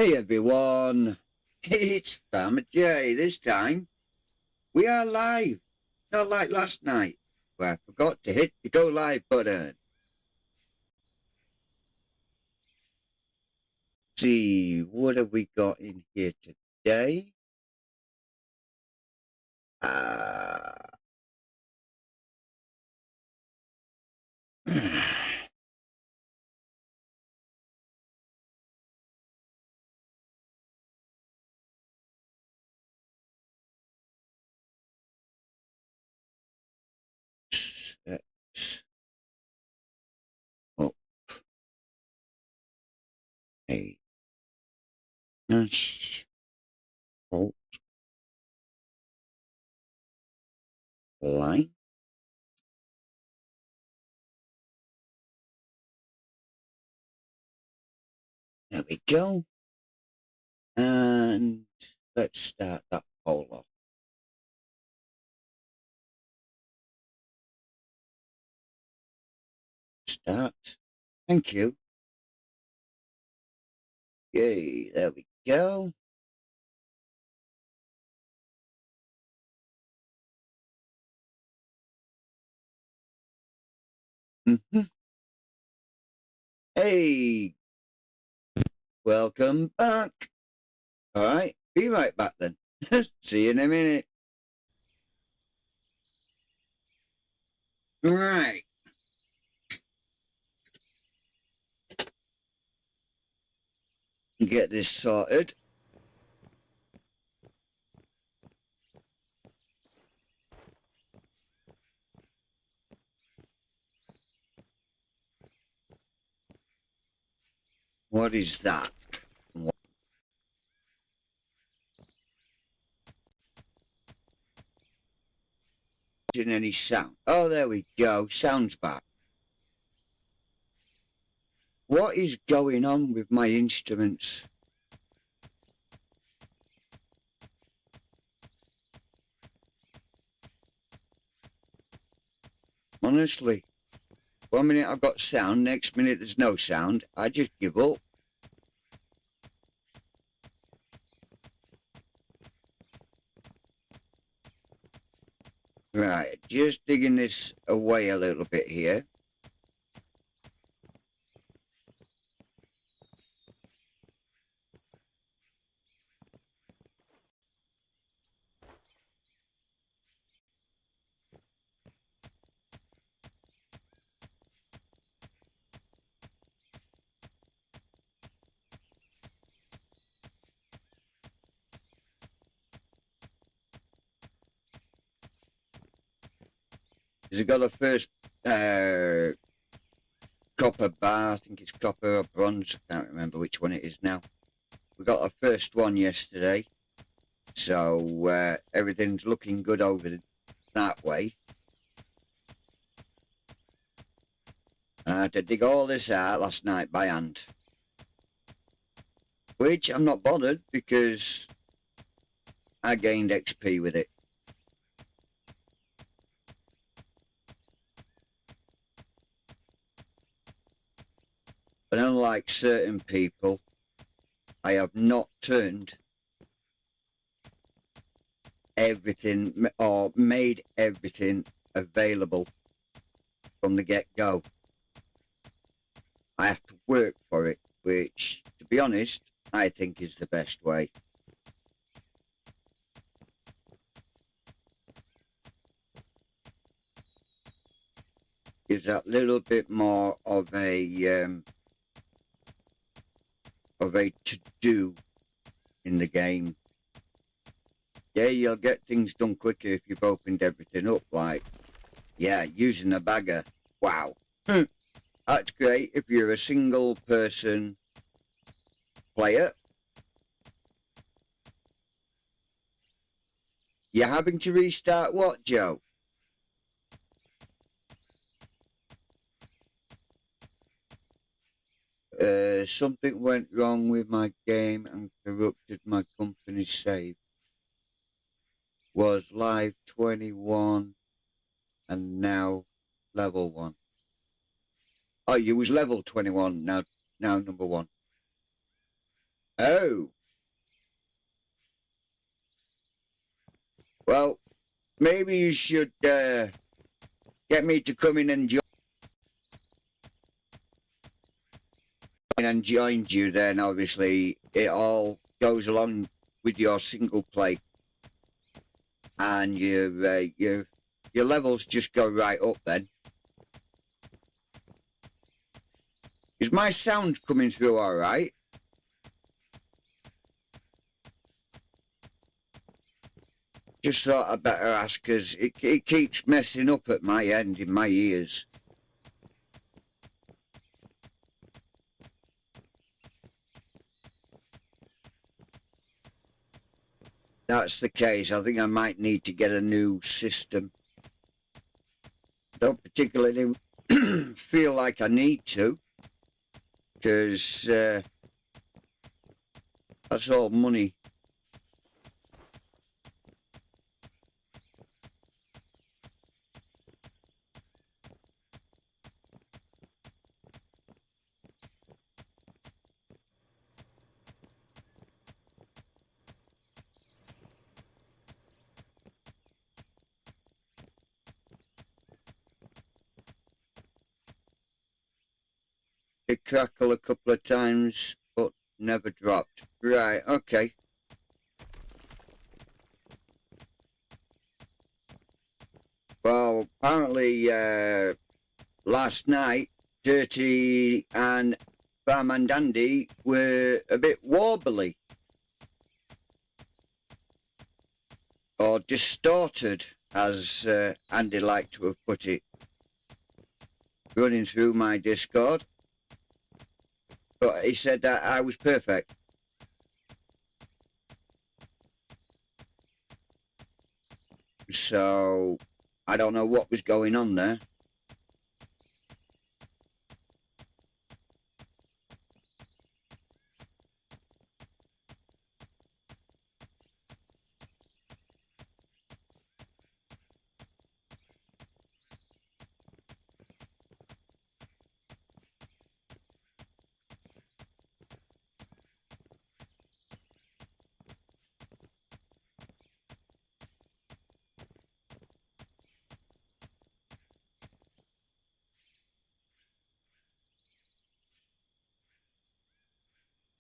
Hey everyone, it's Farmer J. This time we are live, not like last night where I forgot to hit the go live button. Let's see, what have we got in here today? Oh, a asphalt line. There we go. And let's start that poll off. Start. Thank you. Yay, there we go. Hey, welcome back. All right, be right back then. See you in a minute. All right. Get this sorted. What is that? Isn't any sound? Oh, there we go. Sound's back. What is going on with my instruments? Honestly, one minute I've got sound, next minute there's no sound. I just give up. Right, just digging this away a little bit here. Has it got the first copper bar? I think it's copper or bronze. I can't remember which one it is now. We got our first one yesterday, so everything's looking good over that way. I had to dig all this out last night by hand, which I'm not bothered because I gained XP with it. But unlike certain people, I have not turned everything or made everything available from the get-go. I have to work for it, which, to be honest, I think is the best way. Gives that little bit more of a to-do in the game. Yeah, you'll get things done quicker if you've opened everything up, like, yeah, using a bagger. Wow. That's great if you're a single person player. You're having to restart what, Joe? Something went wrong with my game and corrupted my company's save. Was live 21 and now level 1. Oh, you was level 21, now number 1. Oh, well, maybe you should get me to come in and join you. Then obviously it all goes along with your single play, and your levels just go right up. Then is my sound coming through all right? Just thought I'd better ask, because it keeps messing up at my end in my ears. That's the case. I think I might need to get a new system. Don't particularly feel like I need to, because that's all money. It crackle a couple of times, but never dropped. Right, okay. Well, apparently last night, Dirty and Barman Dandy were a bit warbly. Or distorted, as Andy liked to have put it. Running through my Discord. But he said that I was perfect. So, I don't know what was going on there.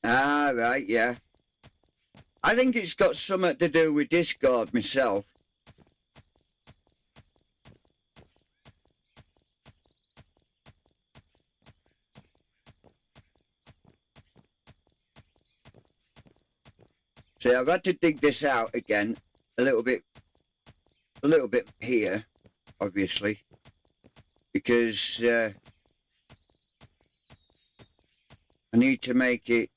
Ah, right, yeah. I think it's got something to do with Discord myself. See, I've had to dig this out again a little bit here, obviously, because I need to make it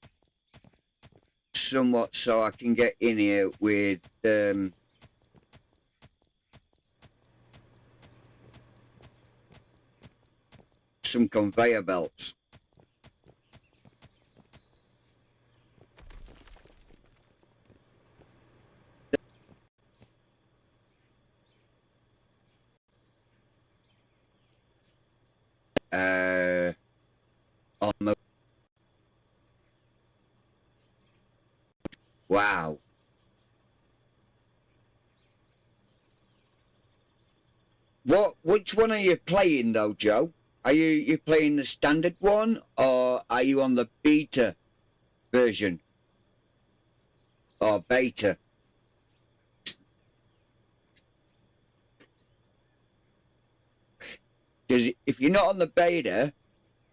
somewhat so I can get in here with some conveyor belts. On the wow. Which one are you playing though, Joe? Are you playing the standard one, or are you on the beta version? Or beta? Because if you're not on the beta,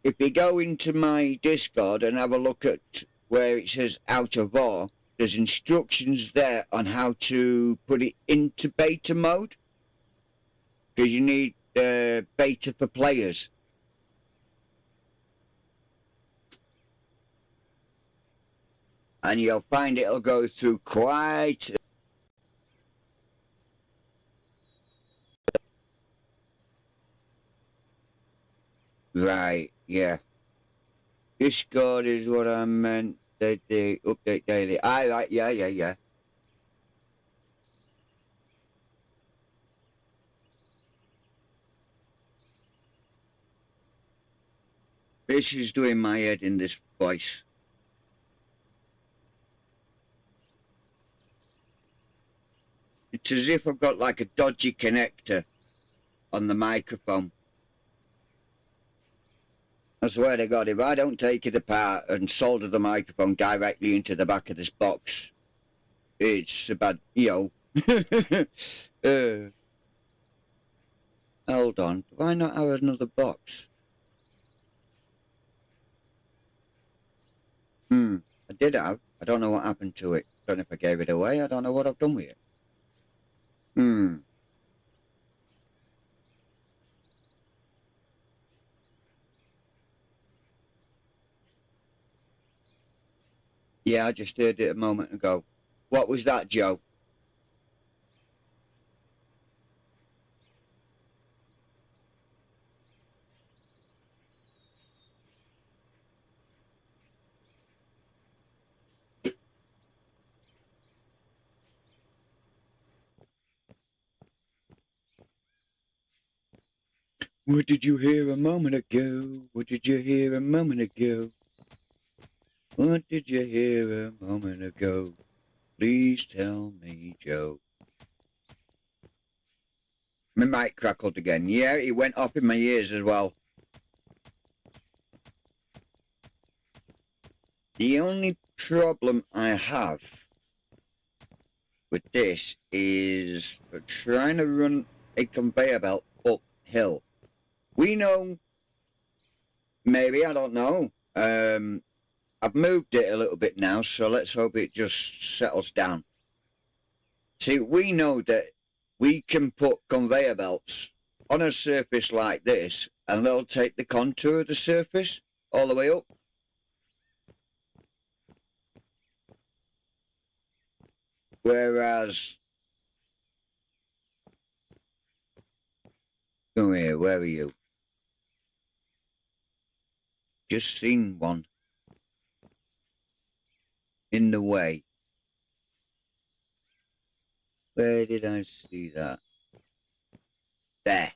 if you go into my Discord and have a look at where it says out of war, there's instructions there on how to put it into beta mode. Because you need beta for players. And you'll find it'll go through quite... Right, yeah. Discord is what I meant. The update daily. Aye, right, yeah. This is doing my head in, this voice. It's as if I've got like a dodgy connector on the microphone. I swear to God, if I don't take it apart and solder the microphone directly into the back of this box, it's a bad, hold on, do I not have another box? I did have. I don't know what happened to it. Don't know if I gave it away. I don't know what I've done with it. Yeah, I just heard it a moment ago. What was that, Joe? What did you hear a moment ago? What did you hear a moment ago? What did you hear a moment ago? Please tell me, Joe. My mic crackled again. Yeah, it went up in my ears as well. The only problem I have with this is trying to run a conveyor belt uphill. We know, maybe, I don't know. I've moved it a little bit now, so let's hope it just settles down. See, we know that we can put conveyor belts on a surface like this, and they'll take the contour of the surface all the way up. Whereas, come here, where are you? Just seen one in the way. Where did I see that? There.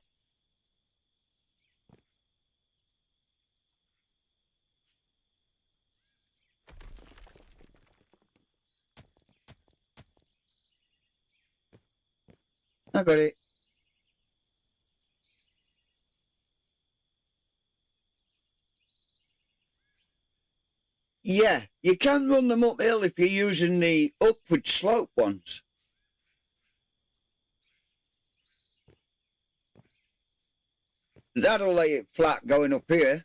I got it. Yeah, you can run them uphill if you're using the upward slope ones. That'll lay it flat going up here.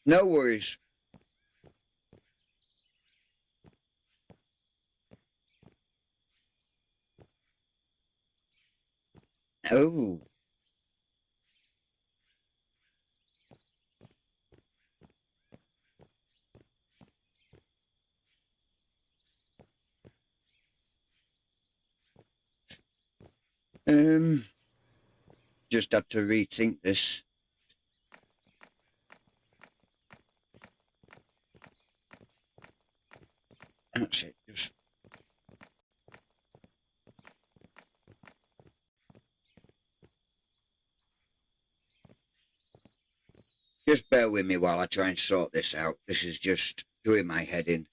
No worries. Oh. Just had to rethink this. That's it. Just bear with me while I try and sort this out. This is just doing my head in.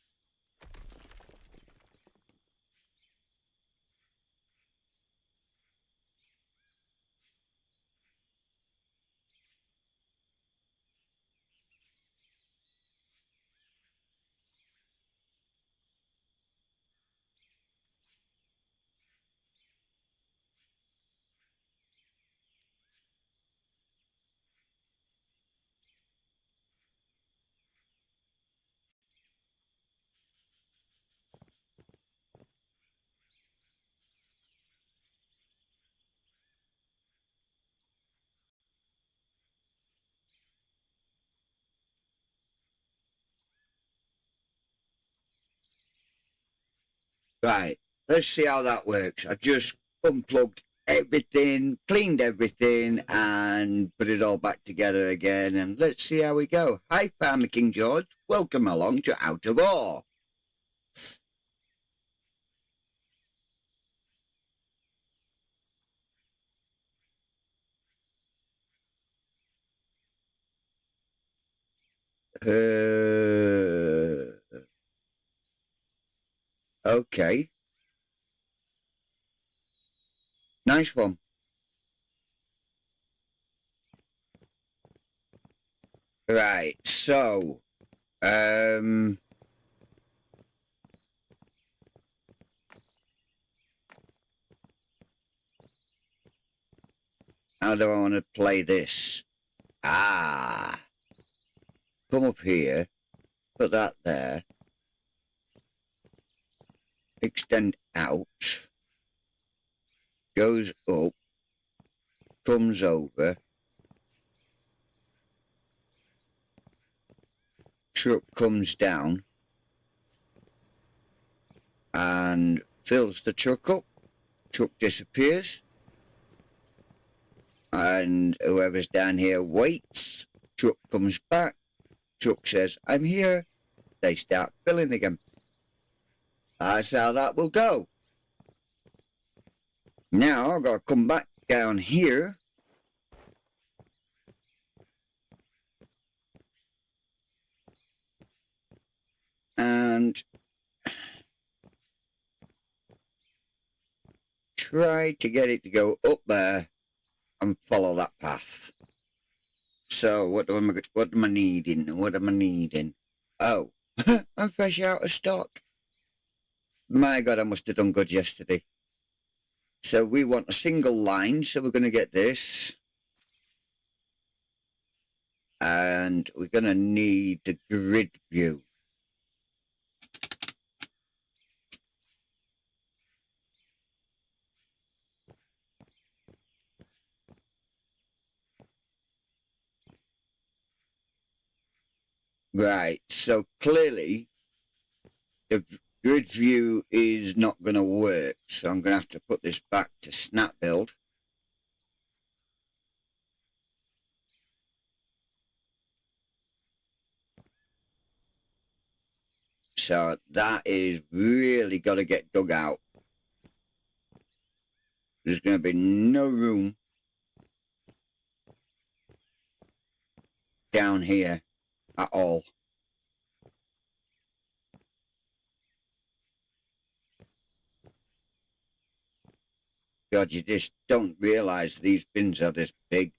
Right, let's see how that works. I just unplugged everything, cleaned everything, and put it all back together again. And let's see how we go. Hi, Farmer King George. Welcome along to Out of Ore. Okay. Nice one. Right, so, how do I want to play this? Ah, come up here, put that there, extend out, goes up, comes over, truck comes down, and fills the truck up, truck disappears, and whoever's down here waits, truck comes back, truck says, I'm here, they start filling again. That's how that will go. Now I've got to come back down here, and try to get it to go up there and follow that path. So what am I needing? What am I needing? Oh, I'm fresh out of stock. My God, I must have done good yesterday. So we want a single line, so we're going to get this. And we're going to need the grid view. Right, so clearly the grid view is not going to work. So I'm going to have to put this back to snap build. So that is really got to get dug out. There's going to be no room down here at all. God, you just don't realise these bins are this big.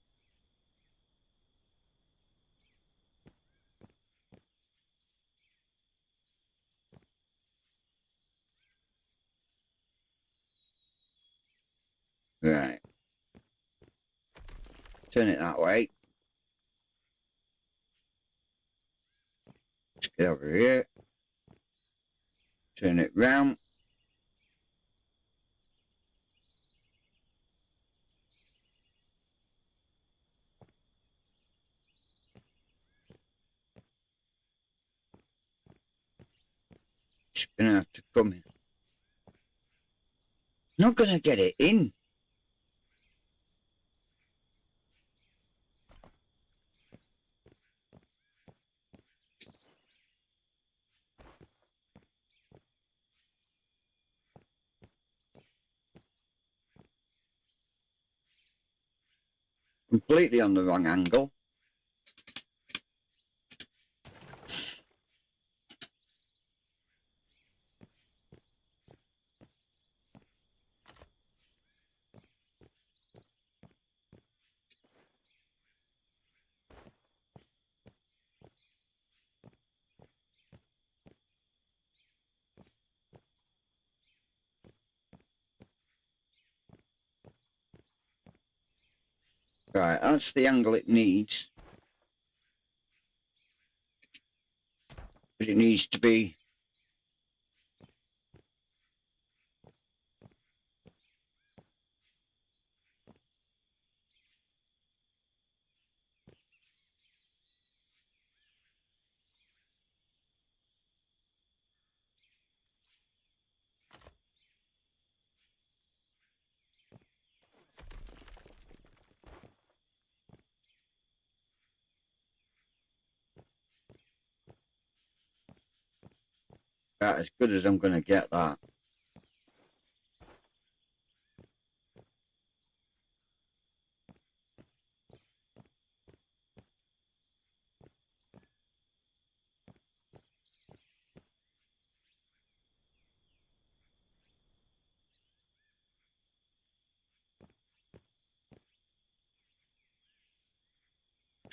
Right. Turn it that way. Let's get over here. Turn it round. It's going to have to come in. Not going to get it in. Completely on the wrong angle. Right, that's the angle it needs. But it needs to be about as good as I'm going to get that.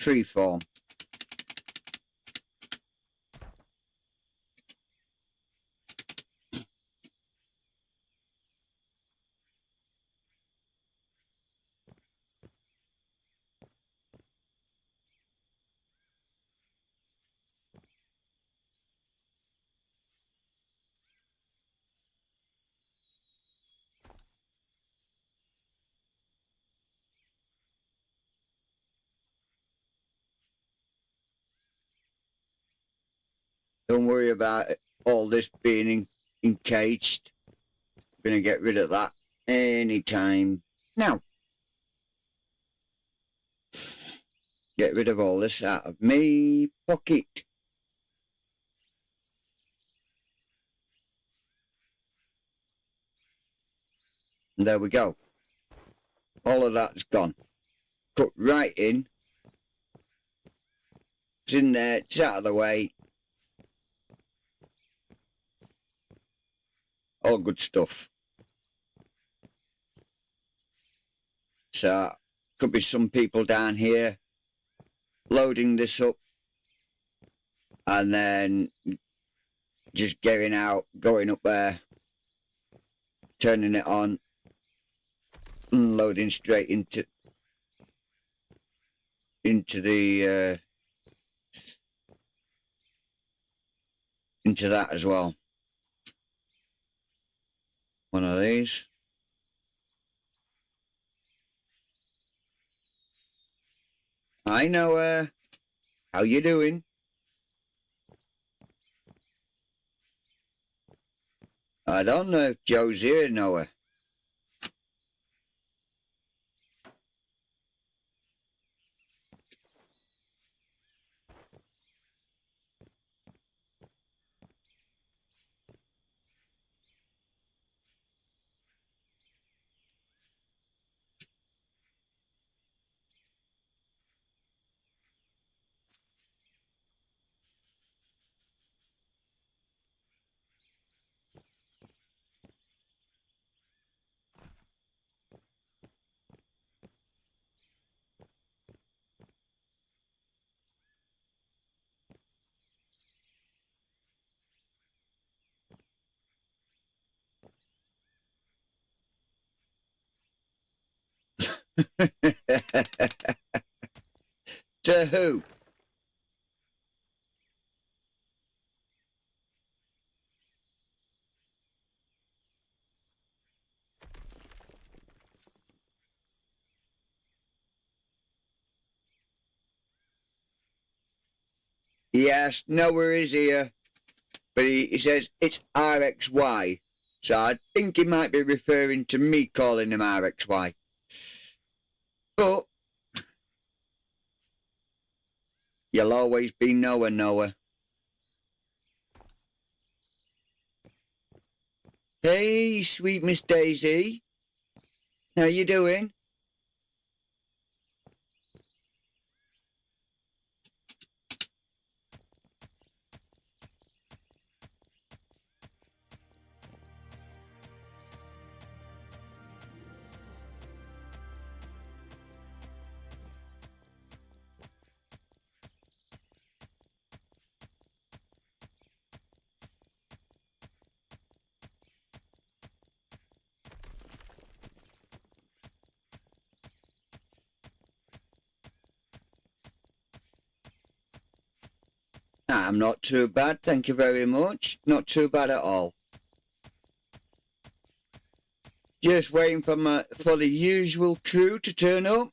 freeform. Don't worry about all this being encaged. I'm going to get rid of that anytime now. Get rid of all this out of me pocket. And there we go. All of that's gone. Cut right in. It's in there. It's out of the way. All good stuff. So, could be some people down here loading this up and then just getting out, going up there, turning it on, and loading straight into that as well. One of these. Hi Noah, how you doing? I don't know if Joe's here, Noah. To who? Yes, Noah is here, but he says it's RXY, so I think he might be referring to me calling him RXY. But you'll always be Noah, Noah. Hey, sweet Miss Daisy. How you doing? I'm not too bad, thank you very much. Not too bad at all. Just waiting for the usual crew to turn up.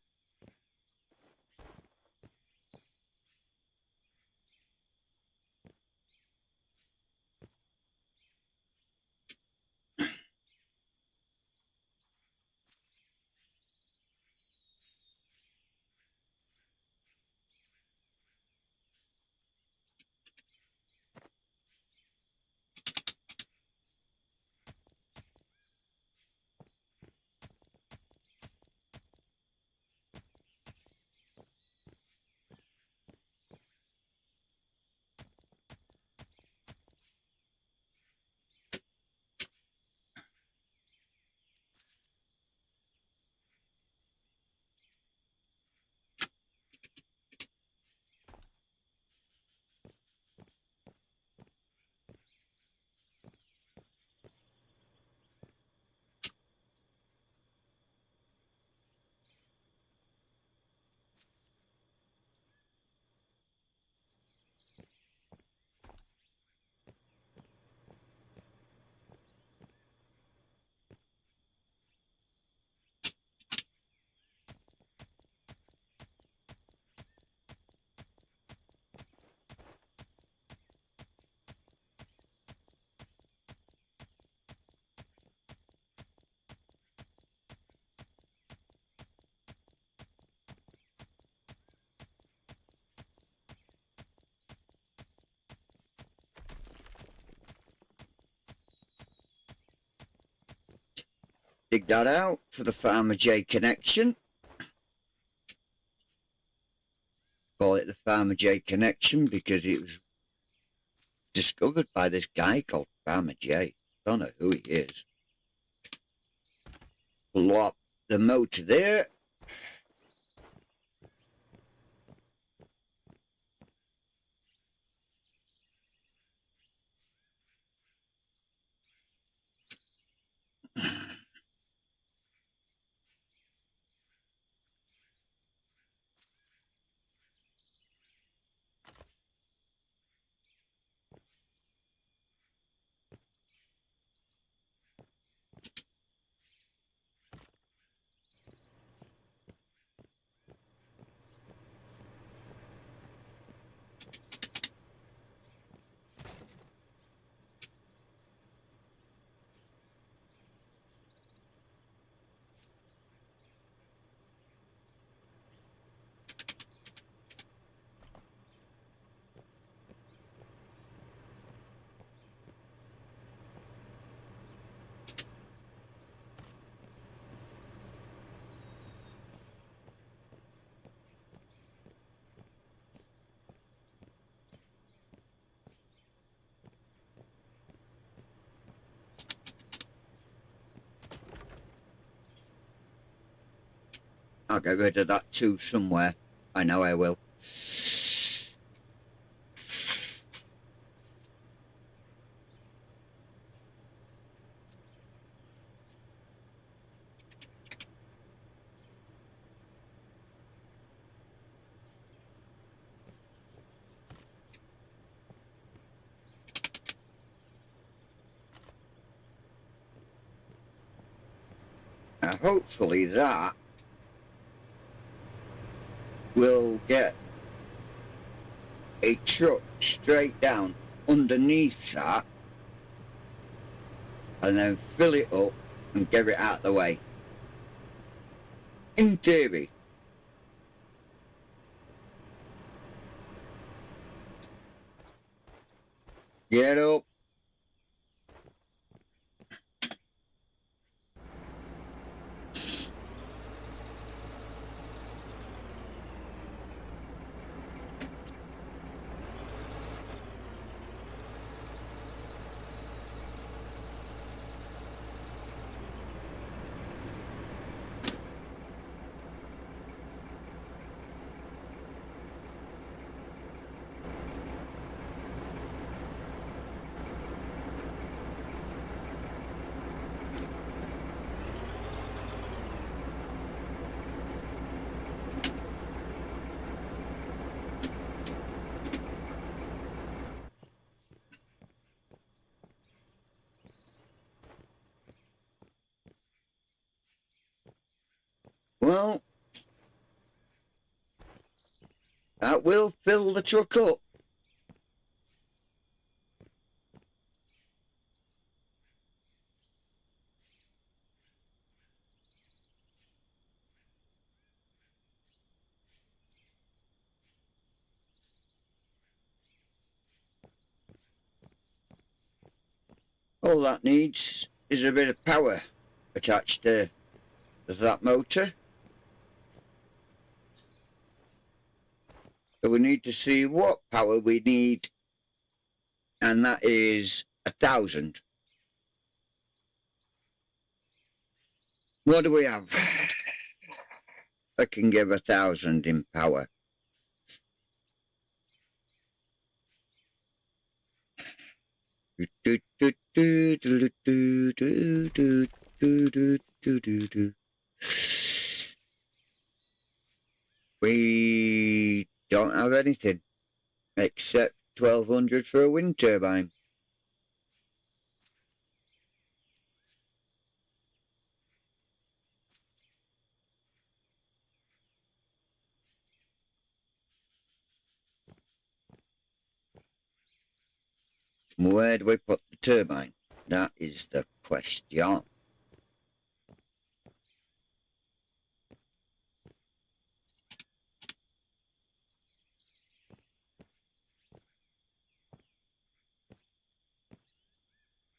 dig that out for the Farmer J connection. Call it the Farmer J connection because it was discovered by this guy called Farmer J. Don't know who he is. Plop the motor there. I'll get rid of that too somewhere. I know I will. Now hopefully that will get a truck straight down underneath that and then fill it up and get it out of the way. In theory. Get up. Well, that will fill the truck up. All that needs is a bit of power attached to that motor. So we need to see what power we need, and that is 1,000. What do we have? I can give 1,000 in power. We don't have anything except 1,200 for a wind turbine. Where do we put the turbine? That is the question.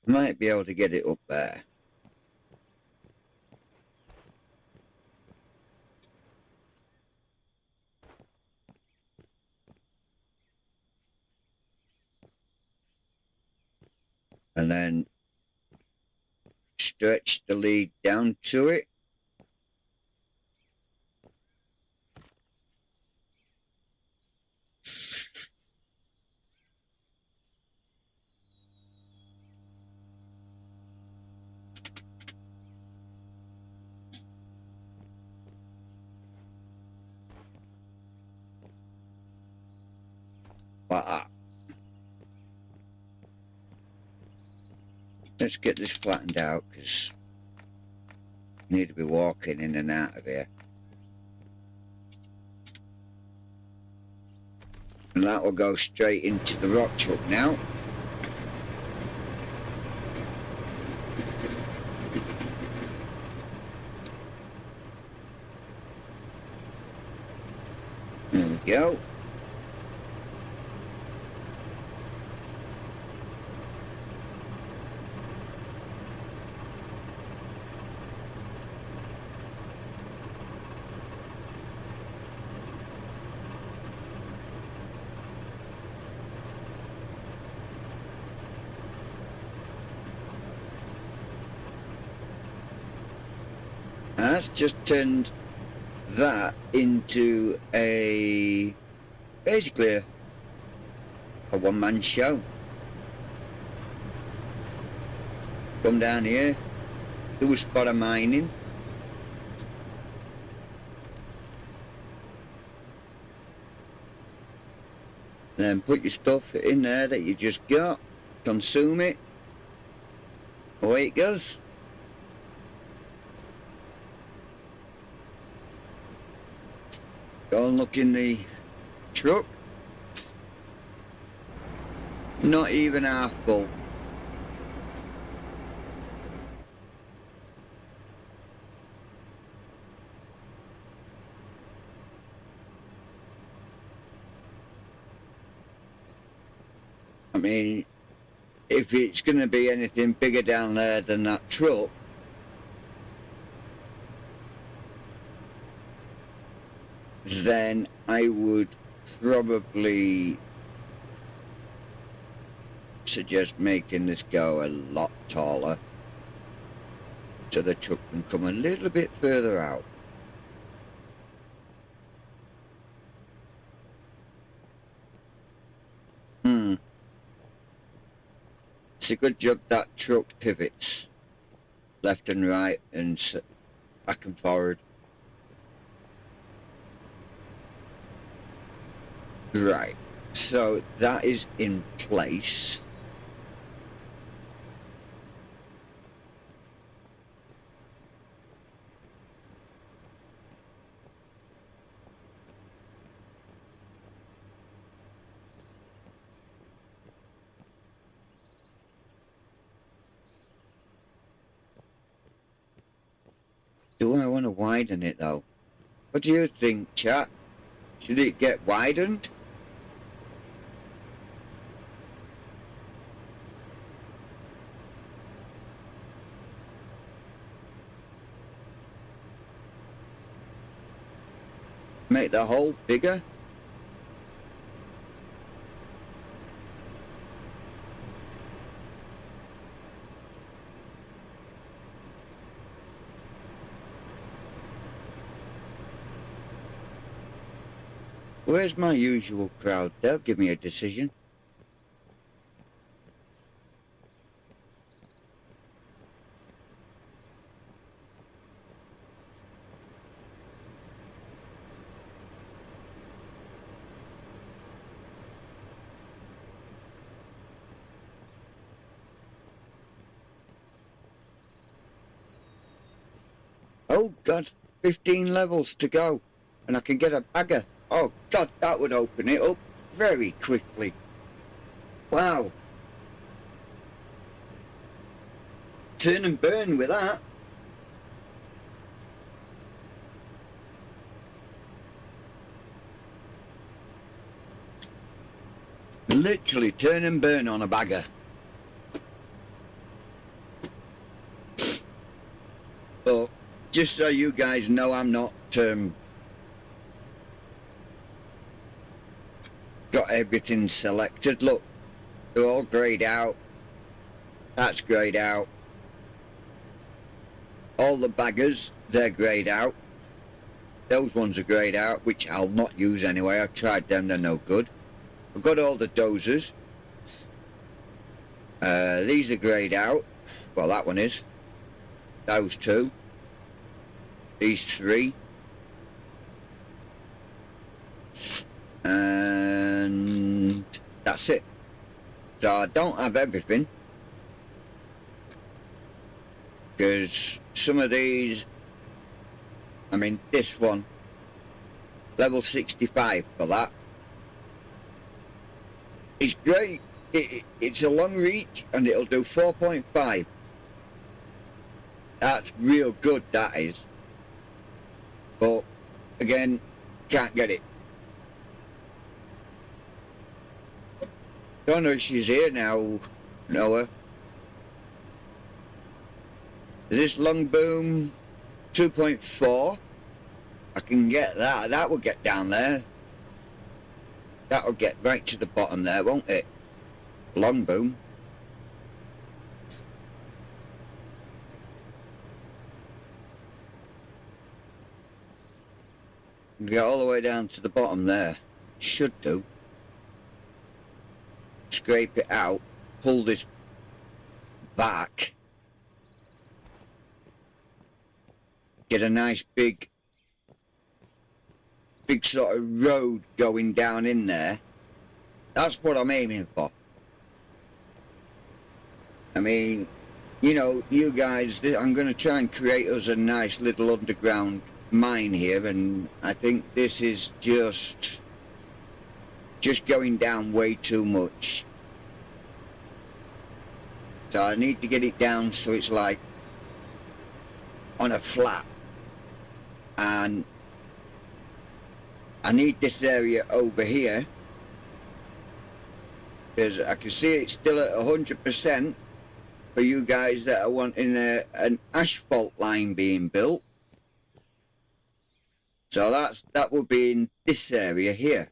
Might be able to get it up there. and then stretch the lead down to it. Like that. Let's get this flattened out because we need to be walking in and out of here. And that will go straight into the rock truck now. There we go. That's just turned that into basically a one-man show. Come down here, do a spot of mining, then put your stuff in there that you just got, consume it, away it goes. Go and look in the truck. Not even half full. I mean, if it's going to be anything bigger down there than that truck, then I would probably suggest making this go a lot taller so the truck can come a little bit further out. It's a good job that truck pivots left and right and back and forward. Right, so that is in place. Do I want to widen it though? What do you think, chat? Should it get widened? Make the hole bigger? Where's my usual crowd? They'll give me a decision. Oh God, 15 levels to go, and I can get a bagger. Oh God, that would open it up very quickly. Wow. Turn and burn with that. Literally turn and burn on a bagger. But just so you guys know, I'm not got everything selected. Look, they're all grayed out. That's greyed out. All the baggers, they're greyed out. Those ones are greyed out, which I'll not use anyway. I've tried them, they're no good. I've got all the dozers. These are greyed out. Well, that one is. Those two. These three. And that's it. So I don't have everything, because some of these, I mean this one, level 65 for that. It's great. It's a long reach and it'll do 4.5. That's real good, that is. But again, can't get it. Don't know if she's here now, Noah. Is this long boom 2.4? I can get that. That will get down there. That'll get right to the bottom there, won't it? Long boom. Get all the way down to the bottom there. Should do. Scrape it out, pull this back, get a nice big sort of road going down in there. That's what I'm aiming for. I mean, you know, you guys, I'm going to try and create us a nice little underground mine here, and I think this is just going down way too much. So I need to get it down so it's like on a flat, and I need this area over here, because I can see it's still at 100% for you guys that are wanting an asphalt line being built. So that will be in this area here.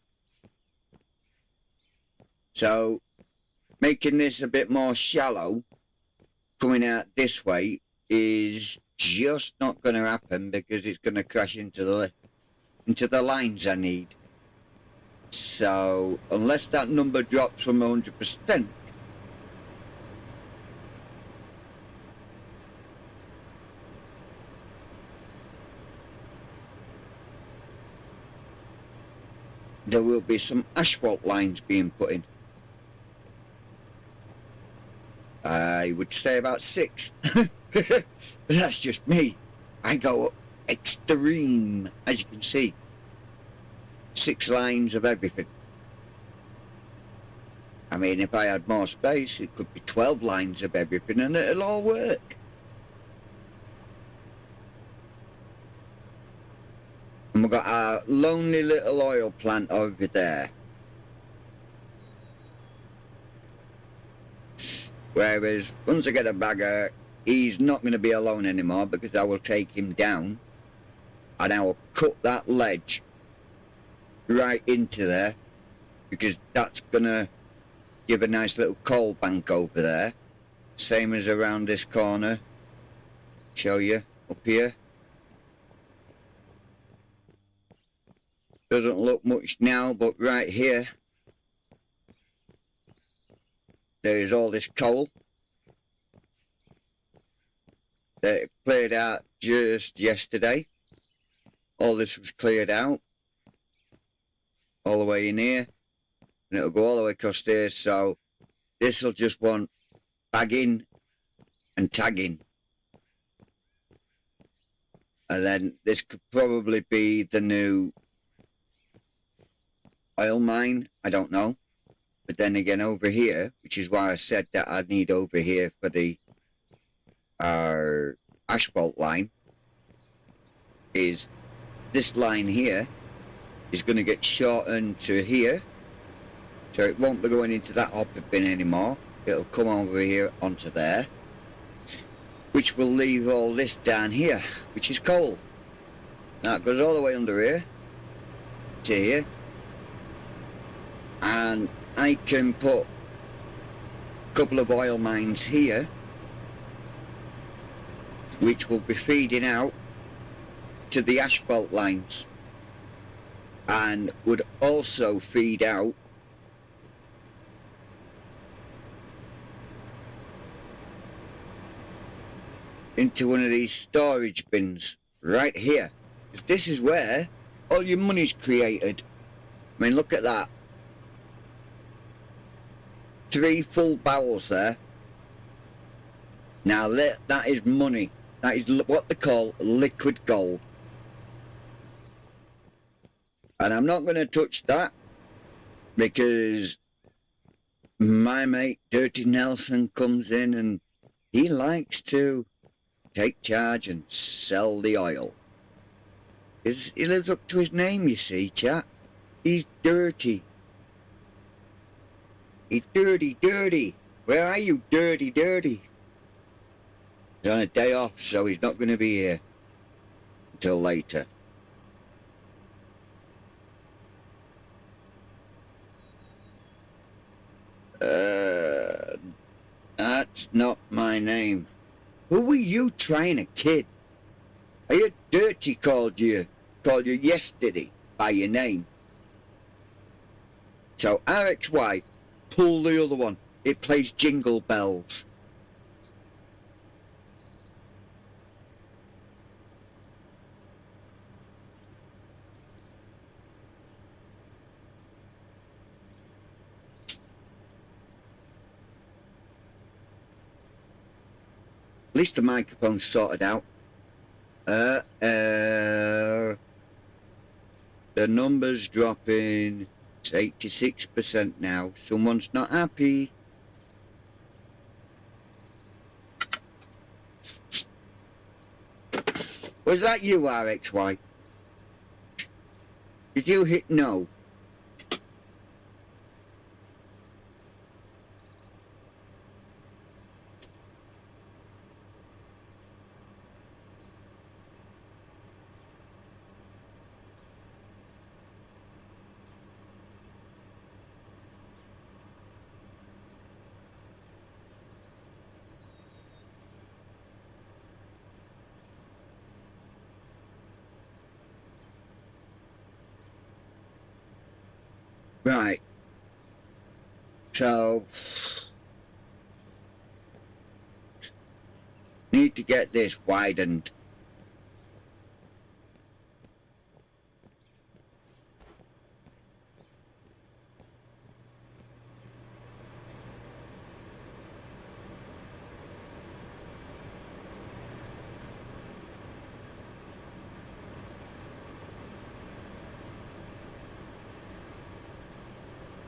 So making this a bit more shallow, coming out this way, is just not going to happen, because it's going to crash into the lines I need. So unless that number drops from 100%, there will be some asphalt lines being put in. I would say about 6. But that's just me. I go extreme, as you can see. 6 lines of everything. I mean, if I had more space, it could be 12 lines of everything and it'll all work. And we've got our lonely little oil plant over there. Whereas, once I get a bagger, he's not going to be alone anymore, because I will take him down and I will cut that ledge right into there, because that's going to give a nice little coal bank over there. Same as around this corner. Show you up here. Doesn't look much now, but right here, there's all this coal that cleared out just yesterday. All this was cleared out all the way in here, and it'll go all the way across there. So this will just want bagging and tagging, and then this could probably be the new oil mine. I don't know. But then again, over here, which is why I said that I need over here for the asphalt line, is this line here is going to get shortened to here, so it won't be going into that hopper bin anymore. It'll come over here onto there, which will leave all this down here, which is coal. Now it goes all the way under here to here, and I can put couple of oil mines here, which will be feeding out to the asphalt lines and would also feed out into one of these storage bins right here, because this is where all your money's created. I mean, look at that. 3 full barrels there. Now that is money. That is what they call liquid gold. And I'm not going to touch that because my mate Dirty Nelson comes in and he likes to take charge and sell the oil. He lives up to his name, you see, chat. He's dirty. He's dirty. Where are you, dirty? He's on a day off, so he's not going to be here until later. That's not my name. Who were you trying to kid? I heard Dirty called you yesterday by your name. So RXY, pull the other one. It plays Jingle Bells. At least the microphone's sorted out. The number's dropping. It's 86% now. Someone's not happy. Was that you, RXY? Did you hit no? Right. So, need to get this widened.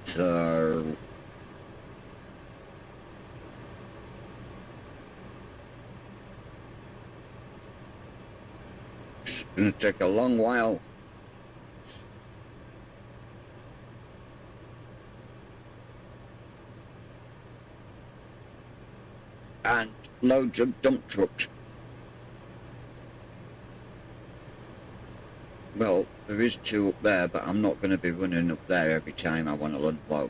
So, it's gonna take a long while. And loads of dump trucks. Well, there is 2 up there, but I'm not going to be running up there every time I want to unload.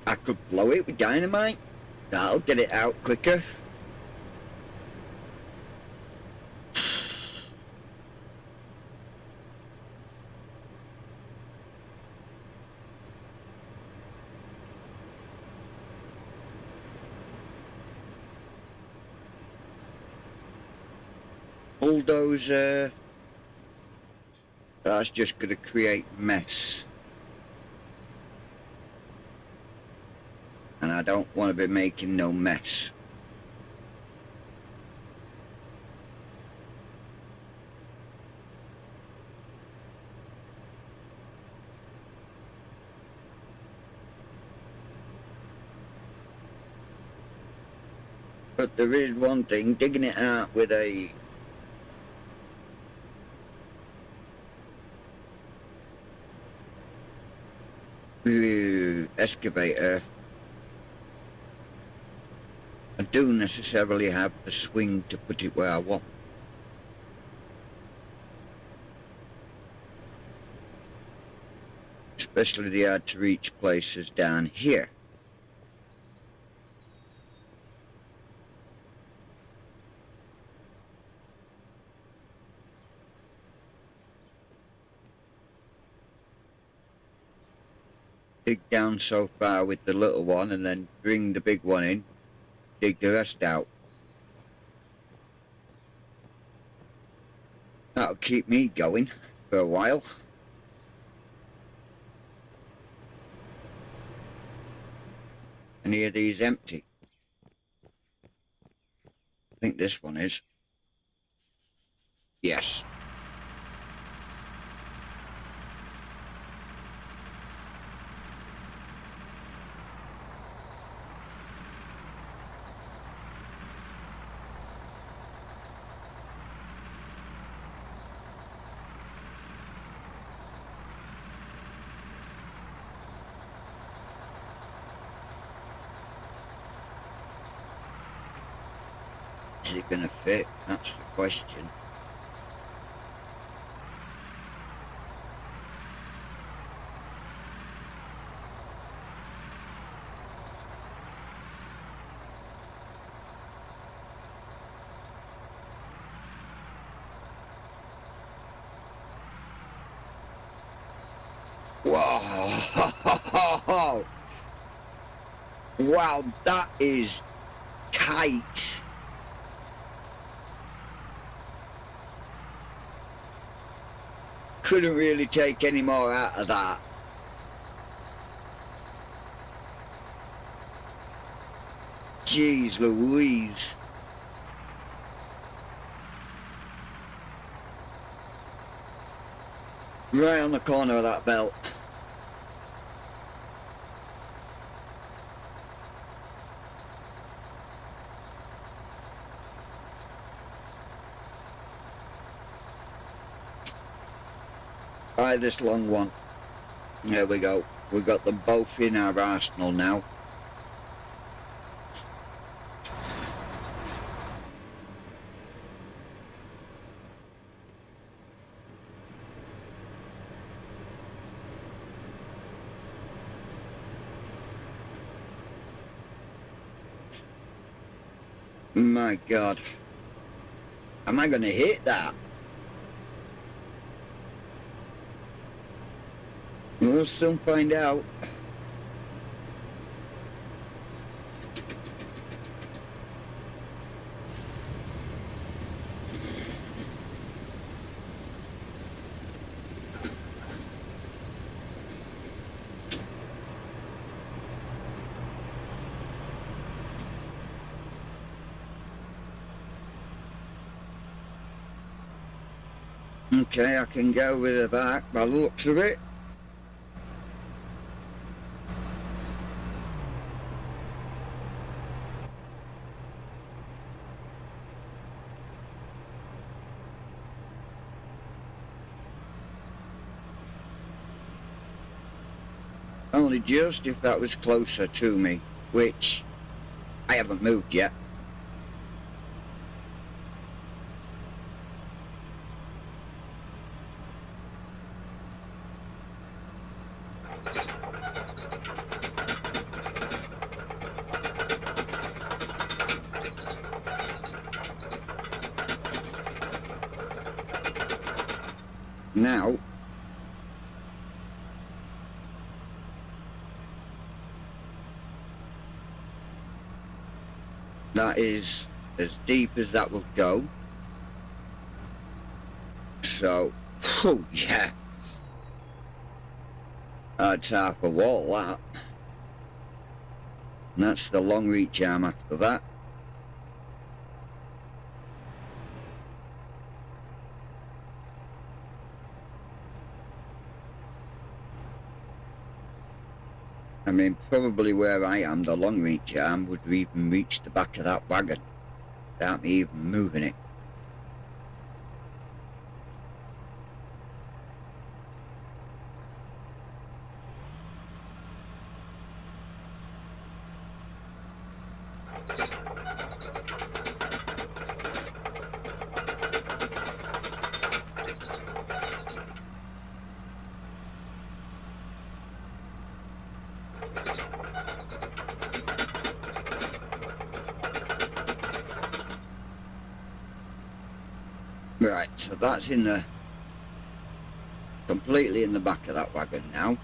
I could blow it with dynamite. That'll get it out quicker. Bulldozer. That's just going to create mess. And I don't want to be making no mess. But there is one thing, digging it out with a excavator I do necessarily have the swing to put it where I want. Especially the hard to reach places down here. Dig down so far with the little one and then bring the big one in, dig the rest out. That'll keep me going for a while. Any of these empty? I think this one is. Yes. Is it going to fit? That's the question. Whoa! Wow, that is tight. Couldn't really take any more out of that. Jeez Louise. Right on the corner of that belt. Try this long one. There we go. We've got them both in our arsenal now. My God. Am I going to hit that? We'll soon find out. Okay, I can go with the back by the looks of it. Only just if that was closer to me, which I haven't moved yet. Now, that is as deep as that will go. So, oh yeah. That's half a wall, that. And that's the long reach arm after that. I mean, probably where I am, the long reach arm would even reach the back of that wagon without me even moving it. Right, so that's in the... completely in the back of that wagon now.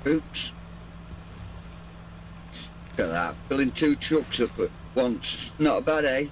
Oops. Look at that, filling 2 trucks up at once. Not a bad, eh?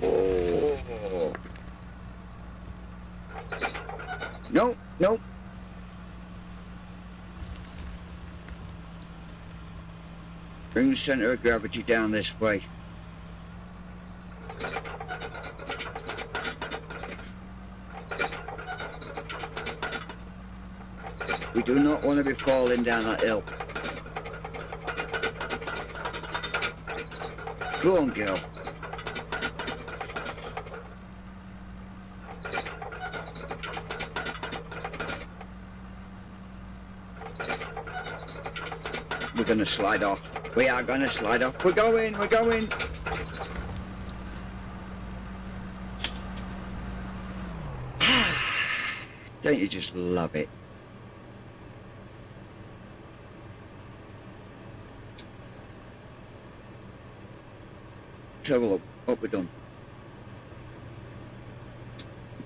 Oh. No, no. Bring the center of gravity down this way. We do not want to be falling down that hill. Go on, girl. We're going to slide off. We are going to slide off. We're going, we're going. Don't you just love it? Let's have a look. What we've done.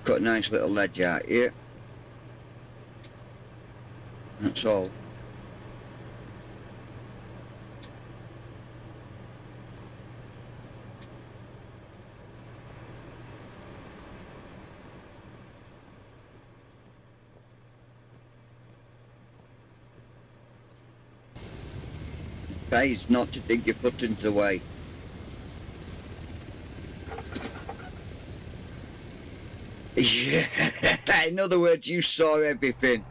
Got a nice little ledge out here. That's all. Pays not to dig your footings away. Yeah, in other words, you saw everything.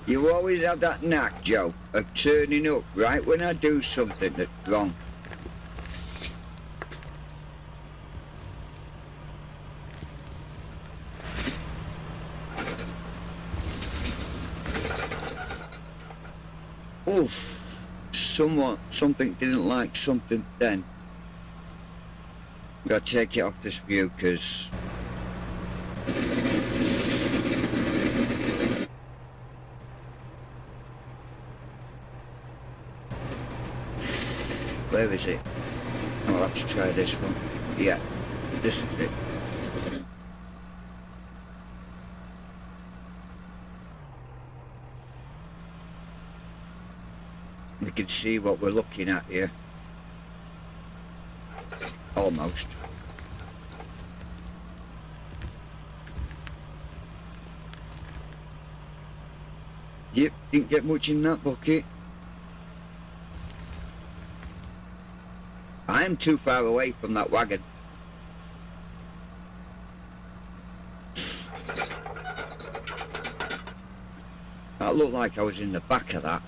You always have that knack, Joe, of turning up right when I do something that's wrong. Oof, something didn't like something then. Gotta take it off this view, because Where is it? I'll have to try this one. Yeah, this is it. We can see what we're looking at here. Almost. Yep, didn't get much in that bucket. I'm too far away from that wagon. That looked like I was in the back of that.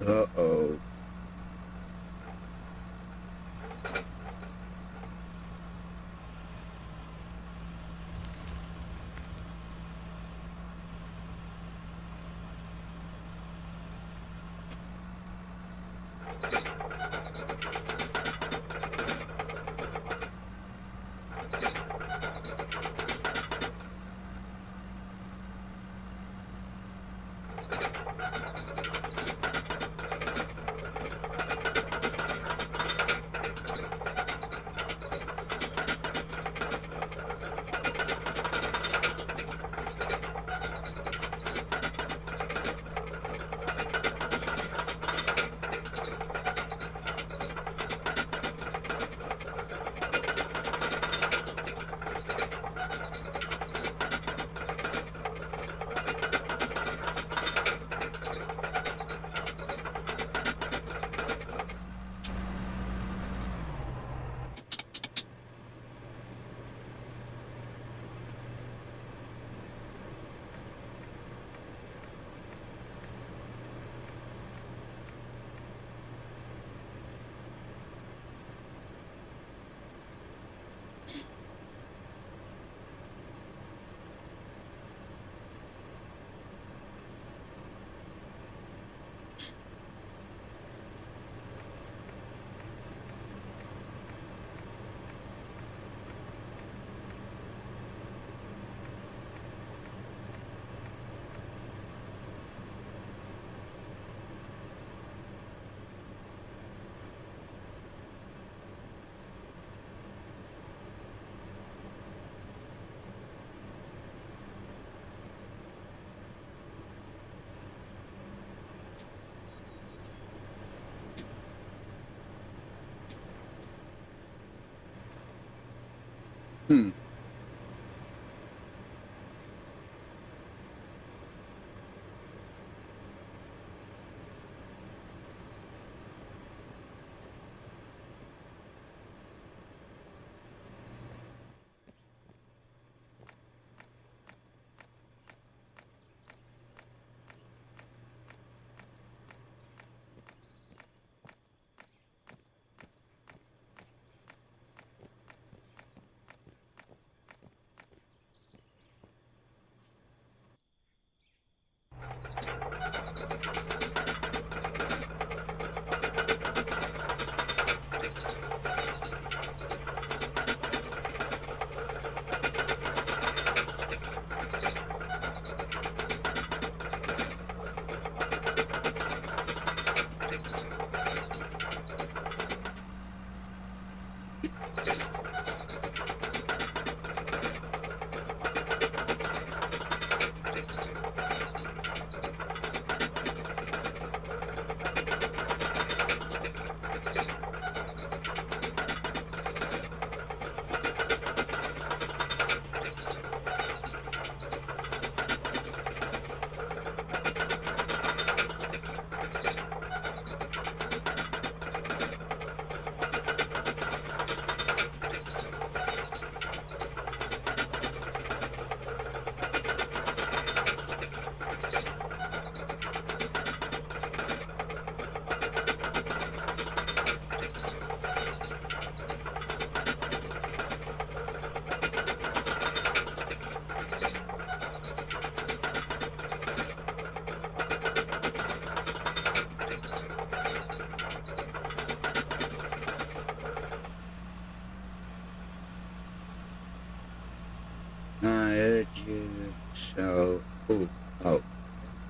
Uh-oh. Hmm.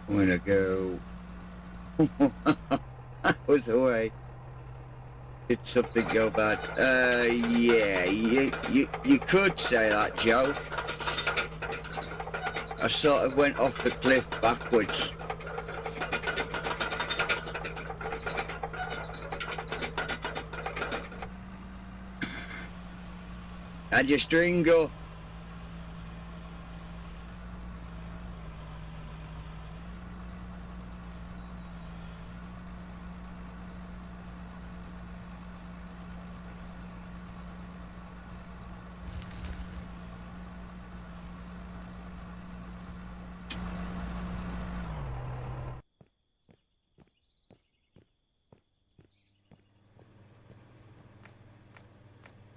I'm gonna go. I was away. Did something go bad? Yeah, you could say that, Joe. I sort of went off the cliff backwards. How'd your string go?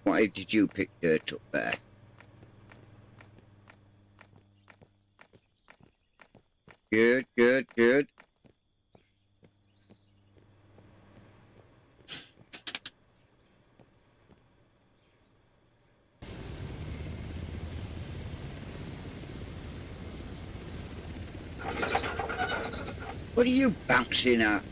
Why did you pick dirt up there? Good, good, good. What are you bouncing at?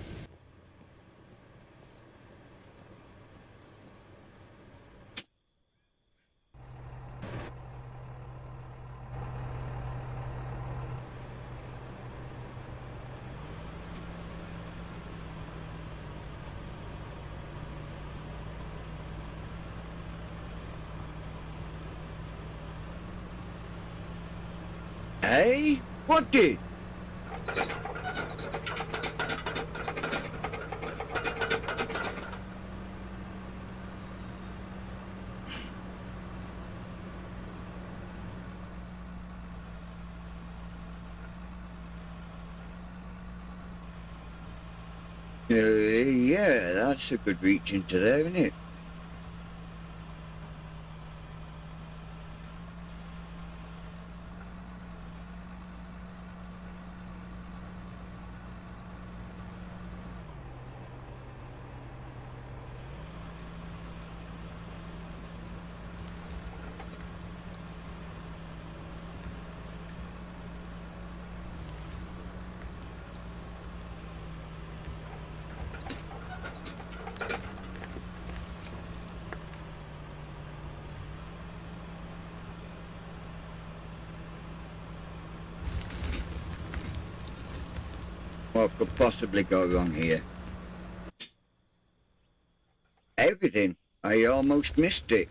Hey? What did? Yeah, that's a good reach into there, isn't it? What could possibly go wrong here? Everything. I almost missed it.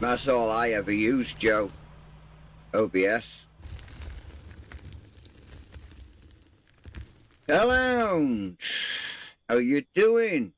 That's all I ever used, Joe. OBS. Hello. How you doing?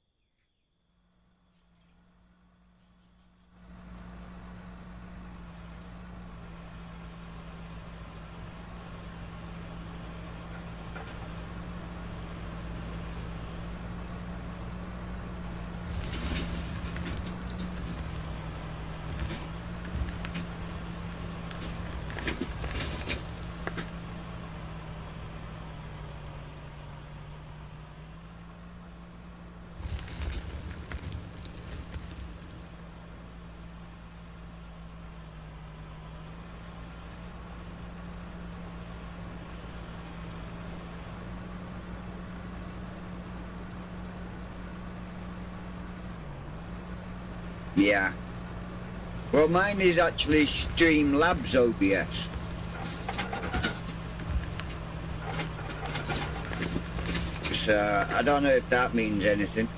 Yeah. Well, mine is actually Streamlabs OBS. So I don't know if that means anything.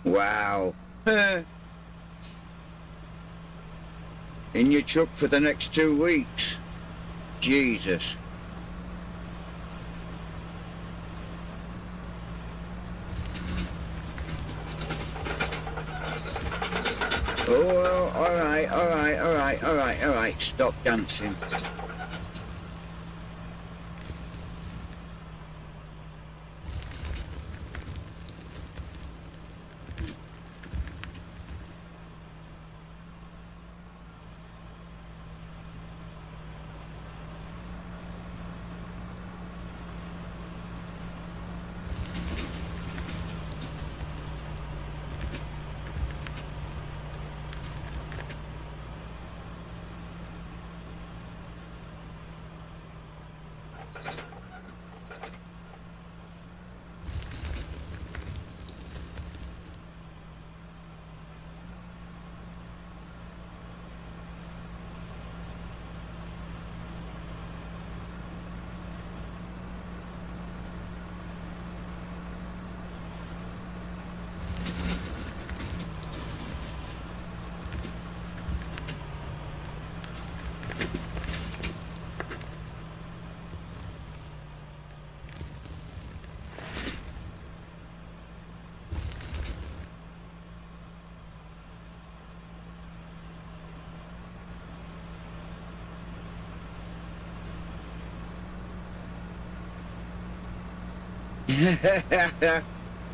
Wow. In your truck for the next 2 weeks? Jesus. Oh, all right. Stop dancing.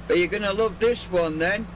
Are you gonna love this one then?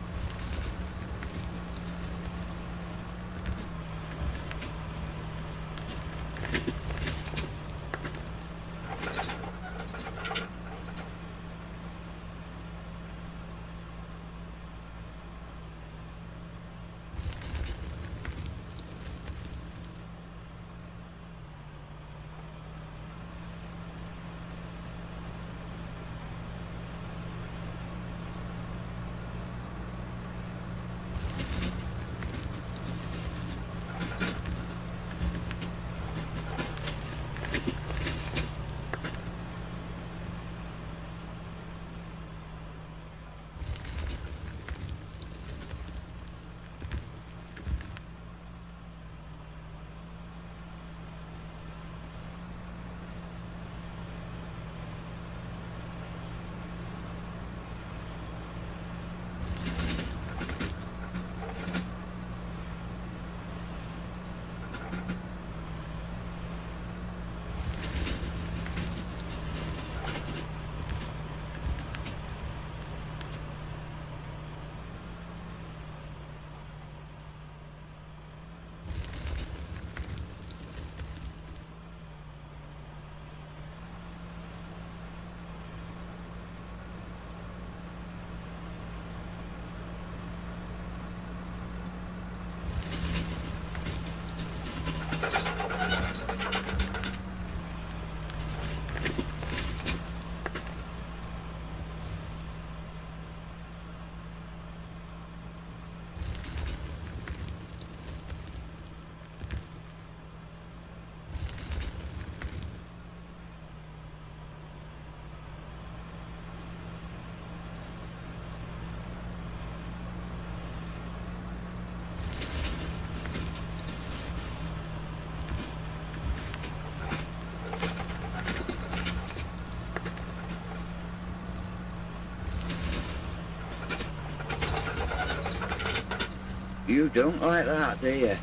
You don't like that, do you?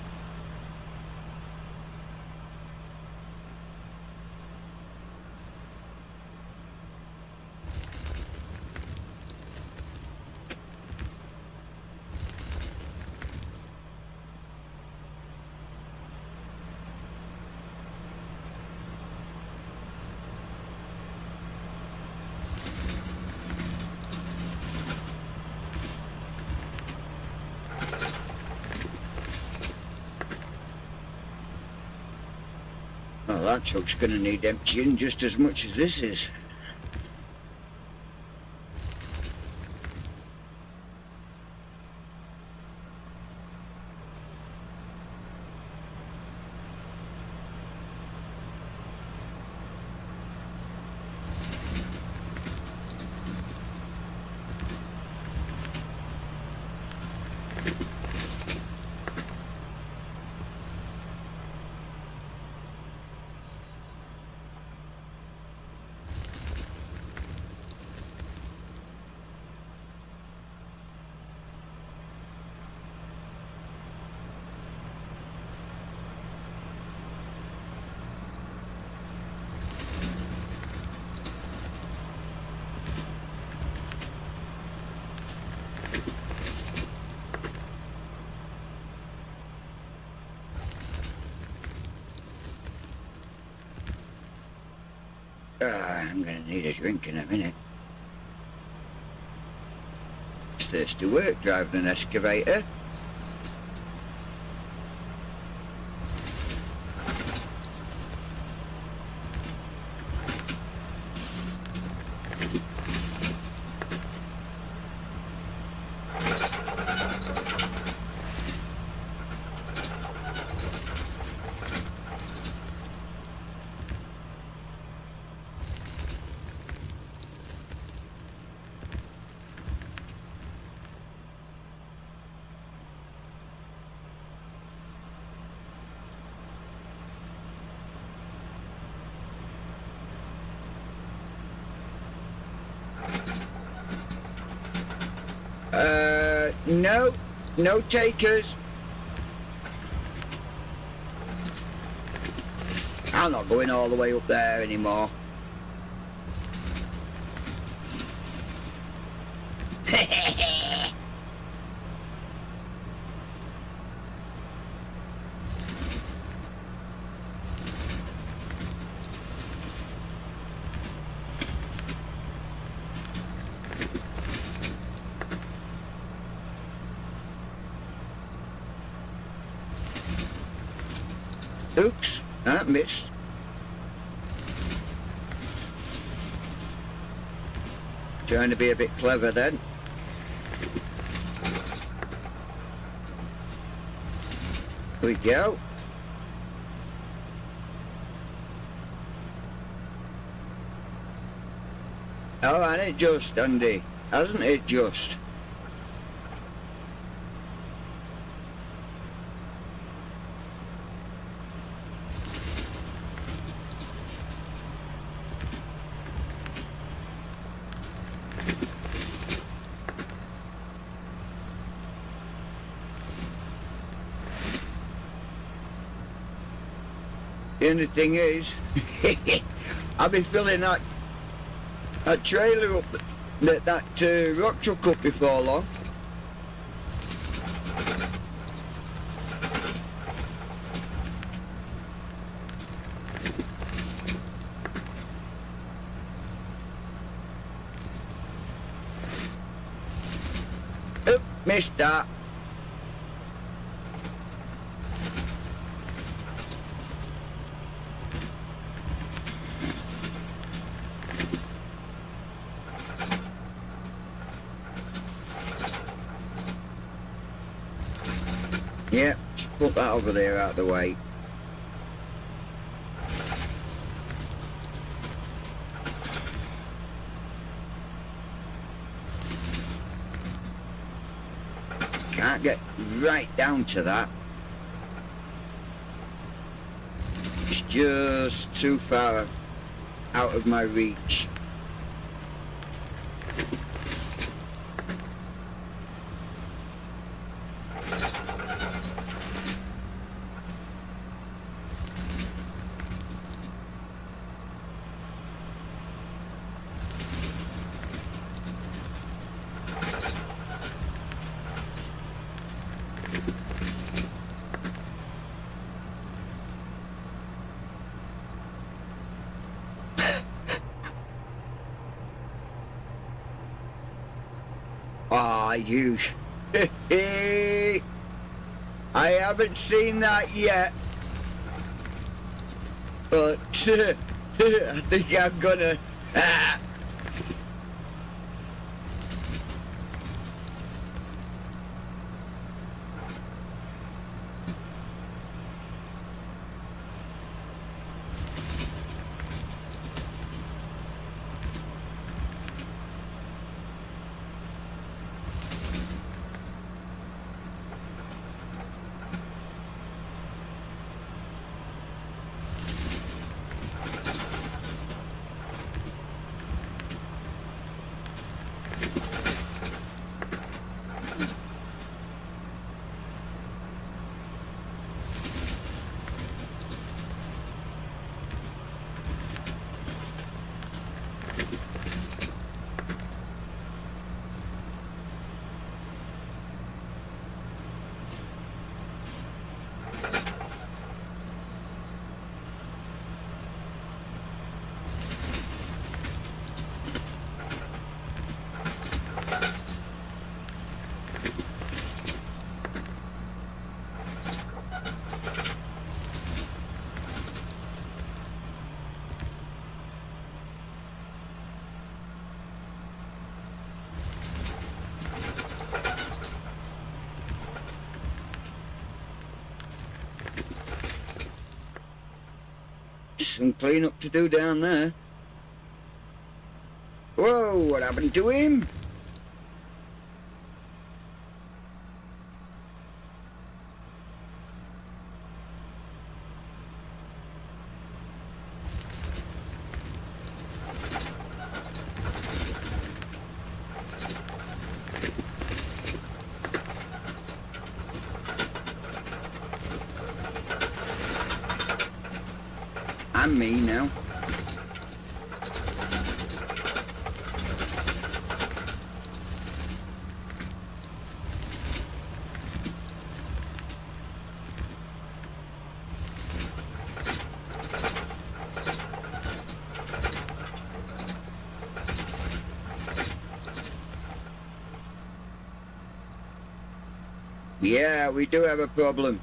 Well, that truck's gonna need emptying just as much as this is. I'm gonna need a drink in a minute. It's thirsty work driving an excavator. No. No takers. I'm not going all the way up there anymore. Oops, that missed. Trying to be a bit clever then. Here we go. Oh, and it just, Andy. Hasn't it just? The only thing is, I'll be filling that trailer up, that rock truck up before long. Oop, missed that. Yeah, just put that over there out of the way. Can't get right down to that. It's just too far out of my reach. Ah, you. I haven't seen that yet. But I think I'm gonna. Ah. Some clean-up to do down there. Whoa, what happened to him? And me now. Yeah, we do have a problem.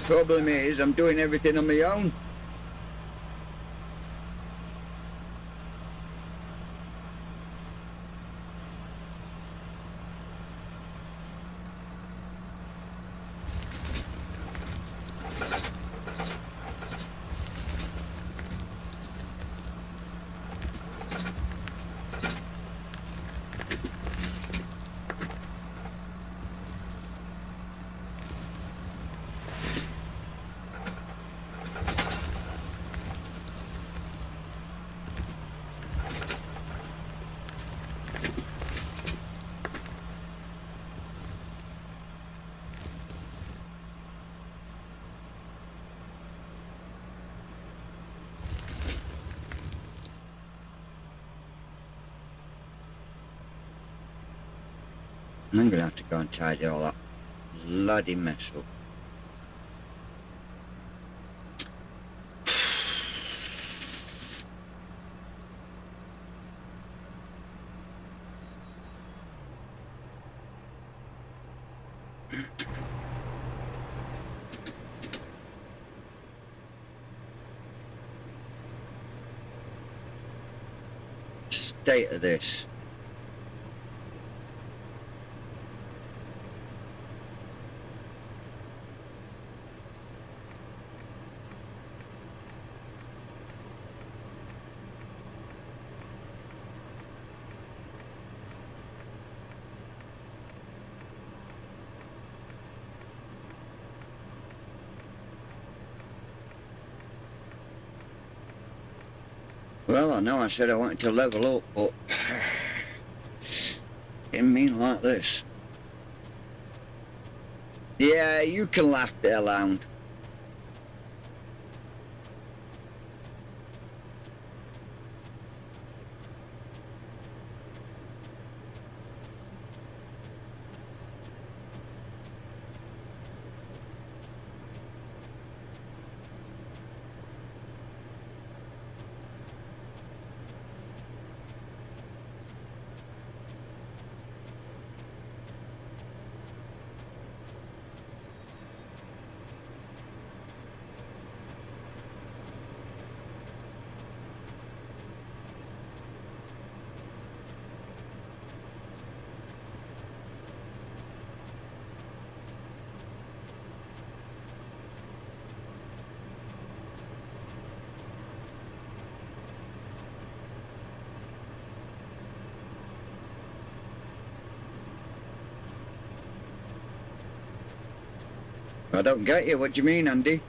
Problem is, I'm doing everything on my own. I'm gonna have to go and tidy all that bloody mess up. State of this. Well, I know I said I wanted to level up, but didn't mean like this. Yeah, you can laugh there, Lound. I don't get you. What do you mean, Andy?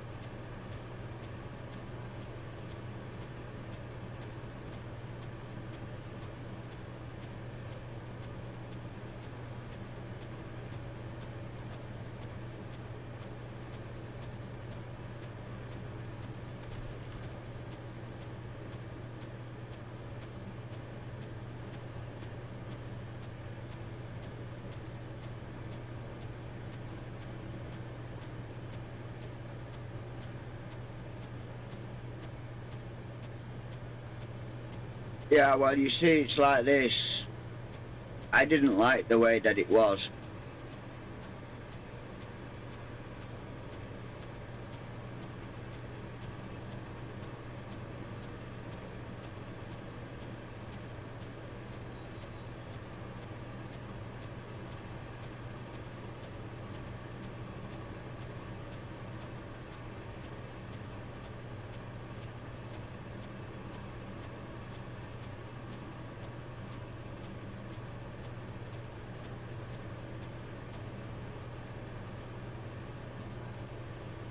Yeah, well, you see, it's like this. I didn't like the way that it was.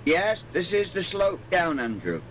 Yes, this is the slope down, Andrew.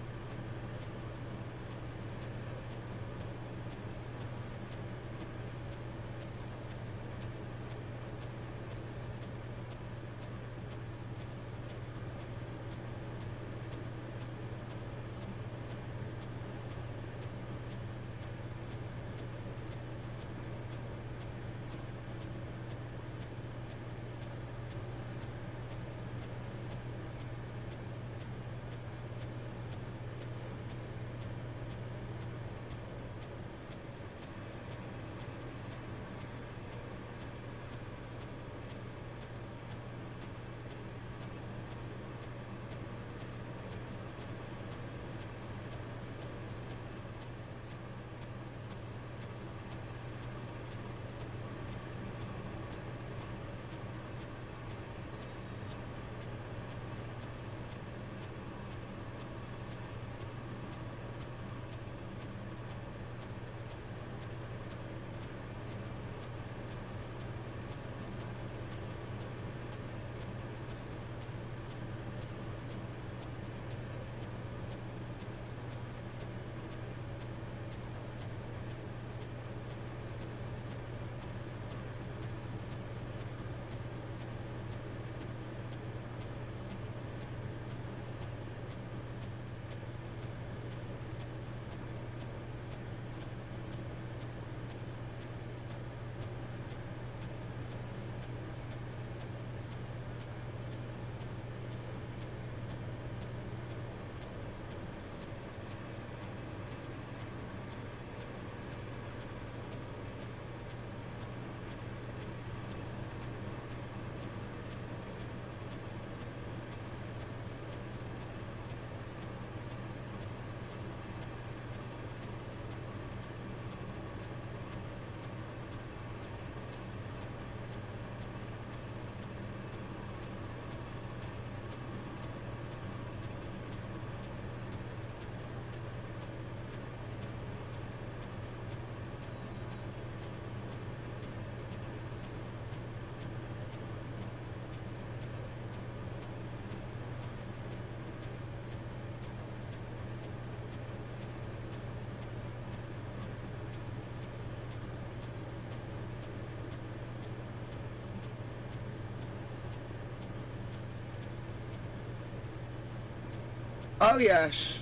Oh, yes.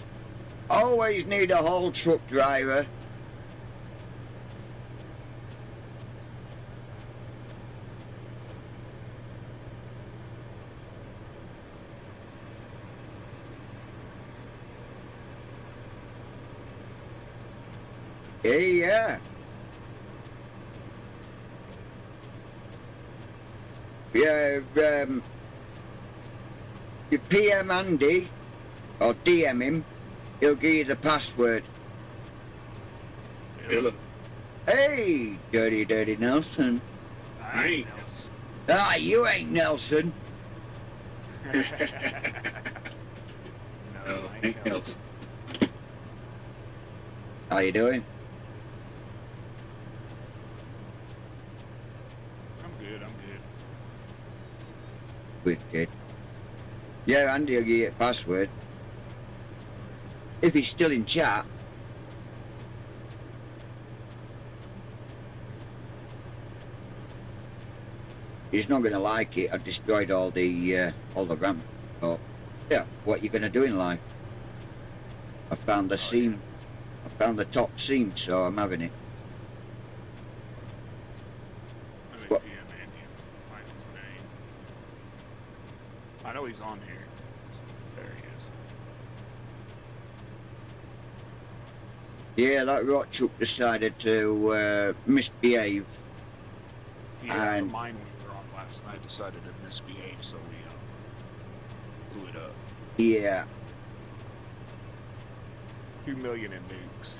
Always need a whole truck driver. Yeah. Yeah, you PM Andy, or DM him, he'll give you the password. Hello. Hey, Dirty Nelson. I ain't Nelson. Ah, you ain't Nelson. No, I ain't Nelson. How you doing? I'm good. Wicked. Yeah, Andy will give you a password. If he's still in chat. He's not going to like it. I've destroyed all the RAM. But yeah, what you going to do in life? I found the seam. I found the top seam, so I'm having it. Let me What? PM Andy and find his name. I know he's on here. There he is. Yeah, that Rockchuck decided to misbehave. Yeah, And- the mine we were on last night decided to misbehave, so we blew it up. Yeah. 2 million in nukes.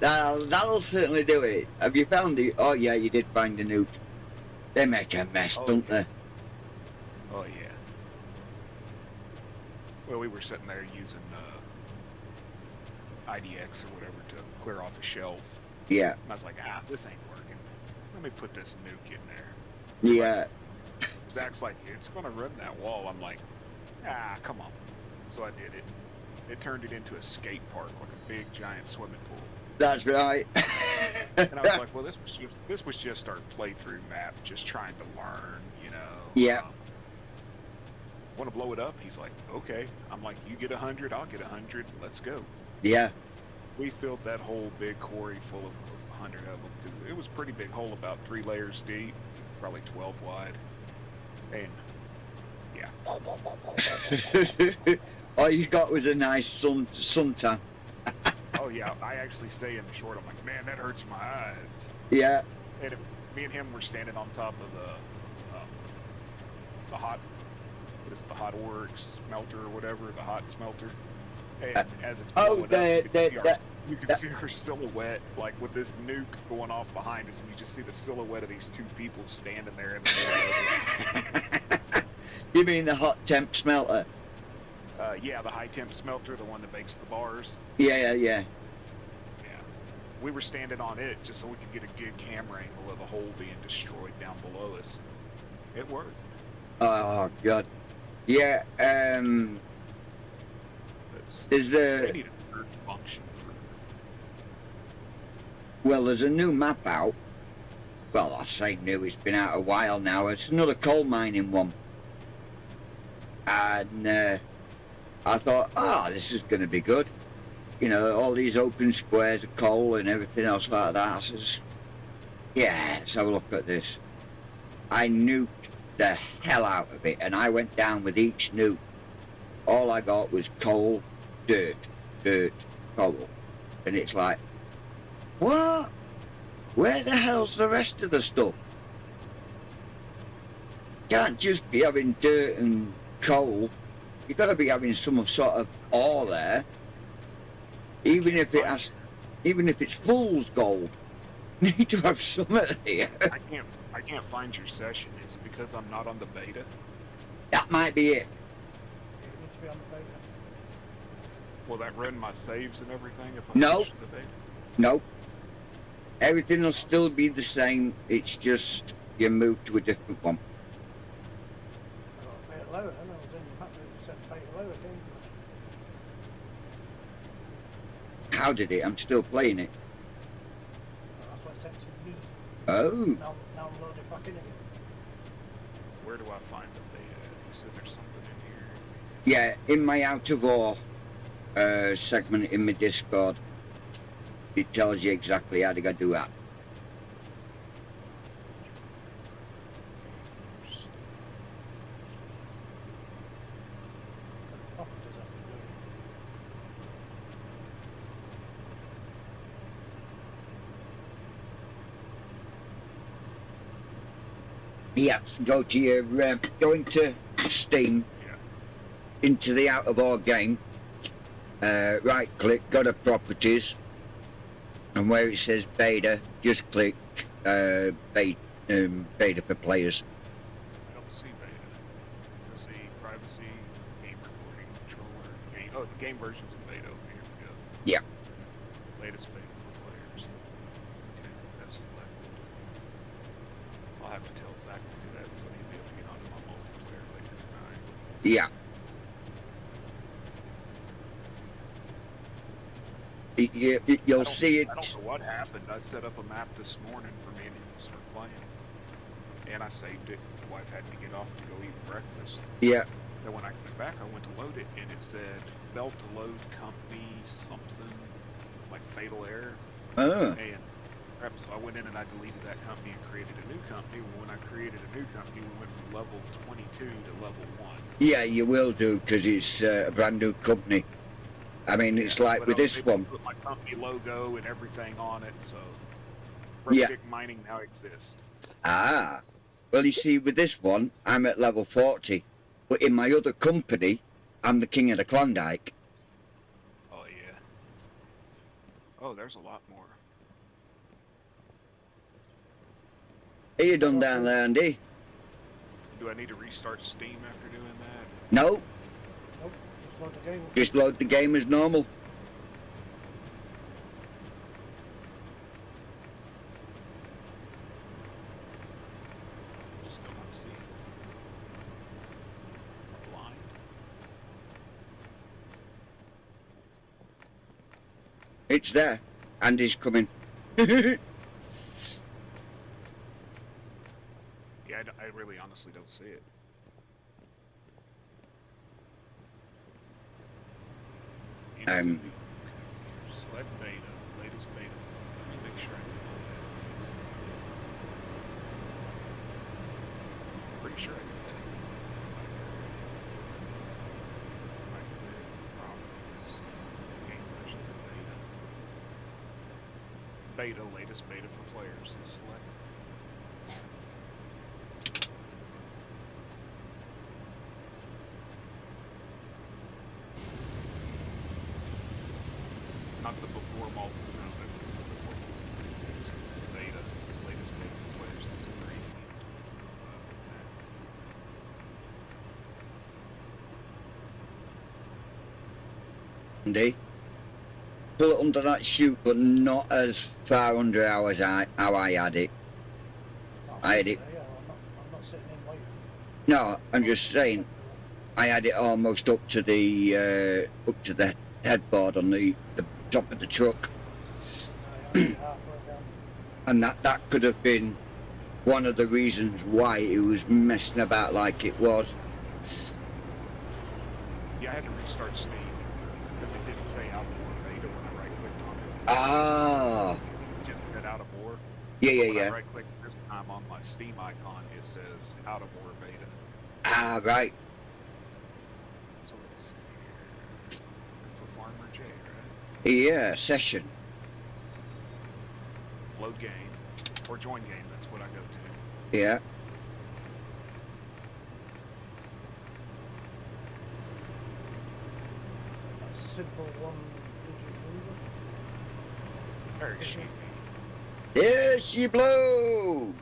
That'll certainly do it. Have you found it? Oh yeah, you did find the nuke. They make a mess, Oh, don't yeah. they? Oh yeah. Well, we were sitting there using IDX or whatever to clear off a shelf. Yeah, And I was like, this ain't working. Let me put this nuke in there. yeah. Zach's like, it's gonna run that wall. I'm like, come on. So I did it. It turned it into a skate park, like a big giant swimming pool. That's right. And I was like, well, this was just our playthrough map, just trying to learn, you know. Yeah. Want to blow it up? He's like, okay. I'm like, you get 100, I'll get 100. Let's go. Yeah, We filled that whole big quarry full of 100 of them. It was a pretty big hole, about 3 layers deep, probably 12 wide. And yeah. all you got was a nice suntan. Oh yeah, I actually stay in the short. I'm like, man, that hurts my eyes. Yeah, And me and him were standing on top of the hot, what is it, the hot ore smelter or whatever, the hot smelter. And as it's oh, blowing up, you can see our silhouette, like with this nuke going off behind us, and you just see the silhouette of these 2 people standing there in the middle of it. you mean the hot temp smelter? Yeah, the high temp smelter, the one that makes the bars. Yeah. Yeah. We were standing on it just so we could get a good camera angle of the hole being destroyed down below us. It worked. Oh God. Yeah. Is They there? need a search function for. Well, there's a new map out. Well, I say new. It's been out a while now. It's another coal mining one. And I thought, this is going to be good. You know, all these open squares of coal and everything else like that. I says, yeah, let's have a look at this. I nuked the hell out of it, and I went down with each nuke. All I got was coal, dirt, coal. And it's like, what? Where the hell's the rest of the stuff? Can't just be having dirt and coal. You got to be having some sort of ore there. Even if it's fool's gold, need to have some there. I can't find your session. Is it because I'm not on the beta? That might be it. You need to be on the beta. Will that run my saves and everything if I No. switch to the beta? Nope. Everything will still be the same. It's just you move to a different one. I got a fatal lower, and I was in the map and it said fatal lower, didn't How did it? I'm still playing it. That's what it said to me. Oh. Now I'm loaded back in again. Where do I find the beta? You said there's something in here. Yeah, in my out of ore segment in my Discord, it tells you exactly how to go do that. The properties have to do it. Yeah, go to your, go into Steam, Yeah. into the out of ore game, right click, go to properties, and where it says beta, just click beta for players. I don't see beta. I see privacy, game recording, controller, game. Oh, the game version's in beta. Okay, here we go. Yeah. Latest beta for players. Okay, that's selected. I'll have to tell Zach to do that so he'll be able to get onto my mobile. Yeah. You'll see it. I don't know what happened. I set up a map this morning for me to start playing, and I saved it. The wife had to get off to go eat breakfast. Yeah. Then when I came back, I went to load it, and it said failed to load company something like fatal error. Oh. And crap, so I went in and I deleted that company and created a new company. Well, when I created a new company, we went from level 22 to level 1. Yeah, you will do, because it's a brand new company. I mean, it's like But with I was this able to one. put my company logo and everything on it, so Yeah. Rubik Mining now exists. Ah. Well, you see, with this one, I'm at level 40. But in my other company, I'm the king of the Klondike. Oh yeah. Oh, there's a lot more. Are you done down there, Andy? Do I need to restart Steam after doing that? No. Nope, just load the game. Just load the game as normal. Still not seeing. Blind. It's there. Andy's coming. Yeah, I really honestly don't see it. Um, Select beta, latest beta. Let me make sure I can pull that. Pretty sure I can pull it. Game versions of beta. Beta, latest beta for players. Select. Not the before multiple, no, that's the before. It's beta, latest beta for players. This is great. Andy, pull it under that chute, but not as far under hours how I had it. I had it. Yeah, I'm not sitting in waiting. No, I'm just saying, I had it almost up to the headboard on the top of the truck, I'm halfway down. and that could have been one of the reasons why it was messing about like it was. Yeah, I had to restart Steam because it didn't say out of war beta when I right clicked on it. Ah, It just said out of war. yeah, yeah, When I yeah. right click this time on my Steam icon, it says out of war beta. Ah, right. So let's see here. For Farmer J, right? Yeah, session. Load game or join game. That's what I go to. Yeah. A simple one digit number. Very sheepy. There she blows.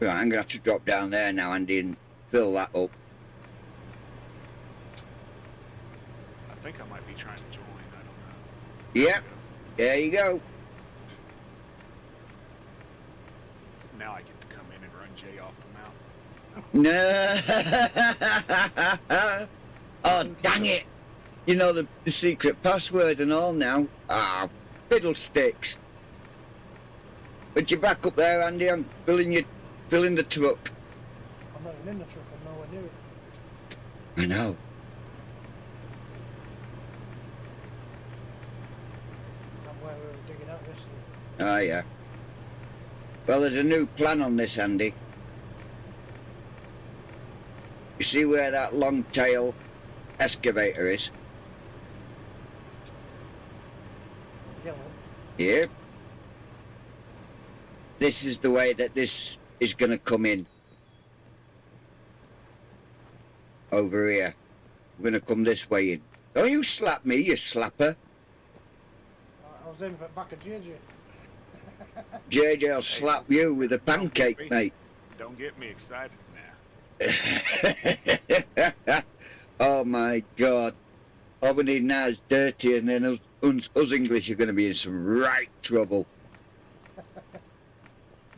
Right, I'm gonna have to drop down there now, Andy, and fill that up. I think I might be trying to join. I don't know. Yeah, there you go. Now I get to come in and run Jay off the mountain. No. Oh, dang it. You know the secret password and all now. Ah, fiddlesticks. But you back up there, Andy. I'm filling the truck. I'm not even in the truck, I'm nowhere near it. I know. I'm where we were digging out yesterday. Oh, yeah. Well, there's a new plan on this, Andy. You see where that long tail excavator is? Yellow. Yep. This is the way that this is going to come in. Over here. I'm going to come this way in. Don't you slap me, you slapper. I was aiming for the back of JJ. JJ will slap you with a pancake, mate. Don't get me excited now. Oh my God. All we need now is dirty, and then us English are going to be in some right trouble.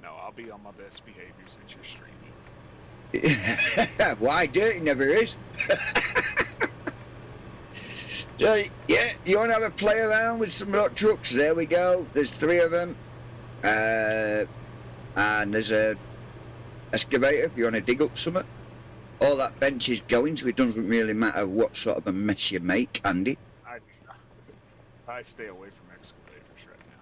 No, I'll be on my best behavior since you're streaming. Why dirty never is. So, yeah, you want to have a play around with some rock trucks? There we go. There's 3 of them. And there's a excavator if you want to dig up something. All that bench is going, so it doesn't really matter what sort of a mess you make, Andy. I stay away from excavators right now.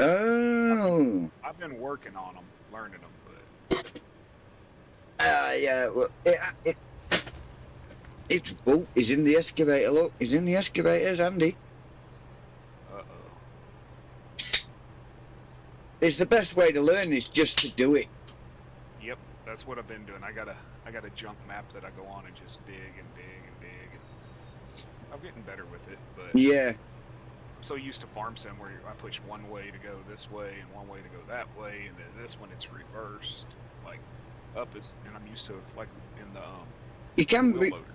Oh. I've been working on them, learning them, but Yeah, well, it's, oh, he's in the excavator, look. He's in the excavators, Andy. uh-oh. It's the best way to learn is just to do it. Yep, that's what I've been doing. I got a junk map that I go on and just dig and dig and dig. And I'm getting better with it, but Yeah. I'm so used to farm sim where I push one way to go this way and one way to go that way, and then this one it's reversed. Like up is, and I'm used to it like in the You can wheel loaders.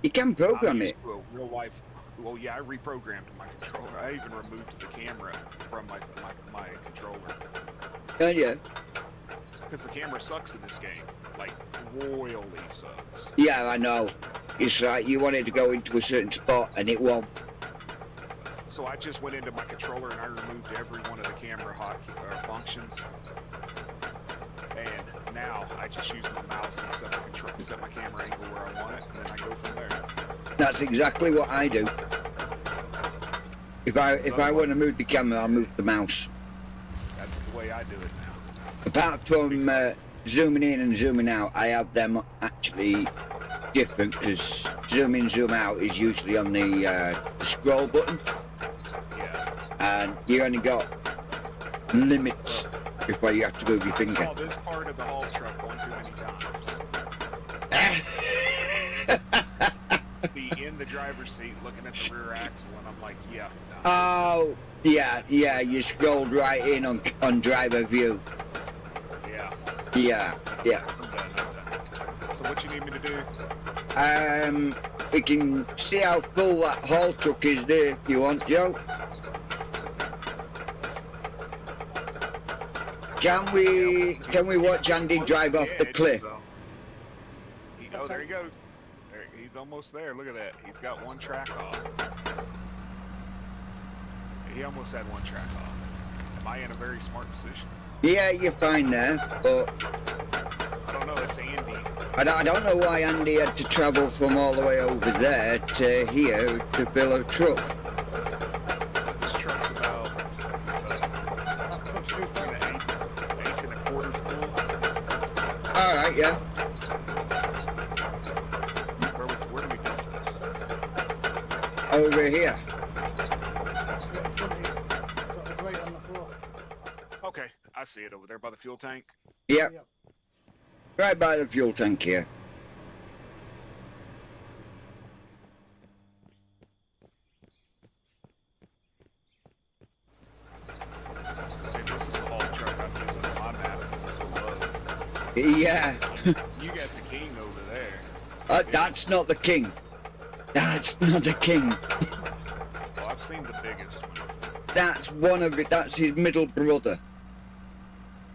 you can program I'm it. used to a real life. Well, yeah, I reprogrammed my controller. I even removed the camera from my controller Oh yeah. because the camera sucks in this game, like royally sucks. Yeah, I know. It's like you wanted to go into a certain spot and it won't. So I just went into my controller and I removed every one of the camera functions. And now I just use my mouse and set my camera angle where I want it, and then I go from there. That's exactly what I do. If I want to move the camera, I'll move the mouse. That's the way I do it now. Apart from zooming in and zooming out, I have them actually different because zoom in, zoom out is usually on the scroll button, Yeah. and you only got limits before you have to move your I finger. saw this part of the haul truck one too many times. Be in the driver's seat looking at the rear axle, and I'm like, yeah. No. Oh, yeah, you scrolled right in on driver view. Yeah. Yeah. I'm done. So what you need me to do? We can see how full that haul truck is there if you want, Joe. Can we watch Andy drive off the cliff? Oh, there he goes. He's almost there. Look at that. He's got one track off. He almost had one track off. Am I in a very smart position? Yeah, you're fine there, but I don't know. It's Andy. I don't know why Andy had to travel from all the way over there to here to fill a truck. This truck's about Truck's too far. 8.25 full. All right, yeah. Where do we dump this? Over here. Got the grate on the floor. Okay, I see it over there by the fuel tank. Yep, Yep. right by the fuel tank here. See, this is the haul truck I'm using on my map. It's so low. Yeah. You got the king over there. That's not the king. That's not the king. Well, I've seen the biggest one. That's one of it. That's his middle brother.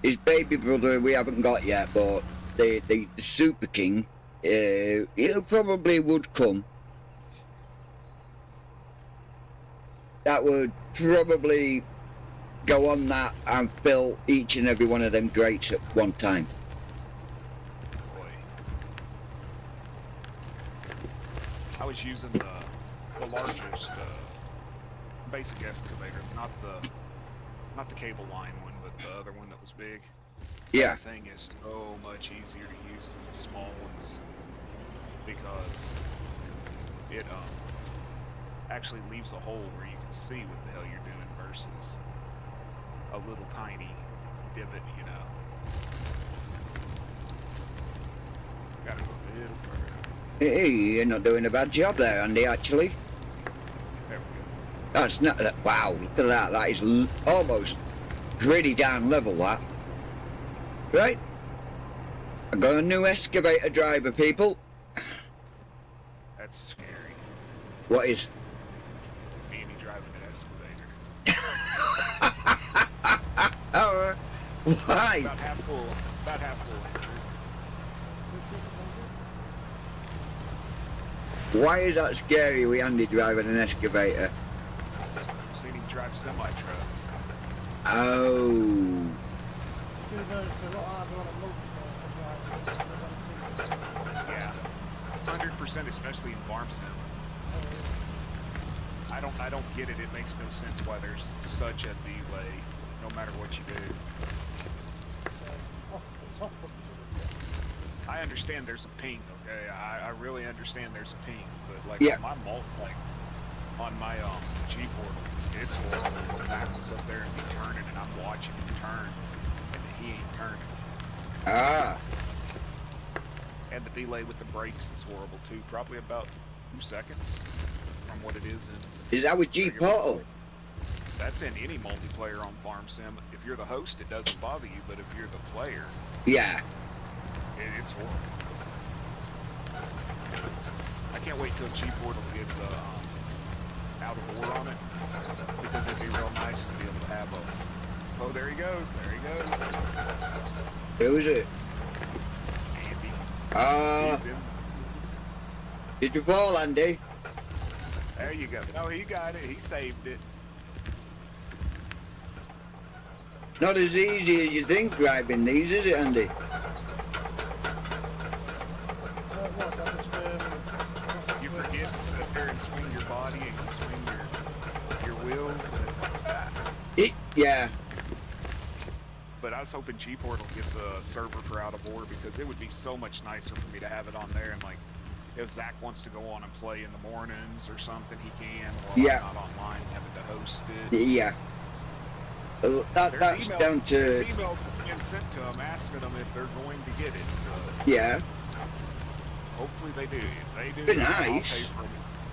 His baby brother we haven't got yet, but the Super King, he probably would come. That would probably go on that and fill each and every one of them grates at one time. Boy. I was using the largest basic excavator, not the cable line one, but the other one that was big. Yeah. That thing is so much easier to use than the small ones because it actually leaves a hole where you can see what the hell you're doing versus a little tiny divot, you know. Gotta go a little further. Hey, you're not doing a bad job there, Andy, actually. There we go. That's not that. Wow, look at that. That is almost pretty down level, that. Right? I got a new excavator driver, people. That's scary. What is? Andy driving an excavator. Why? About half full. About half full. Why is that scary with Andy driving an excavator? I've seen him drive semi-trucks. Oh. It's a lot harder on a multi-player. Yeah. 100%, especially in farm sim. I don't get it. It makes no sense why there's such a delay, no matter what you do. I understand there's a ping, okay? I really understand there's a ping, but like Yeah. on my on my G portal, it's horrible. Mac was up there and be turning, and I'm watching him turn, and he ain't turning. Ah. And the delay with the brakes is horrible too. Probably about 2 seconds from what it is in. Is that with G Portal? That's in any multiplayer on Farm Sim. If you're the host, it doesn't bother you, but if you're the player, Yeah. it's horrible. I can't wait till G Portal gets out of order on it, because it'd be real nice to be able to have a. Oh, there he goes! There he goes! Who is it? Andy. Ah. He's in. Did you fall, Andy? There you go. No, he got it. He saved it. Not as easy as you think driving these, is it, Andy? You forget to sit there and swing your body and you swing your wheels, and it's like that. Yeah. But I was hoping G Portal gets a server for Out of Order, because it would be so much nicer for me to have it on there, and like, if Zach wants to go on and play in the mornings or something, he can, while Yeah. I'm not online having to host it. Yeah. That's down to... There's emails being sent to them asking them if they're going to get it, so Yeah. hopefully they do. If they do, Be I'll nice. pay for it.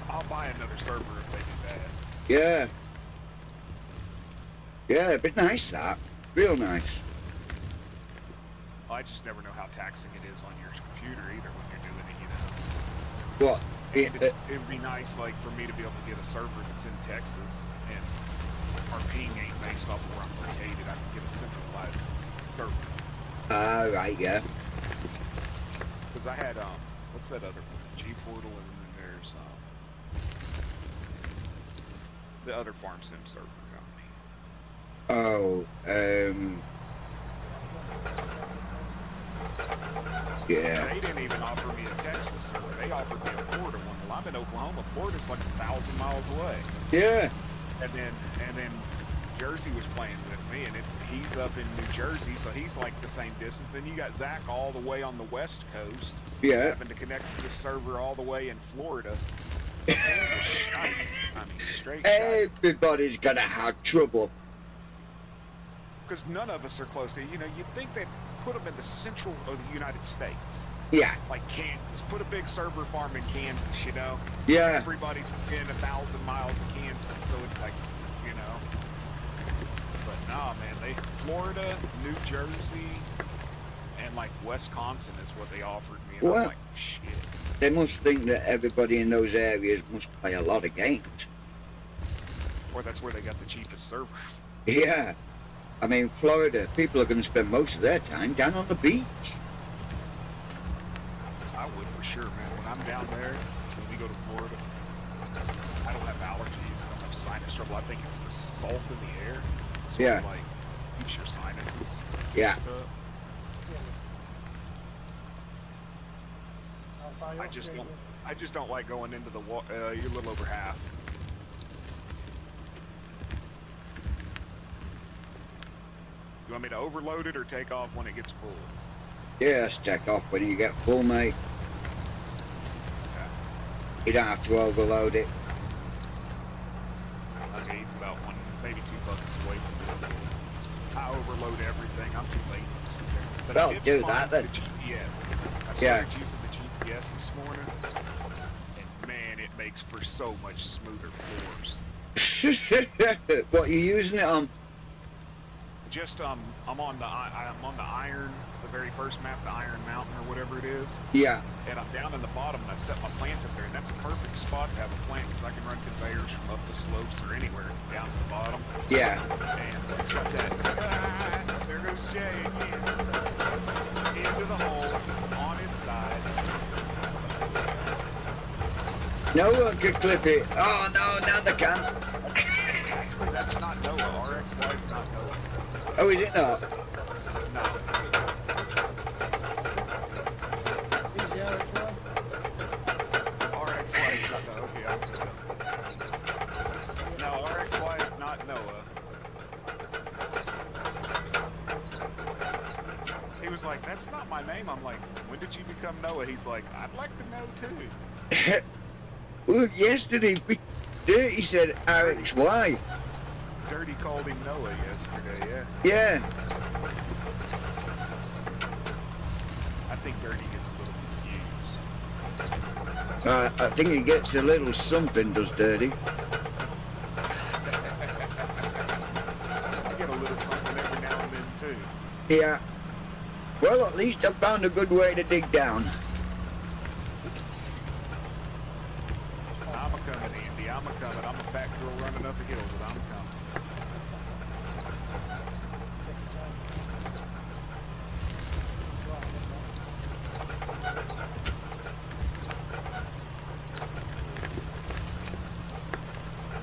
I'll buy another server if they do that. Yeah. Yeah, it'd be nice, that. Real nice. I just never know how taxing it is on your computer either when you're doing it, you know. What? And it'd be nice, like, for me to be able to get a server that's in Texas, and our ping ain't based off of where I'm located. I can get a centralized server. Right, yeah. Because I had, what's that other one? G Portal, and then there's, the other Farm Sim server company. Oh, yeah. They didn't even offer me a Texas server. They offered me a Florida one. Well, I'm in Oklahoma. Florida's like 1,000 miles away. Yeah. And then Jersey was playing with me, and he's up in New Jersey, so he's like the same distance. Then you got Zach all the way on the West Coast, Yeah. having to connect to the server all the way in Florida. I mean, straight shot. Everybody's gonna have trouble. Because none of us are close to, you know, you'd think they'd put them in the central of the United States. Yeah. Like Kansas, put a big server farm in Kansas, you know? Yeah. Everybody's within 1,000 miles of Kansas, so it's like, you know. But nah, man, Florida, New Jersey, and like Wisconsin is what they offered me. And Well, I'm like, shit. They must think that everybody in those areas must play a lot of games. Or that's where they got the cheapest servers. Yeah. I mean, Florida, people are going to spend most of their time down on the beach. I would for sure, man. When I'm down there, when we go to Florida, I don't have allergies, I don't have sinus trouble. I think it's the salt in the air. It's Yeah. what, like, keeps your sinuses Yeah. up. I just don't like going into the water. You're a little over half. You want me to overload it or take off when it gets full? Yes, check off when you get full, mate. Okay. You don't have to overload it. Okay, he's about maybe 2 buckets away from it. I overload everything. I'm too lazy to sit there. But Well, I did do find that then. the GPS. I Yeah. started using the GPS this morning, and man, it makes for so much smoother floors. What you using it on? Just I'm on the iron, the very first map, the Iron Mountain or whatever it is, Yeah. and I'm down in the bottom and I set my plant up there, and that's a perfect spot to have a plant because I can run conveyors from up the slopes or anywhere down to the bottom. Yeah. And it's got that. There goes Jay. the hole on his side. No one can clip it. Oh no, now they can. Actually, that's not Noah. RXY is not Noah. Oh, is it not? No. He's the RX one. RXY is not Noah. Okay, I'm good. No, RXY is not Noah. He was like, that's not my name. I'm like, when did you become Noah? He's like, I'd like to know too. Well, yesterday, Dirty said RXY. Dirty called him Noah yesterday, yeah. Yeah. I think Dirty gets a little confused. I think he gets a little something, does Dirty. I get a little something every now and then too. Yeah. Well, at least I found a good way to dig down. I'm a coming, Andy. I'm a coming. I'm a fat girl running up the hill, but I'm coming.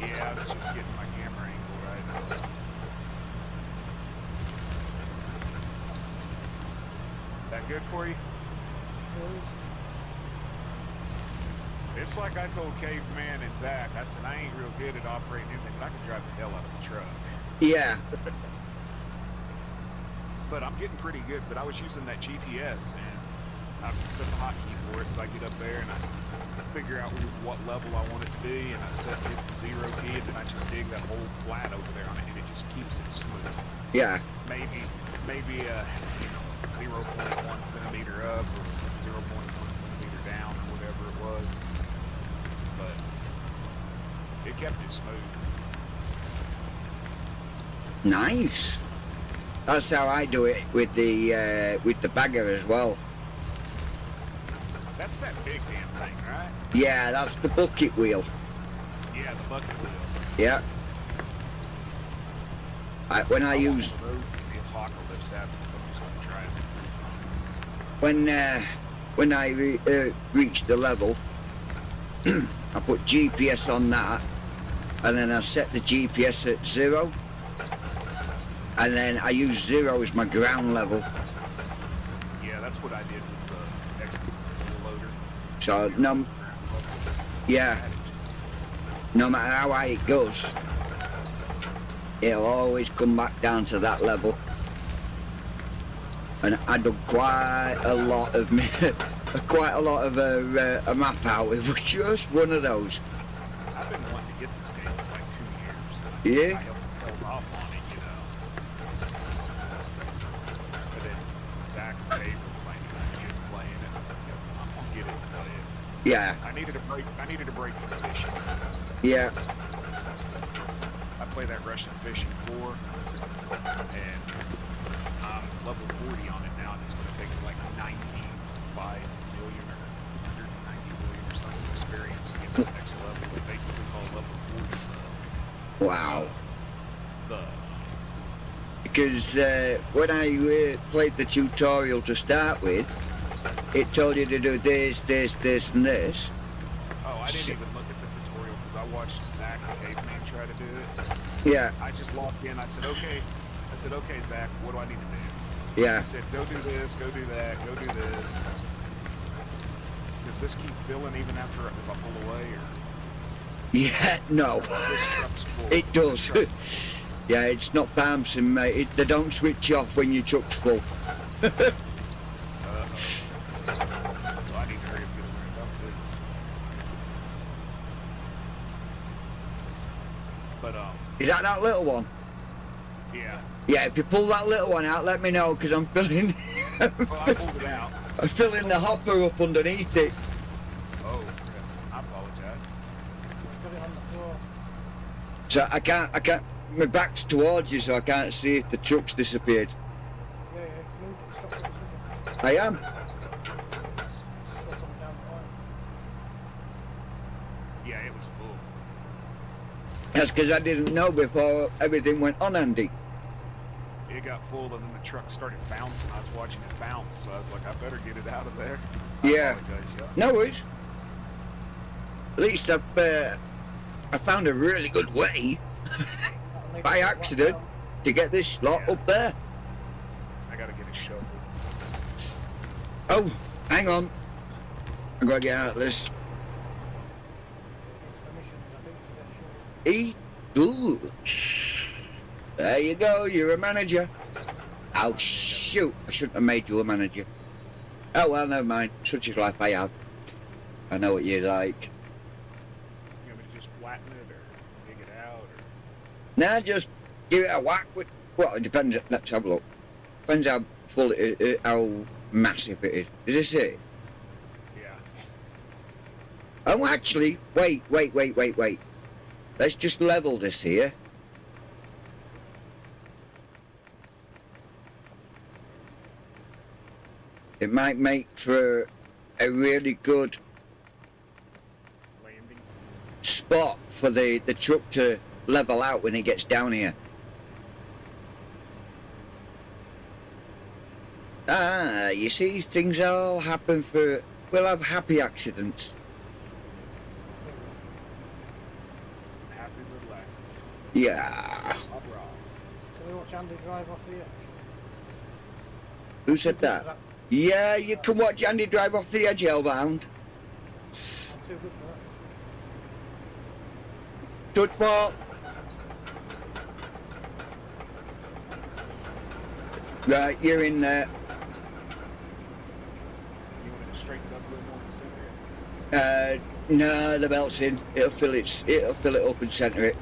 Yeah, I was just getting my camera angle right. That good for you? It's like I told Caveman and Zach, I said, I ain't real good at operating anything, but I can drive the hell out of the truck. Yeah. But I'm getting pretty good, but I was using that GPS, and I set the hotkey for it, so I get up there, and I figure out what level I want it to be, and I set it to 0 key, and then I just dig that whole flat over there on it, and it just keeps it smooth. Yeah. Maybe 0.1 centimeter up, or 0.1 centimeter down, or whatever it was. But it kept it smooth. Nice. That's how I do it with the bagger as well. That's that big damn thing, right? Yeah, that's the bucket wheel. Yeah, the bucket wheel. Yeah. When I use The apocalypse happens, I'm just gonna try it. when I reach the level, I put GPS on that, and then I set the GPS at 0, and then I use 0 as my ground level. Yeah, that's what I did with the excavator loader. So no matter how high it goes, it'll always come back down to that level. And I done quite a lot of a map out. It was just one of those. I've been wanting to get this game for like 2 years. Yeah. I held off on it, you know. But then Zach and Dave were playing it, and he was playing it. I'm gonna get it and play it. Yeah. I needed a break from fishing. Yeah. I play that Russian fishing 4, and I'm level 40 on it now, and it's going to take like 95 million or 190 million or something experience to get to the next level. They basically call level 40 Wow. the Because when I played the tutorial to start with, it told you to do this, this, this, and this. Oh, I didn't even look at the tutorial because I watched Zach and Caveman try to do it. Yeah. I just logged in. I said, okay, Zach, what do I need to do? Yeah. I said, go do this, go do that, go do this. Does this keep filling even after if I pull away, or Yeah. No. this truck's full? It does. This truck- Yeah, it's not bouncing, mate. They don't switch off when your truck's full. So I need to hurry up and get it up too. But Is that little one? yeah. Yeah, if you pull that little one out, let me know, because I'm filling... Well, I pulled it out. I'm filling the hopper up underneath it. Oh, crap. I apologize. Put it on the floor. So I can't... My back's towards you, so I can't see if the truck's disappeared. Yeah, move it, stop it, stop I am. it. Stop coming down the line. Yeah, it was full. That's because I didn't know before everything went on, Andy. it got full, and then the truck started bouncing. I was watching it bounce, so I was like, I better get it out of there. Yeah. Apologize, yeah. No worries. At least I found a really good way That'll make by it walk accident down. to get this lot Yeah. up there. I gotta get a shovel. Oh, hang on. I gotta get out of this. It's the missions, I think, to get a shovel. Ooh. There you go, you're a manager. Oh shoot, I shouldn't have made you a manager. Oh well, never mind. Such is life I have. I know what you're like. You want me to just flatten it or dig it out? Or... Now just give it a whack with, well, it depends, let's have a look. Depends how full it is, how massive it is. Is this it? Yeah. Oh, actually, wait. Let's just level this here. It might make for a really good Landing. spot for the truck to level out when it gets down here. Ah, you see, things all happen for, we'll have happy accidents. Happy little accidents. Yeah. Bob Ross. Can we watch Andy drive off the edge? Who said that? Yeah, you can watch Andy drive off the edge, Hellbound. I'm too good for that. Touch more. Right, you're in there. You want it to straighten up a little more in the center? No, the belt's in. It'll fill it up and centre it.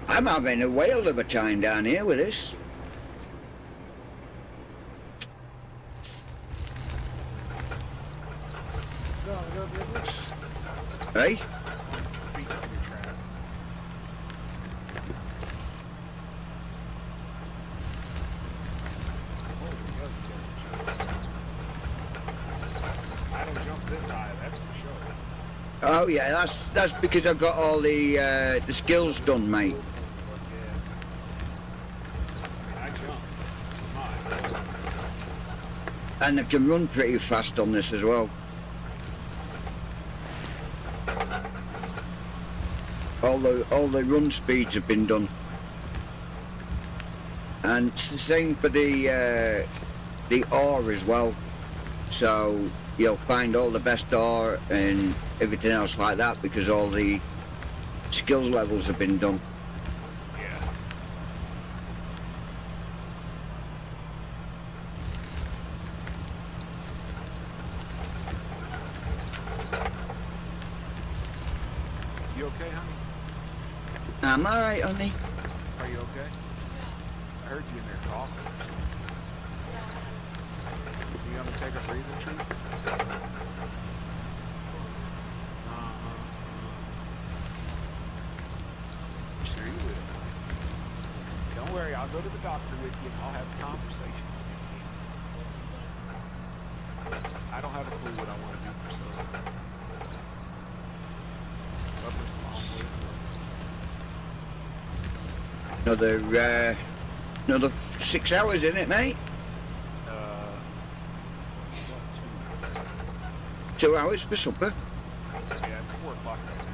I'm having a whale of a time down here with this. Go on, go over the bridge. Hey? Feet up your trap. I don't jump this high, that's for sure. Oh yeah, that's because I've got all the skills done, mate. I jump. Mine. And I can run pretty fast on this as well. All the run speeds have been done. And it's the same for the ore as well. So you'll find all the best ore and everything else like that because all the skills levels have been done. Yeah. You okay, honey? I'm alright, honey. Are you okay? I heard you in there coughing. You gonna take a breathing treatment? Sure you will. Don't worry, I'll go to the doctor with you and I'll have a conversation with you. I don't have a clue what I want to do for supper. Supper's a long way to go. Another 6 hours in it, mate. What, 2 hours for supper. yeah, it's 4 o'clock right now.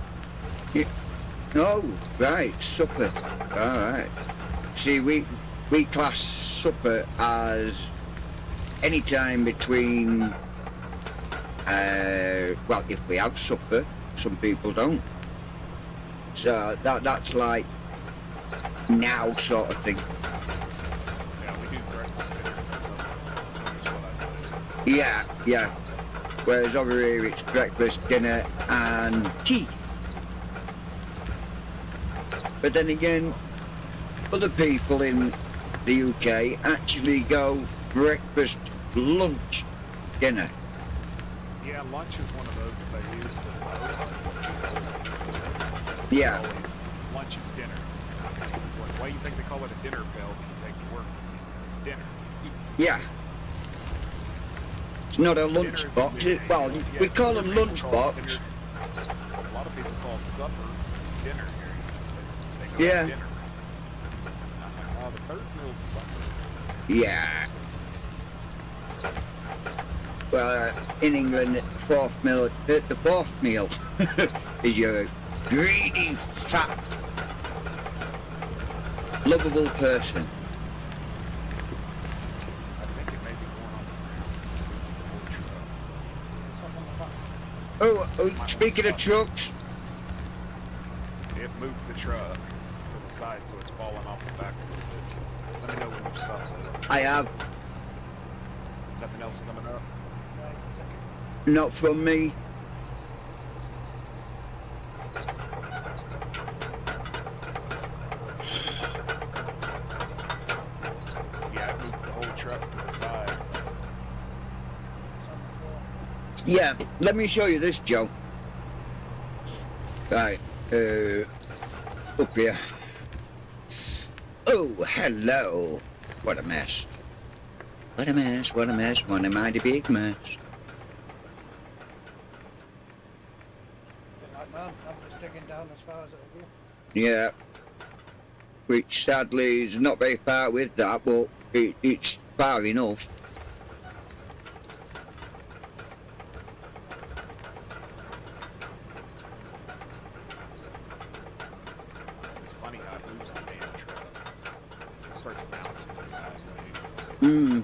Yeah. Oh, right, supper. Alright. See, we class supper as any time between, well, if we have supper, some people don't. So that's like now sort of thing. Yeah, we do breakfast dinner. That's what I said. Yeah. Whereas over here it's breakfast, dinner and tea. But then again, other people in the UK actually go breakfast, lunch, dinner. Yeah, lunch is one of those that they use for Yeah. always. Lunch is dinner. Why do you think they call it a dinner bell that you take to work? It's dinner. Yeah. It's not a Dinner lunch is box. midday. Well, Yeah, we call them people lunch call box. dinner- A lot of people call supper dinner here. They go Yeah. dinner. third mill's sucker. Yeah. Well, in England, the fourth meal is your greedy, fat, lovable person. I think it may be going on the ground. It's up on the back. Oh, speaking of trucks, It moved the truck to the side, so it's falling off the back a little bit. Let me know when you've stopped it. I have Nothing else coming up? Right, second. not from me. Yeah, it moved the whole truck to the side. It's on the floor. Yeah, let me show you this, Joe. Right, up here. Oh, hello. What a mess. What a mess, what a mess, what a mighty big mess. Bit like mine. I'm just digging down as far as it'll go. Yeah. Which sadly is not very far with that, but it's far enough. It's funny how it moves the damn truck. It starts bouncing sideways. Hmm.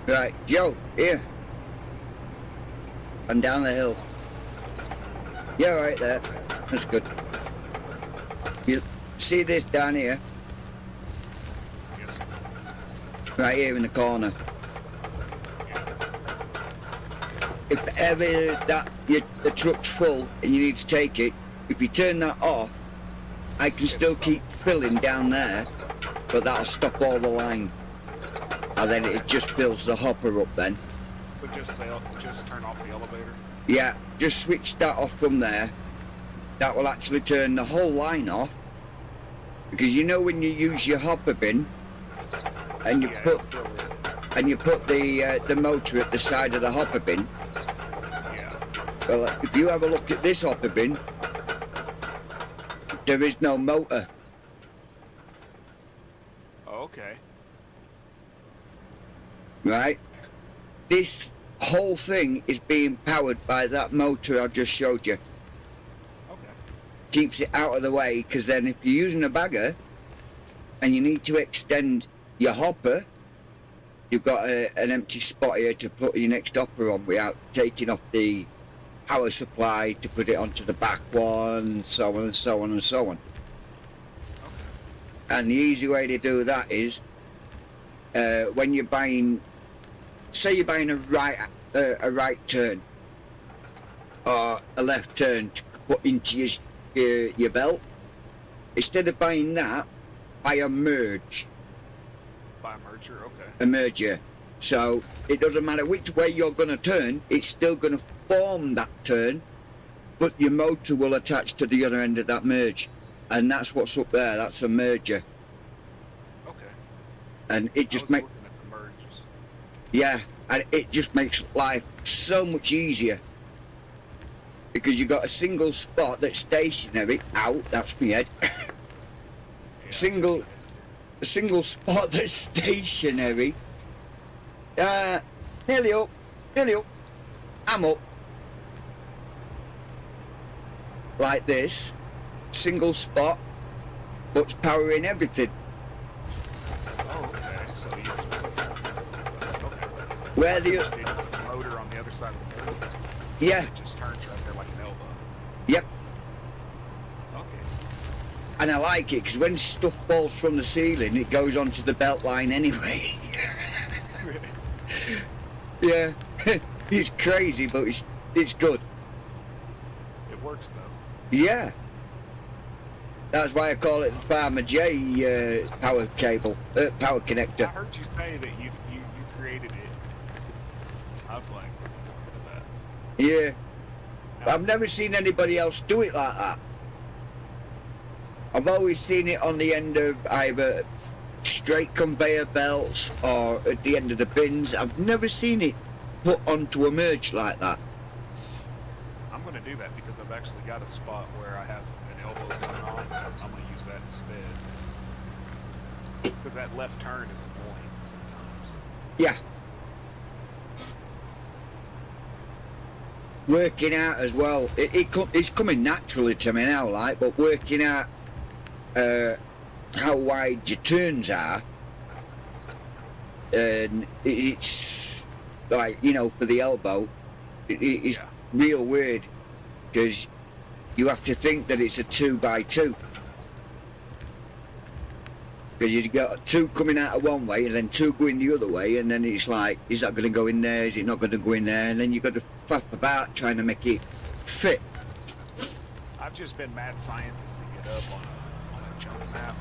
Right, Joe, here. And down the hill. Yeah, right there. That's good. You see this down here? Yes. Right here in the corner. If ever the truck's full and you need to take it, if you turn that off, I can still keep filling down there, but that'll stop all the line. And then it just fills the hopper up then. But just turn off the elevator. Yeah, just switch that off from there. That will actually turn the whole line off. Because you know when you use your hopper bin and you Yeah, put it'll fill it. and you put the motor at the side of the hopper bin. Yeah. Well, if you have a look at this hopper bin, there is no motor. Oh, okay. Right? This whole thing is being powered by that motor I just showed you. Okay. Keeps it out of the way, because then if you're using a bagger and you need to extend your hopper, you've got an empty spot here to put your next hopper on without taking off the power supply to put it onto the back one, so on and so on and so on. Okay. And the easy way to do that is when you're buying, say you're buying a right turn or a left turn to put into your belt. Instead of buying that, buy a merge. By a merger, okay. A merger. So it doesn't matter which way you're going to turn, it's still going to form that turn, but your motor will attach to the other end of that merge. And that's what's up there, that's a merger. Okay. And it just I was makes, looking at the merges. yeah, and it just makes life so much easier. Because you've got a single spot that's stationary. Ow, that's my head. Yeah. A single spot that's stationary. Nearly up. I'm up. Like this. Single spot, but it's powering everything. Oh, okay. So you okay. Where the It's the motor on the other side of the motor. yeah, It just turns right there like an elbow. yep. Okay. And I like it because when stuff falls from the ceiling, it goes onto the belt line anyway. Yeah, it's crazy, but it's good. It works though. Yeah. That's why I call it the Farmer J power cable, power I connector. heard you say that you created it. I was like, look at that. Yeah. I've never seen anybody else do it like that. I've always seen it on the end of either straight conveyor belts or at the end of the bins. I've never seen it put onto a merge like that. I'm going to do that because I've actually got a spot where I have an elbow going on. I'm going to use that instead. Because that left turn is annoying sometimes. Yeah. Working out as well. It's coming naturally to me now, like, but working out how wide your turns are, and it's like, you know, for the elbow, it's real weird because you have to think that it's a 2x2. Because you've got two coming out of one way and then two going the other way, and then it's like, is that going to go in there? Is it not going to go in there? And then you've got to faff about trying to make it fit. I've just been mad scientist to get up on a jump map,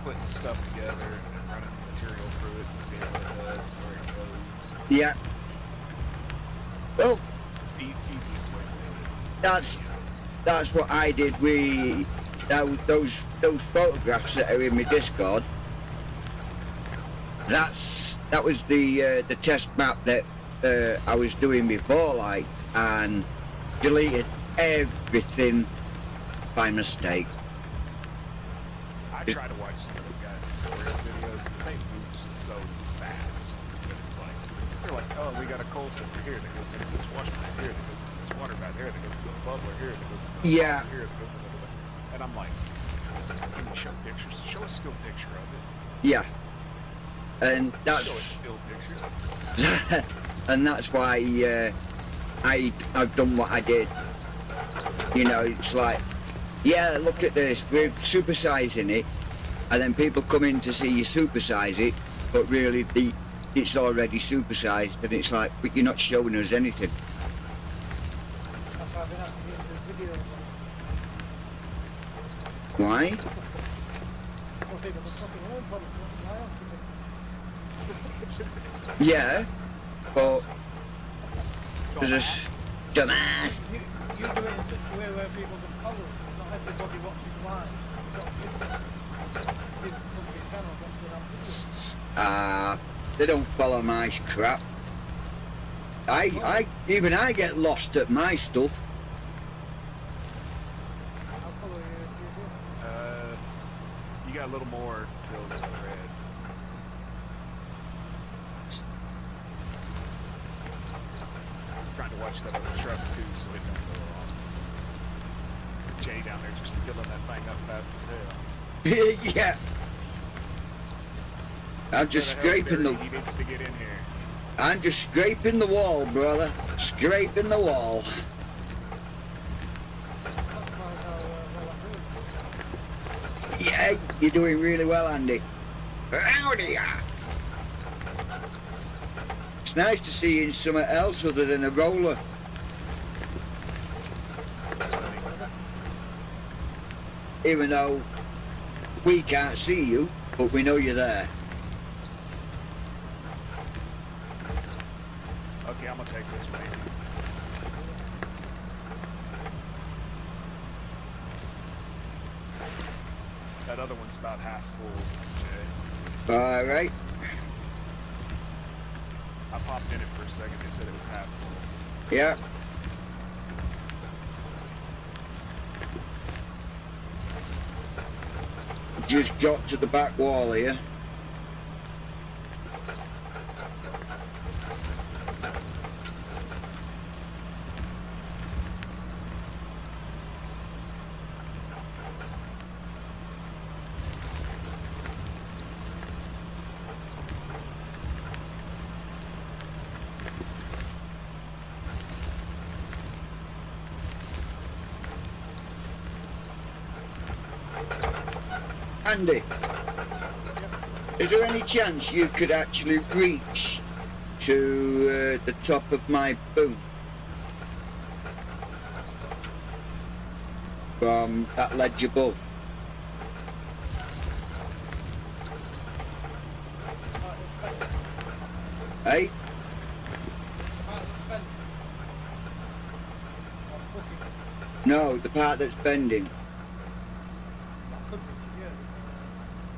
putting stuff together and running material through it and seeing what it does, where it goes. Yeah. Well, It's the easiest way to do it. that's what I did with those photographs that are in my Discord. That was the test map that I was doing before, like, and deleted everything by mistake. I try to watch some of those guys' tutorial videos, but they move so fast that it's like, they're like, oh, we got a coal center here that goes into this wash plant here, that goes into this water bath here, that goes into a bubbler here, that goes into a Yeah. here, that goes into and I'm like, can you show pictures? Show a still picture of it. Yeah. And Show a that's still picture. and that's why I've done what I did. You know, it's like, yeah, look at this, we're supersizing it, and then people come in to see you supersize it, but really it's already supersized, and it's like, but you're not showing us anything. That's why I've been asking you to do videos. Why? Well, they got the fucking own problem. Why else? Yeah, but there's a Dumbass. dumbass. You do it in such a way where people can follow it. Not everybody watches live. You've got this company channel that's been on video. They don't follow my crap. Even I get lost at my stuff. I'll follow you if you do. You got a little more kills than red. I'm trying to watch that other truck too, so it don't go off. Jay down there just filling that thing up fast as hell. Yeah. I'm just Where the hell scraping the. Barry? He needs to get in here. I'm just scraping the wall, brother. Scraping the wall. That's why well I'm doing. Yeah, you're doing really well, Andy. Howdy. It's nice to see you in something else other than a roller. Even though we can't see you, but we know you're there. Okay, I'm gonna take this one. That other one's about half full, Jay. Alright. I popped in it for a second, they said it was half full. Yeah. Just got to the back wall here. Andy, is there any chance you could actually reach to the top of my boom from that ledge above? Hey? No, the part that's bending. That could be.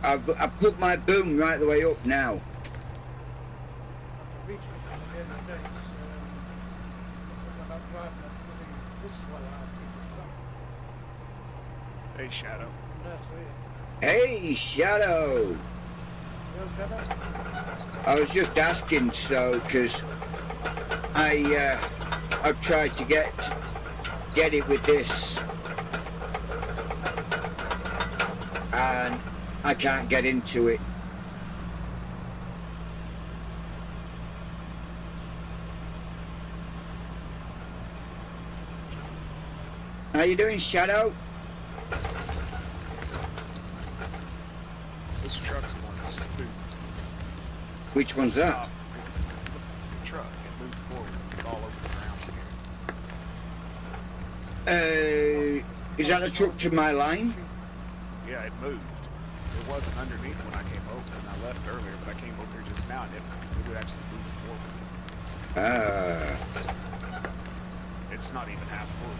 I've put my boom right the way up now. I can reach it at the end of the day. Looks like I'm not driving a bloody this slow out piece of crap. Hey, Shadow. That's weird. Hey, Shadow. You okay, mate? I was just asking so because I've tried to get it with this, and I can't get into it. How you doing, Shadow? This truck's one spook. Which one's that? The truck, it moved forward. It's all over the ground here. Is that a truck to my line? Yeah, it moved. It wasn't underneath when I came over, and I left earlier, but I came over here just now, and it would actually move forward. It's not even half full.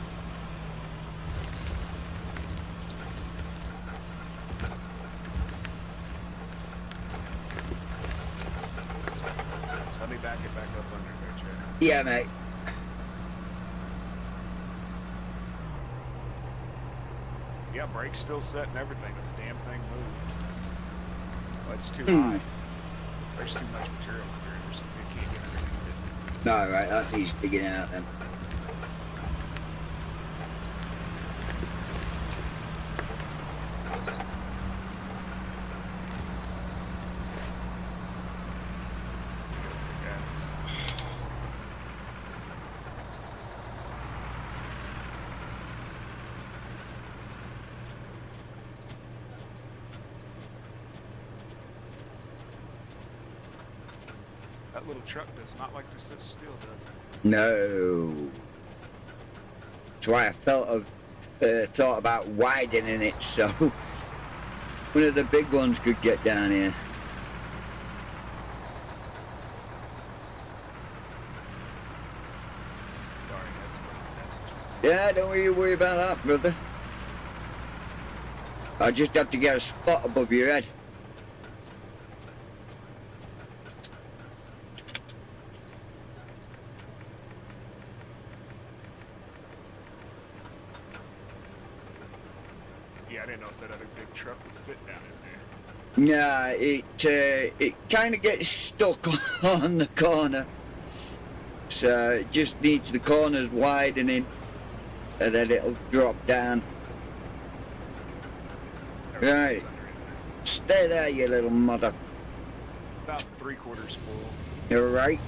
Let me back it back up under there, Chad. Yeah, mate. Yeah, brake's still set and everything, but the damn thing moved. Well, it's too Hmm. high. There's too much material under it, or something. It can't get underneath it. No, right, that needs digging out then. Yeah. That little truck does not like to sit still, does it? No. That's why I thought about widening it so one of the big ones could get down here. Sorry, that's what Yeah, don't you worry about that, brother. I just have to get a spot above your head. Yeah, I didn't know if that other big truck would fit down in there. Nah, it kind of gets stuck on the corner. So it just needs the corners widening and then it'll drop down. Everything's Right. under in there. Stay there, you little mother. About 3/4 full. You're right.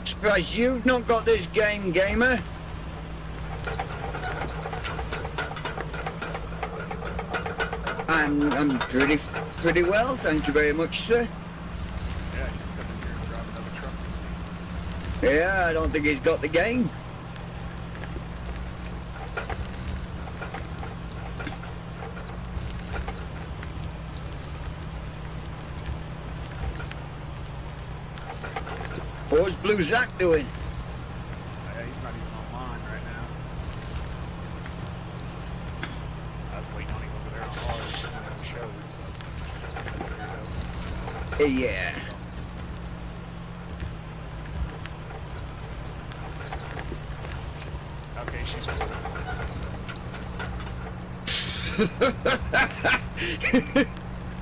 Surprised you've not got this game, gamer. I'm pretty well, thank you very much, sir. Yeah, you can come in here and drive another truck with me. Yeah, I don't think he's got the game. What's Blue Zack doing? Yeah, he's not even online right now. I was waiting on him over there on ours on the show. So. Yeah. Okay, she's cool.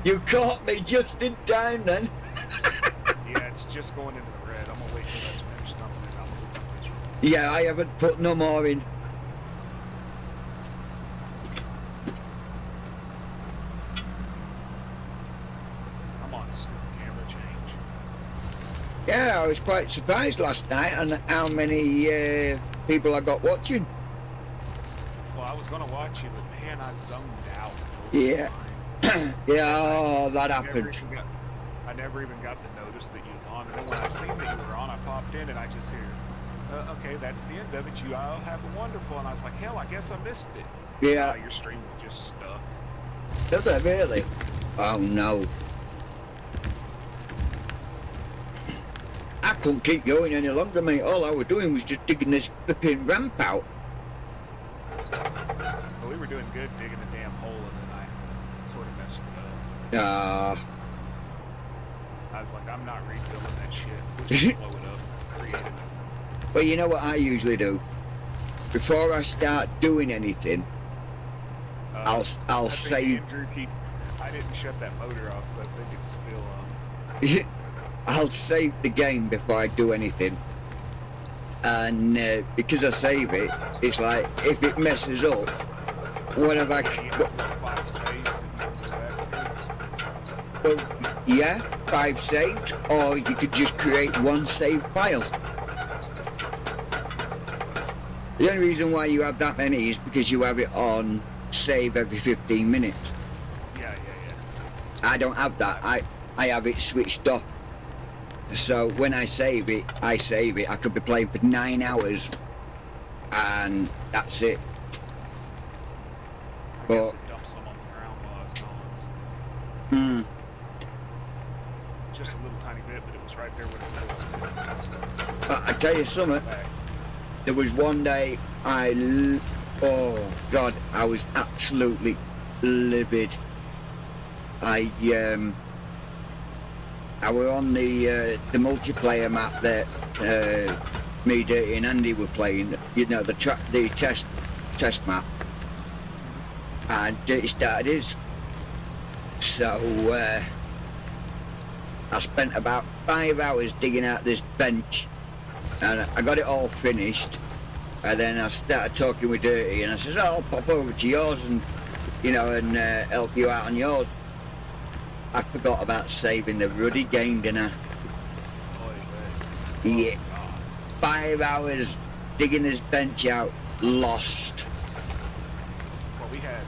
You caught me just in time then. Yeah, it's just going into the red. I'm gonna wait till that's finished dumping it. I'm gonna go dump this real quick. Yeah, I haven't put no more in. I'm on stupid camera change. Yeah, I was quite surprised last night on how many people I got watching. Well, I was gonna watch you, but man, I zoned out. Yeah. Yeah, oh, that I never happened. even got- I never even got the notice that you was on. And then when I seen that you were on, I popped in and I just hear, okay, that's the end of it. You all have a wonderful. And I was like, hell, I guess I missed it. Yeah. Your stream was just stuck. Does it really? Oh no. I couldn't keep going any longer, mate. All I was doing was just digging this flipping ramp out. But we were doing good digging the damn hole, and then I sort of messed it up. Ah, I was like, I'm not rebuilding that shit. We'll just blow it up, create it. well, you know what I usually do? Before I start doing anything, I'll I think save. Andrew I didn't shut that motor off, so I think it's still I'll save the game before I do anything. And because I save it, it's like if it messes up, what have I? you have 5 saves and do that. Well, yeah, 5 saves, or you could just create 1 save file. The only reason why you have that many is because you have it on save every 15 minutes. Yeah. I don't have that. I have it switched off. So when I save it, I save it. I could be playing for 9 hours, and that's it. But Dump some on the ground while I was gone. Just a little tiny bit, but it was right there when it was. I tell you something. There was one day oh God, I was absolutely livid. I were on the multiplayer map that me, Dirty, and Andy were playing. You know, the test map, and Dirty started his. So I spent about 5 hours digging out this bench, and I got it all finished. And then I started talking with Dirty, and I said, "Oh, I'll pop over to yours and help you out on yours." I forgot about saving the ruddy game, didn't I? Yeah. 5 hours digging this bench out, lost. Well, we had,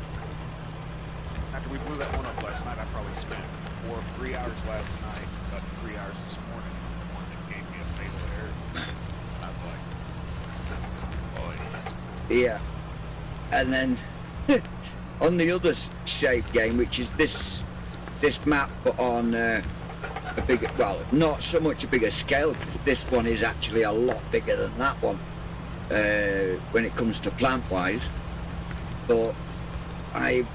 after we blew that one up last night, I probably spent 3 hours last night, about 3 hours this morning on the one that gave me a fatal error. I was like, oh Yeah. And then on the other save game, which is this map, but on a bigger, well, not so much a bigger scale, because this one is actually a lot bigger than that one when it comes to plant-wise. But I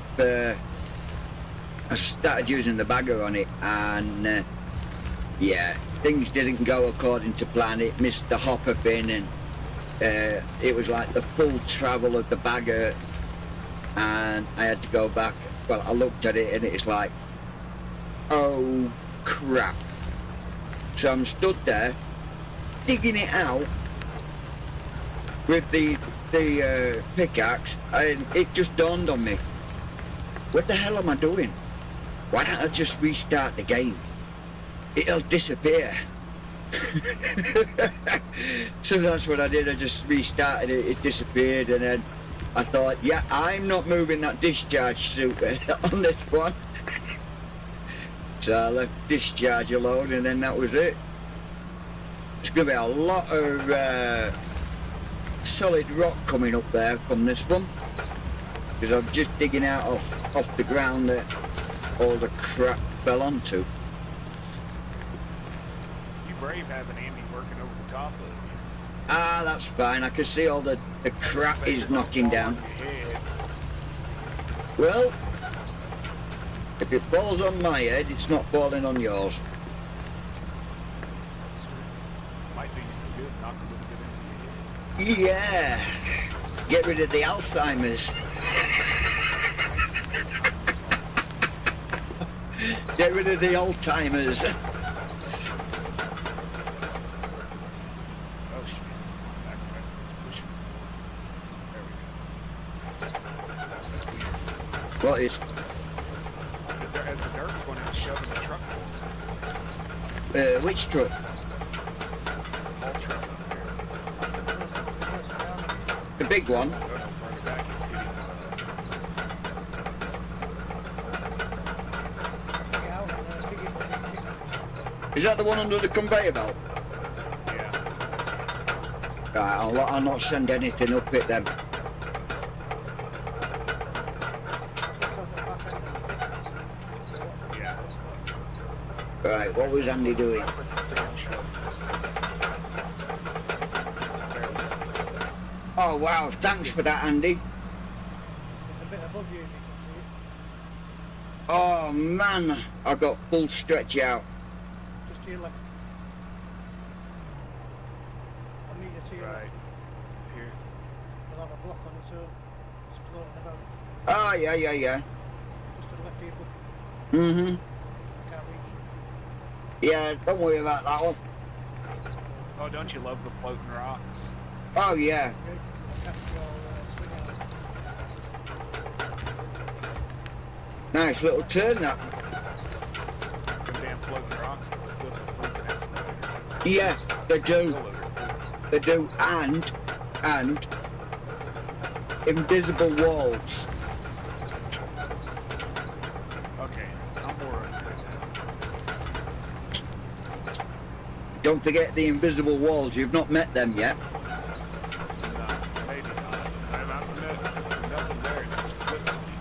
started using the bagger on it, and yeah, things didn't go according to plan. It missed the hopper bin, and it was like the full travel of the bagger, and I had to go back. Well, I looked at it, and it's like, oh crap. So I'm stood there digging it out with the pickaxe, and it just dawned on me, what the hell am I doing? Why don't I just restart the game? It'll disappear. So that's what I did. I just restarted it. It disappeared, and then I thought, yeah, I'm not moving that discharge suit on this one. So I left discharge alone, and then that was it. There's going to be a lot of solid rock coming up there from this one, because I'm just digging out off the ground that all the crap fell onto. You brave having Andy working over the top of you. Ah, that's fine. I can see all the crap he's knocking down. Well, if it falls on my head, it's not falling on yours. Might do you some good, knock a little bit into your head. Yeah. Get rid of the Alzheimer's. Get rid of the old timers. Oh shit. Back. Push it. There we go. What is? The dirt's going to shove in the truck for Which truck? all truck up there. The big one? Oh no, further back it's Is that the one under the conveyor belt? yeah. Right, I'll not send anything up it then. Yeah. Right, what was Andy doing? Oh wow, thanks for that, Andy. It's a bit above you, if you can see it. Oh man, I got full stretch out. Just to your left. I'll meet you to your Right. left. Here. You'll have a block on its own. It's floating about. Oh yeah. Just to the left of your book. Mm-hmm. Can't reach. Yeah, don't worry about that one. Oh, don't you love the floating rocks? Oh yeah. Okay? I'll catch your swing out. Nice little turn that. Them damn floating rocks with the floating excavator. Yeah, they do. Still over. They do. And invisible walls. Okay, I'm more into it now. Don't forget the invisible walls. You've not met them yet. No, maybe not. I'm out to nothing there. It just flipped me.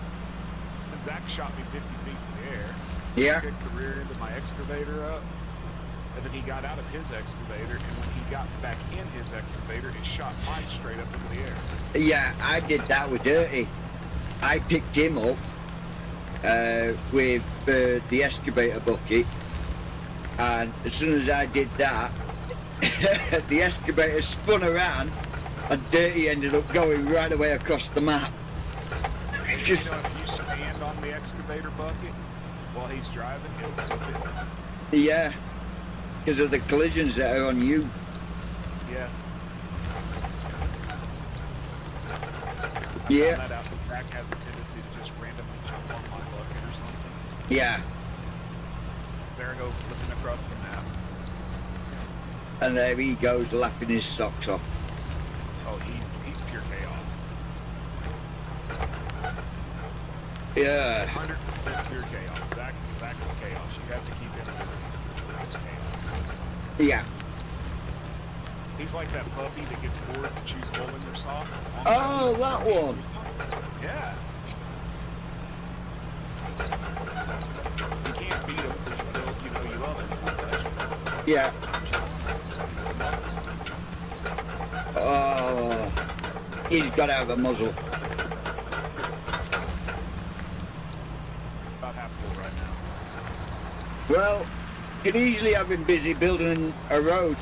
And Zach shot me 50 feet in the air. Yeah. Kicked the rear end of my excavator up. And then he got out of his excavator, and when he got back in his excavator, it shot mine straight up into the air. Yeah, I did that with Dirty. I picked him up with the excavator bucket, and as soon as I did that, the excavator spun around, and Dirty ended up going right away across the map. Just, You know, if you stand on the excavator bucket while he's driving, it'll flip it. yeah, because of the collisions that are on you. Yeah. Yeah, Found that out, but Zach has a tendency to just randomly jump on my bucket or something. yeah, There I go, flipping across the map. and there he goes lapping his socks off. Oh, he's pure chaos. Yeah, 100% pure chaos. Zach is chaos. You have to keep him in chaos. yeah. He's like that puppy that gets bored and chews wool in their sock. Oh, that one. Yeah. You can't beat him because you love him. Yeah. Oh, he's got to have a muzzle. About half full right now. Well, could easily have been busy building a road.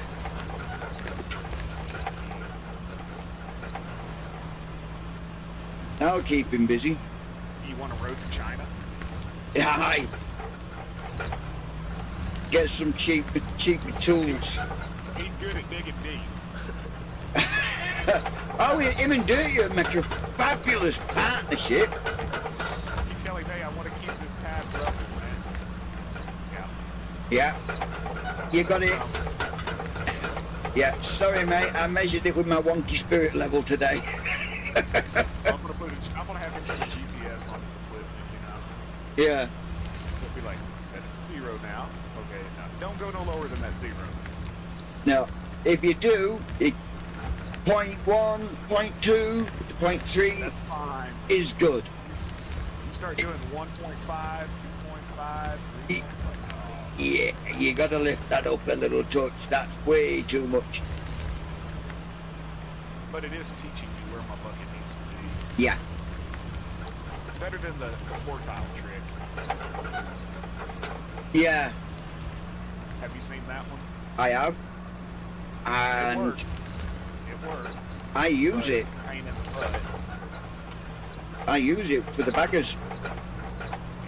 That'll keep him busy. You want a road to China? Aye. Get some cheaper tools. He's good at digging deep. Oh, him and Dirty would make a fabulous partnership. You tell him, hey, I want to keep this path rough, man. Yeah. Yeah. You got it. Yeah, sorry mate, I measured it with my wonky spirit level today. I'm gonna have him put a GPS on his equipment, Yeah. He'll be like, set it to 0 now. Okay, now don't go no lower than that 0. Now, if you do, 0.1, 0.2, 0.3 That's fine. is good. You start doing 1.5, 2.5, 3. Yeah, you gotta lift that up a little touch. That's way too much. But it is teaching you where my bucket needs to be. Yeah. Better than the quartile trick. Yeah, Have you seen that one? I have. It And works. It works. I use but it. Pain in the butt. I use it for the baggers.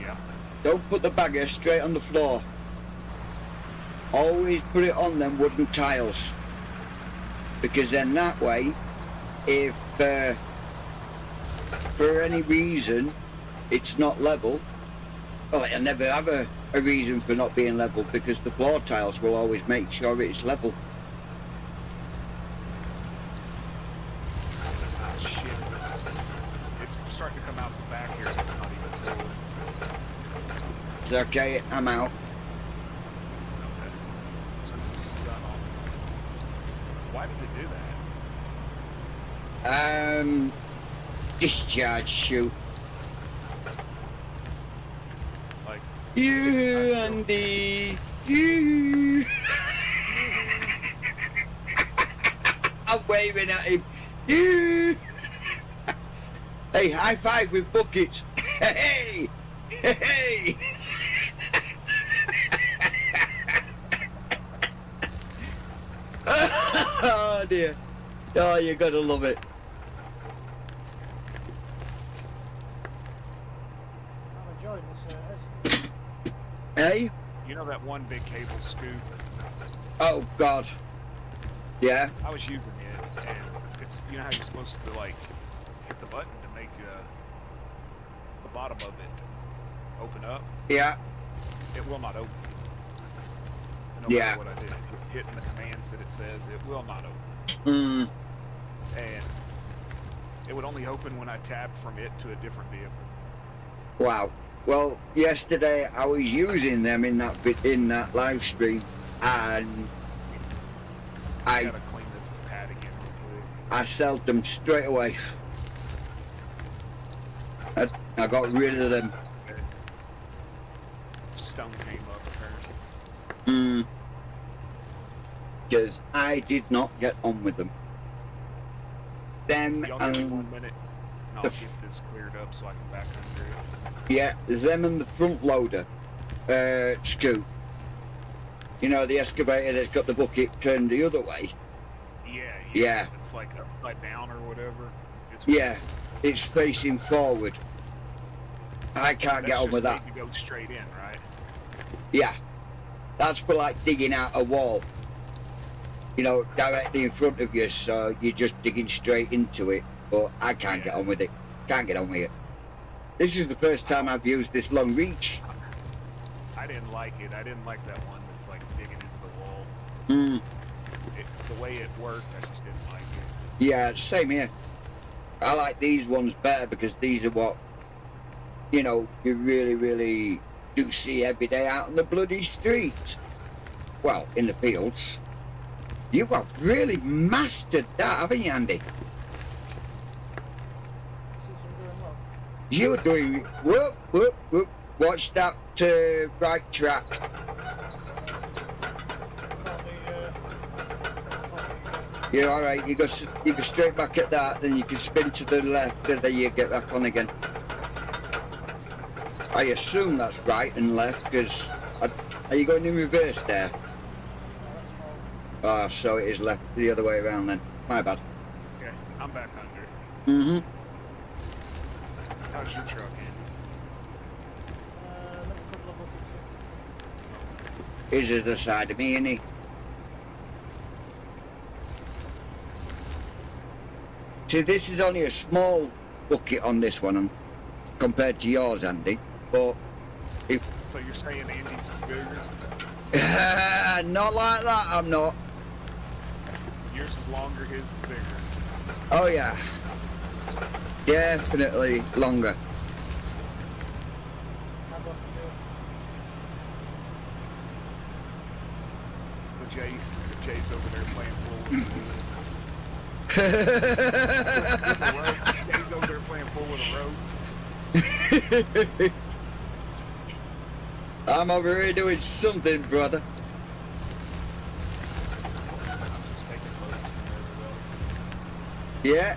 Yeah. don't put the bagger straight on the floor. Always put it on them wooden tiles. Because then that way, if for any reason it's not level, well, it'll never have a reason for not being level, because the floor tiles will always make sure it's level. Shit. It's starting to come out the back here. It's not even full. It's okay, I'm out. Okay. Since this is done on. Why does it do that? Discharge shoot. Like, You, Andy. You. I'm waving at him. You. Hey, high five with buckets. Hey, hey. Oh dear. Oh, you gotta love it. I'm enjoying this escape. Hey? you know that one big cable scoop? Oh God. Yeah. I was using it, and it's, you know how you're supposed to like hit the button to make the bottom of it open up? Yeah. It will not open. No Yeah. matter what I did, hitting the commands that it says, it will not open. Hmm. And it would only open when I tabbed from it to a different vehicle. Wow. Well, yesterday I was using them in that live stream, and I I gotta clean the pad again real quick. I sold them straight away. I got rid of them. Okay. Stone came up apparently. Hmm. Because I did not get on with them. Them Y'all give me and 1 minute, and I'll the get this cleared up so I can back under it. yeah, them and the front loader scoop. You know, the excavator that's got the bucket turned the other way. Yeah. It's like upside down or whatever. It's Yeah, it's facing forward. I can't get on with that. You go straight in, right? Yeah, that's for like digging out a wall. You know, directly in front of you, so you're just digging straight into it. But I can't get on with it. Can't get on with it. This is the first time I've used this long reach. I didn't like it. I didn't like that one that's like digging into the wall. Hmm. The way it worked, I just didn't like it. Yeah, same here. I like these ones better because these are what, you know, you really, really do see every day out on the bloody streets. Well, in the fields. You have really mastered that, haven't you, Andy? Seems I'm doing well. You're doing whoop, whoop, whoop. Watch that right track. You're all right. You go straight back at that, then you can spin to the left, and then you get back on again. I assume that's right and left, because are you going in reverse there? Oh, so it is left the other way around then. My bad. Okay, I'm back under. Mm-hmm. How's your truck, Andy? Let me couple of buckets. He's the other side of me, isn't he? See, this is only a small bucket on this one compared to yours, Andy. But if So you're saying Andy's is bigger? not like that, I'm not. Yours is longer, his is bigger. Oh yeah, definitely longer. How about you? But Jay's over there playing full with the rope. Jay's over there playing full with a rope. I'm over here doing something, brother. Just taking photos of Yeah.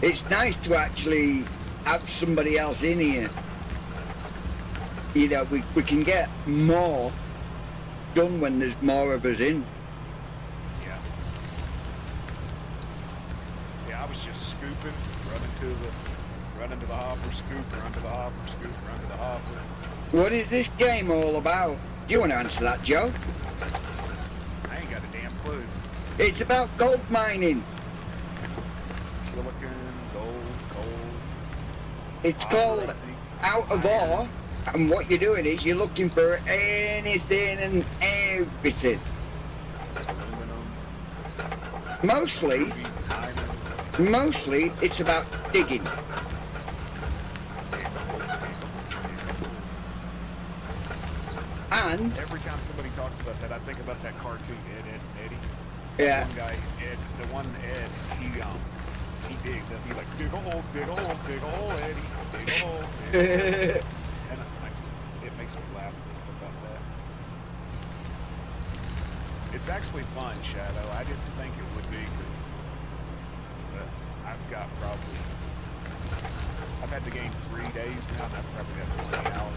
It's nice to actually have somebody else in here. You know, we can get more done when there's more of us in. Yeah. Yeah, I was just scooping, running run into the hopper, scoop, run to the hopper, scoop, run to the hopper. What is this game all about? Do you want to answer that, Joe? I ain't got a damn clue. It's about gold mining. Silicon, gold, coal. It's copper, called I think. Out of Ore, and what you're doing is you're looking for anything and everything. Aluminum. Mostly, Iron. mostly it's about digging. And Every time somebody talks about that, I think about that cartoon, Ed, Ed, and Eddie. yeah, One guy, Ed, the one Ed, he digs. He'll be like, dig a hole, Eddie, dig a hole. And it makes me laugh about that. It's actually fun, Shadow. I didn't think it would be, but I've got probably, I've had the game 3 days now, and I've probably got 20 hours.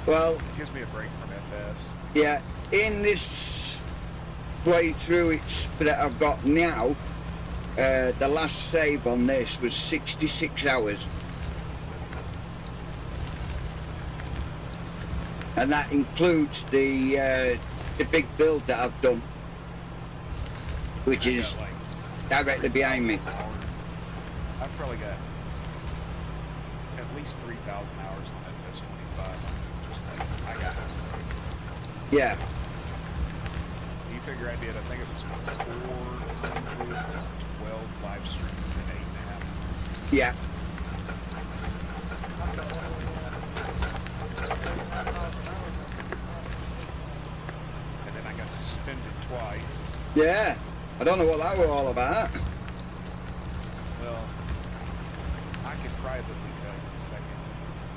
well, It gives me a break from FS. yeah, in this playthrough that I've got now, the last save on this was 66 hours. And that includes the big build that I've done, which I've is got, like, directly behind me. I've probably got at least 3,000 hours on FS25. I got it. Yeah, You figure I did, I think it was 412 live streams in 8.5 months. yeah. And then I got suspended twice. Yeah, I don't know what that was all about. Well, I can privately tell you in a second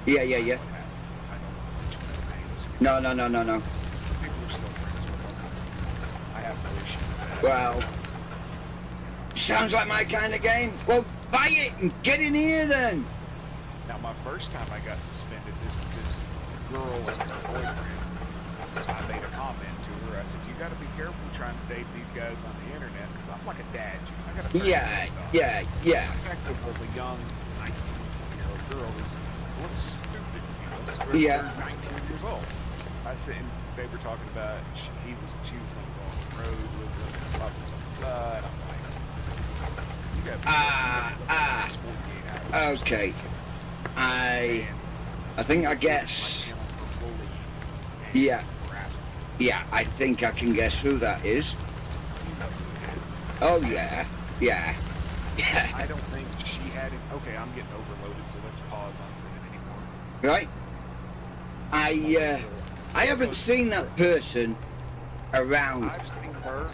Yeah. what happened. I don't want to mention their names. No. People are still friends with them. I have no issue with that. Well, sounds like my kind of game. Well, buy it and get in here then. Now, my first time I got suspended, this girl and her boyfriend, I made a comment to her. I said, you got to be careful trying to date these guys on the internet, because I'm like a dad. I got a Yeah. The effective of a young 19, 20-year-old girl looks stupid, you know. Yeah. They're 19 years old. I said, and they were talking about, she was on the road with them, blah, blah, blah, and I'm like, you got to be 48 hours. Okay. I think I guess. Yeah. I think I can guess who that is. Oh yeah. I don't think she had it. Okay, I'm getting overloaded, so let's pause on sending anymore. Right. I haven't seen that person around. I've seen her,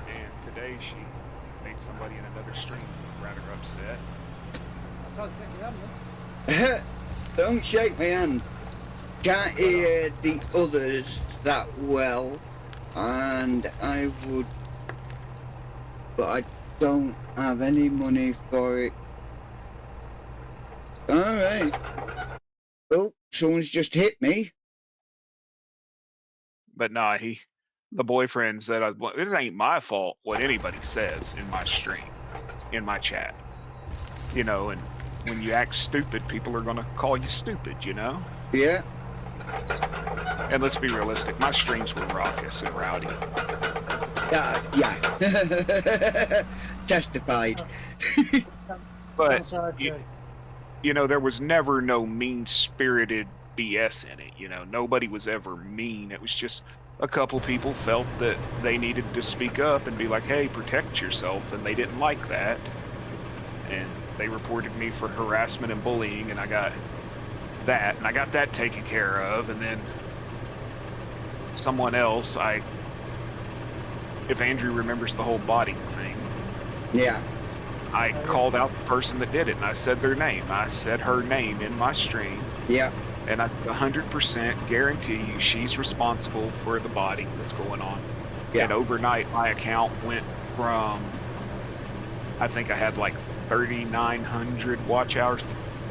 and today she made somebody in another stream rather upset. I'm trying to think of them. Don't shake my hand. Can't hear the others that well, and I would, but I don't have any money for it. All right. Oh, someone's just hit me. But nah, the boyfriend said, it ain't my fault what anybody says in my stream, in my chat. You know, and when you act stupid, people are going to call you stupid, you know? Yeah. And let's be realistic, my streams were raucous and rowdy. Yeah. Testified. But, you know, there was never no mean-spirited BS in it, you know? Nobody was ever mean. It was just a couple people felt that they needed to speak up and be like, hey, protect yourself, and they didn't like that. And they reported me for harassment and bullying, and I got that, and I got that taken care of. And then someone else, if Andrew remembers the whole body thing, Yeah. I called out the person that did it, and I said their name. I said her name in my stream, Yeah. and I 100% guarantee you she's responsible for the body that's going on. Yeah. And overnight, my account went from, I think I had like 3,900 watch hours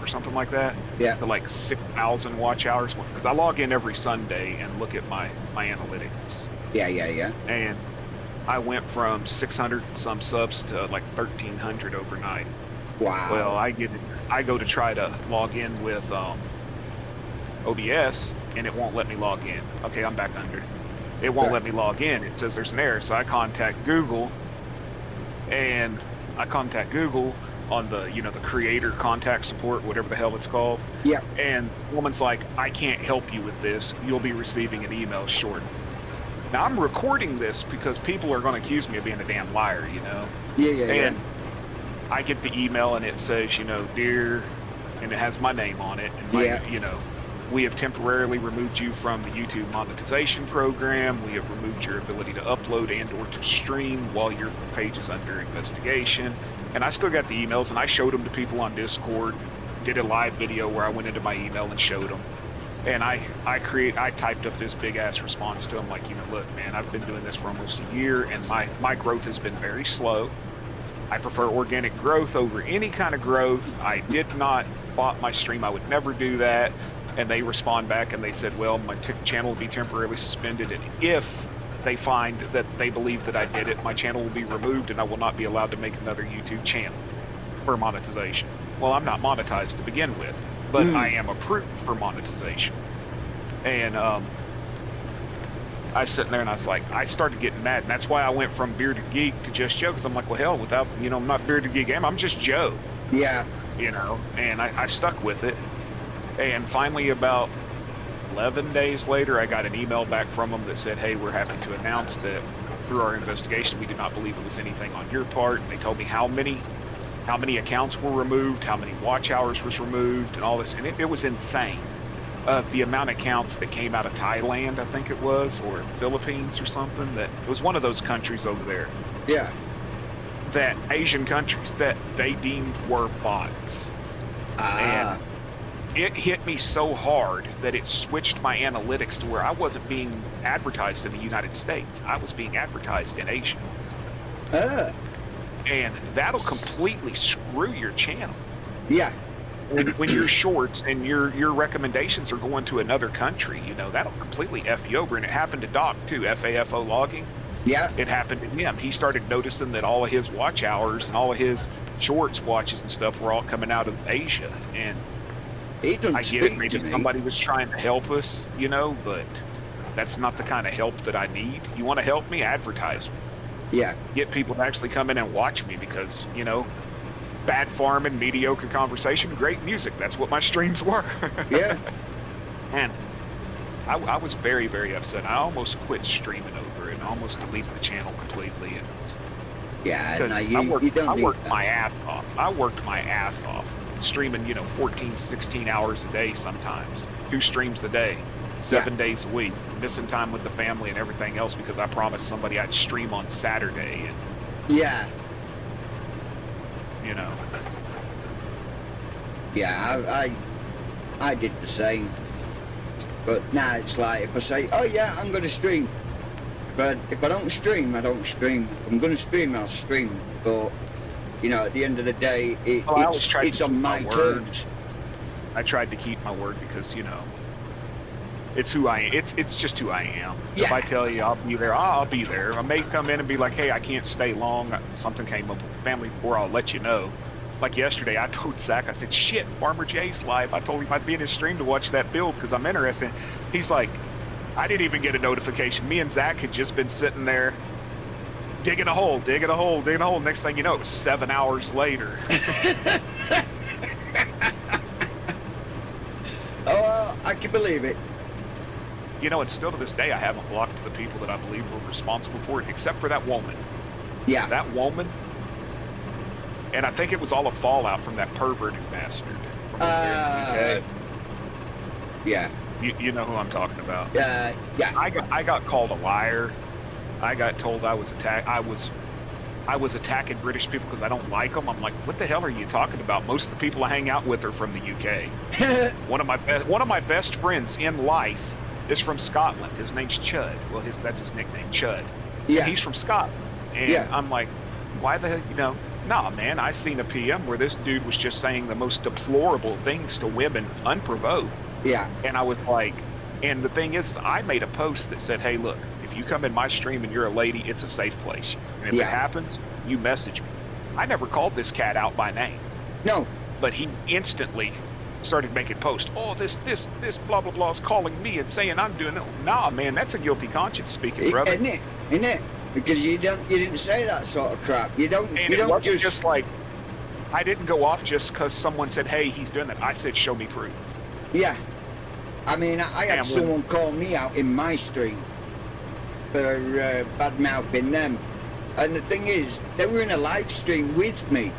or something like that, Yeah. to like 6,000 watch hours, because I log in every Sunday and look at my analytics. Yeah. And I went from 600 some subs to like 1,300 overnight. Wow. Well, I go to try to log in with OBS, and it won't let me log in. Okay, I'm back under. It won't let me log in. It says there's an error. So I contact Google, and on the, you know, the creator contact support, whatever the hell it's called. Yeah. And the woman's like, I can't help you with this. You'll be receiving an email shortly. Now I'm recording this because people are going to accuse me of being a damn liar, you know? Yeah. And I get the email and it says, you know, dear, and it has my name on it. And my, you know, we have temporarily removed you from the YouTube monetization program. We have removed your ability to upload and or to stream while your page is under investigation. And I still got the emails, and I showed them to people on Discord, did a live video where I went into my email and showed them. And I typed up this big ass response to them, like, you know, look, man, I've been doing this for almost a year, and my growth has been very slow. I prefer organic growth over any kind of growth. I did not bot my stream. I would never do that. And they respond back and they said, well, my channel will be temporarily suspended, and if they find that they believe that I did it, my channel will be removed and I will not be allowed to make another YouTube channel for monetization. Well, I'm not monetized to begin with, but I am approved for monetization. And I was sitting there and I was like, I started getting mad, and that's why I went from Bearded Geek to just Joe, because I'm like, well, hell, without, you know, I'm not Bearded Geek, I'm just Joe. Yeah. You know, and I stuck with it. And finally, about 11 days later, I got an email back from them that said, hey, we're happy to announce that through our investigation, we did not believe it was anything on your part. And they told me how many accounts were removed, how many watch hours was removed, and all this. And it was insane. The amount of accounts that came out of Thailand, I think it was, or Philippines or something, that it was one of those countries over there. Yeah. That Asian countries that they deemed were bots. And it hit me so hard that it switched my analytics to where I wasn't being advertised in the United States. I was being advertised in Asia. And that'll completely screw your channel. Yeah. When your shorts and your recommendations are going to another country, you know, that'll completely F you over. And it happened to Doc too, FAFO logging. Yeah. It happened to him. He started noticing that all of his watch hours and all of his shorts watches and stuff were all coming out of Asia. And I get it, maybe somebody was trying to help us, you know, but that's not the kind of help that I need. You want to help me? Advertise me. Yeah. Get people to actually come in and watch me, because, you know, bad farming, mediocre conversation, great music. That's what my streams were. Yeah. And I was very, very upset. I almost quit streaming over it and almost deleted the channel completely. And yeah, no, I worked my ass off. I worked my ass off. Streaming, you know, 14, 16 hours a day sometimes, 2 streams a day, 7 days a week, missing time with the family and everything else because I promised somebody I'd stream on Saturday. And, yeah. You know. Yeah, I did the same. But now it's like, if I say, oh yeah, I'm going to stream. But if I don't stream, I don't stream. If I'm going to stream, I'll stream. But, you know, at the end of the day, it's on my terms. I tried to keep my word because, you know, it's who I am. It's just who I am. Yeah. If I tell you I'll be there, I'll be there. I may come in and be like, hey, I can't stay long. Something came up with the family before, I'll let you know. Like yesterday, I told Zach, I said, shit, Farmer Jay's live. I told him I'd be in his stream to watch that build because I'm interested. He's like, I didn't even get a notification. Me and Zach had just been sitting there digging a hole. Next thing you know, it was 7 hours later. Oh, I can believe it. You know, and still to this day, I haven't blocked the people that I believe were responsible for it, except for that woman. Yeah. That woman. And I think it was all a fallout from that perverted bastard. Yeah. You know who I'm talking about. Yeah. I got called a liar. I got told I was attacking British people because I don't like them. I'm like, what the hell are you talking about? Most of the people I hang out with are from the UK. One of my best friends in life is from Scotland. His name's Chud. Well, that's his nickname, Chud. Yeah. And he's from Scotland. And I'm like, why the hell, you know? Nah, man, I seen a PM where this dude was just saying the most deplorable things to women unprovoked. Yeah. And I was like, and the thing is, I made a post that said, hey, look, if you come in my stream and you're a lady, it's a safe place. And if Yeah. it happens, you message me. I never called this cat out by name, No, but he instantly started making posts. Oh, this blah blah blah is calling me and saying I'm doing it. Nah, man, that's a guilty conscience speaking, brother. isn't it? Isn't it? Because you didn't say that sort of crap. You don't. And You it don't wasn't just. just like, I didn't go off just because someone said, hey, he's doing that. I said, show me proof. Yeah. I mean, I had And someone call me out in my stream for bad mouthing them, and the thing is, they were in a live stream with me.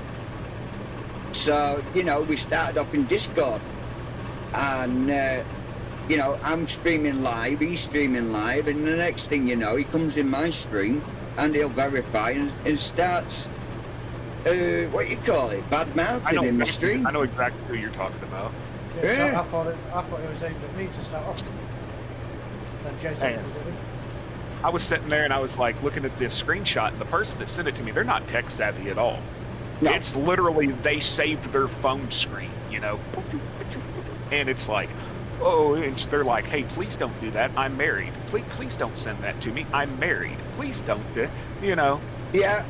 So we started up in Discord, and I'm streaming live, he's streaming live, and the next thing you know, he comes in my stream and he'll verify and starts what do you call it, bad mouthing in the stream. I know exactly who you're talking about. Yeah, Yeah. I thought it was aimed at me to start off with. And Jason Hey. was doing it. I was sitting there and I was like looking at this screenshot, and the person that sent it to me, they're not tech savvy at all. No. It's literally they saved their phone screen, and it's like, oh, and they're like, hey, please don't do that. I'm married. Please don't send that to me. I'm married. Please don't, Yeah.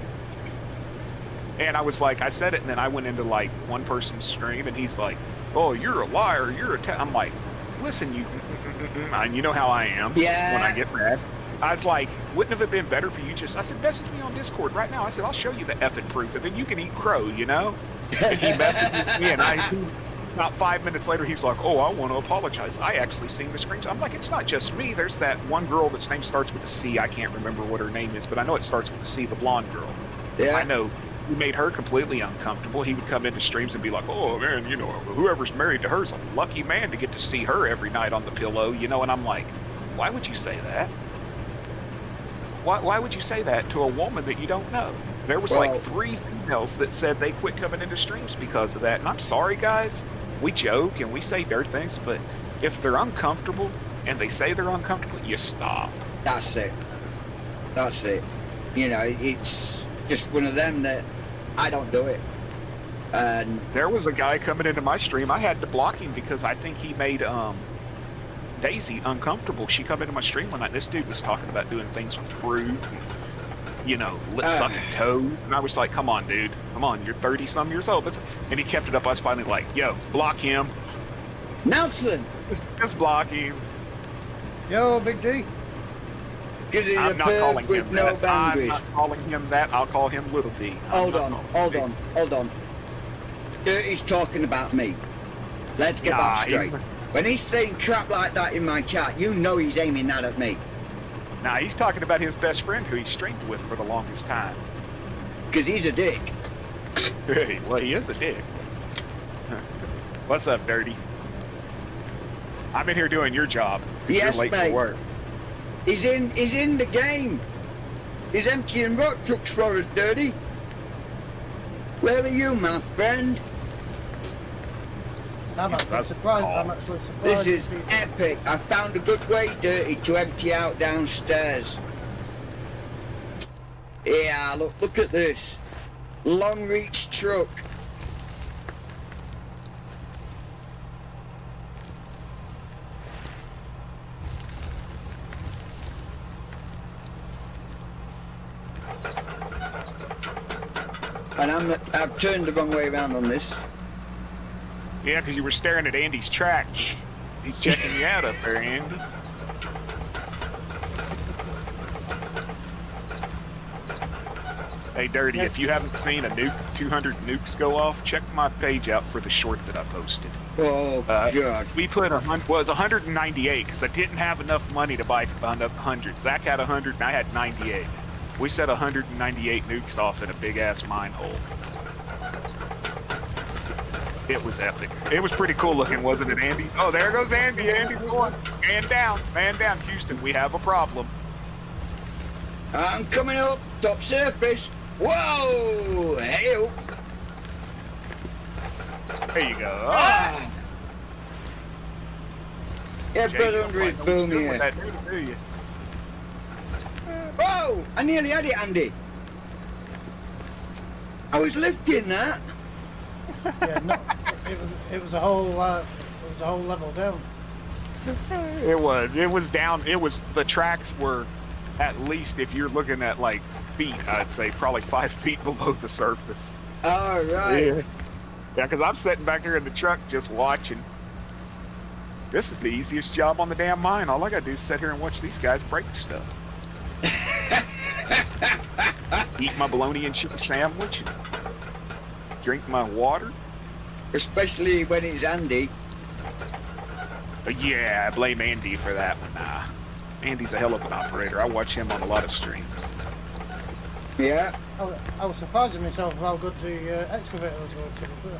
And I was like, I said it, and then I went into like one person's stream, and he's like, oh, you're a liar. You're a. I'm like, listen, and you know how I am Yeah. when I get mad. I was like, wouldn't have it been better for you I said, message me on Discord right now. I said, I'll show you the effing proof, and then you can eat crow, And he messaged me, and about 5 minutes later, he's like, oh, I want to apologize. I actually seen the screenshot. I'm like, it's not just me. There's that one girl that's name starts with a C. I can't remember what her name is, but I know it starts with a C, the blonde girl. Yeah. I know he made her completely uncomfortable. He would come into streams and be like, oh, man, whoever's married to her's a lucky man to get to see her every night on the pillow, And I'm like, why would you say that? Why would you say that to a woman that you don't know? There was Well- like 3 females that said they quit coming into streams because of that. And I'm sorry, guys. We joke and we say dirt things, but if they're uncomfortable and they say they're uncomfortable, you stop. That's it. That's it. It's just one of them that I don't do it. And There was a guy coming into my stream. I had to block him because I think he made Daisy uncomfortable. She come into my stream one night. This dude was talking about doing things with fruit, lip sucking toad. And I was like, come on, dude. Come on, you're 30-some years old. And he kept it up. I was finally like, yo, block him. Nelson, Just block him. Yo, Big D. because he's a I'm not calling perv with him no that. I'm boundaries. not calling him that. I'll call him Little D. Hold on. Dirty's talking about me. Let's get that straight. When he's saying crap like that in my chat, he's aiming that at me. Nah, he's talking about his best friend who he streamed with for the longest time. Because he's a dick. Hey, well, he is a dick. What's up, Dirty? I'm in here doing your job. Yes, You're late mate. for work. He's in the game. He's emptying rock trucks for us, Dirty. Where are you, my friend? I'm actually surprised. I'm actually surprised. This is people- epic. I found a good way, Dirty, to empty out downstairs. Yeah, look at this. Long reach truck. And I've turned the wrong way around on this. Yeah, because you were staring at Andy's track. He's checking you out up there, Andy. Hey, Dirty, if you haven't seen a 200 nukes go off, check my page out for the short that I posted. Oh, God. We put it was 198 because I didn't have enough money to buy enough 100. Zach had 100 and I had 98. We set 198 nukes off in a big ass mine hole. It was epic. It was pretty cool looking, wasn't it, Andy? Oh, there goes Andy. Andy's going. Man down. Houston, we have a problem. I'm coming up, top surface. Whoa! Hey! There you go. Ah! Yeah, Jay, brother you under don't his quite know boom what to do with here. that, do you? Whoa! I nearly had it, Andy. I was lifting that. Yeah, no, it was a whole level down. It was down. The tracks were at least if you're looking at like feet, I'd say probably 5 feet below the surface. All right. Yeah, because I'm sitting back here in the truck just watching. This is the easiest job on the damn mine. All I gotta do is sit here and watch these guys break stuff. Eat my bologna and chicken sandwich. Drink my water. Especially when it's Andy. Yeah, I blame Andy for that one. Nah, Andy's a hell of an operator. I watch him on a lot of streams. Yeah. I was surprising myself of how good the excavator was working.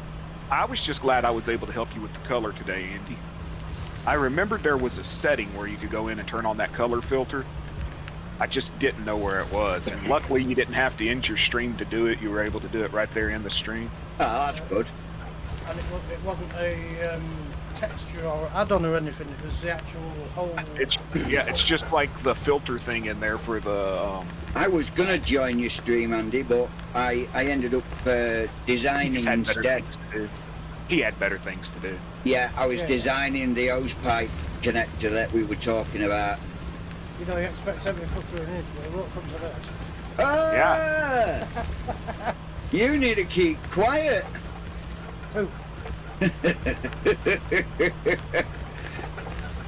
I was just glad I was able to help you with the color today, Andy. I remembered there was a setting where you could go in and turn on that color filter. I just didn't know where it was, and luckily you didn't have to end your stream to do it. You were able to do it right there in the stream. Oh, that's good. And it wasn't a texture or add-on or anything. It was the actual whole. It's just like the filter thing in there for the. I was gonna join your stream, Andy, but I ended up designing instead. He had better things to do. Yeah, I was designing the hose pipe connector that we were talking about. You know, he expects every fucker in it, but it won't come to this. Ah! Yeah. You need to keep quiet. Who?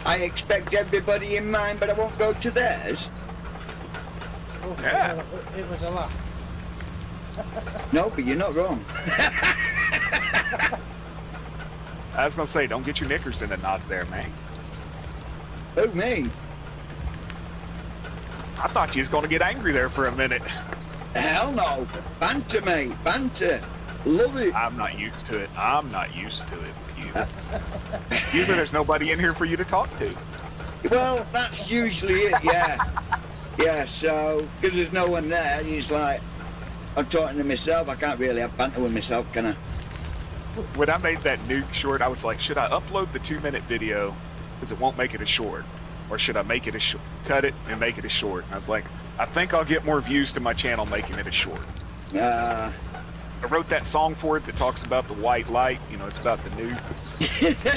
I expect everybody in mine, but I won't go to theirs. Oh, Yeah. It was a laugh. No, but you're not wrong. I was gonna say, don't get your knickers in a knot there, man. Who, me? I thought you was gonna get angry there for a minute. Hell no. Banter, mate. Banter. Love it. I'm not used to it. I'm not used to it with you. Usually there's nobody in here for you to talk to. Well, that's usually it, yeah. Yeah, so, because there's no one there, it's like, I'm talking to myself. I can't really have banter with myself, can I? When I made that nuke short, I was like, should I upload the 2-minute video because it won't make it a short? Or should I make it a cut it and make it a short? And I was like, I think I'll get more views to my channel making it a short. Uh, I wrote that song for it that talks about the white light. You know, it's about the nukes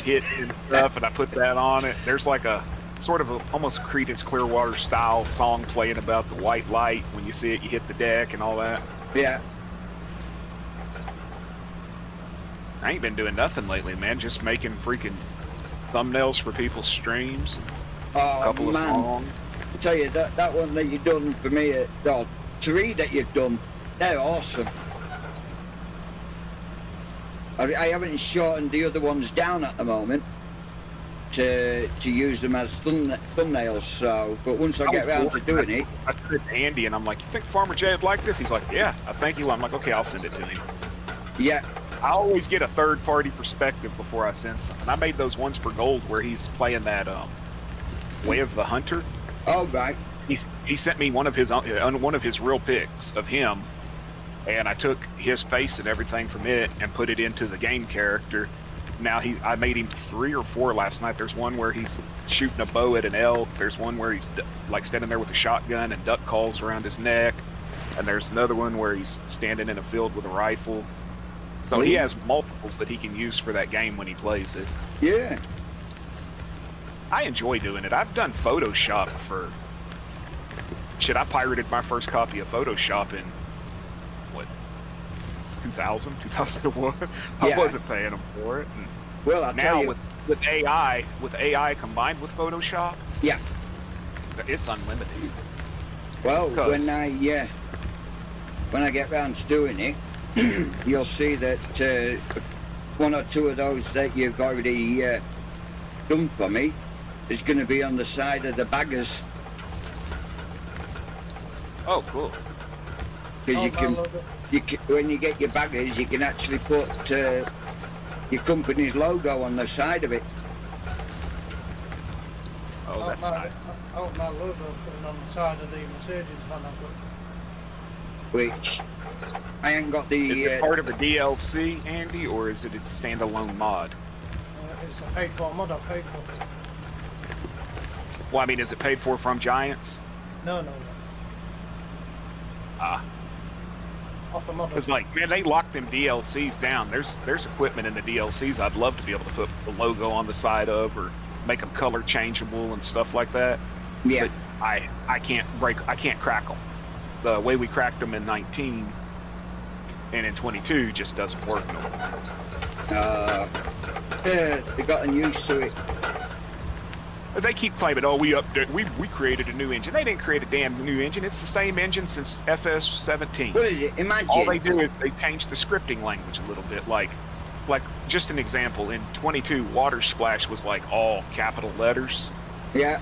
hit and stuff, and I put that on it. There's like a sort of almost Creedence Clearwater style song playing about the white light. When you see it, you hit the deck and all that. yeah. I ain't been doing nothing lately, man. Just making freaking thumbnails for people's streams. Oh, A couple of man. songs. I tell you, that one that you've done for me, or 3 that you've done, they're awesome. I haven't shortened the other ones down at the moment to use them as thumbnails, so, but once I get around to doing it. I said to Andy, and I'm like, you think Farmer Jay would like this? He's like, yeah, I think he will. I'm like, okay, I'll send it to him. Yeah. I always get a third-party perspective before I send something. I made those ones for gold where he's playing that Way of the Hunter. Oh, right. He sent me one of his real pics of him, and I took his face and everything from it and put it into the game character. Now I made him 3 or 4 last night. There's one where he's shooting a bow at an elk. There's one where he's like standing there with a shotgun and duck calls around his neck. And there's another one where he's standing in a field with a rifle. So he has multiples that he can use for that game when he plays it. Yeah. I enjoy doing it. I've done Photoshop for... Shit, I pirated my first copy of Photoshop in, what, 2000? 2001? Yeah. I wasn't paying them for it. And Well, I'll tell now you. with AI combined with Photoshop, Yeah. it's unlimited. Well, Because- when I get round to doing it, you'll see that 1 or 2 of those that you've already done for me is going to be on the side of the baggers, Oh, cool. because Oh, when you get your baggers, you can actually put your company's logo on the side of it. Oh, that's nice. I want my logo putting on the side of the Mercedes van I've got. Which I ain't got Is the. it part of a DLC, Andy, or is it a standalone mod? It's a paid for mod I've paid for. Well, I mean, is it paid for from Giants? No. Ah. Off a mod. Because, like, man, they lock them DLCs down. There's equipment in the DLCs I'd love to be able to put the logo on the side of, or make them color changeable and stuff like that. Yeah. But I can't crack them. The way we cracked them in 19 and in 22 just doesn't work no more. Yeah, they gotten used to it. They keep claiming, oh, we created a new engine. They didn't create a damn new engine. It's the same engine since FS17. What is it? Imagine. All they do is they change the scripting language a little bit. Like just an example, in 22, Water Splash was like all capital letters. Yeah.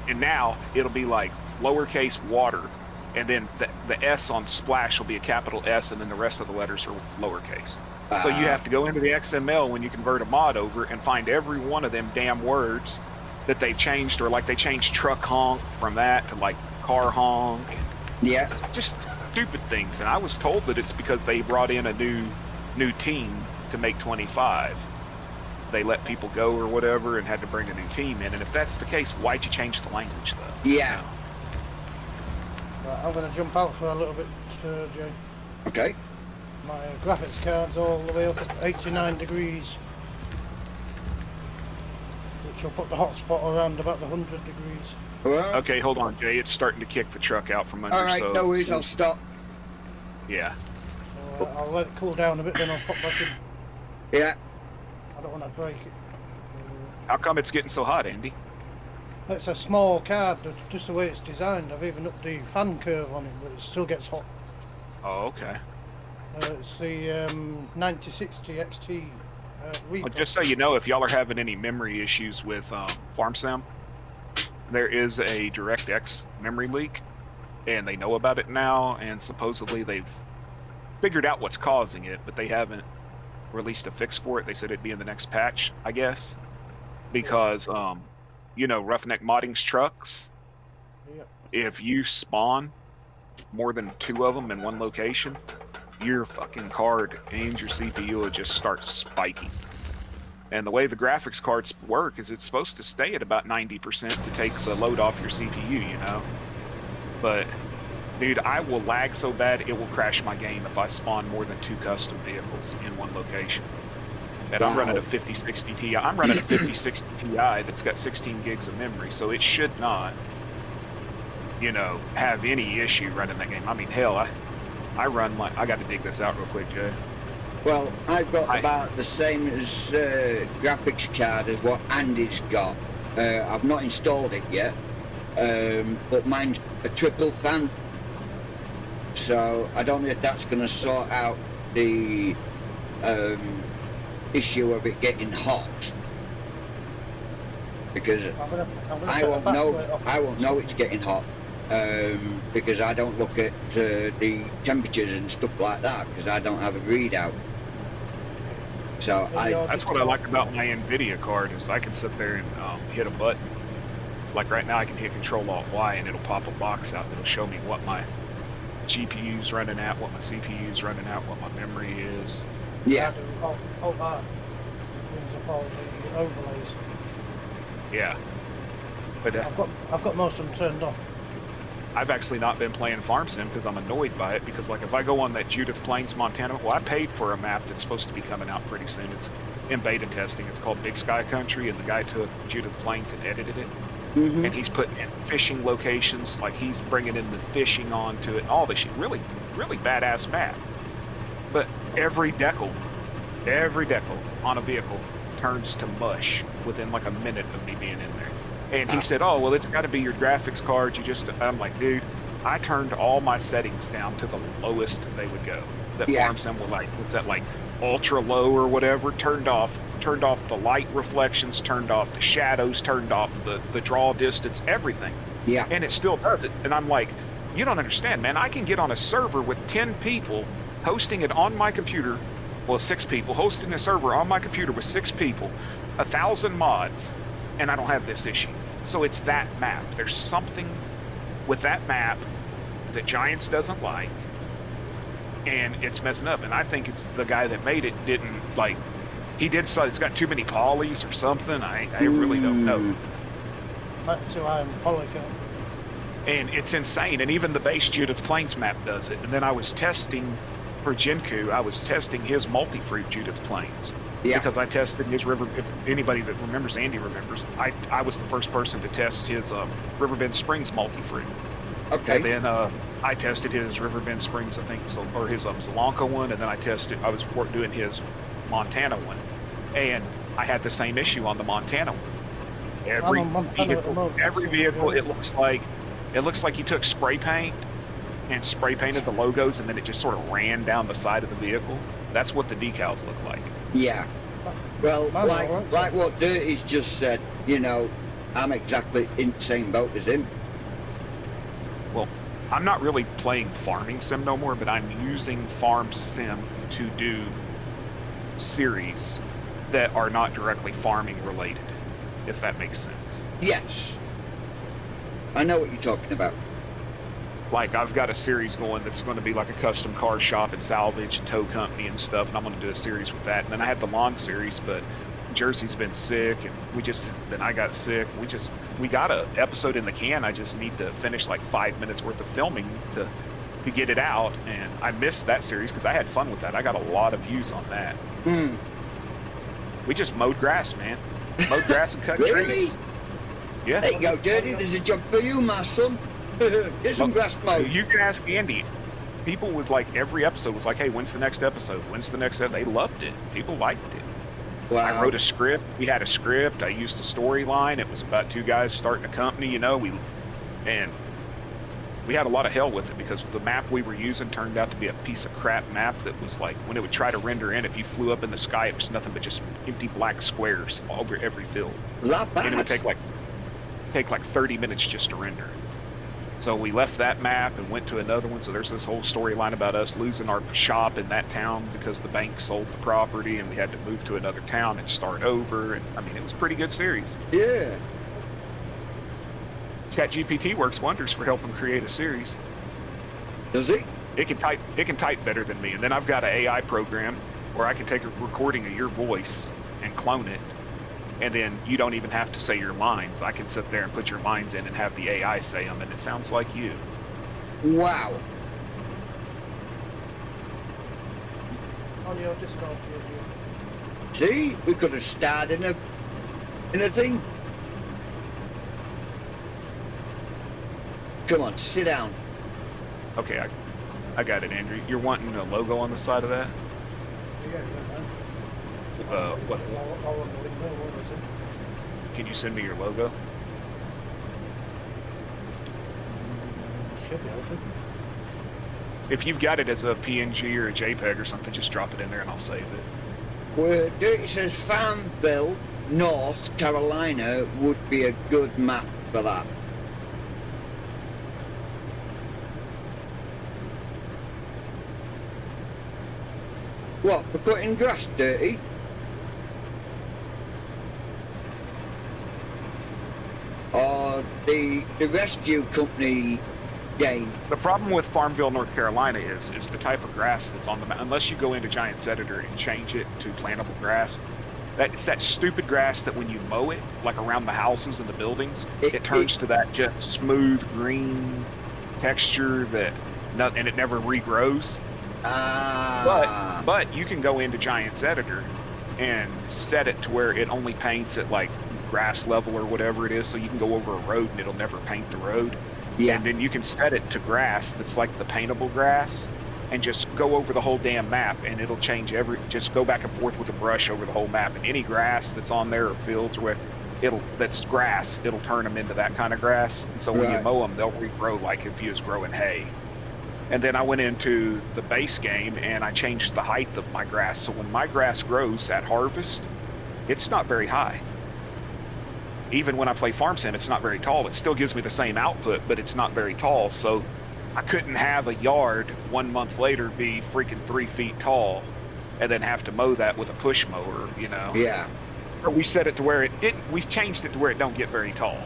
And now it'll be like lowercase water, and then the S on Splash will be a capital S, and then the rest of the letters are lowercase. So you have to go into the XML when you convert a mod over and find every one of them damn words that they've changed, or like they changed truck honk from that to like car honk. Yeah. Just stupid things. And I was told that it's because they brought in a new team to make 25. They let people go or whatever and had to bring a new team in. And if that's the case, why'd you change the language though? Yeah. Right, I'm going to jump out for a little bit, Jay. Okay. My graphics card's all the way up at 89 degrees. Which will put the hotspot around about the 100 degrees. Well, Okay, hold on, Jay. It's starting to kick the truck out from under. all right, so, no worries, I'll stop. Yeah. So, I'll let it cool down a bit, then I'll pop back in. Yeah. I don't want to break it. How come it's getting so hot, Andy? It's a small card, just the way it's designed. I've even upped the fan curve on it, but it still gets hot. Oh, okay. It's the 9060 XT Well, Recon. just so you know, if y'all are having any memory issues with FarmSim, there is a DirectX memory leak, and they know about it now, and supposedly they've figured out what's causing it, but they haven't released a fix for it. They said it'd be in the next patch, I guess, because, you know, Roughneck Modding's trucks, Yep. if you spawn more than 2 of them in one location, your fucking card and your CPU will just start spiking. And the way the graphics cards work is it's supposed to stay at about 90% to take the load off your CPU, you know? But, dude, I will lag so bad it will crash my game if I spawn more than 2 custom vehicles in one location. And I'm running a 5060 Ti. I'm running a 5060 Ti that's got 16 gigs of memory, so it should not, you know, have any issue running that game. I mean, hell, I run like, I got to dig this out real quick, Jay. Well, I've got about the same as graphics card as what Andy's got. I've not installed it yet, but mine's a triple fan. So I don't know if that's going to sort out the issue of it getting hot. Because I won't know it's getting hot. Because I don't look at the temperatures and stuff like that, because I don't have a readout. So That's what I like about my NVIDIA card is I can sit there and hit a button. Like right now I can hit Control-Alt-Y and it'll pop a box out that'll show me what my GPU's running at, what my CPU's running at, what my memory is. yeah, Alt-R brings up all the overlays. Yeah. But I've got most of them turned off. I've actually not been playing FarmSim because I'm annoyed by it, because like if I go on that Judith Plains, Montana, well, I paid for a map that's supposed to be coming out pretty soon. It's in beta testing. It's called Big Sky Country, and the guy took Judith Plains and edited it. mm-hmm. And he's putting in fishing locations, like he's bringing in the fishing onto it and all this shit. Really, really badass map. But every decal on a vehicle turns to mush within like a minute of me being in there. And he said, oh, well, it's got to be your graphics card. I'm like, dude, I turned all my settings down to the lowest they would go. That FarmSim were like, what's that, like ultra low or whatever, turned off the light reflections, turned off the shadows, turned off the draw distance, everything. Yeah. And it still does it. And I'm like, you don't understand, man. I can get on a server with 10 people hosting it on my computer. Well, 6 people hosting a server on my computer with 6 people, 1,000 mods, and I don't have this issue. So it's that map. There's something with that map that Giants doesn't like, and it's messing up. And I think it's the guy that made it didn't like. He did so. It's got too many polys or something. I really don't know. That's why I'm polycount. And it's insane. And even the base Judith Plains map does it. And then I was testing for Jinku. I was testing his multi-fruit Judith Plains, Yeah. Because I tested his river. If anybody that remembers, Andy remembers, I was the first person to test his Riverbend Springs multi-fruit. Okay. And then I tested his Riverbend Springs, I think, or his Zalanka one, and then I was doing his Montana one, and I had the same issue on the Montana one. Every vehicle, it looks like you took spray paint and spray painted the logos, and then it just sort of ran down the side of the vehicle. That's what the decals look like. Yeah. Well, like what Dirty's just said, you know, I'm exactly in the same boat as him. Well, I'm not really playing Farming Sim no more, but I'm using Farm Sim to do series that are not directly farming related, if that makes sense. Yes. I know what you're talking about. Like, I've got a series going that's going to be like a custom car shop and salvage and tow company and stuff, and I'm going to do a series with that. And then I had the lawn series, but Jersey's been sick, and then I got sick. We got an episode in the can. I just need to finish like 5 minutes worth of filming to get it out, and I missed that series because I had fun with that. I got a lot of views on that. We just mowed grass, man. Mowed grass and cut Really? trees. Yeah. There you go, Dirty. There's a job for you, my son. Get some grass mowed. You can ask Andy. People with like every episode was like, "Hey, when's the next episode? When's the next episode?" They loved it. People liked it. Wow. I wrote a script. We had a script. I used a storyline. It was about two guys starting a company. You know, we had a lot of hell with it because the map we were using turned out to be a piece of crap map that was like, when it would try to render in, if you flew up in the sky, it was nothing but just empty black squares all over every field. Not bad. And it would take like 30 minutes just to render. So we left that map and went to another one. So there's this whole storyline about us losing our shop in that town because the bank sold the property and we had to move to another town and start over. And I mean, it was a pretty good series. Yeah. ChatGPT works wonders for helping create a series. Does he? It can type better than me. And then I've got an AI program where I can take a recording of your voice and clone it. And then you don't even have to say your lines. I can sit there and put your lines in and have the AI say them, and it sounds like you. Wow. On your Discord, See, we could have starred in a thing. Come on, sit down. Okay, I got it, Andrew. You're wanting a logo on the side of that? What? Can you send me your logo? Should be able to. If you've got it as a PNG or a JPEG or something, just drop it in there and I'll save it. Well, Dirty says Farmville, North Carolina would be a good map for that. What, for cutting grass, Dirty? Or the rescue company game? The problem with Farmville, North Carolina is the type of grass that's on the map. Unless you go into Giants Editor and change it to plantable grass, it's that stupid grass that when you mow it, like around the houses and the buildings, it turns to that just smooth green texture and it never regrows. But you can go into Giants Editor and set it to where it only paints at like grass level or whatever it is, so you can go over a road and it'll never paint the road. Yeah. And then you can set it to grass that's like the paintable grass and just go over the whole damn map, and it'll change just go back and forth with a brush over the whole map, and any grass that's on there or fields or that's grass, it'll turn them into that kind of grass. And so when you mow them, they'll regrow like if you was growing hay. And then I went into the base game and I changed the height of my grass. So when my grass grows at harvest, it's not very high. Even when I play Farm Sim, it's not very tall. It still gives me the same output, but it's not very tall. So I couldn't have a yard 1 month later be freaking 3 feet tall and then have to mow that with a push mower, you know? Yeah. But we set it to where we changed it to where it don't get very tall.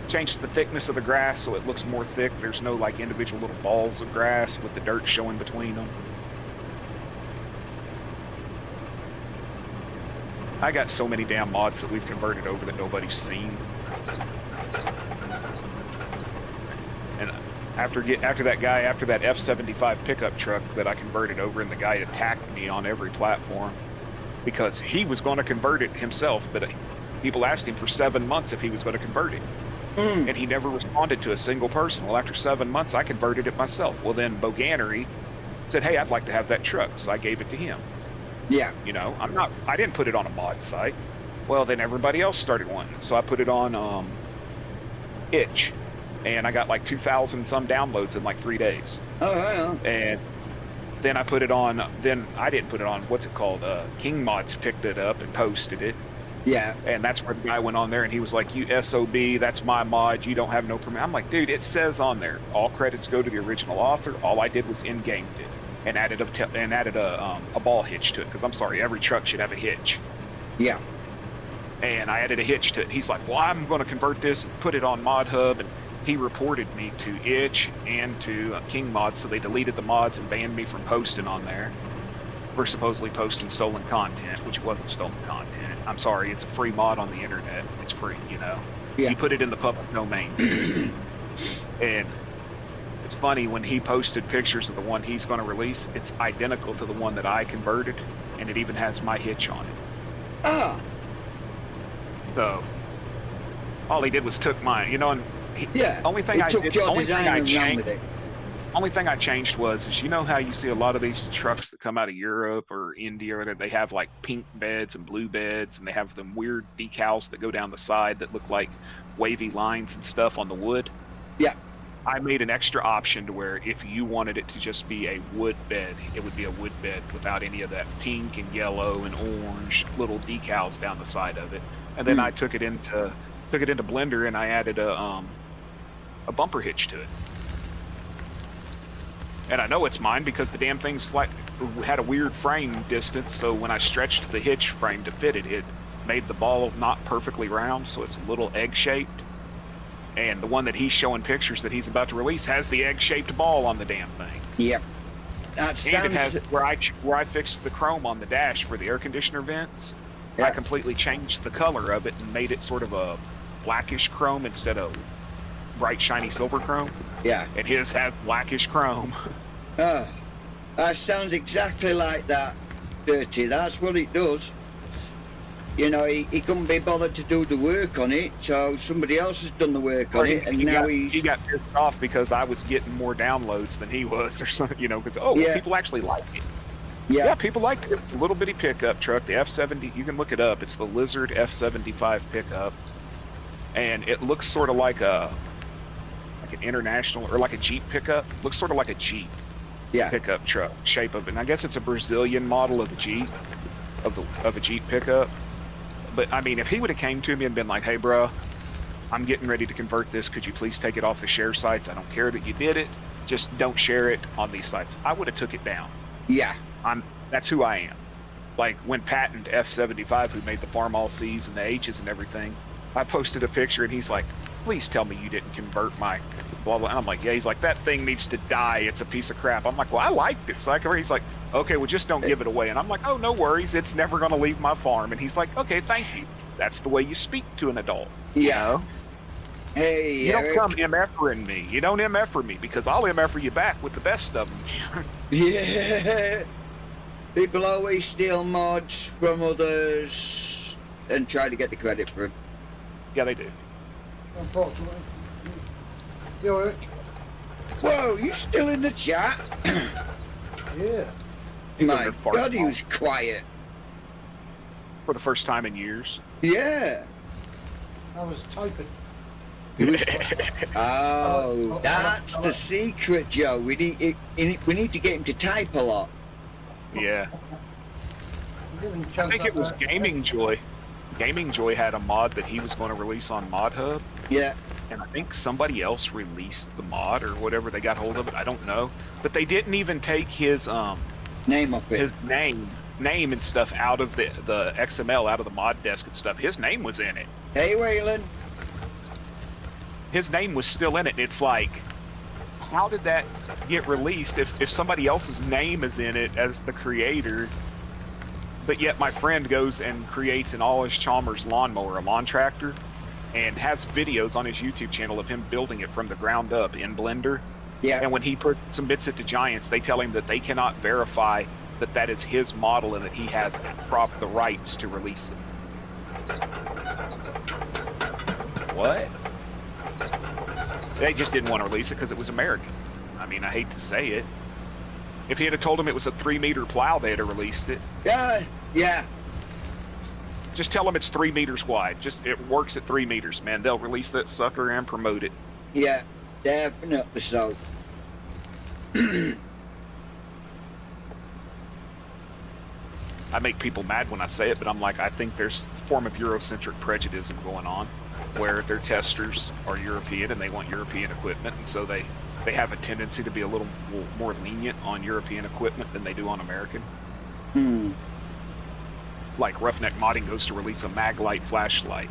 Changed the thickness of the grass so it looks more thick. There's no like individual little balls of grass with the dirt showing between them. I got so many damn mods that we've converted over that nobody's seen. And after that F-75 pickup truck that I converted over, and the guy attacked me on every platform because he was going to convert it himself, but people asked him for 7 months if he was going to convert it, and he never responded to a single person. Well, after 7 months, I converted it myself. Well, then Boganery said, "Hey, I'd like to have that truck," so I gave it to him. Yeah. You know, I didn't put it on a mod site. Well, then everybody else started wanting it, so I put it on Itch, and I got like 2,000 some downloads in like 3 days. Oh, yeah. And then I put it on. Then I didn't put it on. What's it called? King Mods picked it up and posted it. Yeah. And that's where the guy went on there, and he was like, "You SOB, that's my mod. You don't have no permit." I'm like, dude, it says on there, all credits go to the original author. All I did was in-gamed it and added a ball hitch to it, because I'm sorry, every truck should have a hitch. Yeah. And I added a hitch to it. He's like, "Well, I'm going to convert this and put it on ModHub," and he reported me to Itch and to King Mods, so they deleted the mods and banned me from posting on there for supposedly posting stolen content, which wasn't stolen content. I'm sorry, it's a free mod on the internet. It's free, you know. Yeah. You put it in the public domain. And it's funny, when he posted pictures of the one he's going to release, it's identical to the one that I converted, and it even has my hitch on it. Ah. So all he did was took mine, you know, and Yeah. only thing It I took did, your only thing design I and ran changed, with it. only thing I changed was, is, you know how you see a lot of these trucks that come out of Europe or India, that they have like pink beds and blue beds, and they have them weird decals that go down the side that look like wavy lines and stuff on the wood? Yeah. I made an extra option to where if you wanted it to just be a wood bed, it would be a wood bed without any of that pink and yellow and orange little decals down the side of it. And then I took it into Blender, and I added a bumper hitch to it. And I know it's mine because the damn thing's like had a weird frame distance, so when I stretched the hitch frame to fit it, it made the ball not perfectly round, so it's a little egg-shaped. And the one that he's showing pictures that he's about to release has the egg-shaped ball on the damn thing. Yep. That And it sounds. has where I fixed the chrome on the dash for the air conditioner vents. I Yeah. completely changed the color of it and made it sort of a blackish chrome instead of bright shiny silver chrome. Yeah. And his has blackish chrome. Ah. That sounds exactly like that, Dirty. That's what it does. You know, he couldn't be bothered to do the work on it, so somebody else has done the work on it, and now he got pissed off because I was getting more downloads than he was, or something, you know, because Yeah. people actually like it. Yeah. Yeah, people like it. It's a little bitty pickup truck, the F70. You can look it up. It's the Lizard F75 pickup, and it looks sort of like an international, or like a Jeep pickup. Looks sort of like a Jeep Yeah. pickup truck shape of it. And I guess it's a Brazilian model of the Jeep, of a Jeep pickup. But I mean, if he would have came to me and been like, "Hey, bro, I'm getting ready to convert this. Could you please take it off the share sites? I don't care that you did it. Just don't share it on these sites." I would have took it down. Yeah. That's who I am. Like when Patent F75, who made the Farm All C's and the H's and everything, I posted a picture and he's like, "Please tell me you didn't convert my blah blah." And I'm like, "Yeah." He's like, "That thing needs to die. It's a piece of crap." I'm like, "Well, I liked it." So he's like, "Okay, well, just don't give it away." And I'm like, "Oh, no worries. It's never going to leave my farm." And he's like, "Okay, thank you." That's the way you speak to an adult. Yeah. You know? Hey, You don't Eric. come MF-ing me. You don't MF me, because I'll MF you back with the best of them. Yeah. People always steal mods from others and try to get the credit for them. Yeah, they do. Unfortunately. You alright? Whoa, you still in the chat? Yeah. He's My under fart God, he mode was quiet. for the first time in years. Yeah. I was typing. Oh, that's the secret, Joe. We need to get him to type a lot. Yeah. I'm giving I chance think it was that- Gaming Joy. Gaming Joy had a mod that he was going to release on ModHub, Yeah. and I think somebody else released the mod or whatever. They got hold of it. I don't know, but they didn't even take his Name up it. name and stuff out of the XML, out of the mod desk and stuff. His name was in it. Hey, Waylon. His name was still in it. And it's like, how did that get released if somebody else's name is in it as the creator? But yet my friend goes and creates an Allis Chalmers lawnmower, a lawn tractor, and has videos on his YouTube channel of him building it from the ground up in Blender. Yeah. And when he submits it to Giants, they tell him that they cannot verify that that is his model and that he has the rights to release it. What? They just didn't want to release it because it was American. I mean, I hate to say it. If he had told him it was a 3-meter plow, they'd have released it. Yeah. Just tell them it's 3 meters wide. Just it works at 3 meters, man. They'll release that sucker and promote it. Yeah, definitely so. I make people mad when I say it, but I'm like, I think there's a form of Eurocentric prejudice going on, where their testers are European and they want European equipment, and so they have a tendency to be a little more lenient on European equipment than they do on American. Like Roughneck Modding goes to release a Maglite flashlight.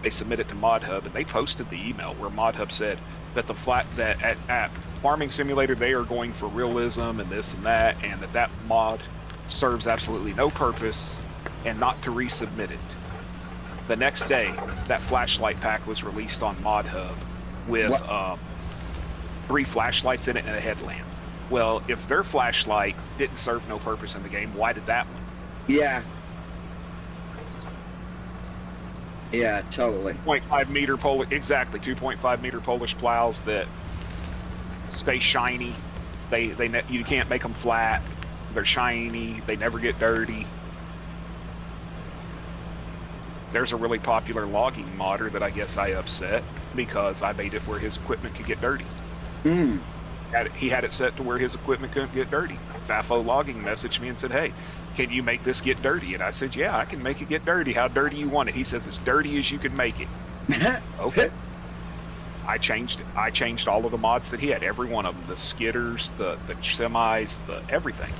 They submit it to ModHub, and they posted the email where ModHub said that at Farming Simulator they are going for realism and this and that mod serves absolutely no purpose, and not to resubmit it. The next day, that flashlight pack was released on ModHub with 3 flashlights in it and a headlamp. Well, if their flashlight didn't serve no purpose in the game, why did that one? Yeah. Yeah, totally. 2.5 meter Polish, exactly, 2.5 meter Polish plows that stay shiny. You can't make them flat. They're shiny. They never get dirty. There's a really popular logging modder that I guess I upset because I made it where his equipment could get dirty. He had it set to where his equipment couldn't get dirty. FAFO Logging messaged me and said, hey, can you make this get dirty? And I said, yeah, I can make it get dirty. How dirty you want it? He says, as dirty as you can make it. Okay. I changed it. I changed all of the mods that he had, every one of them, the skidders, the semis, the everything,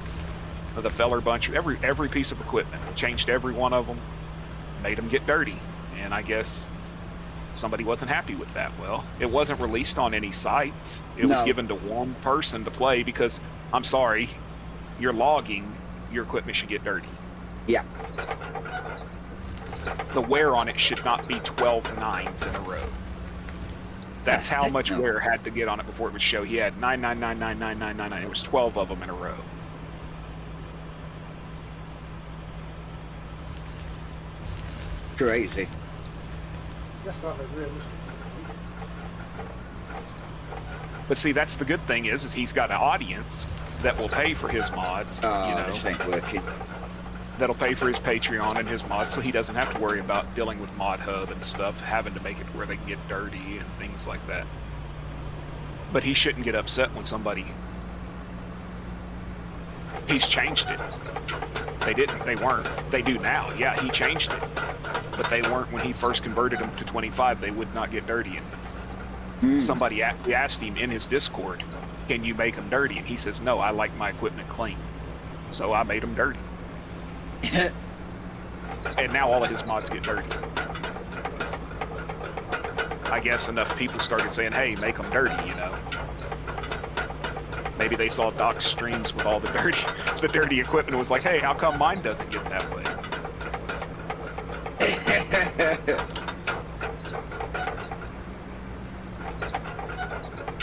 the feller bunch, every piece of equipment. I changed every one of them, made them get dirty, and I guess somebody wasn't happy with that. Well, it wasn't released on any sites. It was given to one person to play because, I'm sorry, you're logging, your equipment should get dirty. Yeah. The wear on it should not be 12 9s in a row. That's how much wear had to get on it before it would show. He had 9999999. It was 12 of them in a row. Crazy. That's not a realistic. But see, that's the good thing is he's got an audience that will pay for his mods. This ain't working. That'll pay for his Patreon and his mods, so he doesn't have to worry about dealing with ModHub and stuff, having to make it where they can get dirty and things like that. But he shouldn't get upset when somebody... He's changed it. They didn't. They weren't. They do now. Yeah, he changed it. But they weren't when he first converted them to 25. They would not get dirty. And somebody asked him in his Discord, can you make them dirty? And he says, no, I like my equipment clean. So I made them dirty. And now all of his mods get dirty. I guess enough people started saying, hey, make them dirty, you know. Maybe they saw Doc's streams with all the dirty equipment and was like, hey, how come mine doesn't get that way?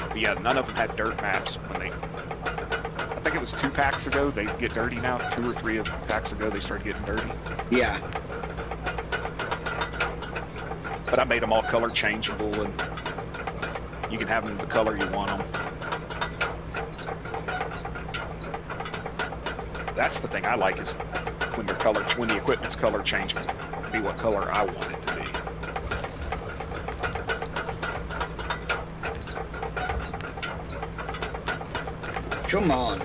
But yeah, none of them had dirt maps when they... I think it was 2 packs ago they get dirty now. 2 or 3 packs ago they started getting dirty. Yeah. But I made them all color changeable, and you can have them the color you want them. That's the thing I like is when the equipment's color changeable, to be what color I want it to be. Come on.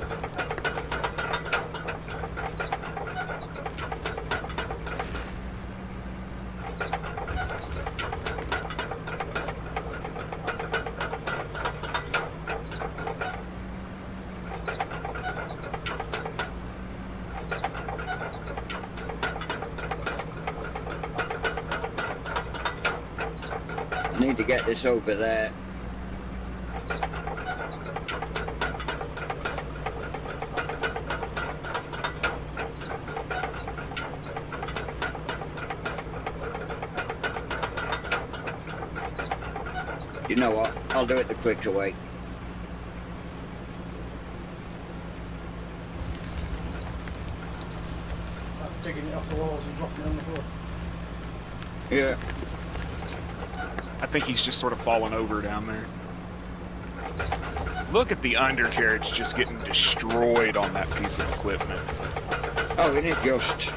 I need to get this over there. You know what? I'll do it the quicker way. digging it off the walls and dropping it on the floor. Yeah. I think he's just sort of falling over down there. Look at the undercarriage just getting destroyed on that piece of equipment. Oh, isn't it just?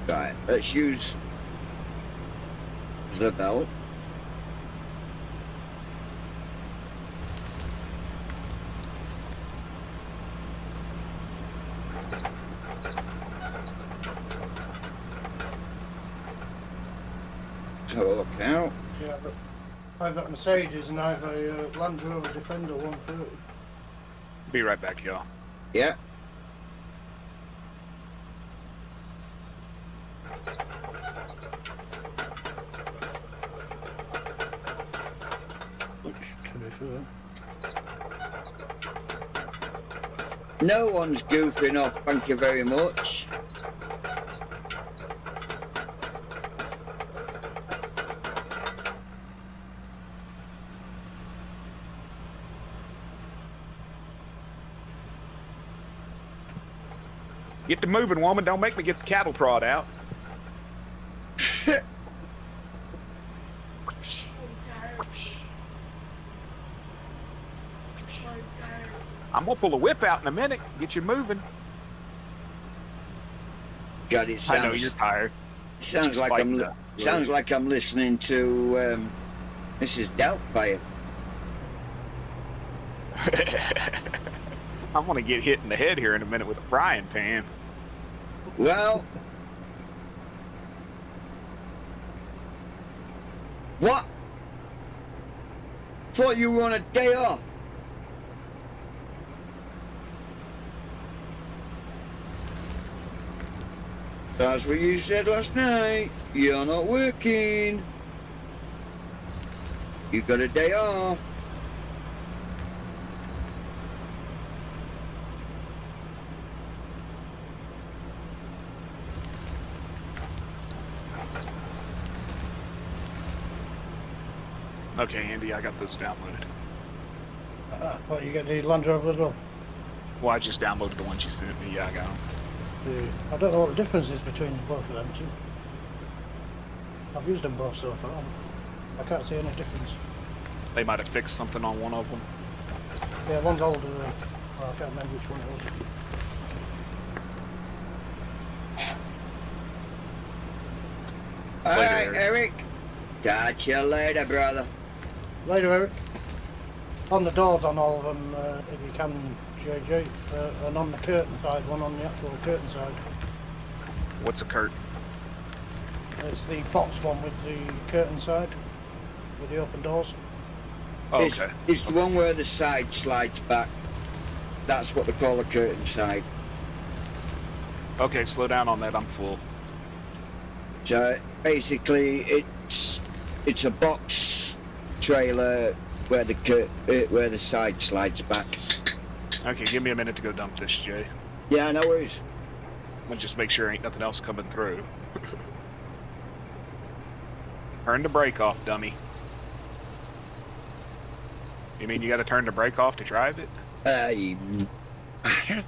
Right, let's use the belt. Let's have a look out. Yeah, but I've got Mercedes and I've a Land Rover Defender 130. Be right back, y'all. Yeah. Which, to be fair, No one's goofing off, thank you very much. Get to moving, woman. Don't make me get the cattle prod out. I'm gonna pull a whip out in a minute. Get you moving. God, it sounds. I know you're tired. Sounds Just like fight I'm. the- Sounds like I'm listening to Mrs. Doubtfire. I'm gonna get hit in the head here in a minute with a frying pan. Well, what? Thought you were on a day off. That's what you said last night. You're not working. You got a day off. Okay, Andy, I got this downloaded. what, you get the Land Rover as well? Well, I just downloaded the ones you sent me. Yeah, I got them. I don't know what the difference is between both of them two. I've used them both so far. I can't see any difference. They might have fixed something on one of them. Yeah, one's older. Well, I can't remember which one it was. All Later, right, Eric. Catch you later, brother. Later, Eric. On the doors on all of them, if you can, JJ, and on the curtain side, one on the actual curtain side. What's a curtain? It's the box one with the curtain side, with the open doors. Oh, It's, okay. it's the one where the side slides back. That's what they call a curtain side. Okay, slow down on that. I'm full. So basically, it's a box trailer where the side slides back. Okay, give me a minute to go dump this, Jay. Yeah, no worries. And just make sure ain't nothing else coming through. Turn the brake off, dummy. You mean you gotta turn the brake off to drive it? I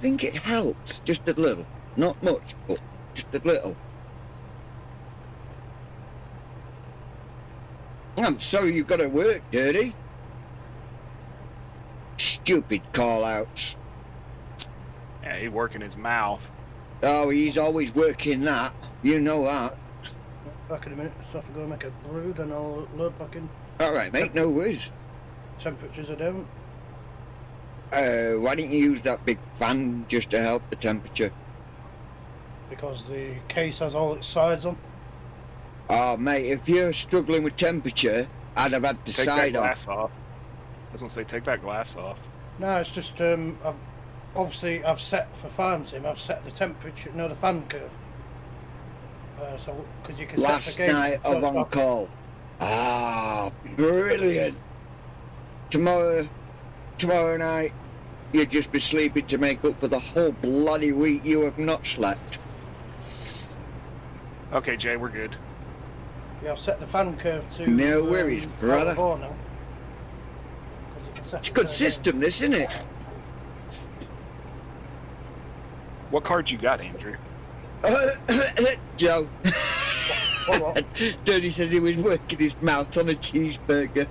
think it helps just a little, not much, but just a little. I'm sorry you got to work, Dirty. Stupid call-outs. Yeah, he working his mouth. Oh, he's always working that. You know that. Back in a minute, so if I go make a brew, then I'll load back in. All right, mate, no worries. Temperatures are down. Why don't you use that big fan just to help the temperature? Because the case has all its sides on. Oh, mate, if you're struggling with temperature, I'd have had the Take that side glass off. off. I was gonna say, take that glass off. No, it's just I've set for farm sim. I've set the temperature, the fan curve. So because you can Last set the gauge, night so of it's on not- call. Ah, brilliant. Tomorrow night, you'll just be sleeping to make up for the whole bloody week you have not slept. Okay, Jay, we're good. Yeah, I've set the fan curve to. No worries, brother. 4 now. Because you can It's a good system, this, isn't it? What card you got, Andrew? Joe. What? Dirty says he was working his mouth on a cheeseburger.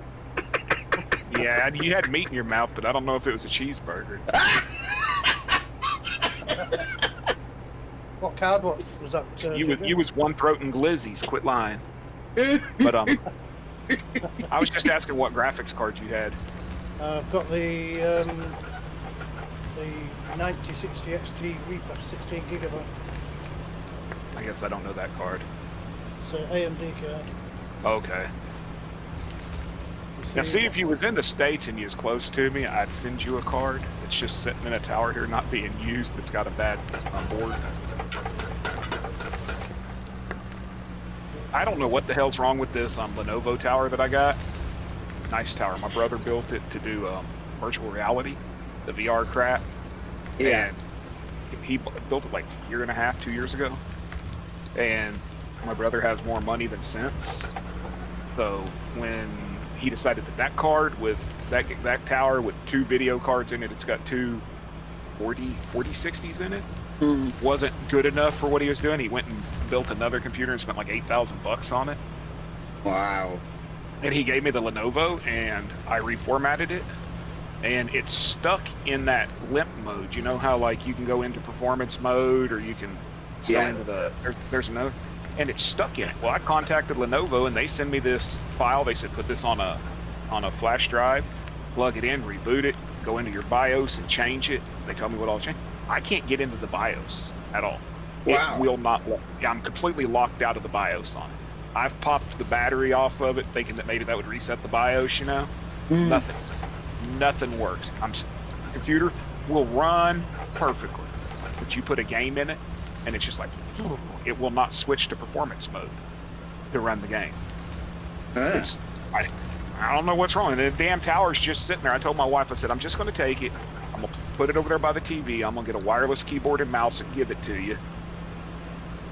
Yeah, you had meat in your mouth, but I don't know if it was a cheeseburger. What card? What was that? You was one throat and glizzies. Quit lying. But I was just asking what graphics card you had. I've got the 9060 XT Reaper, 16 gigabyte. I guess I don't know that card. It's an AMD card. Okay. Now, see, if you was in the States and you was close to me, I'd send you a card. It's just sitting in a tower here, not being used. It's got a bad board. I don't know what the hell's wrong with this Lenovo tower that I got. Nice tower. My brother built it to do virtual reality, the VR crap. Yeah. And he built it like a year and a half, 2 years ago. And my brother has more money than sense. So when he decided that card with that tower with 2 video cards in it, it's got 2 4060s in it, wasn't good enough for what he was doing. He went and built another computer and spent like $8,000 on it. Wow. And he gave me the Lenovo, and I reformatted it, and it's stuck in that limp mode. You know how like you can go into performance mode, or you can go into the there's another, and it's stuck in it. Well, I contacted Lenovo, and they send me this file. They said put this on a flash drive, plug it in, reboot it, go into your BIOS and change it. They tell me what all change. I can't get into the BIOS at all. Wow. It will not. I'm completely locked out of the BIOS on it. I've popped the battery off of it, thinking that maybe that would reset the BIOS, you know? Nothing works. The computer will run perfectly, but you put a game in it, and it's just like, it will not switch to performance mode to run the game. I don't know what's wrong. And the damn tower's just sitting there. I told my wife, I said, I'm just going to take it. I'm going to put it over there by the TV. I'm going to get a wireless keyboard and mouse and give it to you.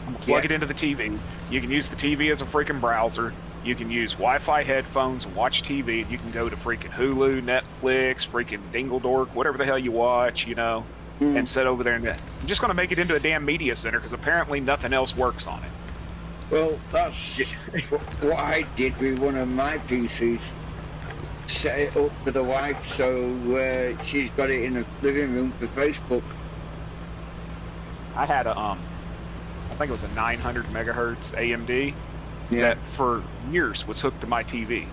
I'm going to plug it into the TV. You can use the TV as a freaking browser. You can use Wi-Fi headphones and watch TV. And you can go to freaking Hulu, Netflix, freaking Dingledork, whatever the hell you watch, you know, and sit over there. And I'm just going to make it into a damn media center because apparently nothing else works on it. Well, that's what I did with one of my PCs. Set it up for the wife, so she's got it in the living room for Facebook. I had I think it was a 900 megahertz AMD that for years was hooked to my TV,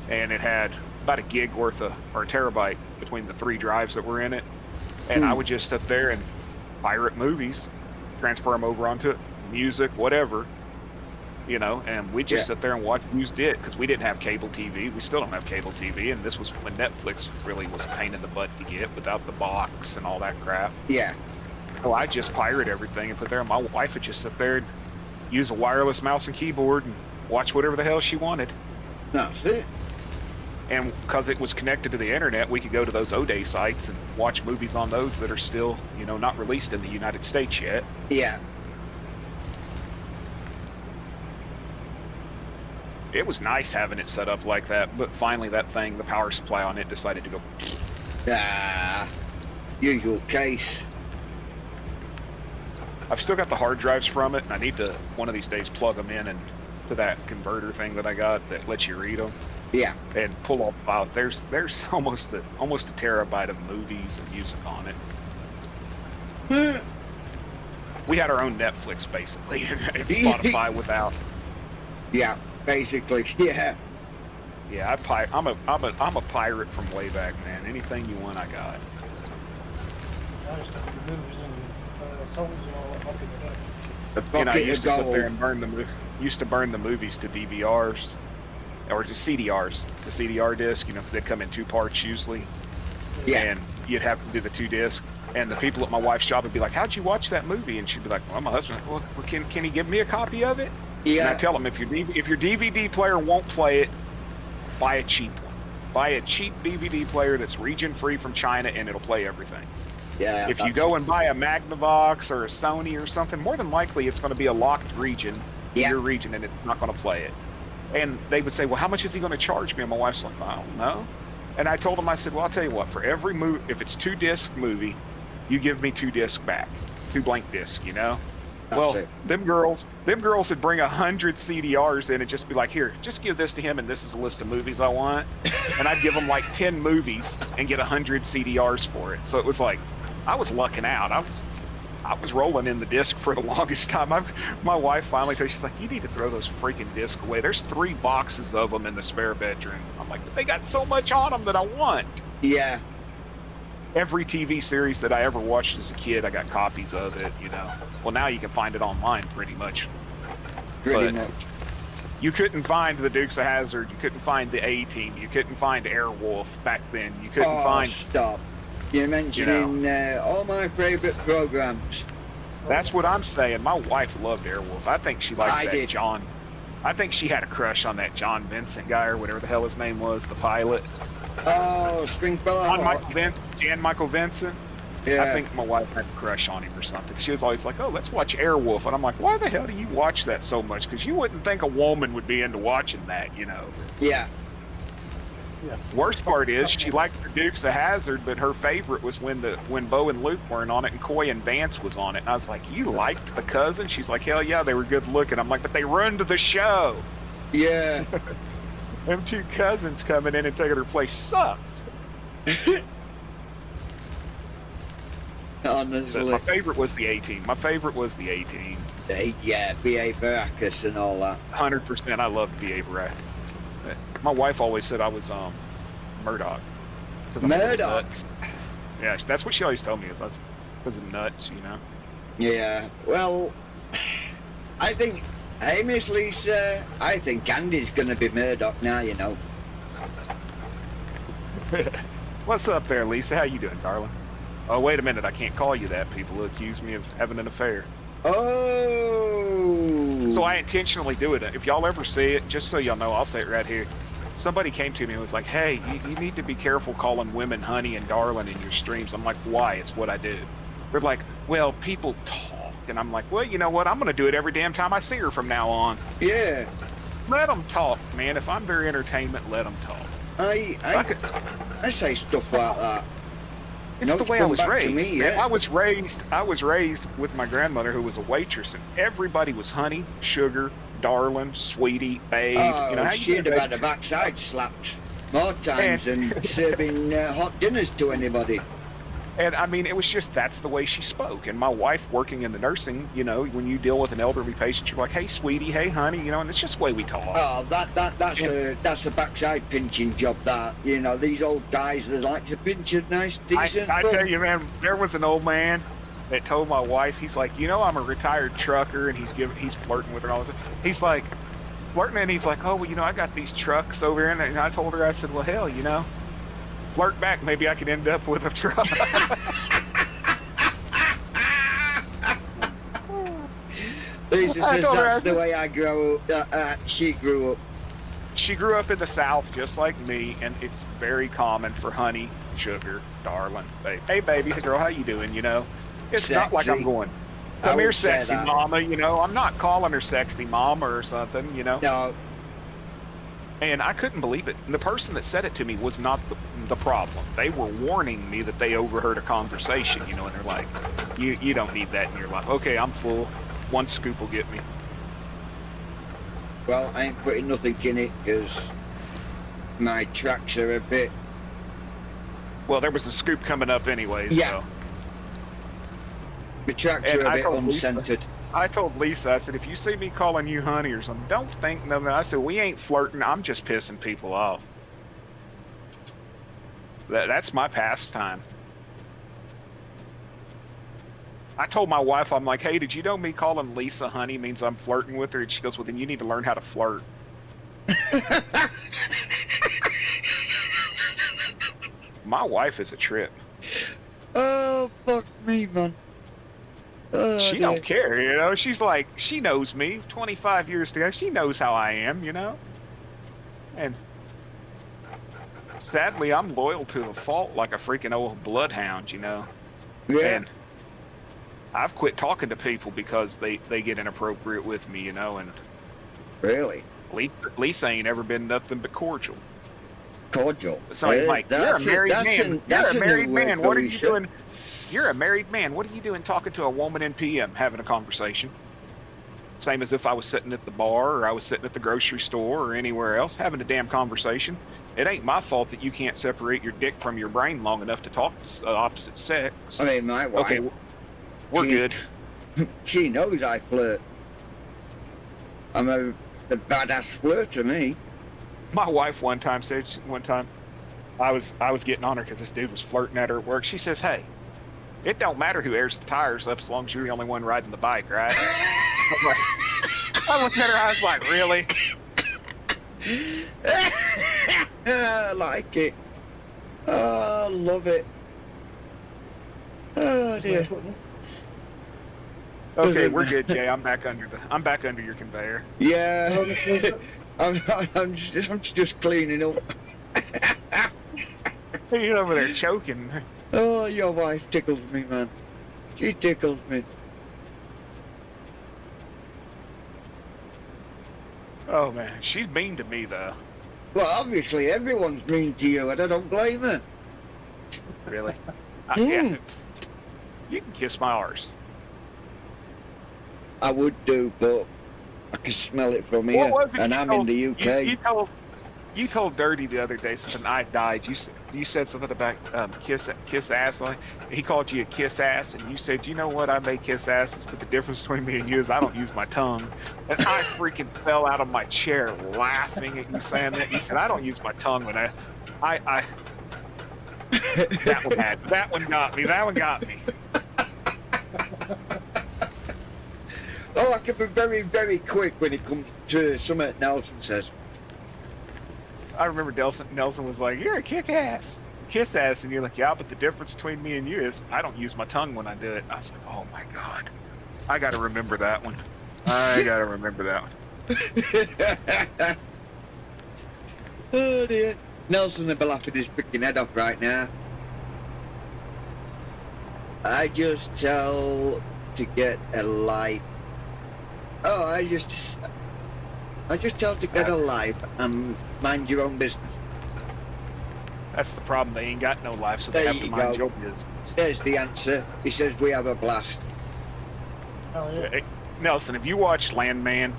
and it had about a gig worth of, or a terabyte between the 3 drives that were in it, and I would just sit there and pirate movies, transfer them over onto it, music, whatever, you know, and we just sit there and used it because we didn't have cable TV. We still don't have cable TV, and this was when Netflix really was a pain in the butt to get without the box and all that crap. Yeah. So I just pirate everything and put there, and my wife would just sit there and use a wireless mouse and keyboard and watch whatever the hell she wanted. That's it. And because it was connected to the internet, we could go to those O-Day sites and watch movies on those that are still, you know, not released in the United States yet. Yeah. It was nice having it set up like that, but finally that thing, the power supply on it decided to go. Usual case. I've still got the hard drives from it, and I need to, one of these days, plug them in and to that converter thing that I got that lets you read them. Yeah. And pull all the files. There's almost a terabyte of movies and music on it. We had our own Netflix basically, and Spotify without. Yeah, basically, yeah. Yeah, I'm a pirate from way back, man. Anything you want, I got. I just got the movies and songs and all that back in the day. The You know, I used to sit gold. there and burn the movies to DVRs or to CDRs, to CDR disc, you know, because they'd come in 2 parts usually. Yeah. And you'd have to do the 2 discs. And the people at my wife's shop would be like, "How'd you watch that movie?" And she'd be like, "Well, my husband. Well, can he give me a copy of it?" Yeah. And I tell them, if your DVD player won't play it, buy a cheap one. Buy a cheap DVD player that's region free from China, and it'll play everything. Yeah. If you go and buy a Magnavox or a Sony or something, more than likely it's going to be a locked region, your region, and it's not going to play it. And they would say, "Well, how much is he going to charge me?" And my wife's like, "I don't know." And I told him, I said, well, I'll tell you what, for every movie, if it's 2-disc movie, you give me 2 discs back, 2 blank discs, you know? That's Well, it. them girls would bring 100 CDRs in and just be like, here, just give this to him, and this is a list of movies I want. And I'd give them like 10 movies and get 100 CDRs for it. So it was like, I was lucking out. I was rolling in the disc for the longest time. My wife finally told me, she's like, you need to throw those freaking discs away. There's 3 boxes of them in the spare bedroom. I'm like, but they got so much on them that I want. Yeah. Every TV series that I ever watched as a kid, I got copies of it, you know. Well, now you can find it online pretty much. Pretty But much. you couldn't find the Dukes of Hazzard. You couldn't find the A-Team. You couldn't find Airwolf back then. You couldn't Oh, find... stop. You're mentioning all my favourite programs. That's what I'm saying. My wife loved Airwolf. I think she liked I that did. John. I think she had a crush on that John Vincent guy or whatever the hell his name was, the pilot. Oh, Stringfellow Hawk. Jan Michael Vincent. Yeah. I think my wife had a crush on him or something. She was always like, oh, let's watch Airwolf. And I'm like, why the hell do you watch that so much? Because you wouldn't think a woman would be into watching that, you know. Yeah. Worst part is she liked the Dukes of Hazzard, but her favorite was when Bo and Luke weren't on it and Coy and Vance was on it. And I was like, you liked the cousin? She's like, hell yeah, they were good looking. I'm like, but they ruined the show. Yeah. Them 2 cousins coming in and taking her place sucked. But Honestly. my favorite was the A-Team. My favorite was the A-Team. Yeah, B.A. Baracus and all that. 100%. I loved B.A. Baracus. My wife always said I was Murdoch. 'Cause I'm Murdoch? nuts. Yeah, that's what she always told me. Is I was because of nuts, you know. Yeah. Well, I think, hey, Miss Lisa, I think Andy's going to be Murdoch now, you know. What's up there, Lisa? How you doing, darling? Oh, wait a minute. I can't call you that. People will accuse me of having an affair. Oh. So I intentionally do it. If y'all ever see it, just so y'all know, I'll say it right here. Somebody came to me and was like, hey, you need to be careful calling women honey and darling in your streams. I'm like, why? It's what I do. They're like, well, people talk. And I'm like, well, you know what? I'm going to do it every damn time I see her from now on. Yeah. Let them talk, man. If I'm their entertainment, let them talk. I say stuff like that. It's No, the it's way I come was back to raised. me, Man, yeah. I was raised with my grandmother who was a waitress, and everybody was honey, sugar, darling, sweetie, babe. Oh, you know, how you she'd doing, have had babe? a backside slapped more times than serving hot dinners to anybody. And I mean, it was just, that's the way she spoke. And my wife working in the nursing, you know, when you deal with an elderly patient, you're like, hey, sweetie, hey, honey, you know, and it's just the way we talk. Oh, that's a backside pinching job. That, you know, these old guys that like to pinch a nice decent. I bum. tell you, man, there was an old man that told my wife, he's like, you know, I'm a retired trucker, and he's flirting with her and all this. He's like, flirting, and he's like, oh, well, you know, I got these trucks over here, and I told her, I said, well, hell, you know, flirt back, maybe I could end up with a truck. Lisa I says told her, that's I the said- way I grew up. She grew up. She grew up in the South just like me, and it's very common for honey, sugar, darling, babe. Hey, baby, girl, how you doing? You know, it's not like I'm Sexy. going, I come here, would say sexy that. mama. You know, I'm not calling her sexy mama or something. You know, No, and I couldn't believe it. And the person that said it to me was not the problem. They were warning me that they overheard a conversation. You know, and they're like, you don't need that in your life. Okay, I'm full. One scoop will get me. well, I ain't putting nothing in it because my tracks are a bit. Well, there was a scoop coming up anyways. Yeah. So. My tracks And are a I bit told Lisa- unscented. I told Lisa, I said, if you see me calling you honey or something, don't think nothing. I said, we ain't flirting. I'm just pissing people off. That's my pastime. I told my wife, I'm like, hey, did you know me calling Lisa honey means I'm flirting with her? And she goes, well, then you need to learn how to flirt. My wife is a trip. Oh, fuck me, man. Oh, She dear. don't care, you know. She's like, she knows me. 25 years ago, she knows how I am, you know. And sadly, I'm loyal to a fault, like a freaking old bloodhound, you know. Yeah. And I've quit talking to people because they get inappropriate with me, you know. And Really? Lisa ain't ever been nothing but cordial. cordial. Sorry, Mike. You're a That's married that's man. an- that's You're a a married new word, man. What are you Felicia. doing? You're a married man. What are you doing talking to a woman in PM, having a conversation? Same as if I was sitting at the bar or I was sitting at the grocery store or anywhere else having a damn conversation. It ain't my fault that you can't separate your dick from your brain long enough to talk to the opposite sex. I mean, my wife. Okay, we're she- good. She knows I flirt. I'm a badass flirt to me. My wife one time said, I was getting on her because this dude was flirting at her at work. She says, "Hey, it don't matter who airs the tires up as long as you're the only one riding the bike, right?" I looked at her, I was like, "Really?" I like it. Oh, love it. Oh dear. Okay, we're good, Jay. I'm back under your conveyor. Yeah. I'm just cleaning up. He's over there choking. Oh, your wife tickles me, man. She tickles me. Oh man, she's mean to me though. Well, obviously everyone's mean to you, and I don't blame her. Really? Hmm. Yeah. You can kiss my arse. I would do, but I can smell it from here, What was it and you I'm told- in the UK. You told Dirty the other day something. I died. You said something about kiss ass. He called you a kiss ass, and you said, "You know what? I may kiss asses, but the difference between me and you is I don't use my tongue." And I freaking fell out of my chair laughing at you saying that. You said, "I don't use my tongue when I." That one got me. That one got me. Oh, I can be very, very quick when it comes to something Nelson says. I remember Nelson was like, "You're a kiss ass," and you're like, "Yeah, but the difference between me and you is I don't use my tongue when I do it." I was like, "Oh my god, I gotta remember that one. I gotta remember that one." Oh dear. Nelson will be laughing his freaking head off right now. I just tell to get a life. Oh, I just tell to get a life and mind your own business. That's the problem. They ain't got no life, so they There have to you mind go. your business. There's the answer. He says we have a blast. Oh, yeah. Hey, Nelson, have you watched Landman?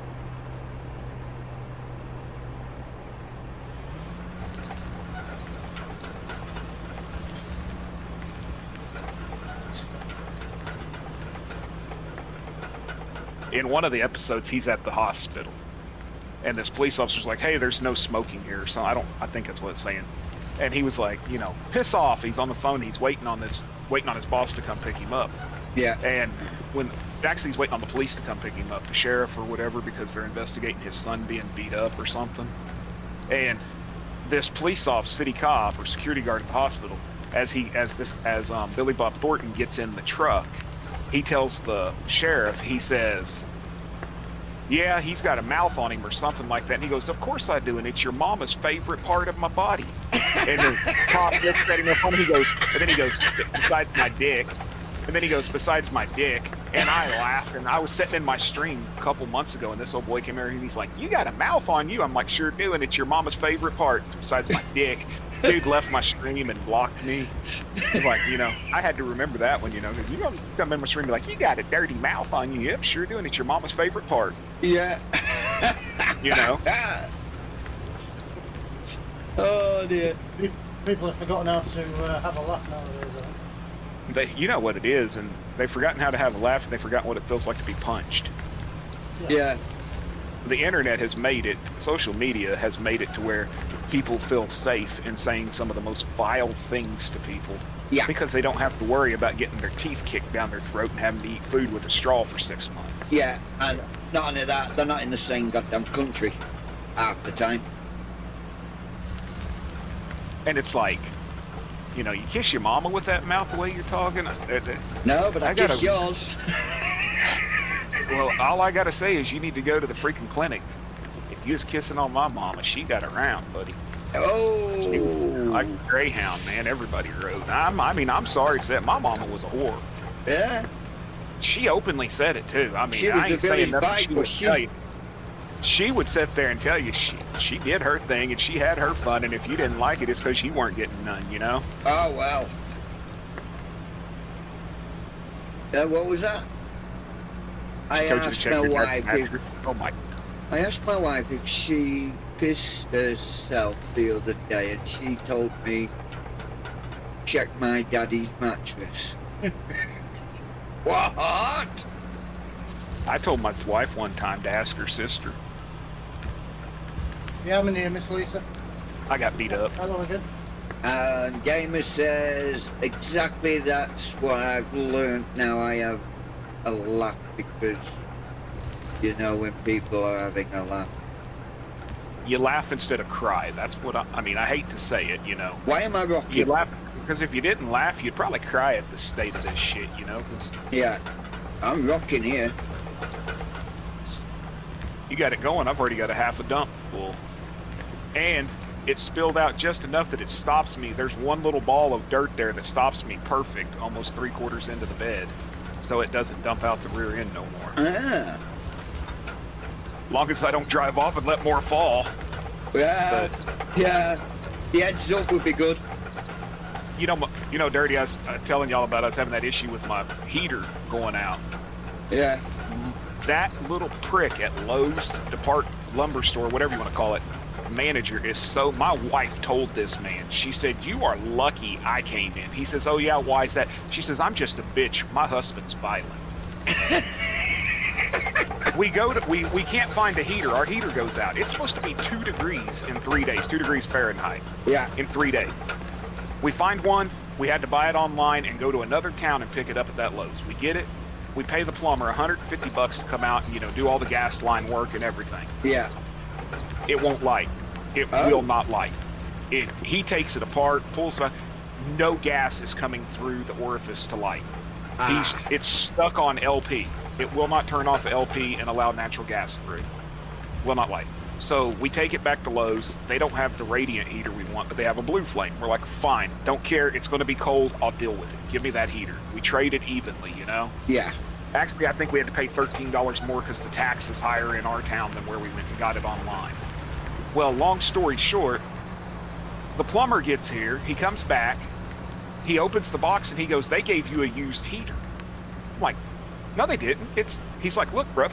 In one of the episodes, he's at the hospital, and this police officer's like, "Hey, there's no smoking here." So I think that's what it's saying. And he was like, "Piss off." He's on the phone. He's waiting on his boss to come pick him up. Yeah. And actually he's waiting on the police to come pick him up, the sheriff or whatever, because they're investigating his son being beat up or something. And this police officer, city cop or security guard at the hospital, as Billy Bob Thornton gets in the truck, he tells the sheriff, he says, "Yeah, he's got a mouth on him," or something like that. And he goes, "Of course I do, and it's your mama's favorite part of my body." And the cop looks at him up, and he goes, "Besides my dick." And then he goes, "Besides my dick." And I laughed, and I was sitting in my stream a couple months ago, and this old boy came here, and he's like, "You got a mouth on you." I'm like, "Sure do, and it's your mama's favorite part, besides my dick." Dude left my stream and blocked me. He's like, I had to remember that one, because you don't come in my stream and be like, "You got a dirty mouth on you." Yep, sure do, and it's your mama's favorite part. Yeah. Oh dear. People have forgotten how to have a laugh nowadays, though. You know what it is, and they've forgotten how to have a laugh, and they've forgotten what it feels like to be punched. Yeah. The internet has made it, social media has made it to where people feel safe in saying some of the most vile things to people. Yeah. Because they don't have to worry about getting their teeth kicked down their throat and having to eat food with a straw for 6 months. Yeah, and not only that, they're not in the same goddamn country half the time. And it's like, you kiss your mama with that mouth the way you're talking. No, but I kiss gotta- yours. Well, all I gotta say is you need to go to the freaking clinic. If you was kissing on my mama, she got around, buddy. Oh. Like a Greyhound, man. Everybody rode. I'm sorry to say it. My mama was a whore. Yeah. She openly said it too. I mean, She was I the ain't saying village nothing bike, she was wouldn't she? tell you. she would sit there and tell you she did her thing and she had her fun, and if you didn't like it, it's because you weren't getting none, you know? Oh, well. What was that? I asked my wife if she pissed herself the other day, and she told me, check my daddy's mattress. What? I told my wife one time to ask her sister. Yeah, I'm in here, Miss Lisa. I got beat up. Hello again. And Gamer says, exactly that's what I've learned now. I have a laugh because, you know, when people are having a laugh. You laugh instead of cry. That's what I mean, I hate to say it, you know. Why am I rocking? You laugh because if you didn't laugh, you'd probably cry at the state of this shit, you know? 'Cause yeah, I'm rocking here. you got it going. I've already got a half a dump full. And it spilled out just enough that it stops me. There's one little ball of dirt there that stops me perfect, almost 3/4 into the bed. So it doesn't dump out the rear end no more. Ah. Long as I don't drive off and let more fall. Yeah, yeah. The heads up would be good. You know, Dirty, I was telling y'all about us having that issue with my heater going out. Yeah. That little prick at Lowe's lumber store, whatever you want to call it, manager is so. My wife told this man. She said, "You are lucky I came in." He says, "Oh yeah, why is that?" She says, "I'm just a bitch. My husband's violent." We can't find a heater. Our heater goes out. It's supposed to be 2 degrees in 3 days, 2 degrees Fahrenheit. Yeah. In 3 days. We find one. We had to buy it online and go to another town and pick it up at that Lowe's. We get it. We pay the plumber $150 to come out and, you know, do all the gas line work and everything. Yeah. It won't light. It will not light. He takes it apart, pulls it out. No gas is coming through the orifice to light. It's stuck on LP. It will not turn off the LP and allow natural gas through. Will not light. So we take it back to Lowe's. They don't have the radiant heater we want, but they have a blue flame. We're like, fine, don't care. It's going to be cold. I'll deal with it. Give me that heater. We trade it evenly, you know? Yeah. Actually, I think we had to pay $13 more because the tax is higher in our town than where we went and got it online. Well, long story short, the plumber gets here. He comes back. He opens the box and he goes, "They gave you a used heater." I'm like, "No, they didn't." He's like, "Look, bro,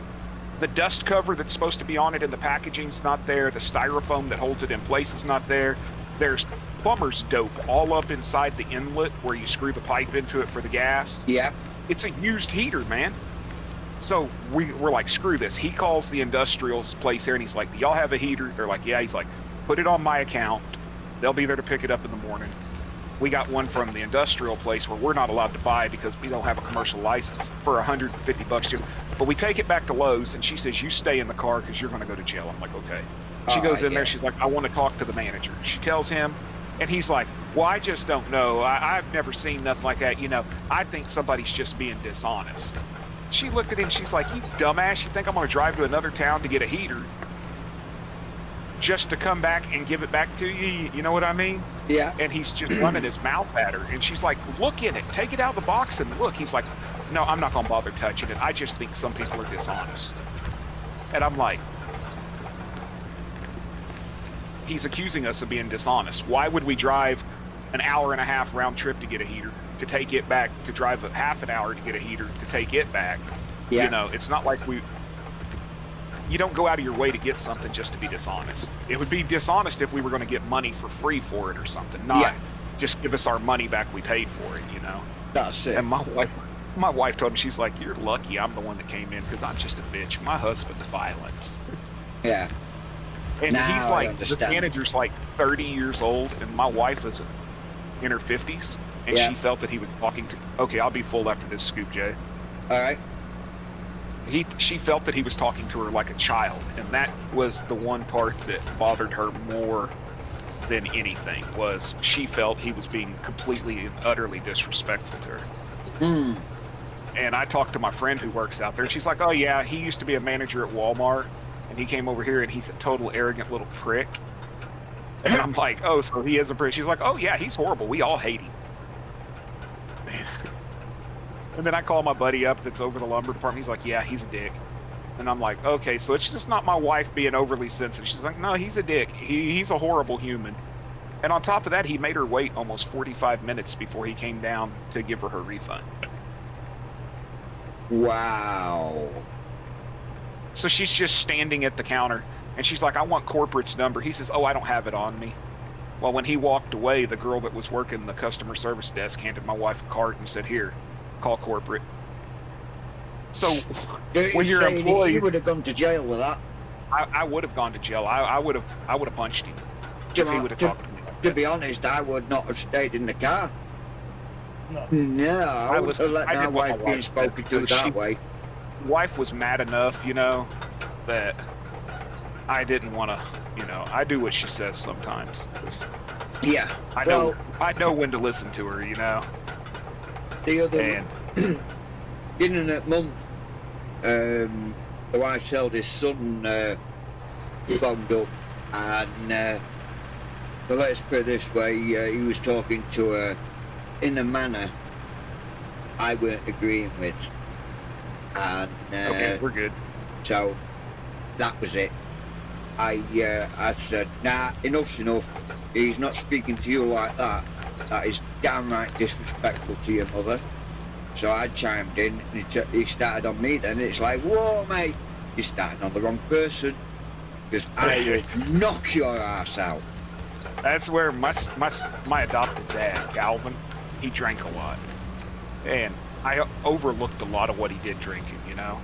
the dust cover that's supposed to be on it in the packaging's not there. The styrofoam that holds it in place is not there. There's plumber's dope all up inside the inlet where you screw the pipe into it for the gas." Yeah. It's a used heater, man. So we're like, screw this. He calls the industrial's place here and he's like, "Do y'all have a heater?" They're like, "Yeah." He's like, "Put it on my account. They'll be there to pick it up in the morning." We got one from the industrial place where we're not allowed to buy because we don't have a commercial license for $150. But we take it back to Lowe's and she says, "You stay in the car because you're going to go to jail." I'm like, "Okay." She goes in there. She's like, "I want to talk to the manager." She tells him, and he's like, "Well, I just don't know. I've never seen nothing like that. You know, I think somebody's just being dishonest." She looked at him. She's like, "You dumbass. You think I'm going to drive to another town to get a heater just to come back and give it back to you?" You know what I mean? Yeah. And he's just running his mouth at her. And she's like, "Look in it. Take it out of the box and look." He's like, "No, I'm not going to bother touching it. I just think some people are dishonest." And I'm like, he's accusing us of being dishonest. Why would we drive an hour and a half round trip to get a heater, to take it back, to drive a half an hour to get a heater, to take it back? Yeah. You know, it's not like you don't go out of your way to get something just to be dishonest. It would be dishonest if we were going to get money for free for it or something, not just give us our money back we paid for it, you know? That's it. And my wife told me, she's like, "You're lucky I'm the one that came in because I'm just a bitch. My husband's violent." Yeah. And Now he's I like, the understand. manager's like 30 years old, and my wife is in her 50s, and Yeah. she felt that he was talking to. Okay, I'll be full after this scoop, Jay. All right. She felt that he was talking to her like a child, and that was the one part that bothered her more than anything. Was she felt he was being completely and utterly disrespectful to her. And I talked to my friend who works out there, and she's like, "Oh yeah, he used to be a manager at Walmart, and he came over here, and he's a total arrogant little prick." And I'm like, "Oh, so he is a prick?" She's like, "Oh yeah, he's horrible. We all hate him." And then I call my buddy up that's over the lumber department. He's like, "Yeah, he's a dick." And I'm like, okay, so it's just not my wife being overly sensitive. She's like, no, he's a dick. He's a horrible human. And on top of that, he made her wait almost 45 minutes before he came down to give her refund. Wow. So she's just standing at the counter, and she's like, I want corporate's number. He says, oh, I don't have it on me. Well, when he walked away, the girl that was working the customer service desk handed my wife a card and said, here, call corporate. So when you're employed, you would have gone to jail with that. I would have gone to jail. I would have punched him if he would have talked to me. To be honest, I would not have stayed in the car. No. I wouldn't have let my wife being spoken to that way. Wife was mad enough, you know, that I didn't want to, you know, I do what she says sometimes. Yeah. I know when to listen to her, you know. The other beginning that month, the wife's eldest son phoned up, and so let's put it this way, he was talking to her in a manner I weren't agreeing with, and okay, we're good. So that was it. I said, nah, enough's enough. He's not speaking to you like that. That is downright disrespectful to your mother. So I chimed in, and he started on me then. It's like, whoa, mate, you're starting on the wrong person. Because I will knock your ass out. That's where my adopted dad, Calvin, he drank a lot. And I overlooked a lot of what he did drinking, you know.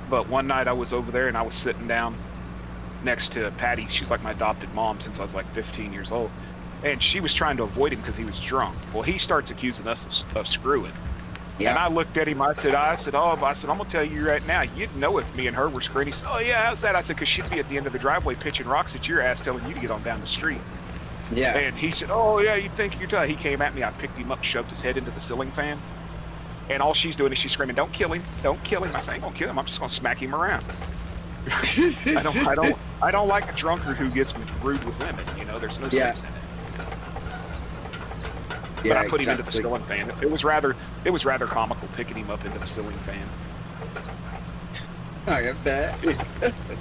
But one night I was over there and I was sitting down next to Patty. She's like my adopted mom since I was like 15 years old. And she was trying to avoid him because he was drunk. Well, he starts accusing us of screwing. Yeah. And I looked at him, I said, I'm going to tell you right now, you'd know if me and her were screwing. He said, oh, yeah, how's that? I said, because she'd be at the end of the driveway pitching rocks at your ass, telling you to get on down the street. Yeah. And he said, oh, yeah, you think you're tough. He came at me, I picked him up, shoved his head into the ceiling fan. And all she's doing is she's screaming, don't kill him, don't kill him. I said, I ain't going to kill him, I'm just going to smack him around. I don't like a drunkard who gets rude with women, you know, there's no sense in it. But I put him into the ceiling fan. It was rather comical picking him up into the ceiling fan. I bet.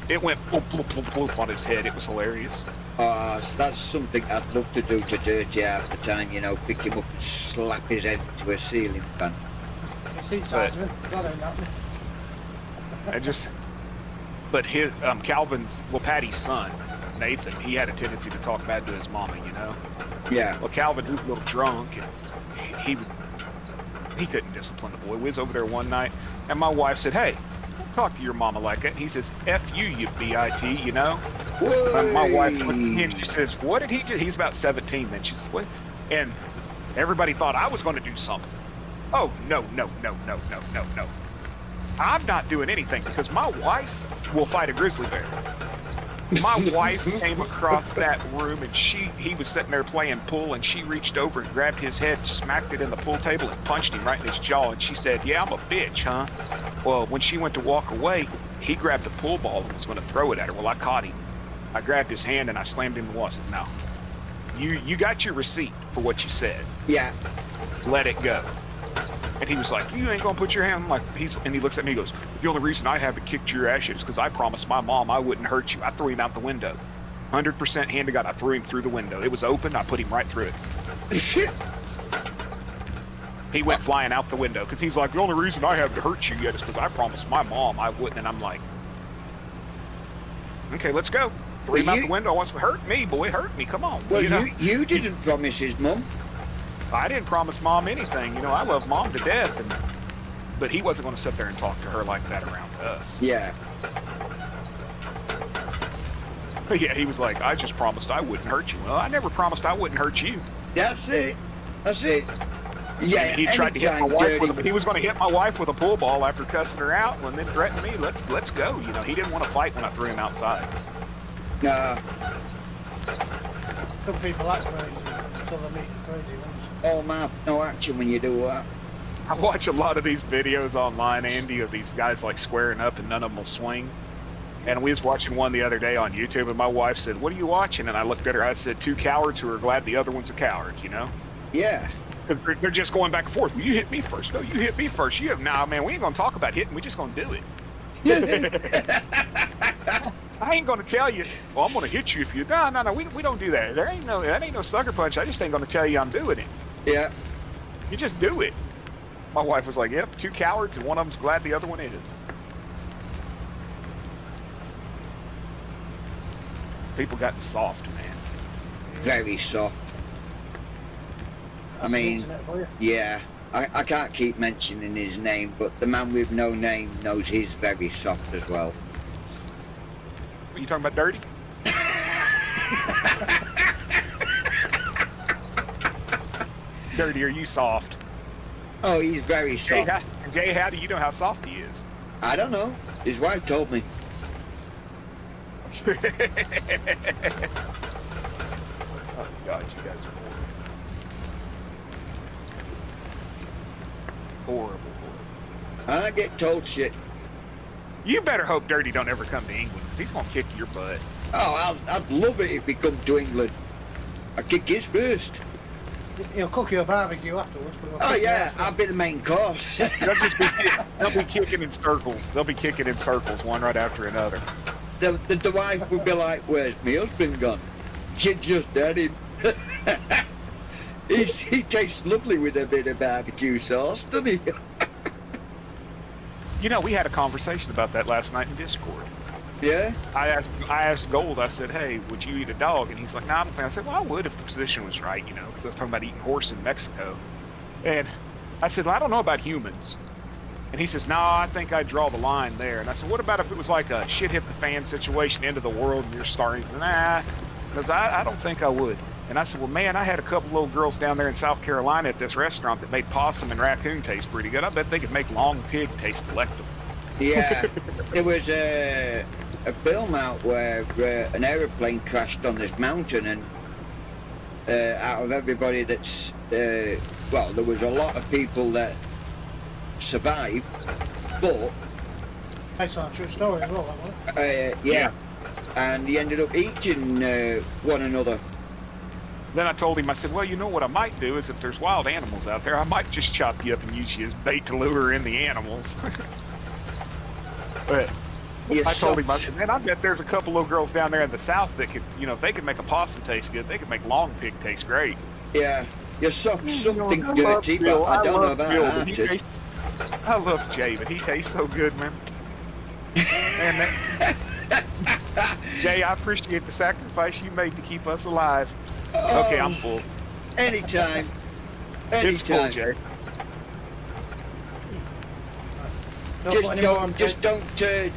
It went bloop, bloop, bloop, bloop on his head. It was hilarious. That's something I'd love to do to Dirty half the time, you know, pick him up and slap his head into a ceiling fan. But his, Calvin's, Patty's son, Nathan, he had a tendency to talk bad to his mama, you know? Yeah. Well, Calvin, he was a little drunk, and he couldn't discipline the boy. We was over there one night, and my wife said, hey, don't talk to your mama like that. And he says, F you, you B-I-T, you know? And my wife looked at him, and she says, what did he do? He's about 17 then. She says, what? And everybody thought I was going to do something. Oh, no. I'm not doing anything because my wife will fight a grizzly bear. My wife came across that room and he was sitting there playing pool, and she reached over and grabbed his head, smacked it in the pool table and punched him right in his jaw, and she said, yeah, I'm a bitch, huh? Well, when she went to walk away, he grabbed the pool ball and was going to throw it at her. Well, I caught him. I grabbed his hand and I slammed him in the wall. I said, no, you got your receipt for what you said. Yeah. Let it go. And he was like, you ain't gonna put your hand, like, and he looks at me and goes, the only reason I haven't kicked your ass is because I promised my mom I wouldn't hurt you. I threw him out the window. 100% hand to God, I threw him through the window. It was open, I put him right through it. He went flying out the window because he's like, the only reason I haven't hurt you yet is because I promised my mom I wouldn't. And I'm like, okay, let's go. Threw him out the window. Wants to hurt me, boy, hurt me. Come on. Well, you didn't promise his mom. I didn't promise mom anything. You know, I love mom to death, but he wasn't going to sit there and talk to her like that around us. Yeah. Yeah, he was like, I just promised I wouldn't hurt you. Well, I never promised I wouldn't hurt you. That's it. Yeah, he tried to hit my wife he was going to hit my wife with a pool ball after cussing her out, and then threatened me. Let's go. You know, he didn't want to fight when I threw him outside. Some people act crazy, so they make crazy ones. Oh man, no action when you do that. I watch a lot of these videos online, Andy, of these guys like squaring up and none of them will swing. And we was watching one the other day on YouTube, and my wife said, what are you watching? And I looked at her, I said, two cowards who are glad the other one's a coward, you know? Yeah. Because they're just going back and forth. Well, you hit me first. No, you hit me first. Nah, man, we ain't going to talk about hitting. We're just going to do it. I ain't gonna tell you. Well, I'm gonna hit you if you. No. We don't do that. That ain't no sucker punch. I just ain't gonna tell you I'm doing it. Yeah. You just do it. My wife was like, "Yep, two cowards, and one of them's glad the other one is." People gotten soft, man. Very soft. I mean, yeah. I can't keep mentioning his name, but the man with no name knows he's very soft as well. Are you talking about Dirty? Dirty, are you soft? Oh, he's very soft. Jay, how do you know how soft he is? I don't know. His wife told me. Oh God, you guys are horrible. I get told shit. You better hope Dirty don't ever come to England, because he's gonna kick your butt. Oh, I'd love it if he come to England. I'd kick his first. He'll cook you a barbecue afterwards. But Oh yeah, I'll be the main course. They'll be kicking in circles. They'll be kicking in circles, one right after another. The wife would be like, "Where's my husband gone? You just had him." He tastes lovely with a bit of barbecue sauce, doesn't he? You know, we had a conversation about that last night in Discord. Yeah. I asked Gold. I said, "Hey, would you eat a dog?" And he's like, "No, I don't think." I said, "Well, I would if the position was right, you know, because I was talking about eating horse in Mexico." And I said, "Well, I don't know about humans." And he says, "No, I think I'd draw the line there." And I said, "What about if it was like a shit hit the fan situation, end of the world, and you're starting?" He said, "Nah, because I don't think I would." And I said, "Well, man, I had a couple little girls down there in South Carolina at this restaurant that made possum and raccoon taste pretty good. I bet they could make long pig taste delectable." Yeah. There was a film out where an aeroplane crashed on this mountain, and out of everybody that's well, there was a lot of people that survived, but Based on a true story as well, that one. yeah, and they ended up eating one another. Then I told him, I said, "Well, you know what I might do is if there's wild animals out there, I might just chop you up and use you as bait to lure in the animals." But I told him, I said, "Man, I bet there's a couple little girls down there in the South that could, you know, if they could make a possum taste good, they could make long pig taste great." Yeah, you're something dirty, but I don't know about hearted. I love Jay, but he tastes so good, man. Jay, I appreciate the sacrifice you made to keep us alive. Okay, I'm full. Anytime. It's full, Jay. Just don't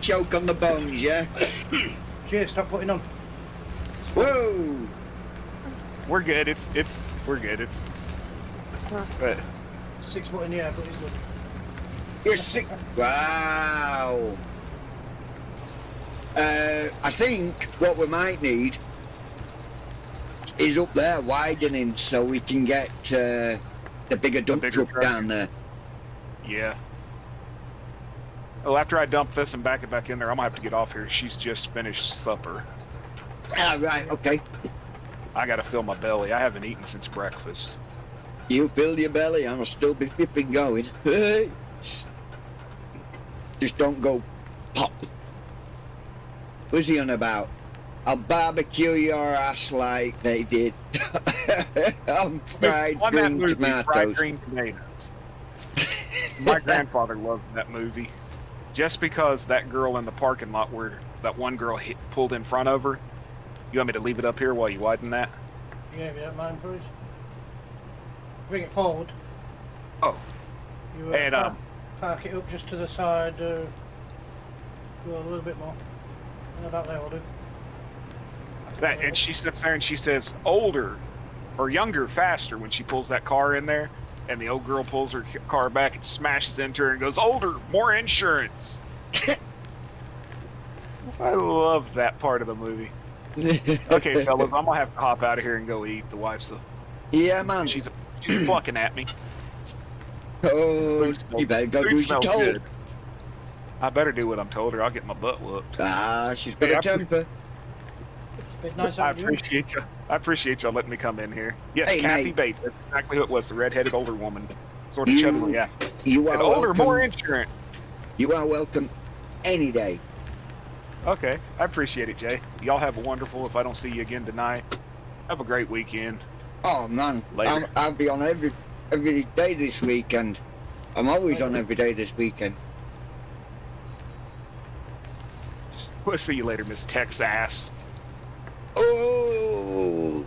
choke on the bones, yeah? Jay, stop putting on. Whoa! We're good. We're good. But 6 foot in the air, but he's good. You're sick. Wow. I think what we might need is up there widening so we can get the bigger dump truck down there. Yeah. Well, after I dump this and back it back in there, I'm gonna have to get off here. She's just finished supper. Ah, right, okay. I gotta fill my belly. I haven't eaten since breakfast. You fill your belly, I'll still be flipping going. Just don't go pop. What's he on about? I'll barbecue your ass like they did on fried green tomatoes. Fried green tomatoes. My grandfather loved that movie. Just because that girl in the parking lot where that one girl pulled in front of her. You want me to leave it up here while you widen that? Yeah, if you don't mind, please. Bring it forward. Oh. You And park it up just to the side. Go a little bit more. And about there will do. And she sits there and she says, "Older or younger, faster," when she pulls that car in there. And the old girl pulls her car back and smashes into her and goes, "Older, more insurance." I love that part of the movie. Okay, fellas, I'm gonna have to hop out of here and go eat. The wife's Yeah, man. she's plucking at me. Oh, you better go do as you're told. Good. I better do what I'm told or I'll get my butt whooped. Ah, she's got a temper. It's nice I having you. appreciate you. I appreciate y'all letting me come in here. Yes, Hey, Kathy mate. Bates. That's exactly who it was. The red-headed older woman, sort of You- chubby. Yeah. You are And older, welcome. more insurance. You are welcome. any day. Okay, I appreciate it, Jay. Y'all have a wonderful. If I don't see you again tonight, have a great weekend. Oh man, Later. I'll be on every day this weekend. I'm always on every day this weekend. We'll see you later, Miss Texas. Oh,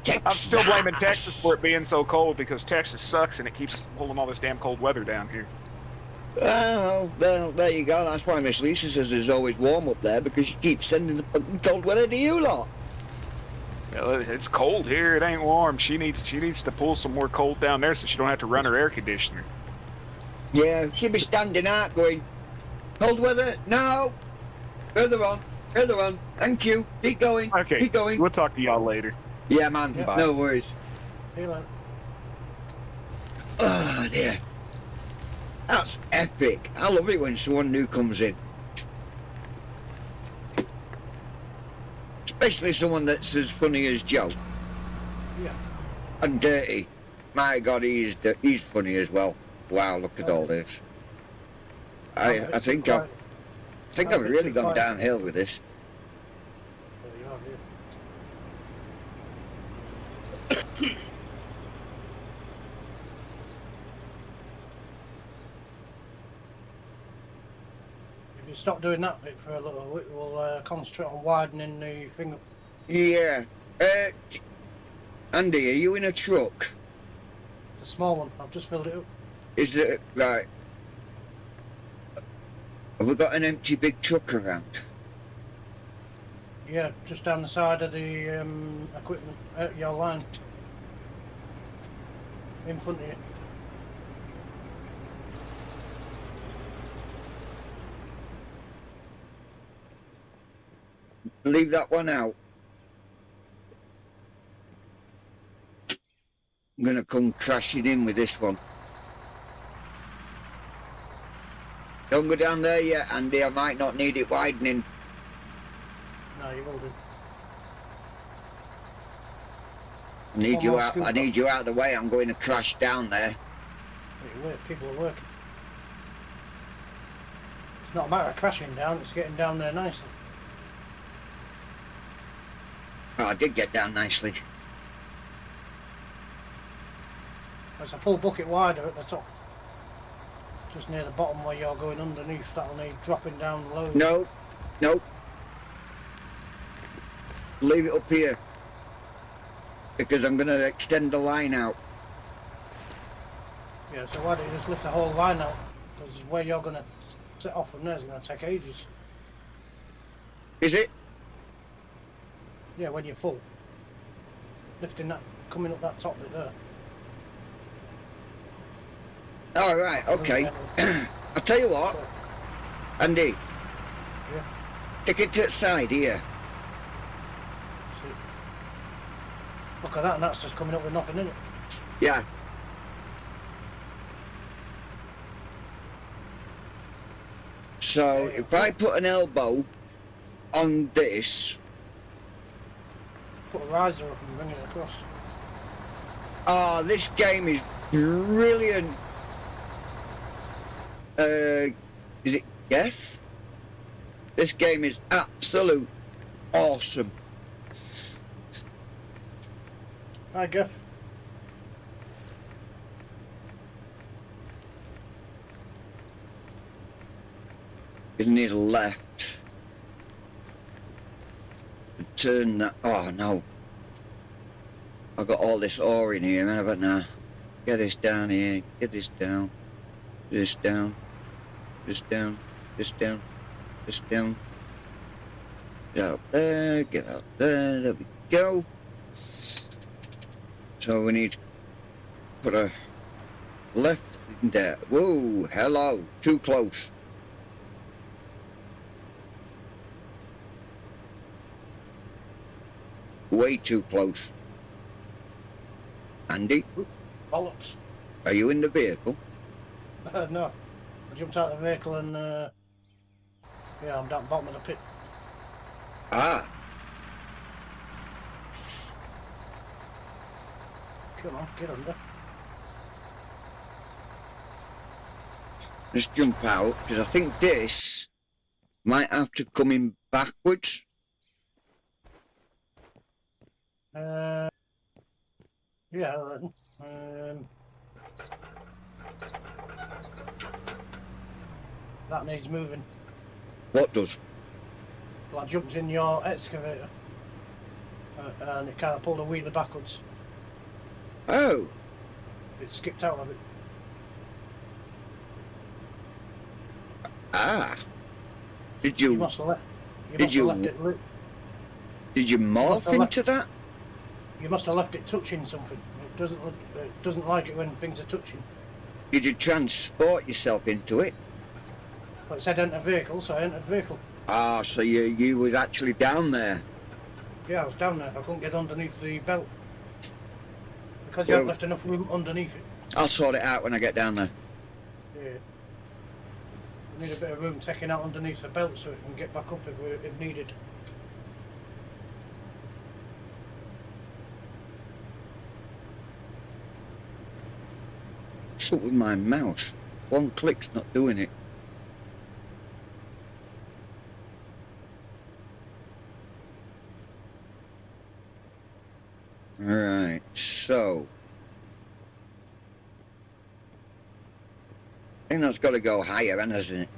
Texas. I'm still blaming Texas for it being so cold because Texas sucks and it keeps pulling all this damn cold weather down here. Well, there you go. That's why Miss Lisa says it's always warm up there, because she keeps sending the fucking cold weather to you lot. Well, it's cold here. It ain't warm. She needs to pull some more cold down there so she don't have to run her air conditioner. Yeah, she'd be standing out going, cold weather? No. Further on. Thank you. Keep going. Okay, Keep going. we'll talk to y'all later. Yeah, man. Yeah. No worries. See you later. Oh, dear. That's epic. I love it when someone new comes in. Especially someone that's as funny as Joe. Yeah. And dirty. My God, he's funny as well. Wow, look at all this. I think I've really gone downhill with this. There you have, yeah. If you stop doing that bit for a little bit, we'll concentrate on widening the thing up. Yeah. Andy, are you in a truck? The small one, I've just filled it up. Is it right? Have we got an empty big truck around? Yeah, just down the side of the equipment, your line. In front of you. Leave that one out. I'm gonna come crashing in with this one. Don't go down there yet, Andy. I might not need it widening. No, you will do. I need One you more out. scoop I up. need you out of the way. I'm going to crash down there. People are working. It's not a matter of crashing down, it's getting down there nicely. Oh, I did get down nicely. There's a full bucket wider at the top. Just near the bottom where you're going underneath, that'll need dropping down low. No, no. Leave it up here. Because I'm going to extend the line out. Yeah, so why don't you just lift the whole line out? Because where you're going to set off from there is going to take ages. Is it? Yeah, when you're full. Lifting that, coming up that top bit there. All right, okay. I'll tell you what, Andy. Yeah. Take it to the side here. See. Look at that, and that's just coming up with nothing in it. Yeah. So if I put an elbow on this, Put a riser up and bring it across. oh, this game is brilliant. Is it Death? This game is absolute awesome. Hi, Geoff. You need a left. Turn that. Oh no. I've got all this ore in here, man. I've got now. Get this down here. Get this down. This down. This down. This down. This down. Get out there. Get out there. There we go. So we need to put a left in there. Whoa, hello. Too close. Way too close. Andy, Bollocks. are you in the vehicle? No. I jumped out of the vehicle and, yeah, I'm down the bottom of the pit. Ah, Come on, get under. just jump out, because I think this Might have to come in backwards. Yeah, I reckon. That needs moving. What does? Well, I jumped in your excavator. And it kind of pulled a wheelie backwards. Oh, It skipped out of it. ah. Did You you must have left. Did you- Left it. did you morph have left- into that? You must have left it touching something. It doesn't like it when things are touching. Did you transport yourself into it? But it said enter vehicle, so I entered vehicle. Ah, so you was actually down there. Yeah, I was down there. I couldn't get underneath the belt because you Well- haven't left enough room underneath it. I'll sort it out when I get down there. Yeah. We need a bit of room taking out underneath the belt so it can get back up if needed. What's up with my mouse? One click's not doing it. Right, so I think that's got to go higher, hasn't it?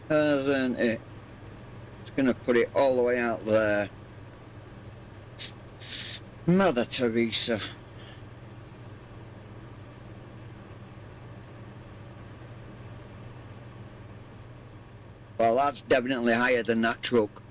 Hasn't it? It's going to put it all the way out there. Mother Teresa. Well, that's definitely higher than that truck.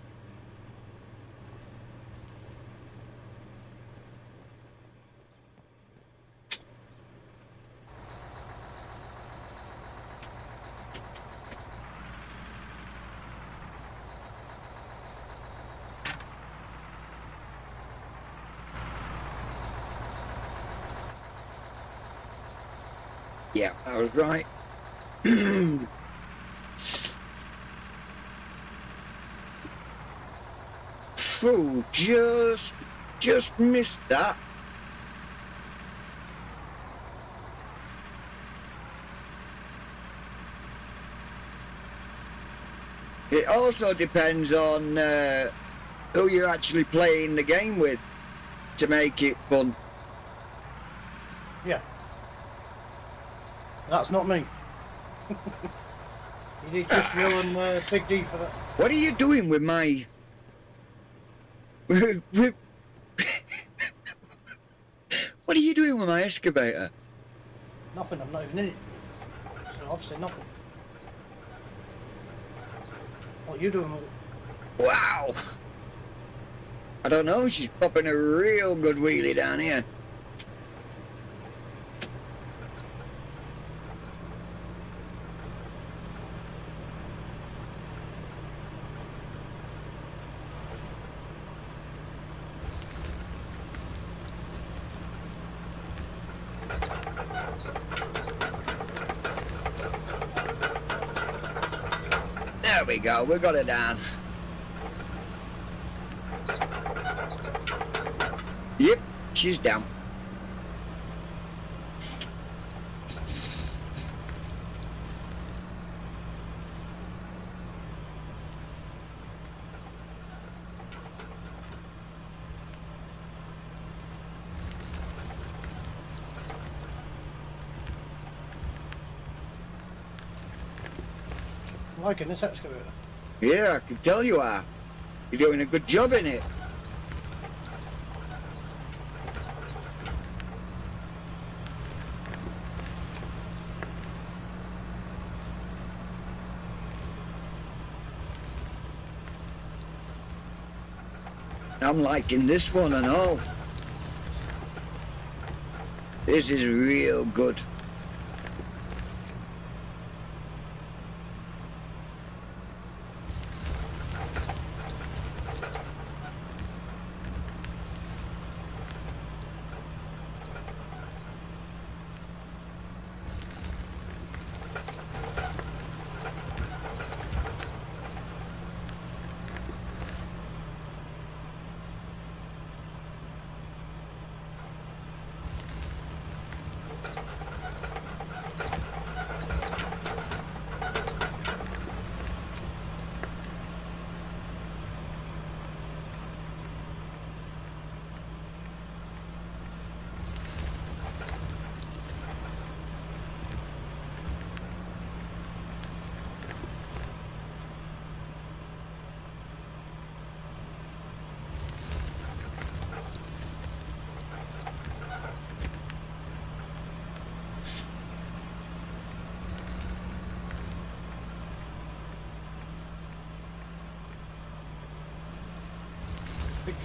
Yeah, I was right. Phew, just missed that. It also depends on who you're actually playing the game with to make it fun. Yeah. That's not me. You need just Joe and Big D for that. What are you doing with my... with- What are you doing with my excavator? Nothing, I'm not even in it. So obviously nothing. What are you doing with it? Wow! I don't know, she's popping a real good wheelie down here. There we go, we got it down. Yep, she's down. I'm liking this excavator. Yeah, I can tell you are. You're doing a good job in it. I'm liking this one and all. This is real good.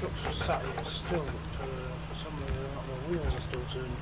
trucks are sat here still for some reason. The wheels are still turning.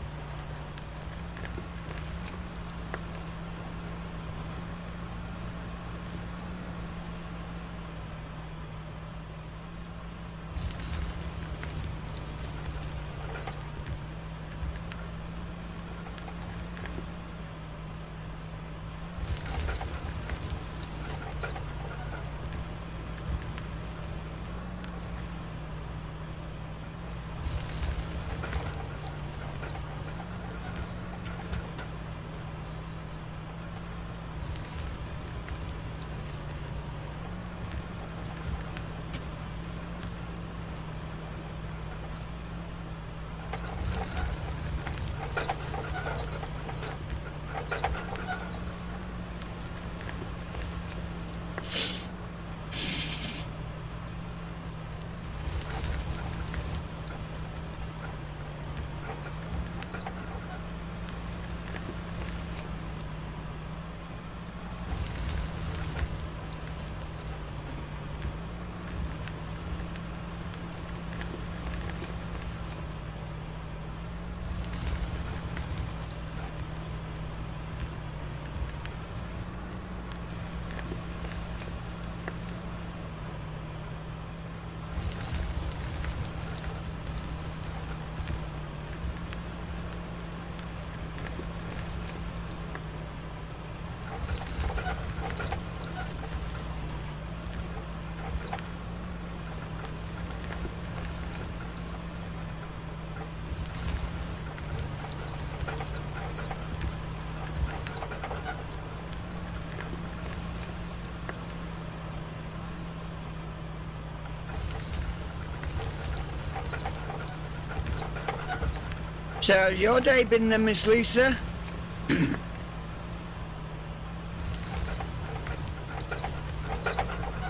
So how's your day been then, Miss Lisa?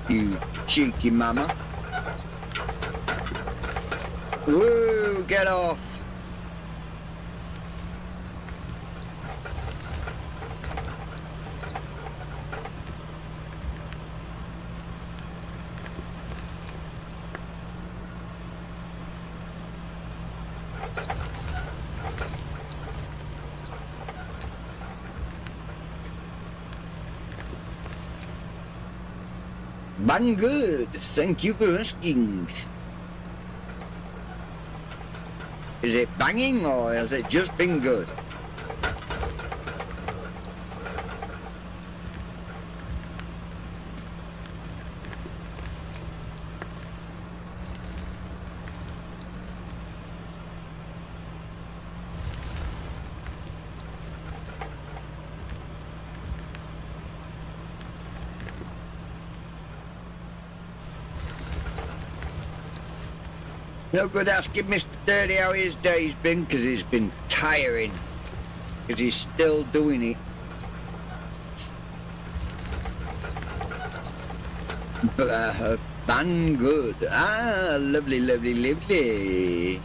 You cheeky mama. Woo, get off. Bang good, thank you for asking. Is it banging or has it just been good? No good asking Mr. Dirty how his day's been, because it's been tiring. Because he's still doing it. Bang good. Ah, lovely, lovely, lovely.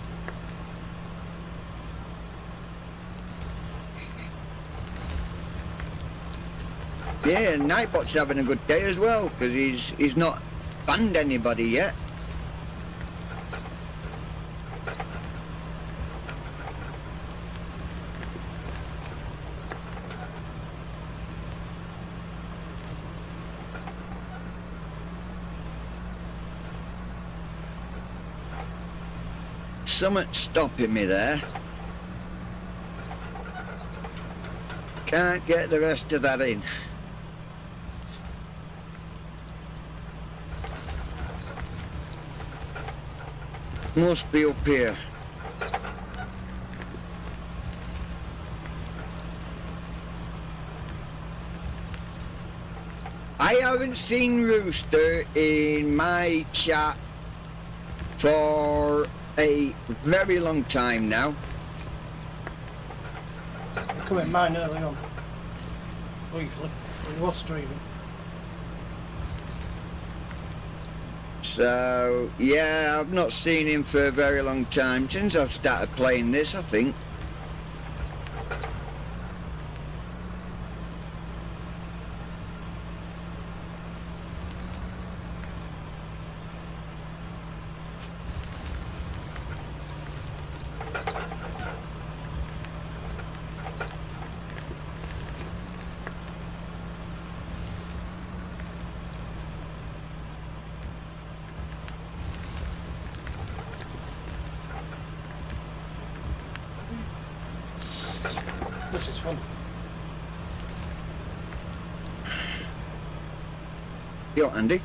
Yeah, Nightbot's having a good day as well, because he's not banned anybody yet. Something stopping me there. Can't get the rest of that in. Must be up here. I haven't seen Rooster in my chat for a very long time now. He come in mine early on. Briefly. He was streaming. So, yeah, I've not seen him for a very long time, since I've started playing this, I think. This is fun. Yo, Andy.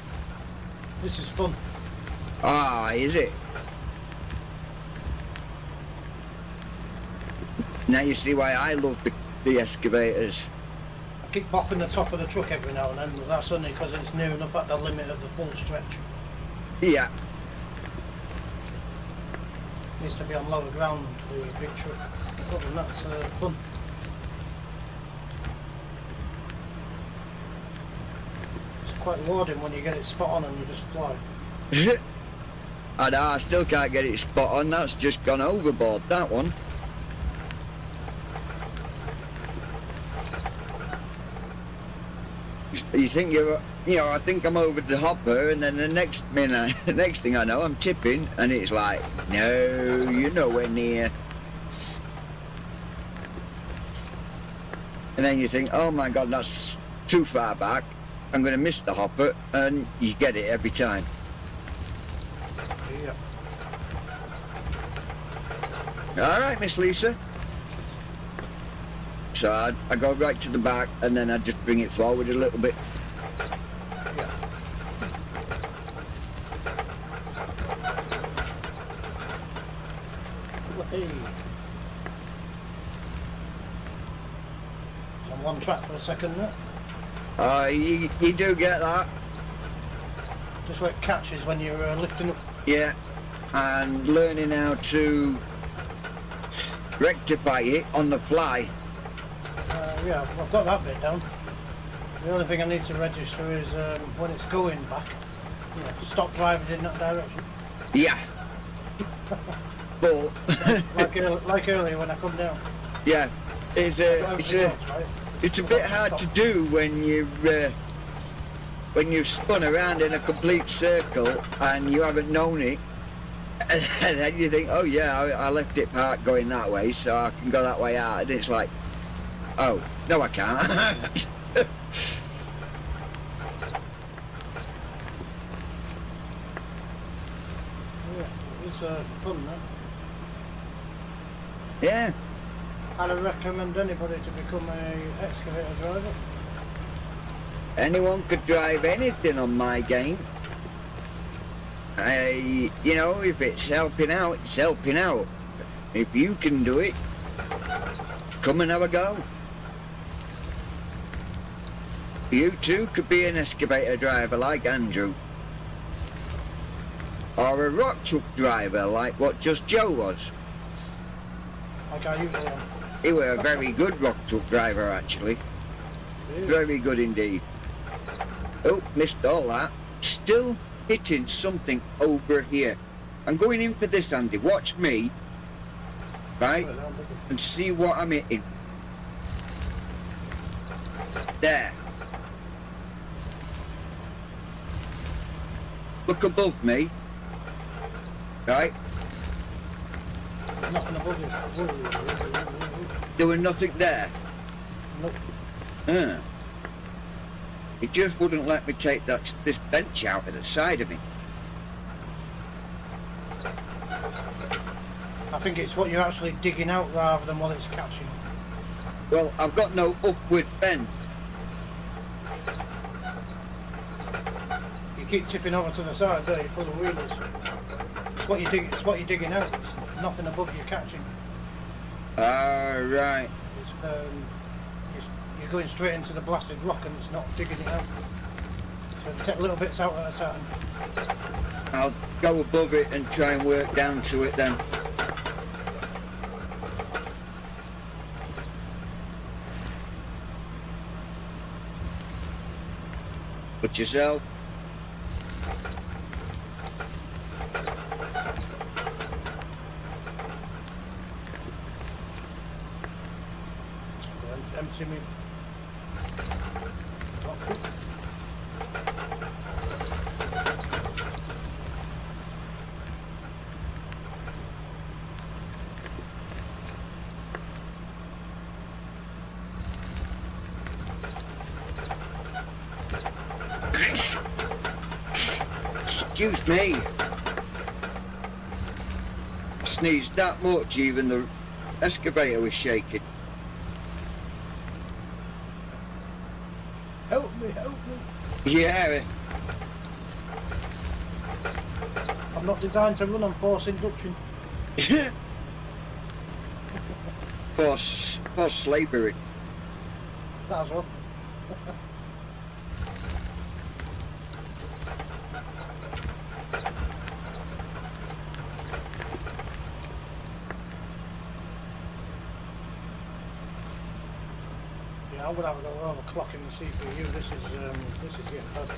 This is fun. Ah, is it? Now you see why I love the excavators. I keep bopping the top of the truck every now and then, but that's only because it's near enough at the limit of the full stretch. Yeah. Needs to be on lower ground for your big truck. Other than that's fun. It's quite rewarding when you get it spot on and you just fly. I know, I still can't get it spot on. That's just gone overboard, that one. You think I think I'm over the hopper, and then the next minute, the next thing I know, I'm tipping, and it's like, no, you're nowhere near. And then you think, oh my God, that's too far back. I'm going to miss the hopper, and you get it every time. Yeah. All right, Miss Lisa. So I go right to the back, and then I just bring it forward a little bit. Yeah. Hey. It's on one track for a second there. You do get that. Just where it catches when you're lifting up. Yeah, and learning how to rectify it on the fly. Yeah, I've got that bit down. The only thing I need to register is when it's going back. You know, stop driving in that direction. Yeah. But like earlier when I come down. yeah, it's a bit hard to do when you've spun around in a complete circle and you haven't known it. And then you think, oh yeah, I left it parked going that way, so I can go that way out. And it's like, oh, no I can't. Yeah, it's fun, that. Yeah. I'd recommend anybody to become a excavator driver. Anyone could drive anything on my game. You know, if it's helping out, it's helping out. If you can do it, come and have a go. You too could be an excavator driver like Andrew. Or a rock truck driver like what Just Joe was. Like I usually am. He were a very good rock truck driver actually. Very good indeed. Oh, missed all that. Still hitting something over here. I'm going in for this, Andy. Watch me. Right? And see what I'm hitting. There. Look above me. Right? Nothing above you. There was nothing there. Nope. It just wouldn't let me take this bench out of the side of me. I think it's what you're actually digging out rather than what it's catching. Well, I've got no upward bend. You keep tipping over to the side there, you pull the wheelers. It's what you're digging out. It's nothing above you catching. Right. It's, you're going straight into the blasted rock and it's not digging it out. So you take little bits out at a time. I'll go above it and try and work down to it then. Put yourself. Empty me. Excuse me. Sneezed that much, even the excavator was shaking. Yeah. I'm not designed to run on force induction. For slavery. That's one. Yeah, I would have a go overclocking the CPU. This is getting bad.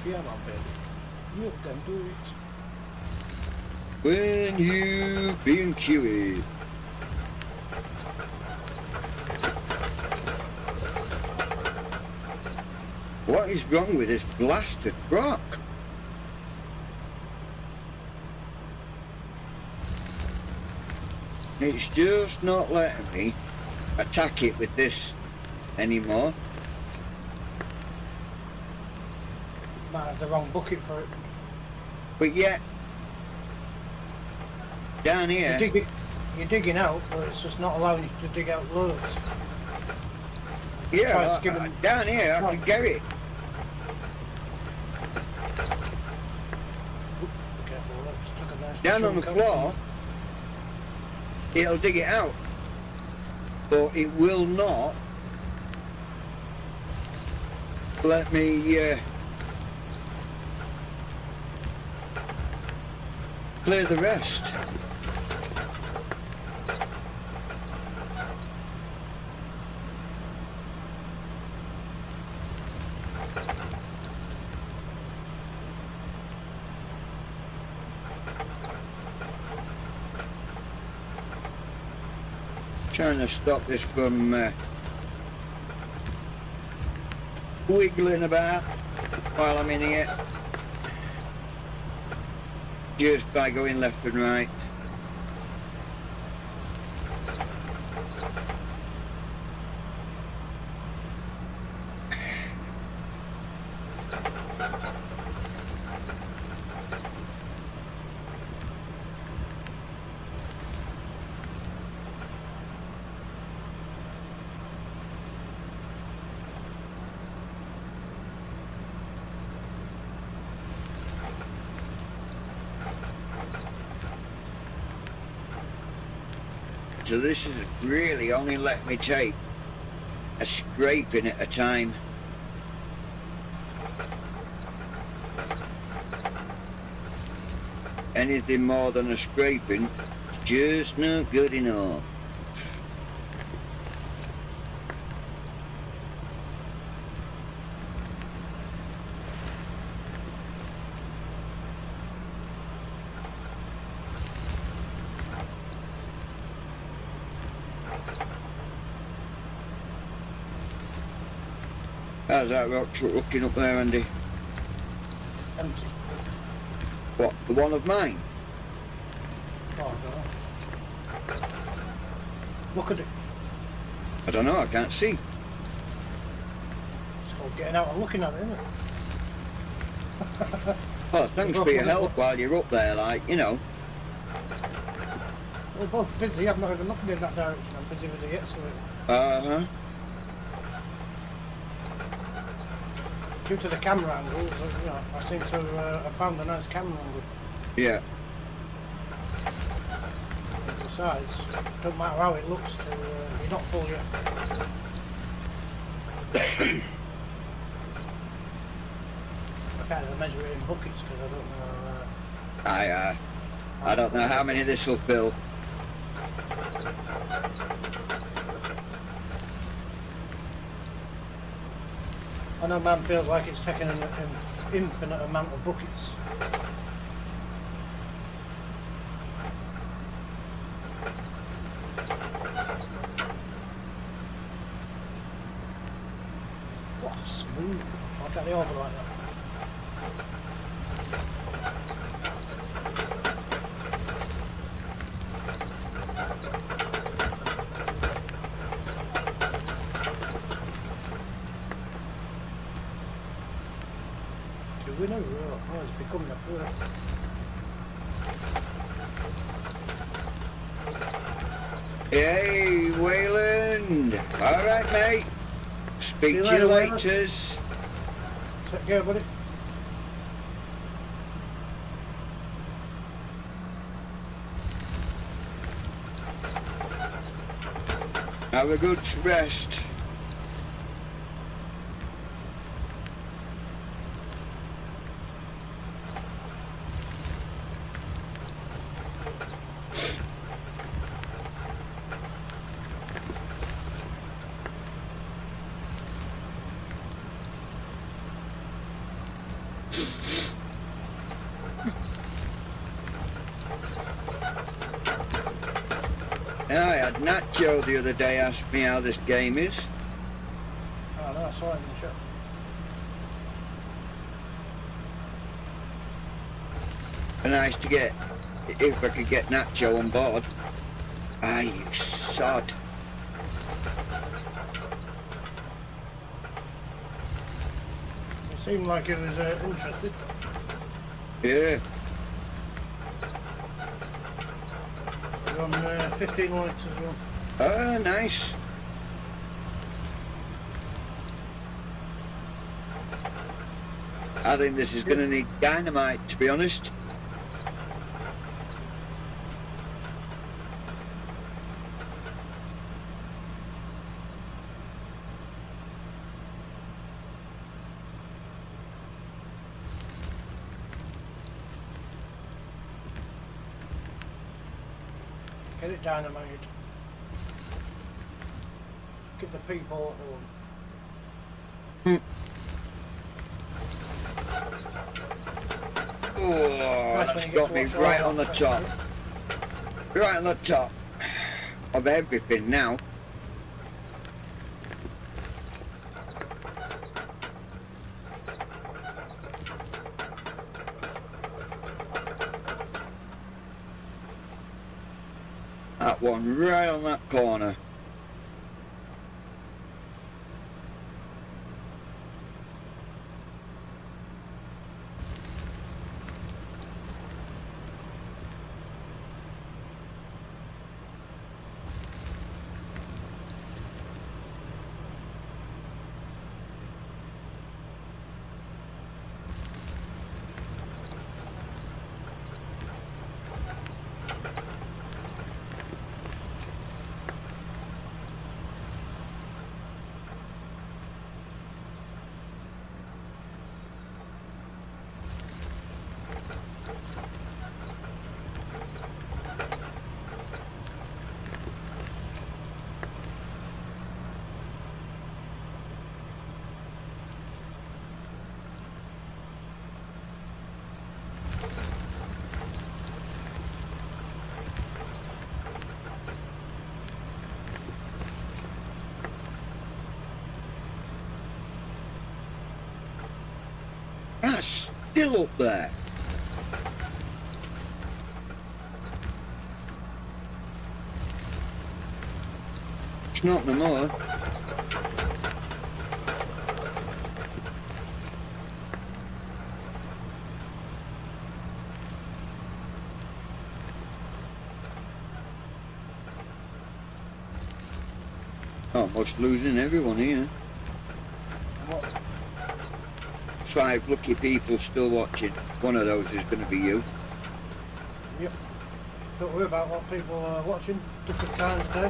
Yeah, man, baby. You can do it. When you being QA. What is wrong with this blasted rock? It's just not letting me attack it with this anymore. Might have the wrong bucket for it. But yet, down here, You're digging out, but it's just not allowing you to dig out loads. yeah, down here I can get it. Be careful, that just took a nice Down on the chunk floor, it'll dig it out, but it will not let me clear the rest. Trying to stop this from wiggling about while I'm in here, just by going left and right. So this is really only let me take a scraping at a time. Anything more than a scraping is just not good enough. How's that rock truck looking up there, Andy? Empty. What, the one of mine? Oh, I don't know. Look at it. I don't know, I can't see. It's called getting out and looking at it, isn't it? Oh, thanks for your help while you're up there, like, you know. We're both busy. I'm not even looking in that direction. I'm busy with the hits of it. Uh-huh. Due to the camera angle, you know, I seem to have found a nice camera angle. Yeah. Besides, don't matter how it looks, you're not full yet. I can't even measure it in buckets because I don't know. I don't know how many this will fill. I know man feels like it's taken an infinite amount of buckets. What smooth. I'll get the over like that. The winner, oh, it's becoming a first. Hey, Wayland. All right, mate. Speak to you Wayland. later. Take care, buddy. Have a good rest. I had Nacho the other day ask me how this game is. Oh, no, I saw him in the shop. And nice to get, if I could get Nacho on board. Ah, you sod. It seemed like he was interested. Yeah. We're on 15 lights as well. Ah, nice. I think this is going to need dynamite, to be honest. Get it dynamited. Give the people at home. Oh, that's got me right on the top. Right on the top of everything now. That one right on that corner. That's still up there. It's not no more. Almost losing everyone here. What? 5 lucky people still watching. One of those is going to be you. Yep. Don't worry about what people are watching. Different times of day.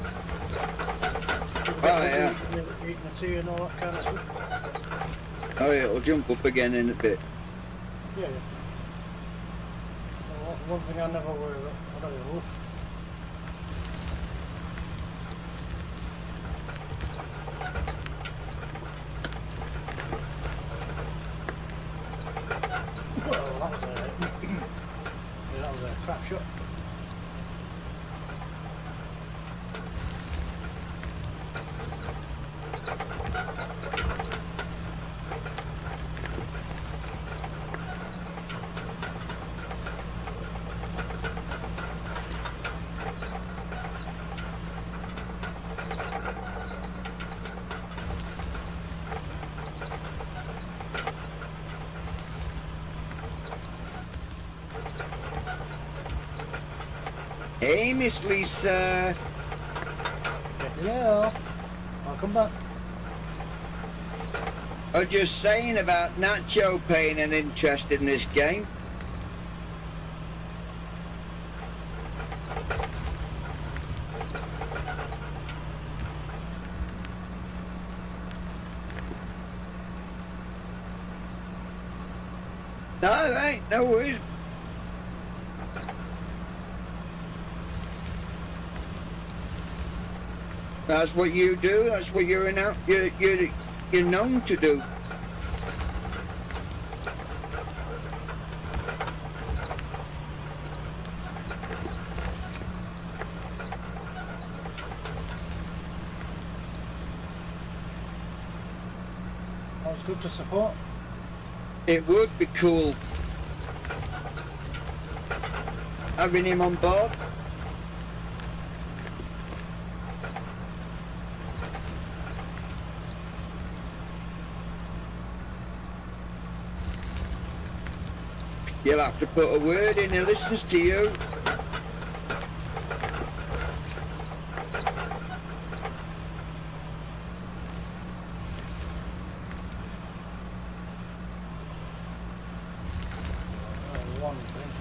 Oh yeah. Eating the tea and all that kind of stuff. Oh yeah, it'll jump up again in a bit. Yeah, yeah. Well, one thing I never worry about. I don't know. Well, that was yeah, that was a crap shot. Hey, Miss Lisa. Yeah. I'll come back. I was just saying about Nacho paying an interest in this game. All right, no worries. That's what you do. That's what you're known to do. That was good to support. It would be cool having him on board. You'll have to put a word in, he listens to you. One thing.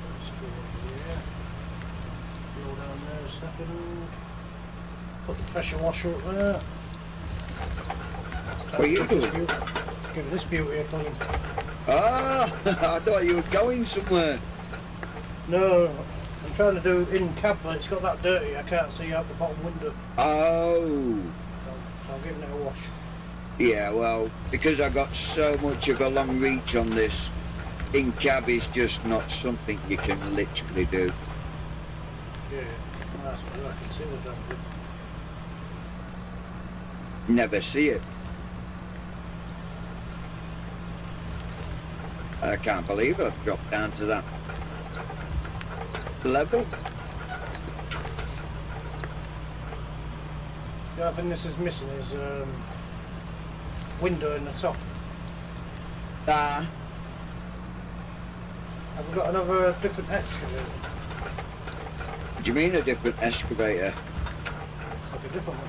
Let's go over here. Go down there a second. Put the pressure washer up there. What are you doing? Give this beauty a clean. Ah, I thought you were going somewhere. No, I'm trying to do in cab, but it's got that dirty. I can't see out the bottom window. Oh. So I'm giving it a wash. Yeah, well, because I got so much of a long reach on this, in cab is just not something you can literally do. Yeah, that's better. I can see the damn thing. Never see it. I can't believe I've dropped down to that level. The other thing this is missing is window in the top. Ah, Have we got another different excavator? do you mean a different excavator? Like a different one.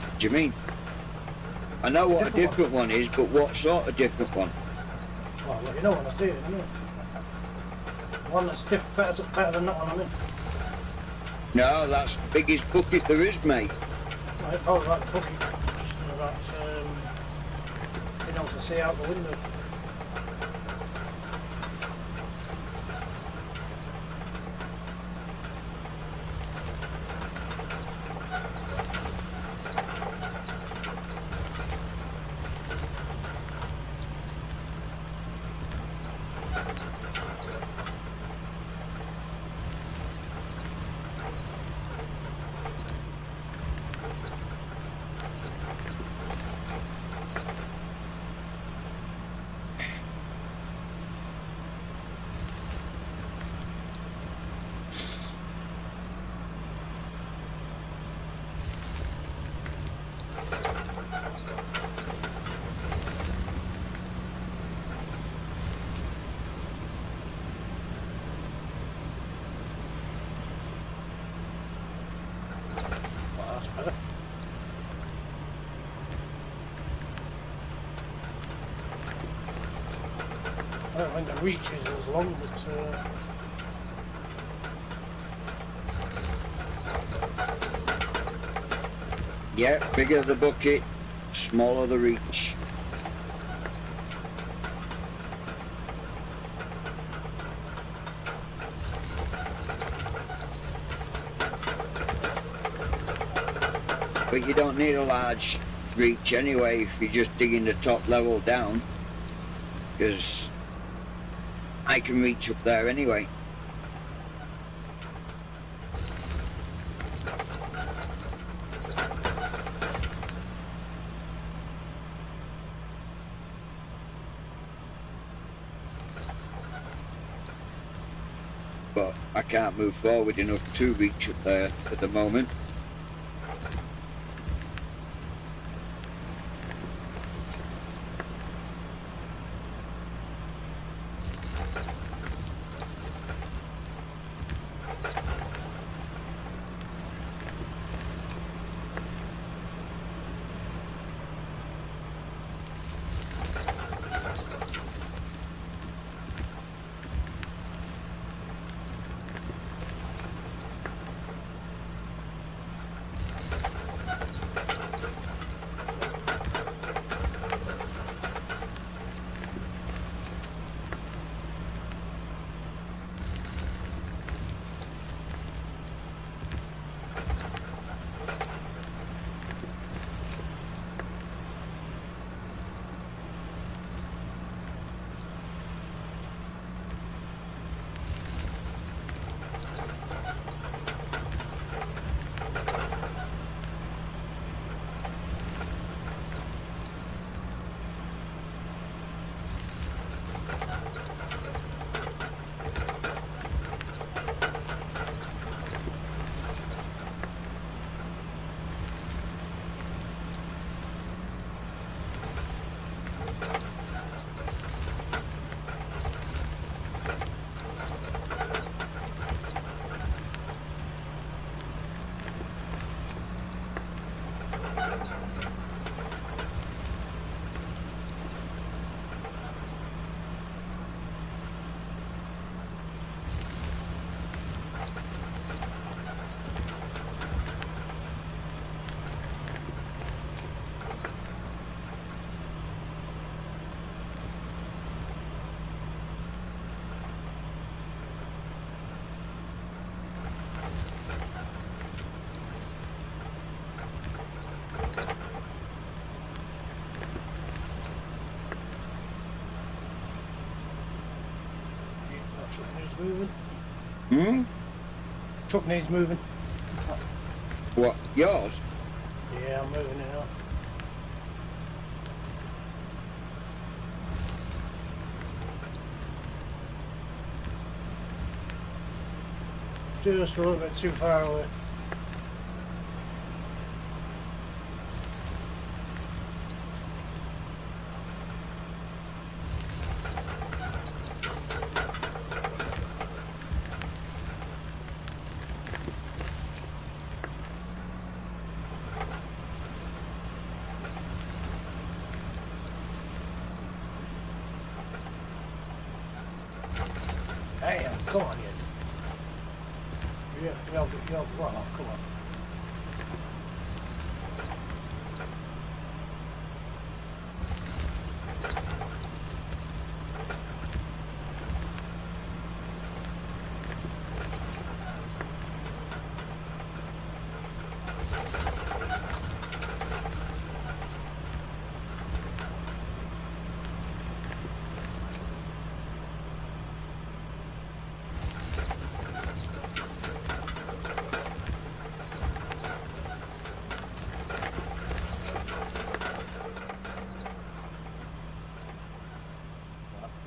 What do you mean? I know what a different one is, but what sort of different one? Well, I'll let you know when I see it, innit? One that's better than that one I'm in. No, that's the biggest bucket there is, mate. Right, oh, right, the bucket. Just about, being able to see out the window. Well, that's better. I don't think the reach is as long, but Yeah, bigger the bucket, smaller the reach. But you don't need a large reach anyway if you're just digging the top level down, because I can reach up there anyway. But I can't move forward enough to reach up there at the moment. moving. Hmm? Truck needs moving. What? Yours? Yeah, I'm moving it up. Just a little bit too far away. Damn, come on, you're, well, come on.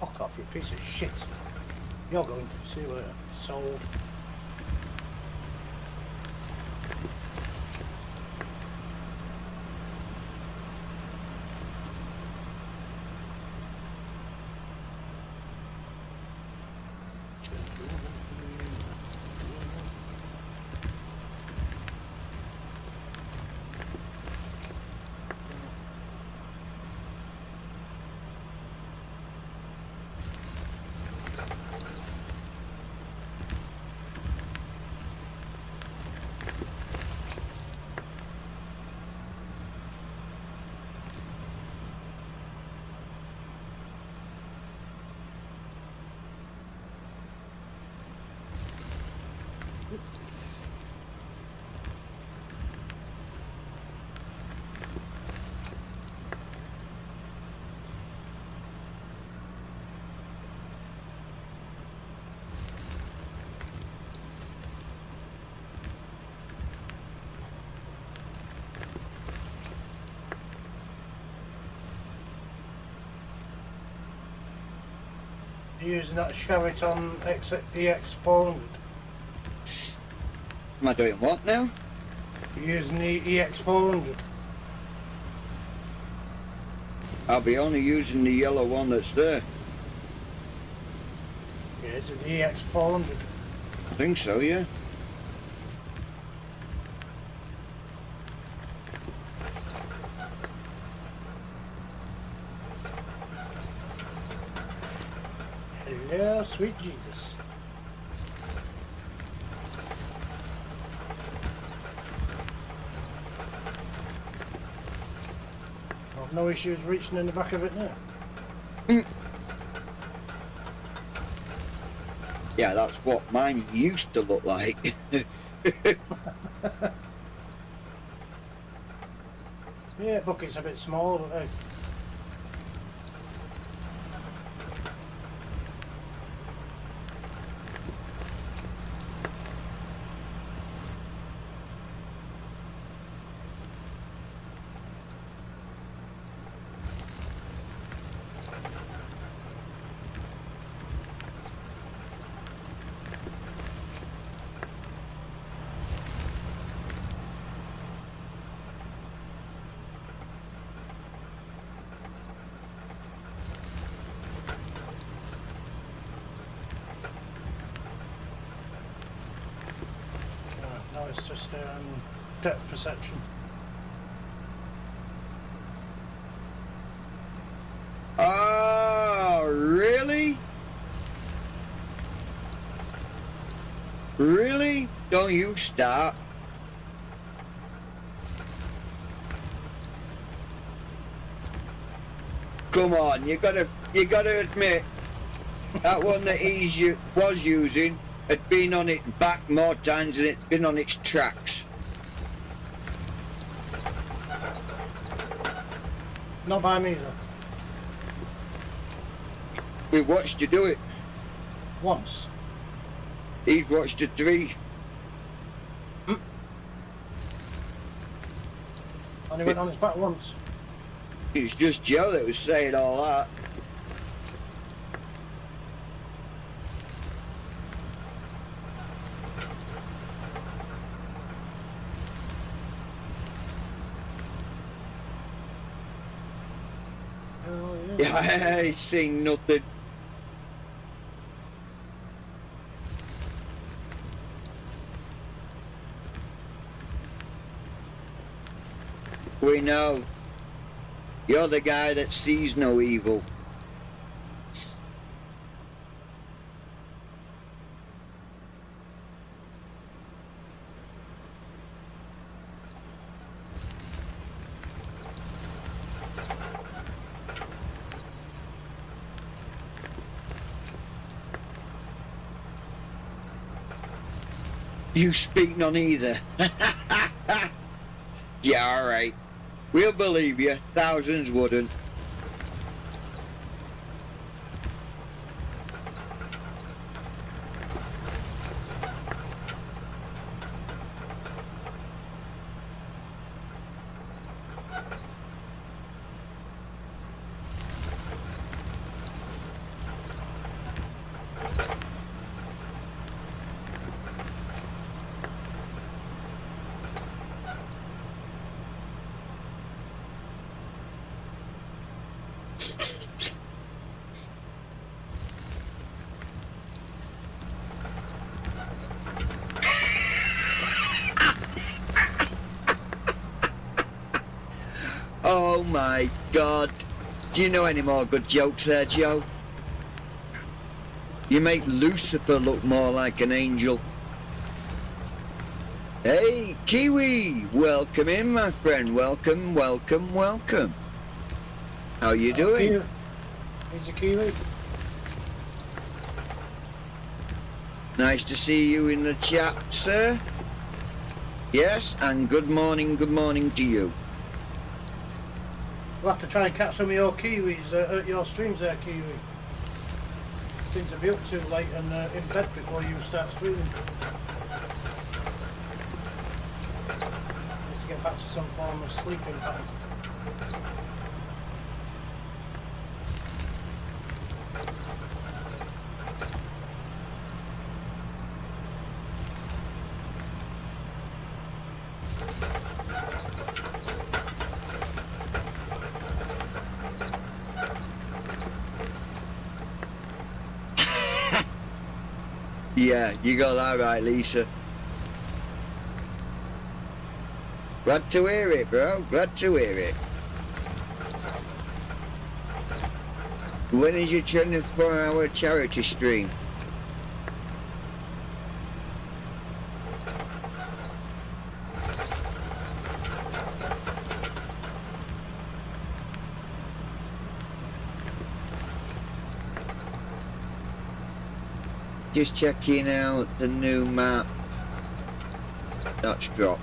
Fuck off, you piece of shit. You're going to see where sold. Using that Chariton EX400. Am I doing what now? Using the EX400. I'll be only using the yellow one that's there. Yeah, it's the EX400. I think so, yeah. Hello, sweet Jesus. I've no issues reaching in the back of it now. Yeah, that's what mine used to look like. Yeah, bucket's a bit small, but hey. No, it's just depth perception. Oh, really? Really? Don't you start. Come on, you gotta admit that one that was using had been on its back more times than it's been on its tracks. Not by me, though. We watched you do it. Once. He's watched the 3. And he went on his back once. It's just Joe that was saying all that. Oh, Yeah, I ain't seen nothing. We know. You're the guy that sees no evil. You speak none either. Yeah, all right. We'll believe you. Thousands wouldn't. Oh my God. Do you know any more good jokes there, Joe? You make Lucifer look more like an angel. Hey, Kiwi! Welcome in, my friend. Welcome, welcome, welcome. How you doing? He's a Kiwi. Nice to see you in the chat, sir. Yes, and good morning to you. We'll have to try and catch some of your Kiwis at your streams there, Kiwi. Seems to be up too late and in bed before you start streaming. Need to get back to some form of sleeping pattern. Yeah, you got that right, Lisa. Glad to hear it, bro. Glad to hear it. When is your 24-hour charity stream? Just checking out the new map that's dropped.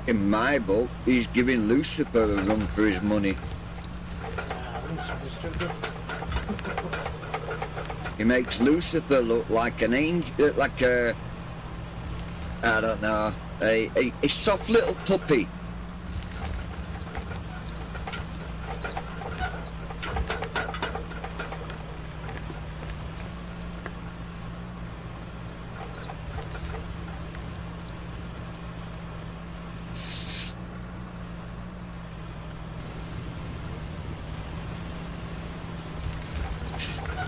In my book, he's giving Lucifer a run for his money. Lucifer's too good. He makes Lucifer look like an angel, like a, I don't know, a soft little puppy.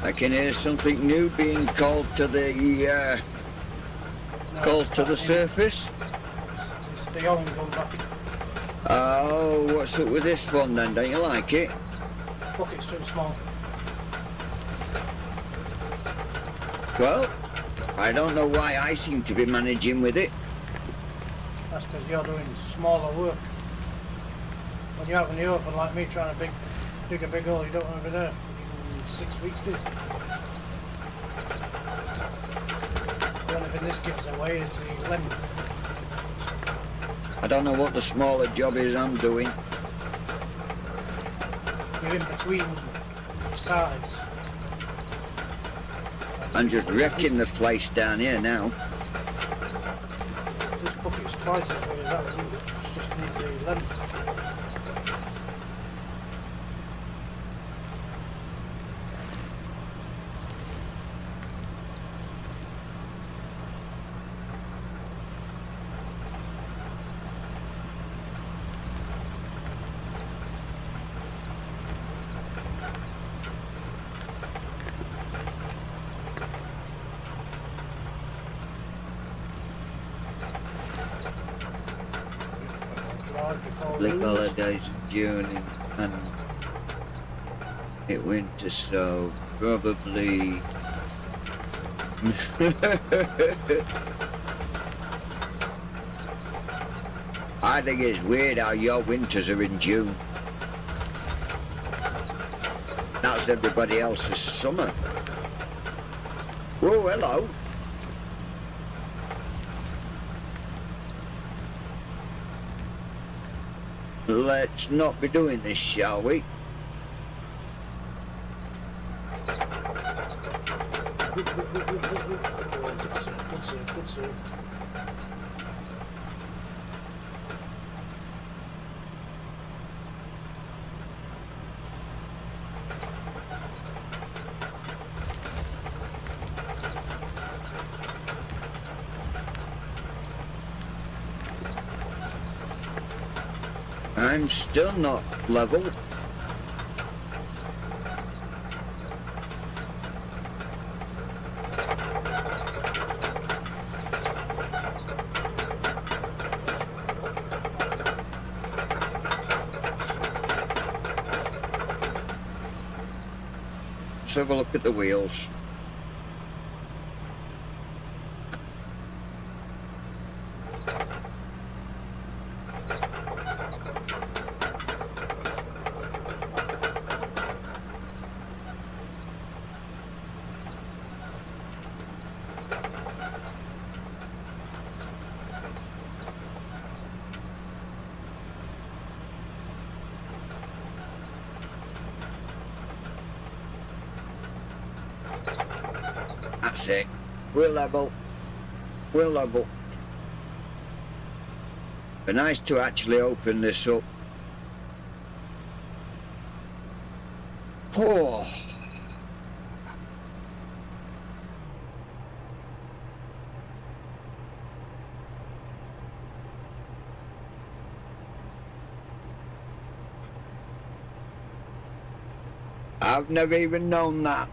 I can hear something new being called to the surface. It's the old gun back. Oh, what's up with this one then? Don't you like it? Bucket's too small. Well, I don't know why I seem to be managing with it. That's because you're doing smaller work. When you're out in the open like me trying to dig a big hole, you don't want to be there for 6 weeks, do you? The only thing this gives away is the length. I don't know what the smaller job is I'm doing. You're in between sides. I'm just wrecking the place down here now. This bucket's twice as big as that one, it just needs the length. Public holidays in June and it winter, so probably I think it's weird how your winters are in June. That's everybody else's summer. Whoa, hello. Let's not be doing this, shall we? Good save. I'm still not level. Let's have a look at the wheels. That's it. We're level. We're level. But nice to actually open this up. Oh. I've never even known that.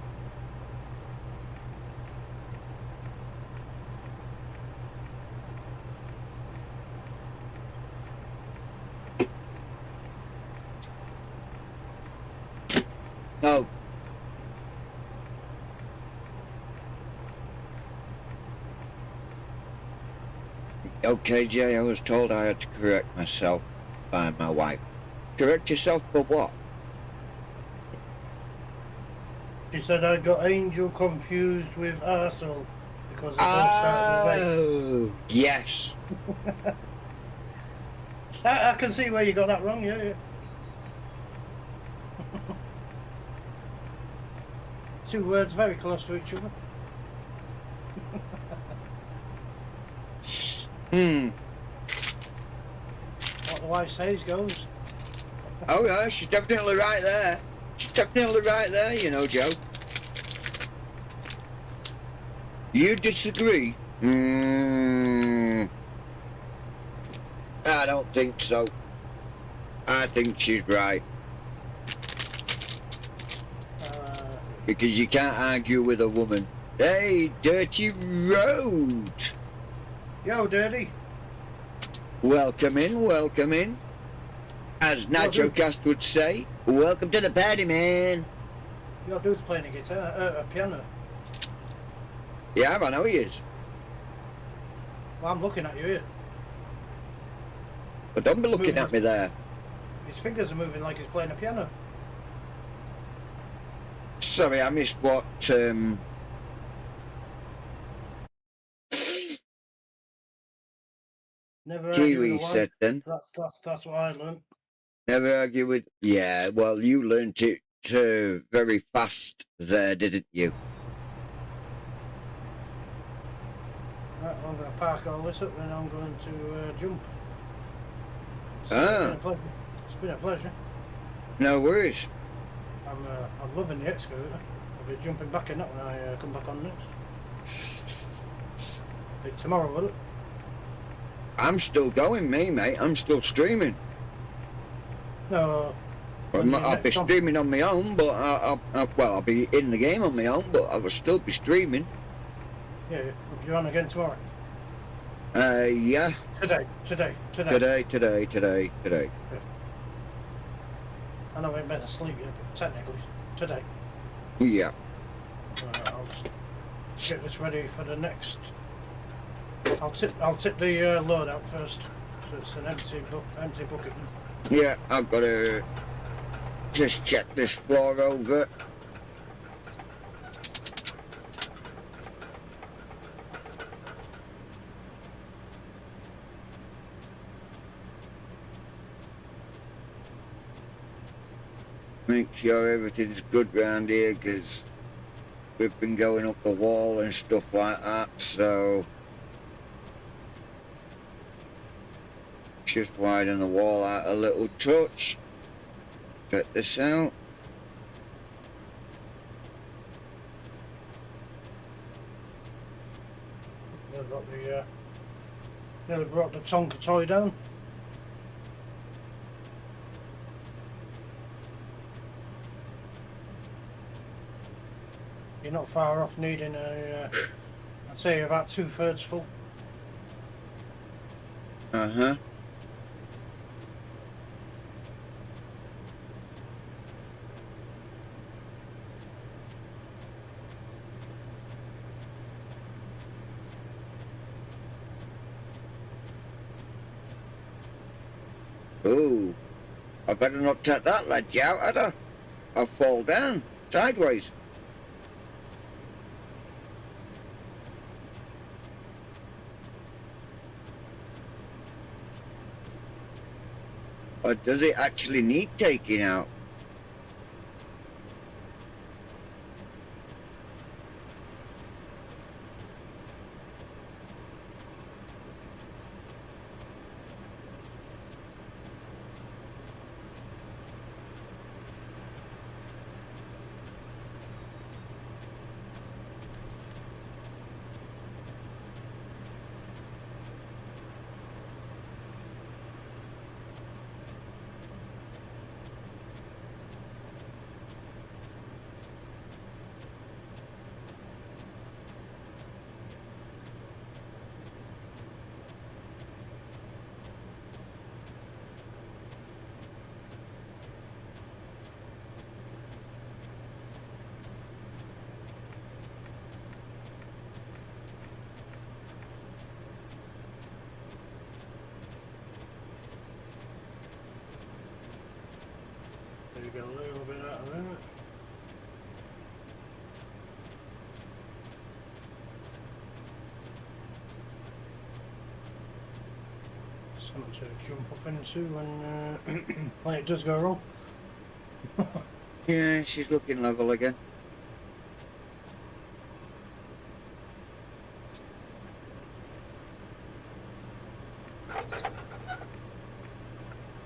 No. Okay, Jay, I was told I had to correct myself by my wife. Correct yourself for what? She said I got Angel confused with Arsehole because they both started with Oh, yes. A. I can see where you got that wrong, yeah. Two words very close to each other. What the wife says goes. Oh, yeah, she's definitely right there. She's definitely right there, you know, Joe. You disagree? I don't think so. I think she's right. Because you can't argue with a woman. Hey, Dirty Road! Yo, Dirty. Welcome in, welcome in. As Nacho Cast would say, welcome to the party, man. Your dude's playing a guitar, a piano. Yeah, I know he is. Well, I'm looking at you here. But don't be looking Moving at me there. His fingers are moving like he's playing a piano. Sorry, I missed what Never argue with Kiwi a wife. said then. That's what I learned. Never argue with... Yeah, well, you learnt it very fast there, didn't you? Right, I'm going to park all this up and I'm going to jump. So it's been a pleasure. No worries. I'm loving the excavator. I'll be jumping back in that when I come back on next. Be tomorrow, will it? I'm still going, mate. I'm still streaming. No. I'll be streaming on my own, but I'll be in the game on my own, but I will still be streaming. Yeah, you're on again tomorrow. Yeah. Today. Today. I know I ain't been asleep yet, but technically today. Yeah. I'll just get this ready for the next. I'll tip the load out first. So it's an empty bucket. Yeah, I've got to just check this floor over. Make sure everything's good round here, because we've been going up the wall and stuff like that, so just widen the wall out a little touch. Check this out. Nearly brought the Tonka toy down. You're not far off needing a, I'd say about 2/3 full. Uh-huh. Oh, I better not take that ledge out, had I? I'll fall down, sideways. Or does it actually need taking out? You get a little bit out of that. Something to jump up into when it does go wrong. Yeah, she's looking level again.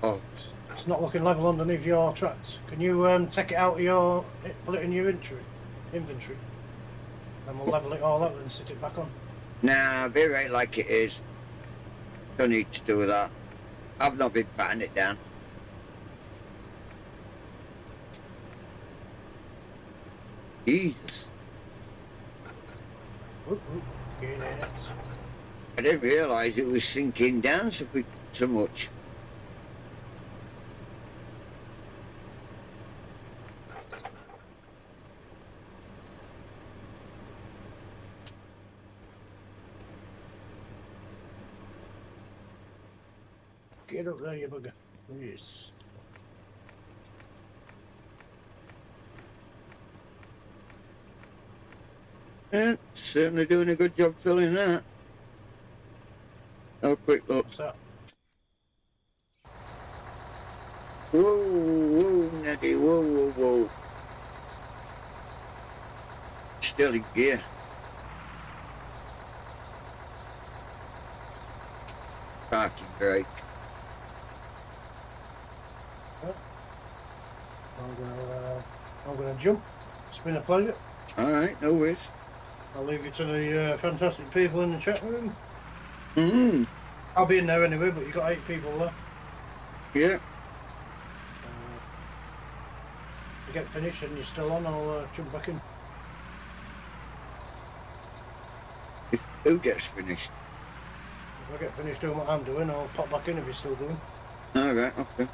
Oh. It's not looking level underneath your tracks. Can you take it out of your, put it in your inventory, and we'll level it all up and sit it back on. Nah, be right like it is. Don't need to do that. I've not been patting it down. Jesus. Ooh, yes. I didn't realise it was sinking down so much. Get up there, you bugger. Yes. Yeah, certainly doing a good job filling that. Have a quick look. What's that? Whoa, whoa, Neddy, whoa, whoa, whoa. Still in gear. Parking brake. I'm gonna jump. It's been a pleasure. Alright, no worries. I'll leave you to the fantastic people in the chat room. Mm-hmm. I'll be in there anyway, but you got 8 people there. Yeah. You get finished and you're still on, I'll jump back in. If who gets finished? If I get finished doing what I'm doing, I'll pop back in if you're still doing. Alright, okay.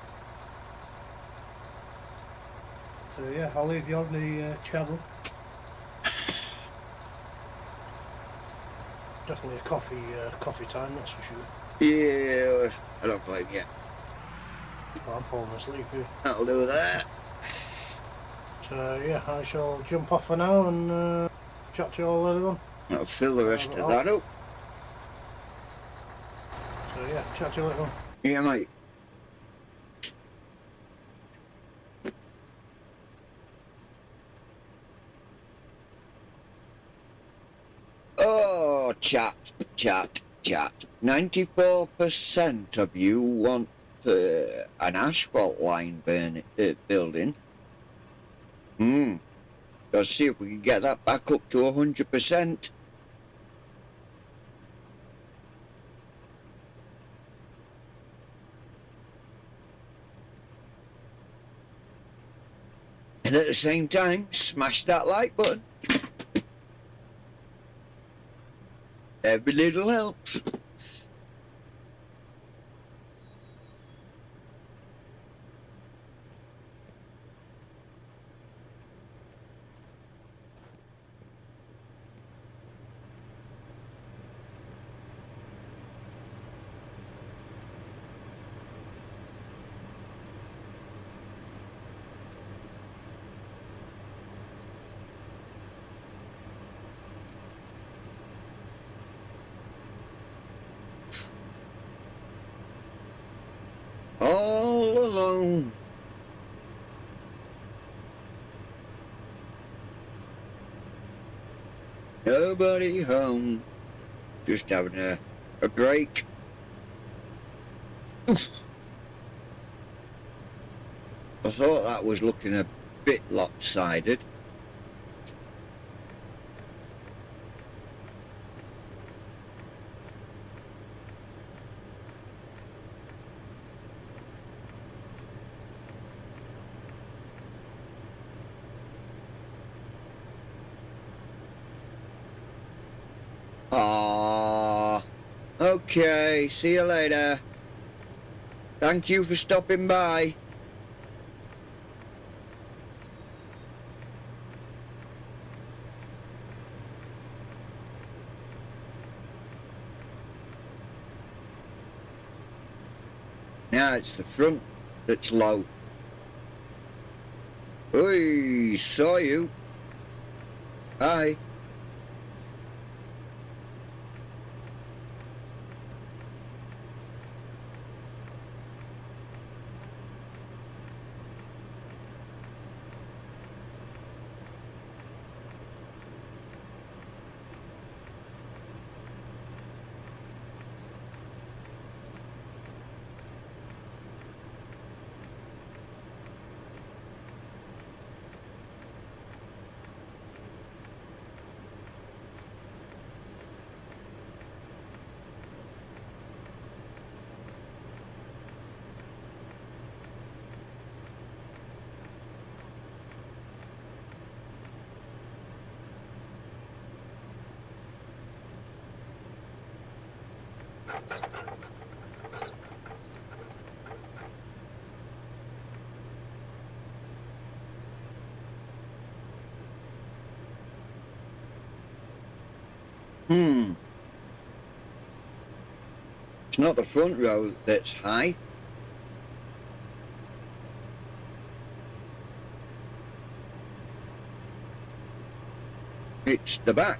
So yeah, I'll leave you on the channel. Definitely a coffee time, that's for sure. Yeah, I don't blame you. Well, I'm falling asleep here. That'll do that. So yeah, I shall jump off for now and chat to you all later on. I'll fill the rest of that up. So yeah, chat to you later on. Yeah, mate. Oh, chat. 94% of you want an asphalt line building. Let's see if we can get that back up to 100%. And at the same time, smash that like button. Every little helps. All alone. Nobody home. Just having a break. Oof. I thought that was looking a bit lopsided. Ah, okay, see you later. Thank you for stopping by. Now it's the front that's low. Oi, saw you. Hi. It's not the front row that's high, It's the back.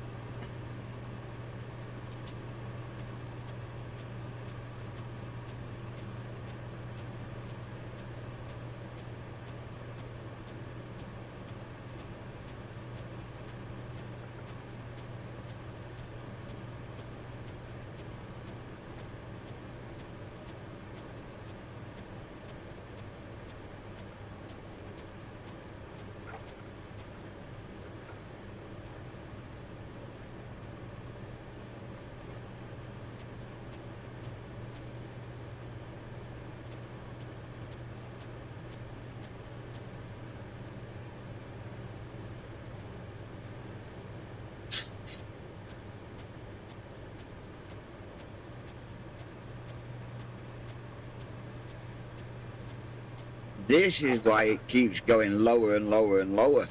This is why it keeps going lower and lower and lower.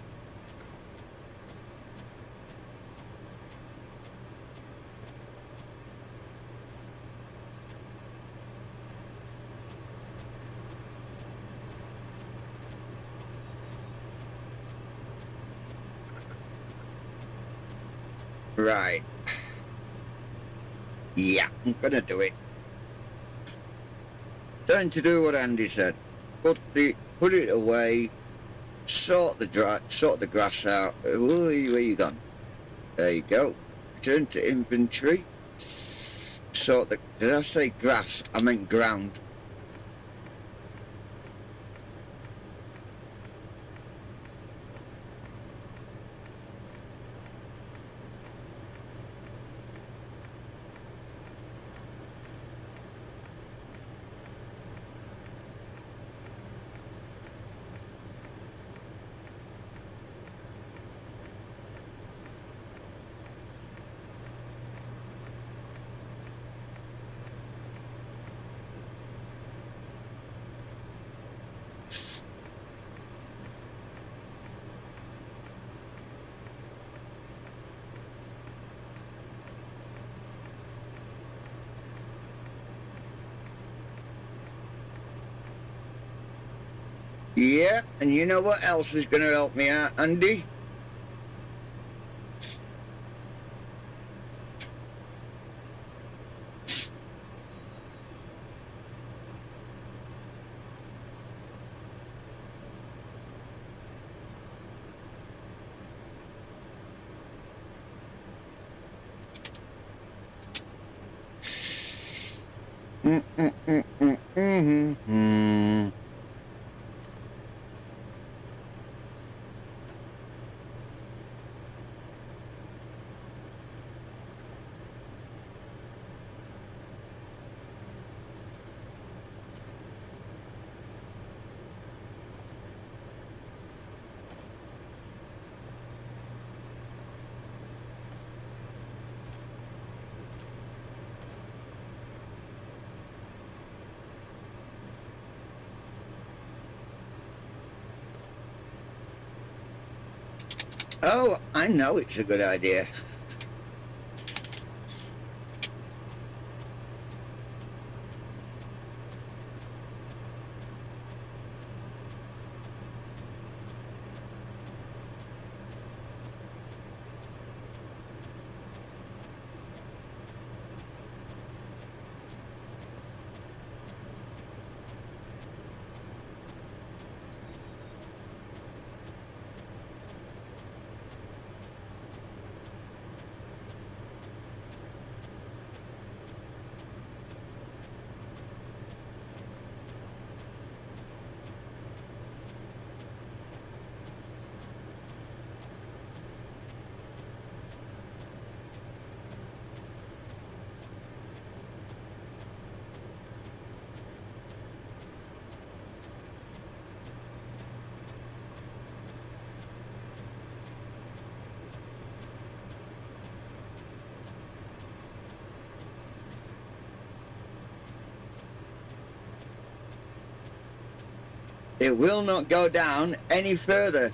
Right. Yeah, I'm gonna do it. Time to do what Andy said. Put it away. Sort the grass out. Where you gone? There you go. Return to inventory. Did I say grass? I meant ground. Yeah, and you know what else is going to help me out, Andy? Mm-hmm. Oh, I know it's a good idea. It will not go down any further.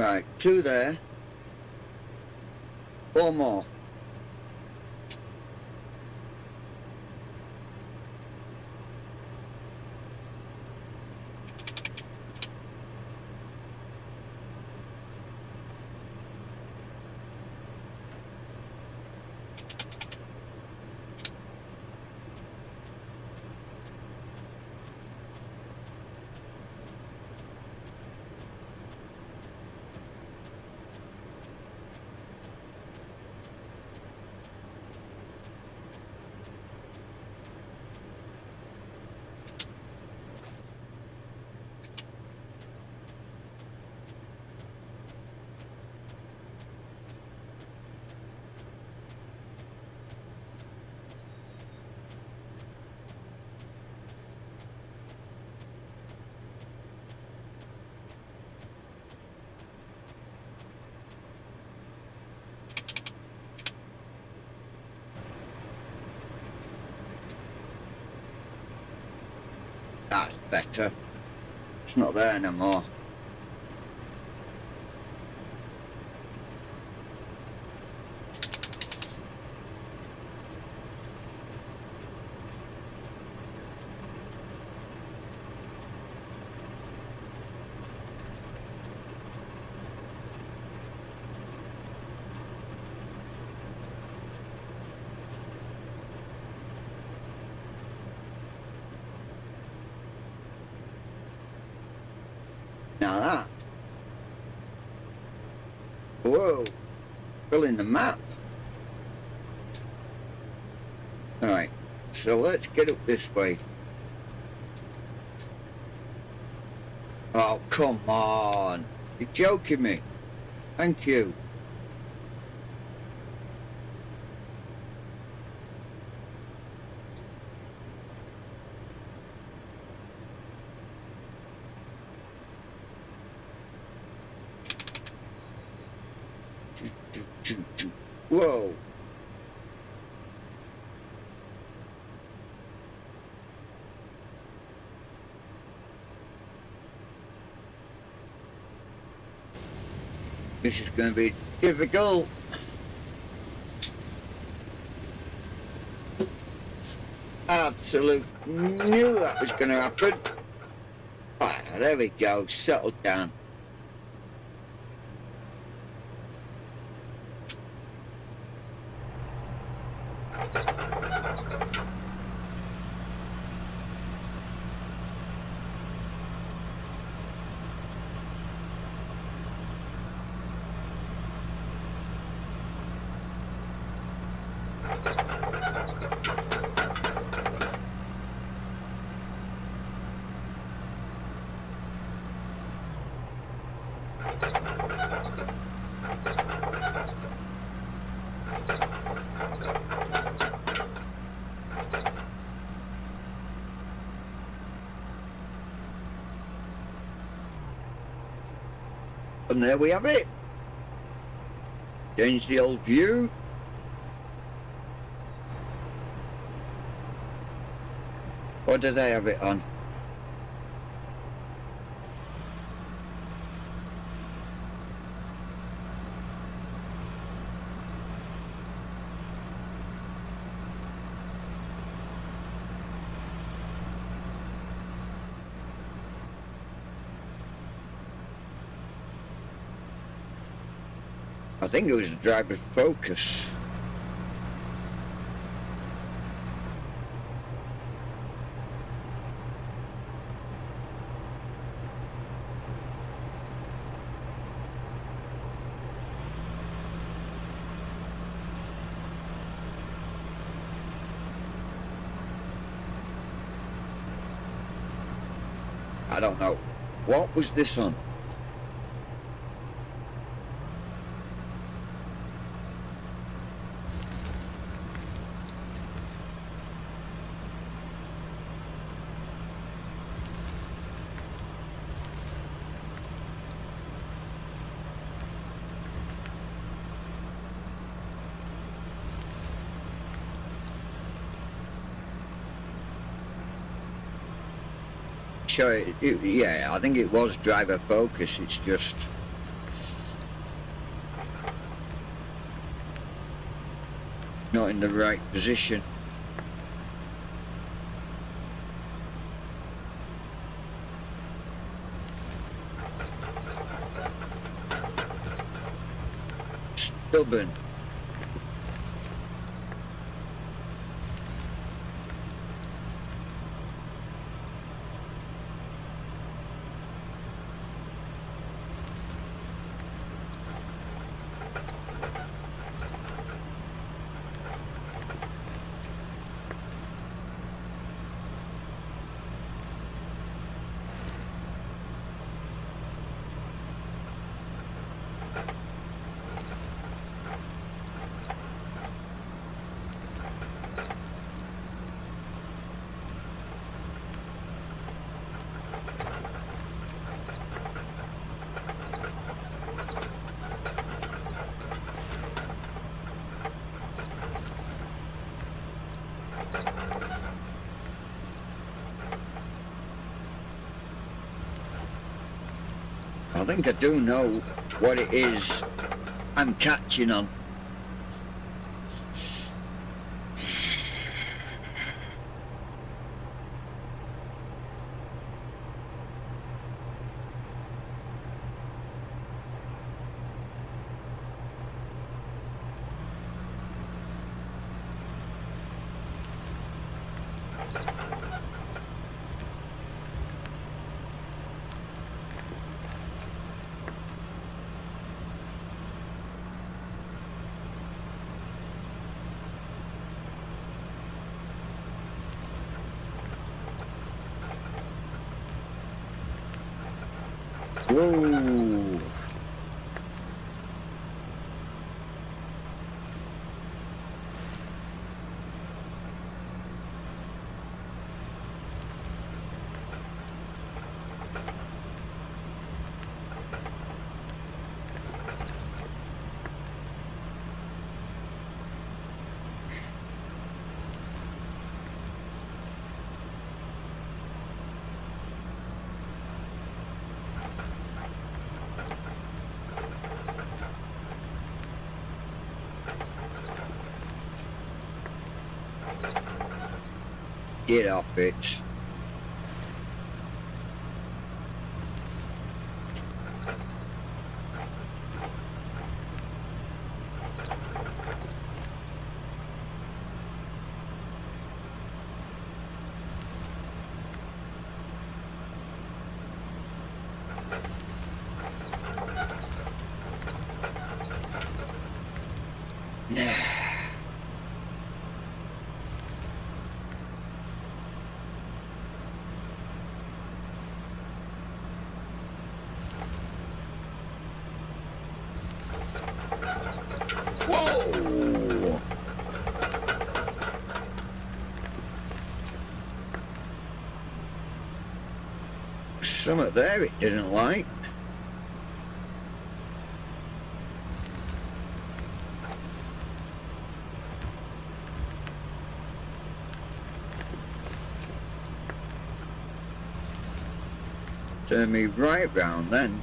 Right, 2 there. 4 more. That's better. It's not there no more. Now that. Whoa. Filling the map. Alright, so let's get up this way. Oh, come on. You're joking me. Thank you. Whoa. This is going to be difficult. Absolute knew that was going to happen. Ah, there we go. Settle down. And there we have it. Change the old view. What did I have it on? I think it was the driver's focus. I don't know. What was this on? Sure, yeah, I think it was driver focus. It's just the right position. Stubborn. I think I do know what it is I'm catching on. Whoa. Get off it. Whoa! Something there it didn't like. Turn me right round then.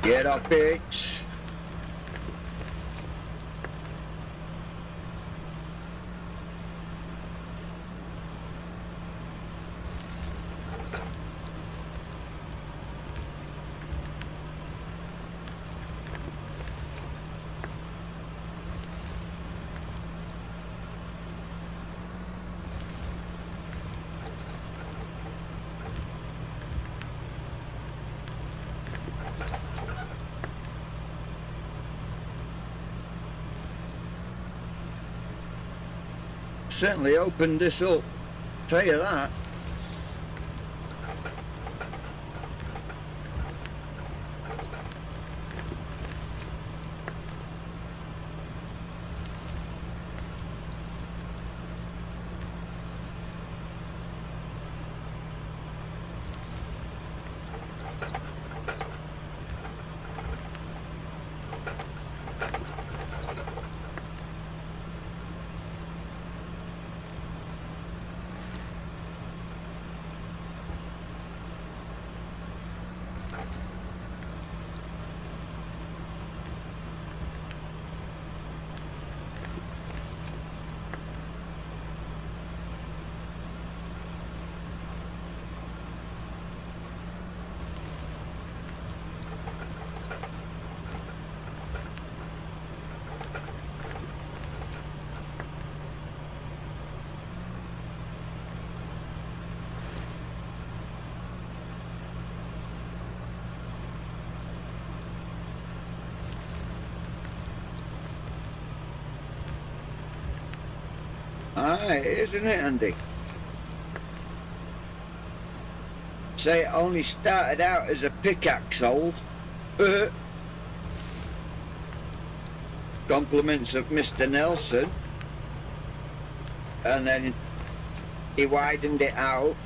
Get up it. certainly opened this up. Tell you that. Aye, isn't it, Andy? Say it only started out as a pickaxe hold. Compliments of Mr. Nelson. And then he widened it out.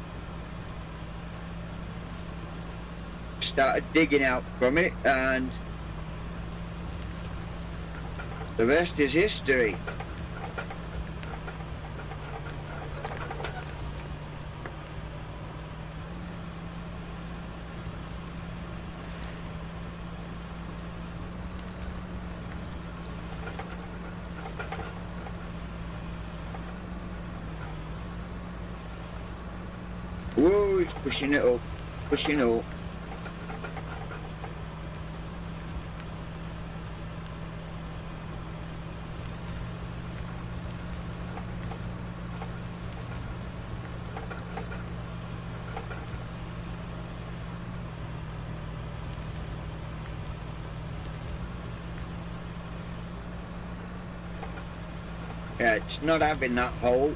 Started digging out from it, and the rest is history. Whoa, it's pushing it up, pushing up. Yeah, it's not having that hole.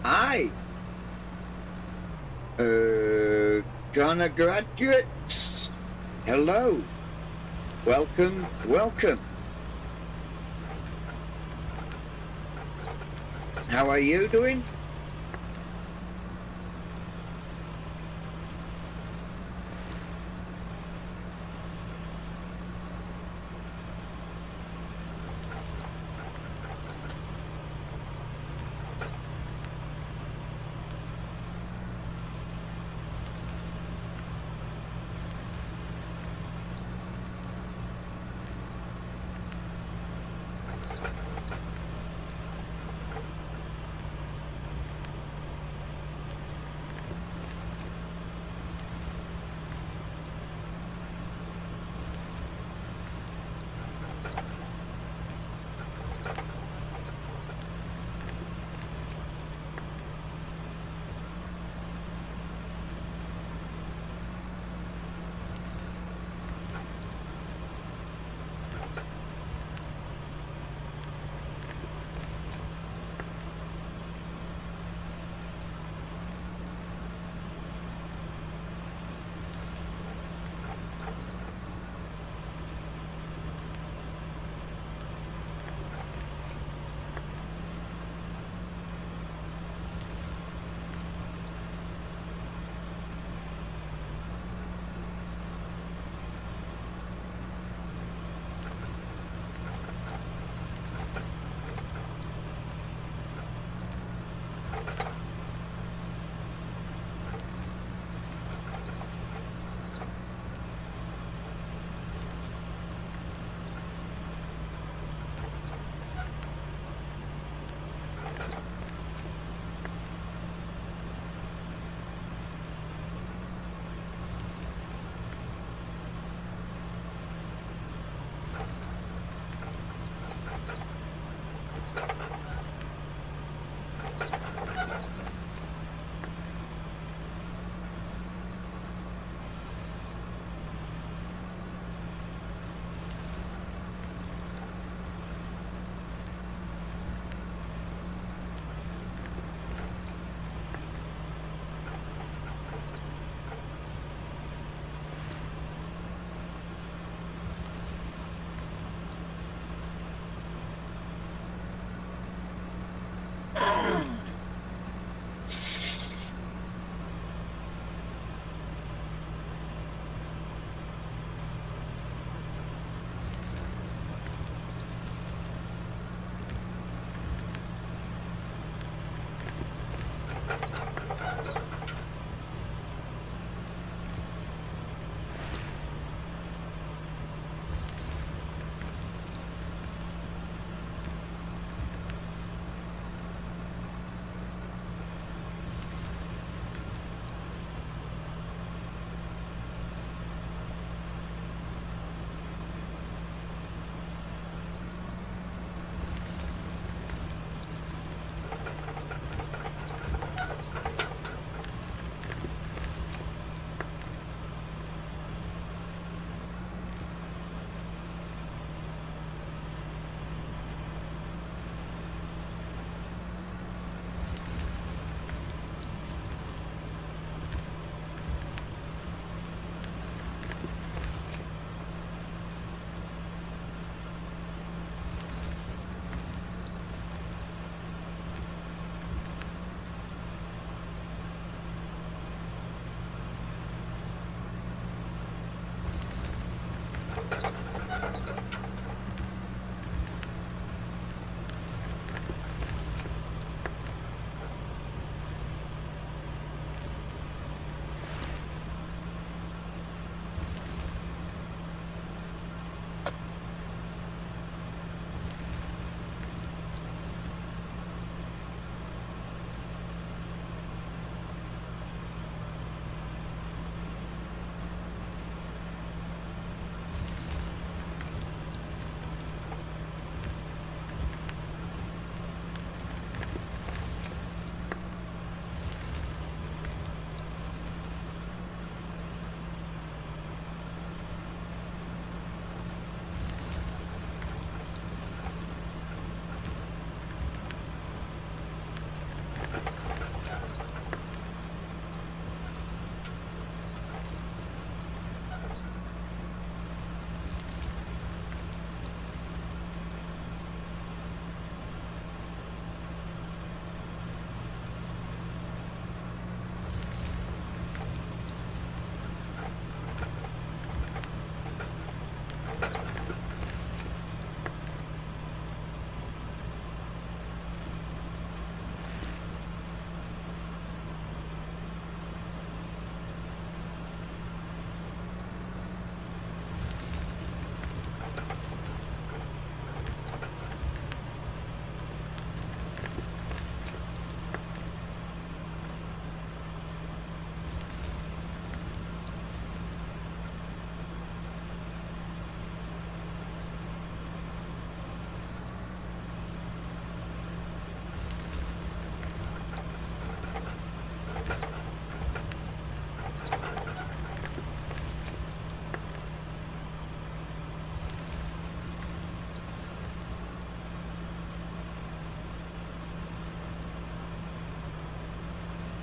Hi. Ghana graduates. Hello. Welcome, welcome. How are you doing?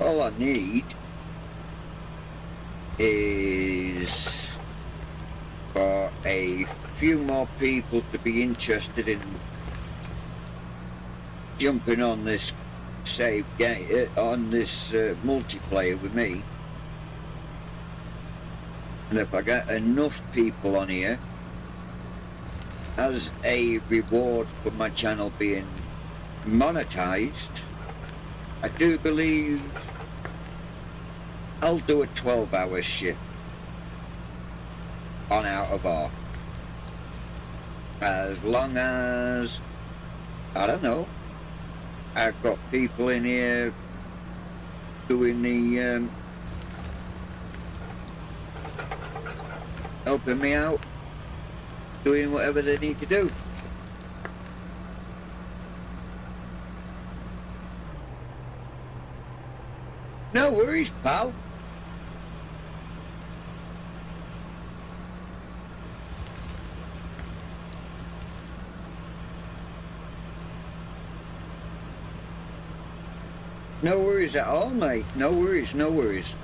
All I need is for a few more people to be interested in jumping on this save game, on this multiplayer with me. And if I get enough people on here as a reward for my channel being monetized, I do believe I'll do a 12-hour shift on Out of R. As long as, I don't know, I've got people in here doing the helping me out, doing whatever they need to do. No worries, pal. No worries at all, mate. No worries, no worries.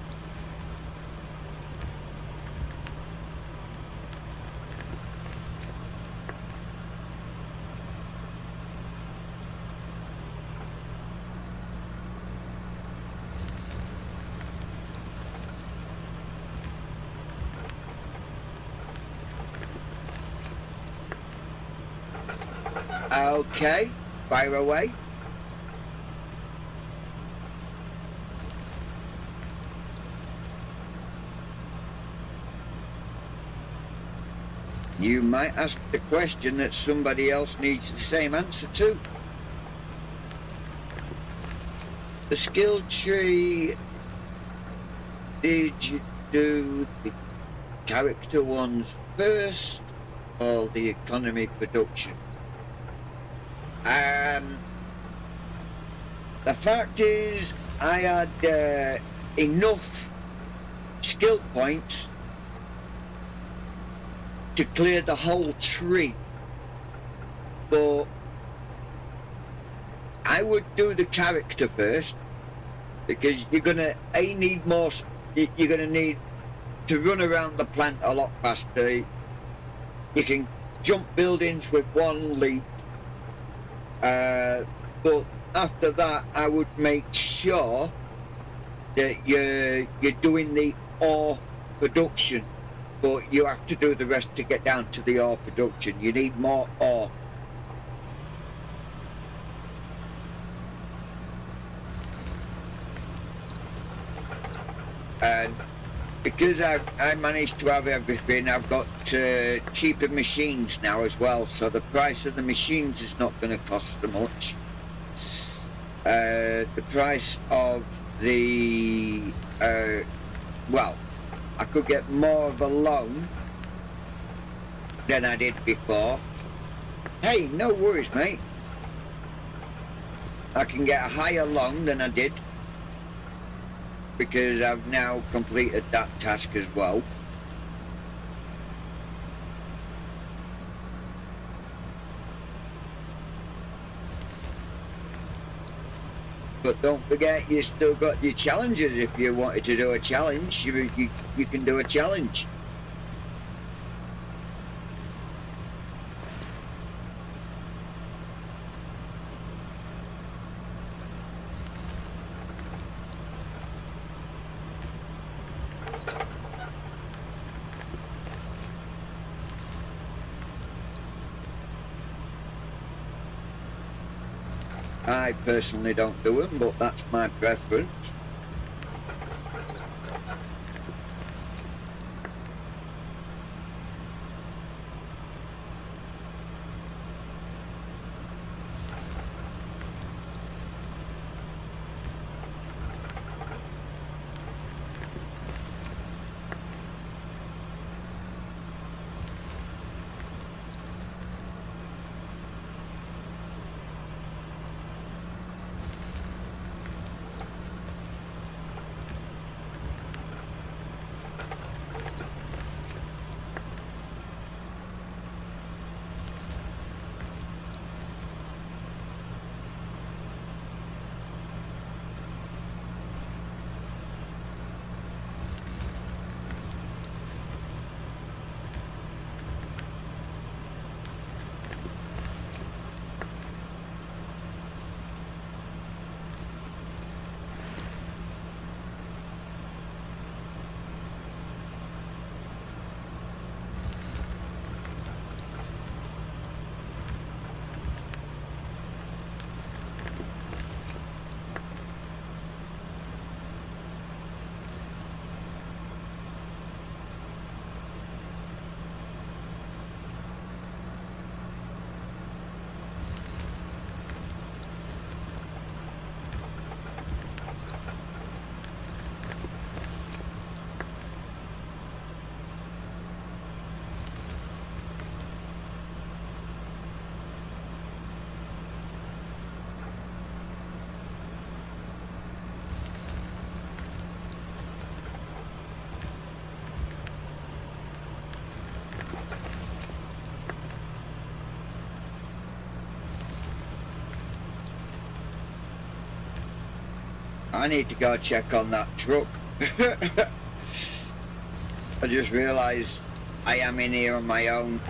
Okay, fire away. You might ask the question that somebody else needs the same answer to. The skill tree, did you do the character ones first or the economy production? The fact is, I had enough skill points to clear the whole tree, but I would do the character first because you're gonna need more. You're gonna need to run around the plant a lot faster. You can jump buildings with one leap, but after that, I would make sure that you're doing the ore production. But you have to do the rest to get down to the ore production. You need more ore. And because I managed to have everything, I've got cheaper machines now as well, so the price of the machines is not going to cost so much. The price of the well, I could get more of a loan than I did before. Hey, no worries, mate. I can get a higher loan than I did because I've now completed that task as well. But don't forget, you still got your challenges. If you wanted to do a challenge, you can do a challenge. I personally don't do them, but that's my preference. I need to go check on that truck. I just realised I am in here on my own.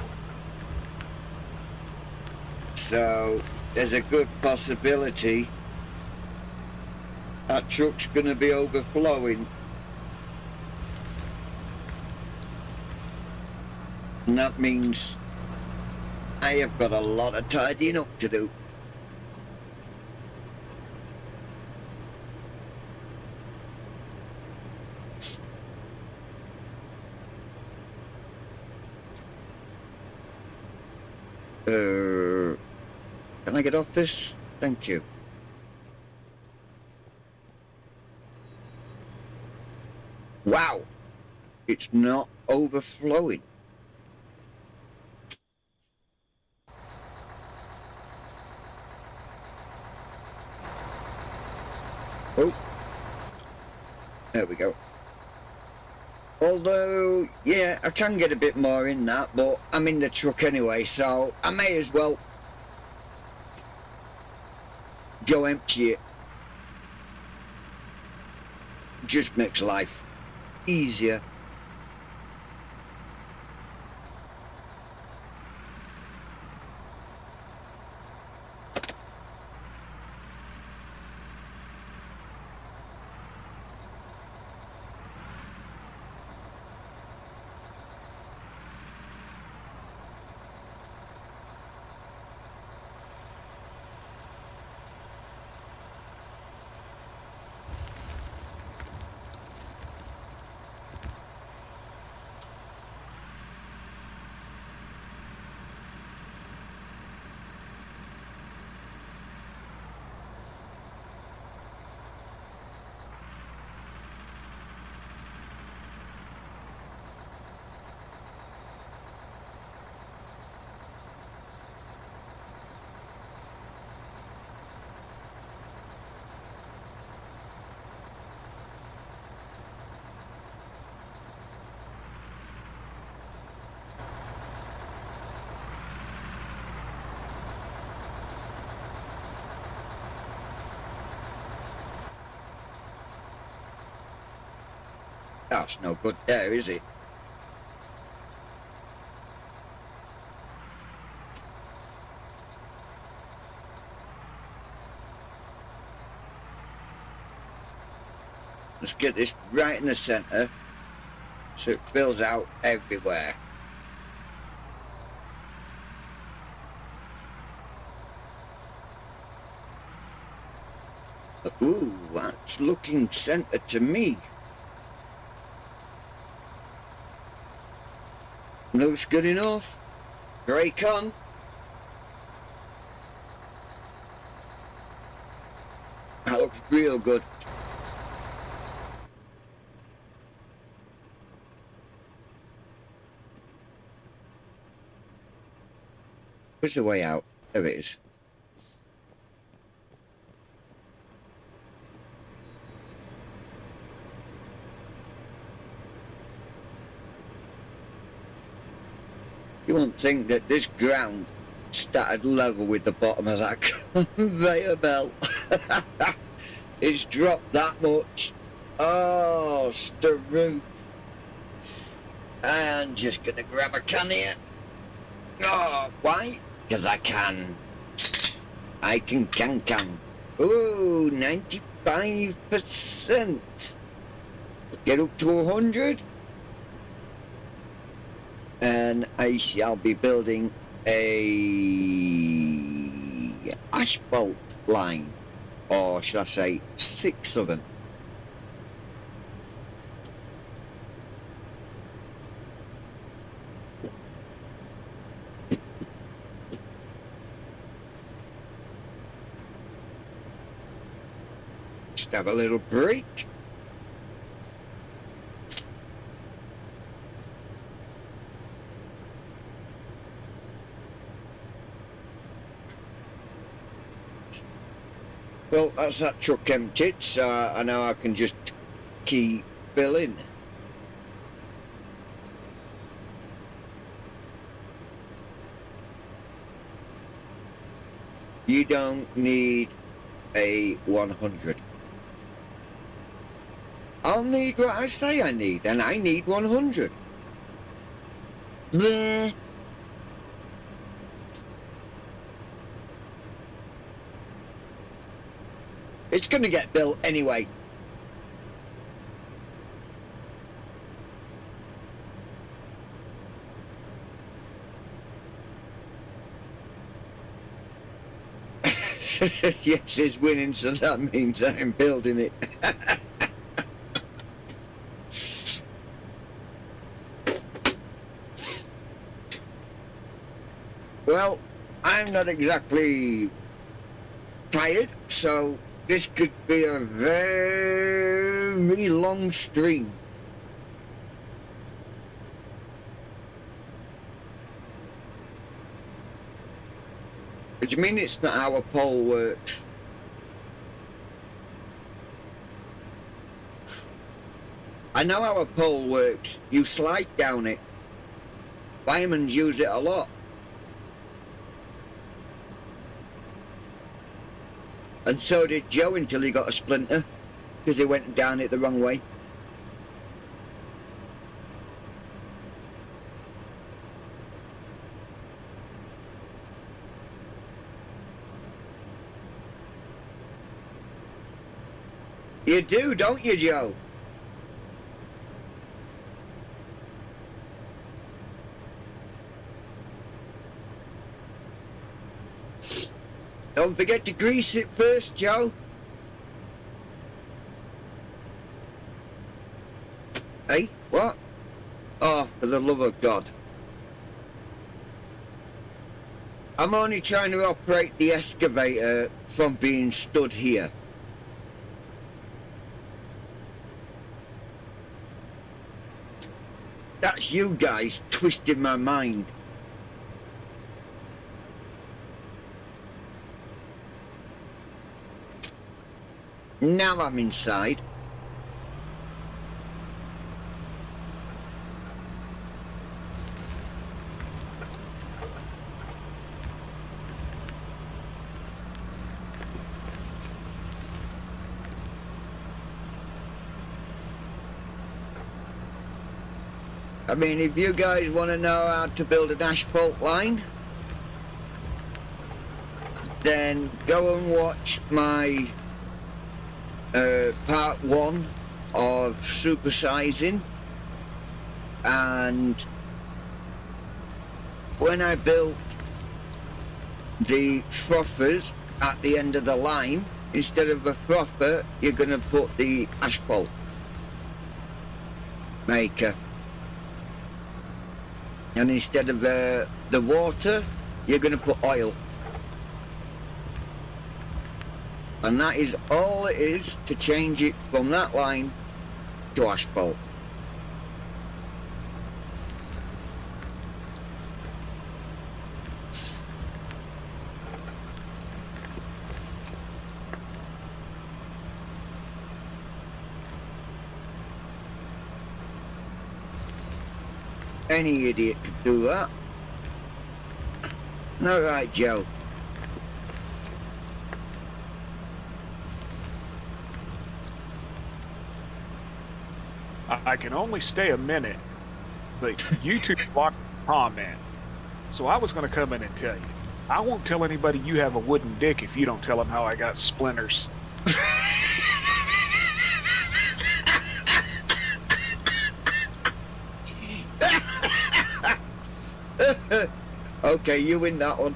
So there's a good possibility that truck's going to be overflowing. And that means I have got a lot of tidying up to do. Can I get off this? Thank you. Wow, it's not overflowing. Oh, there we go. Although, yeah, I can get a bit more in that, but I'm in the truck anyway, so I may as well go empty it. Just makes life easier. That's no good there, is it? Let's get this right in the centre so it fills out everywhere. Ooh, that's looking centre to me. Looks good enough. Brake on. That looks real good. Where's the way out? There it is. You wouldn't think that this ground started level with the bottom of that conveyor belt. It's dropped that much. Oh, Staroo. I'm just gonna grab a can here. Oh, why? Because I can. I can. Ooh, 95%. Get up to 100. And I shall be building a asphalt line, or should I say 6 of them. Just have a little break. Well, that's that truck emptied, so I know I can just keep filling. You don't need a 100. I'll need what I say I need, and I need 100. Bleh. It's gonna get built anyway. Yes, it's winning, so that means I'm building it. Well, I'm not exactly tired, so this could be a very long stream. What do you mean it's not how a pole works? I know how a pole works. You slide down it. Firemen's use it a lot. And so did Joe until he got a splinter, because he went down it the wrong way. You do, don't you, Joe? Don't forget to grease it first, Joe. Hey, what? Oh, for the love of God. I'm only trying to operate the excavator from being stood here. That's you guys twisting my mind. Now I'm inside. I mean, if you guys want to know how to build an asphalt line, then go and watch my part 1 of supersizing. And when I built the frothers at the end of the line, instead of a frother, you're going to put the asphalt maker. And instead of the water, you're going to put oil. And that is all it is to change it from that line to asphalt. Any idiot could do that. All right, Joe. I can only stay a minute, but YouTube blocked the comment. So I was going to come in and tell you. I won't tell anybody you have a wooden dick if you don't tell them how I got splinters. Okay, you win that one.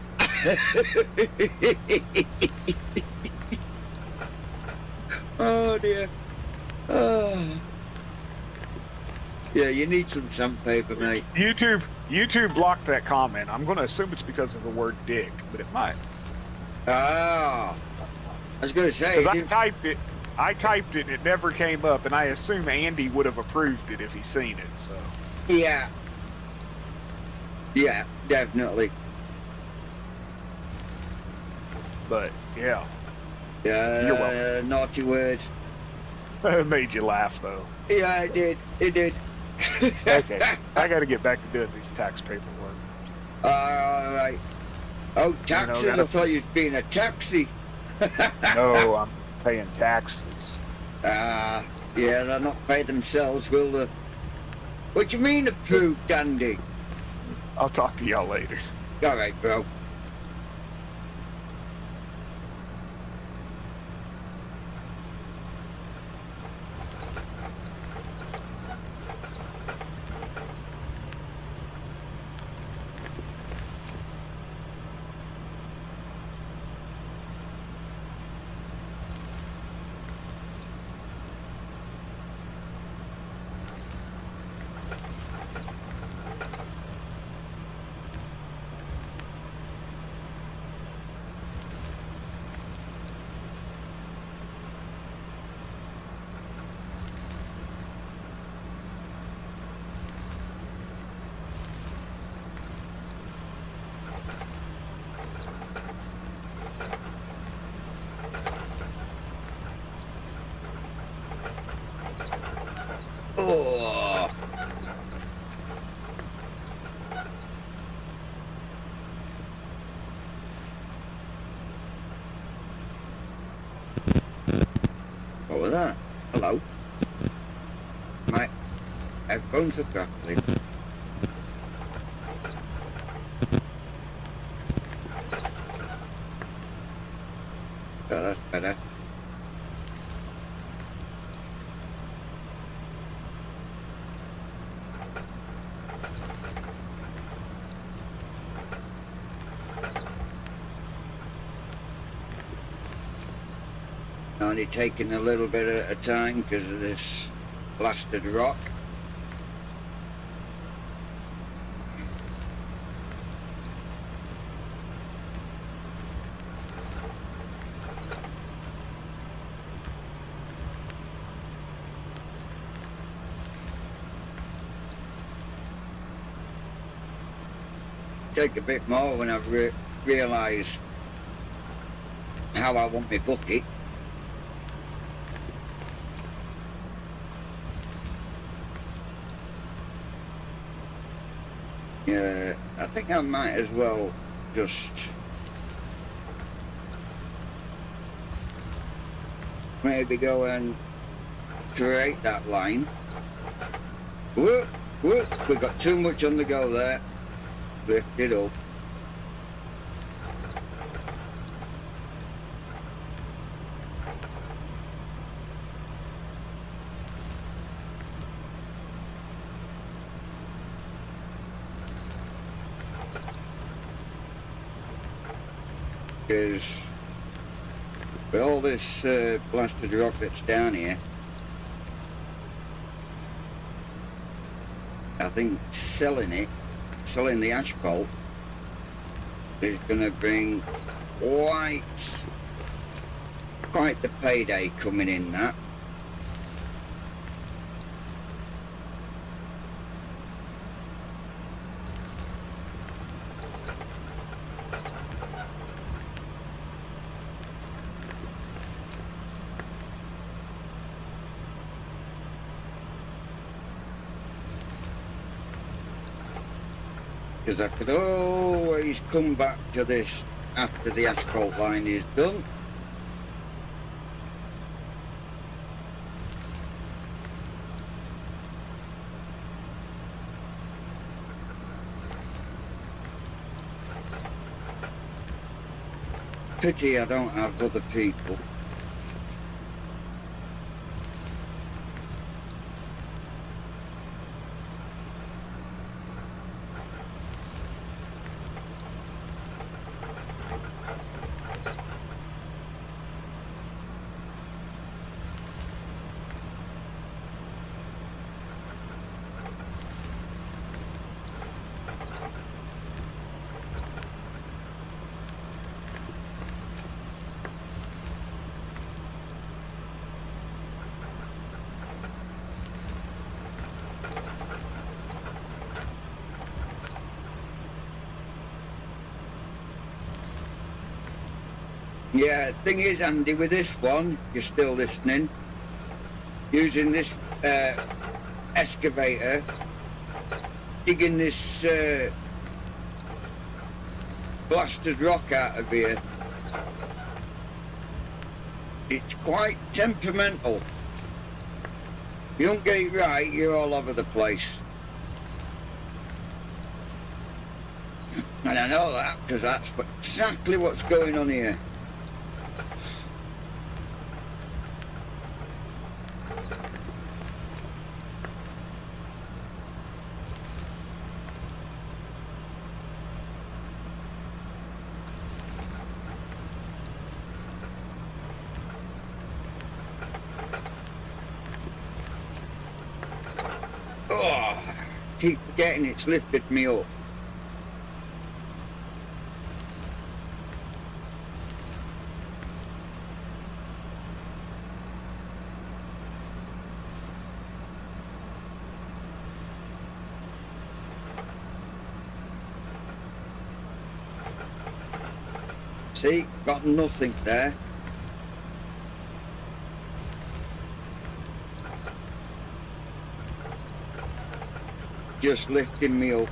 Oh dear. Oh. Yeah, you need some sandpaper, mate. YouTube blocked that comment. I'm going to assume it's because of the word dick, but it might. Ah. I was going to say. Because I typed it and it never came up, and I assume Andy would have approved it if he's seen it, so. Yeah. Yeah, definitely. But, yeah. You're welcome. Naughty word. It made you laugh, though. Yeah, it did. It did. Okay, I got to get back to doing these tax paperwork. Alright. Oh, taxes? I thought you was being a taxi. No, I'm paying taxes. Yeah, they'll not pay themselves, will they? What do you mean approved, Dandy? I'll talk to y'all later. Alright, bro. Oh. What was that? Hello? My headphones are crackling. Oh, that's better. Only taking a little bit at a time because of this blasted rock. Take a bit more when I realise how I want my bucket. Yeah, I think I might as well just maybe go and create that line. Whoop, whoop, we got too much on the go there. Lift it up. Because with all this blasted rock that's down here, I think selling the asphalt is going to bring quite the payday coming in that. Because I could always come back to this after the asphalt line is done. Pity I don't have other people. Yeah, thing is, Andy, with this one, you're still listening, using this excavator, digging this blasted rock out of here, it's quite temperamental. You don't get it right, you're all over the place. And I know that because that's exactly what's going on here. Oh, keep forgetting it's lifted me up. See, got nothing there. Just lifting me up.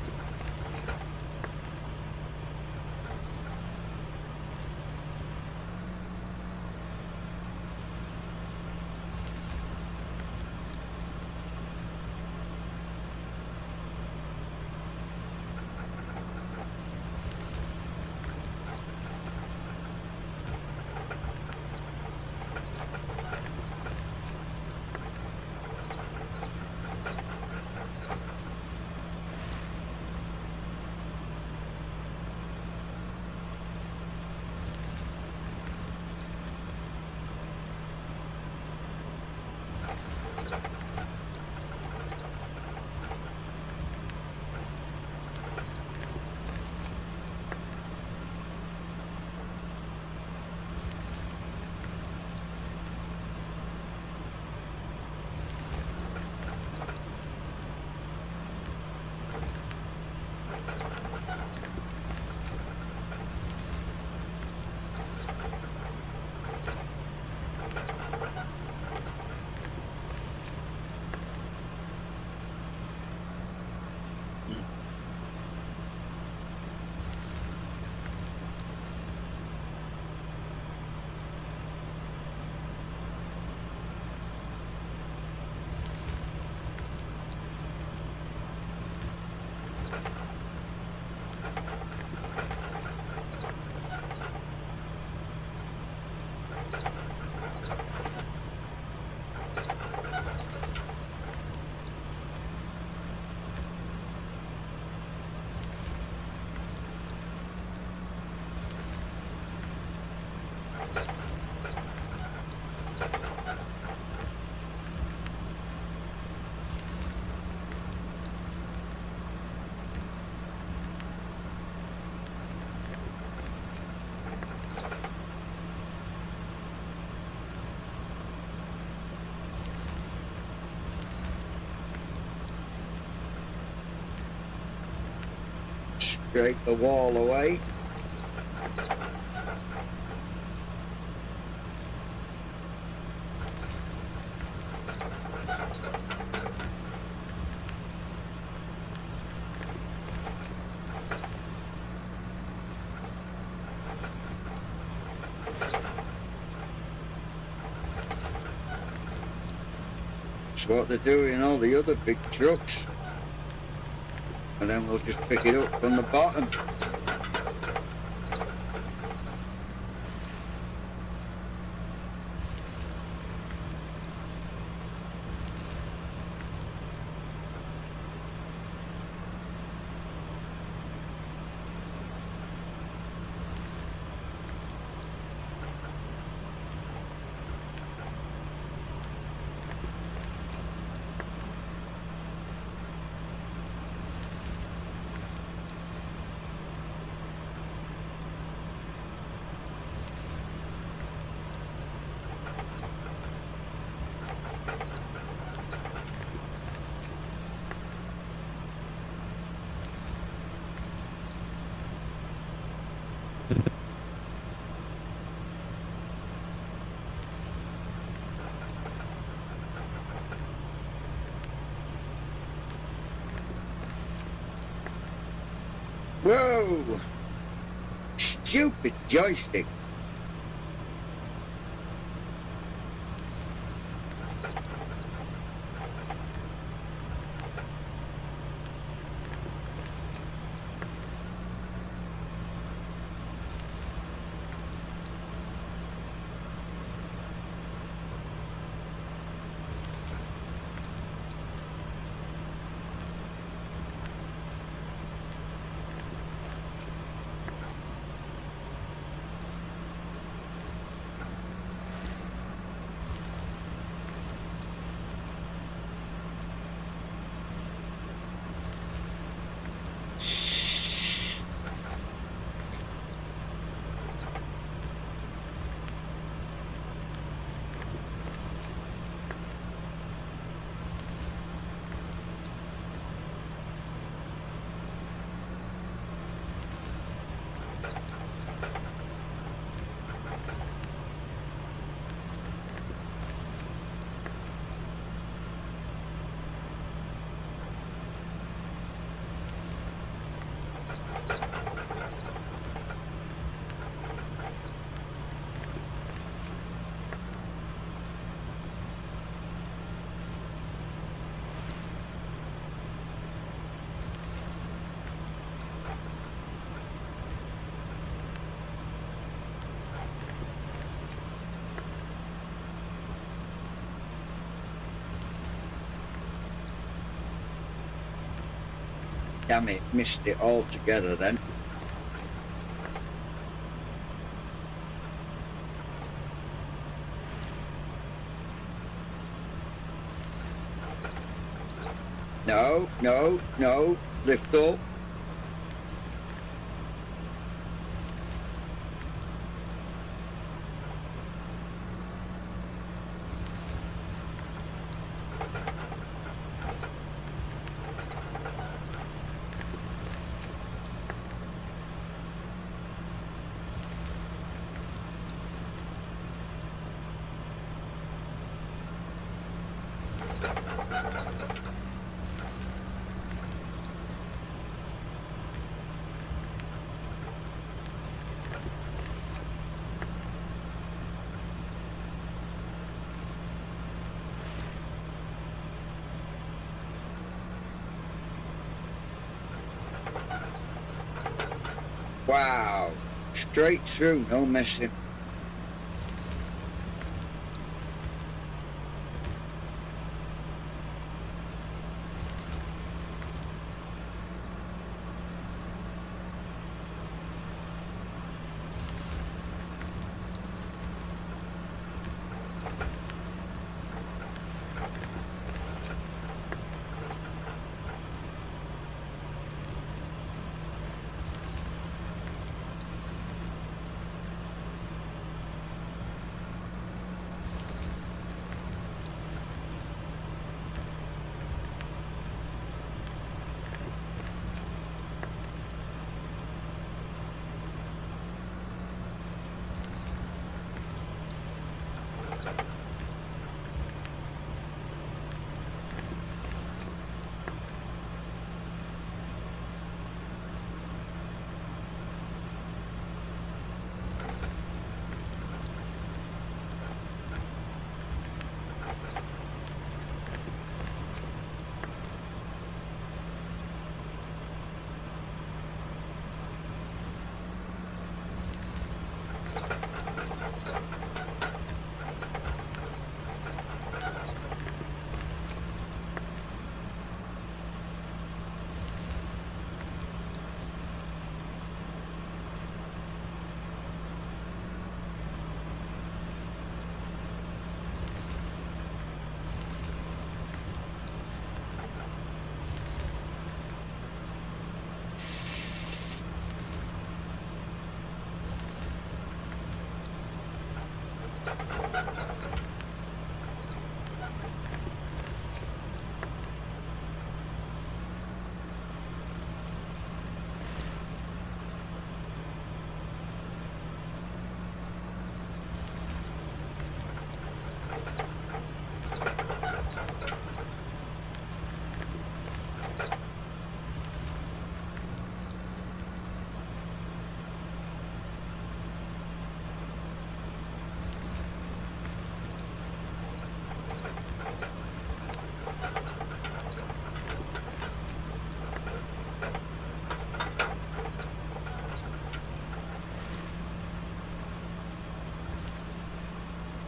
Scrape the wall away. That's what they're doing in all the other big trucks. And then we'll just pick it up from the bottom. Whoa! Stupid joystick. Damn it, missed it altogether then. No, no, no, lift up. Wow, straight through, no messing.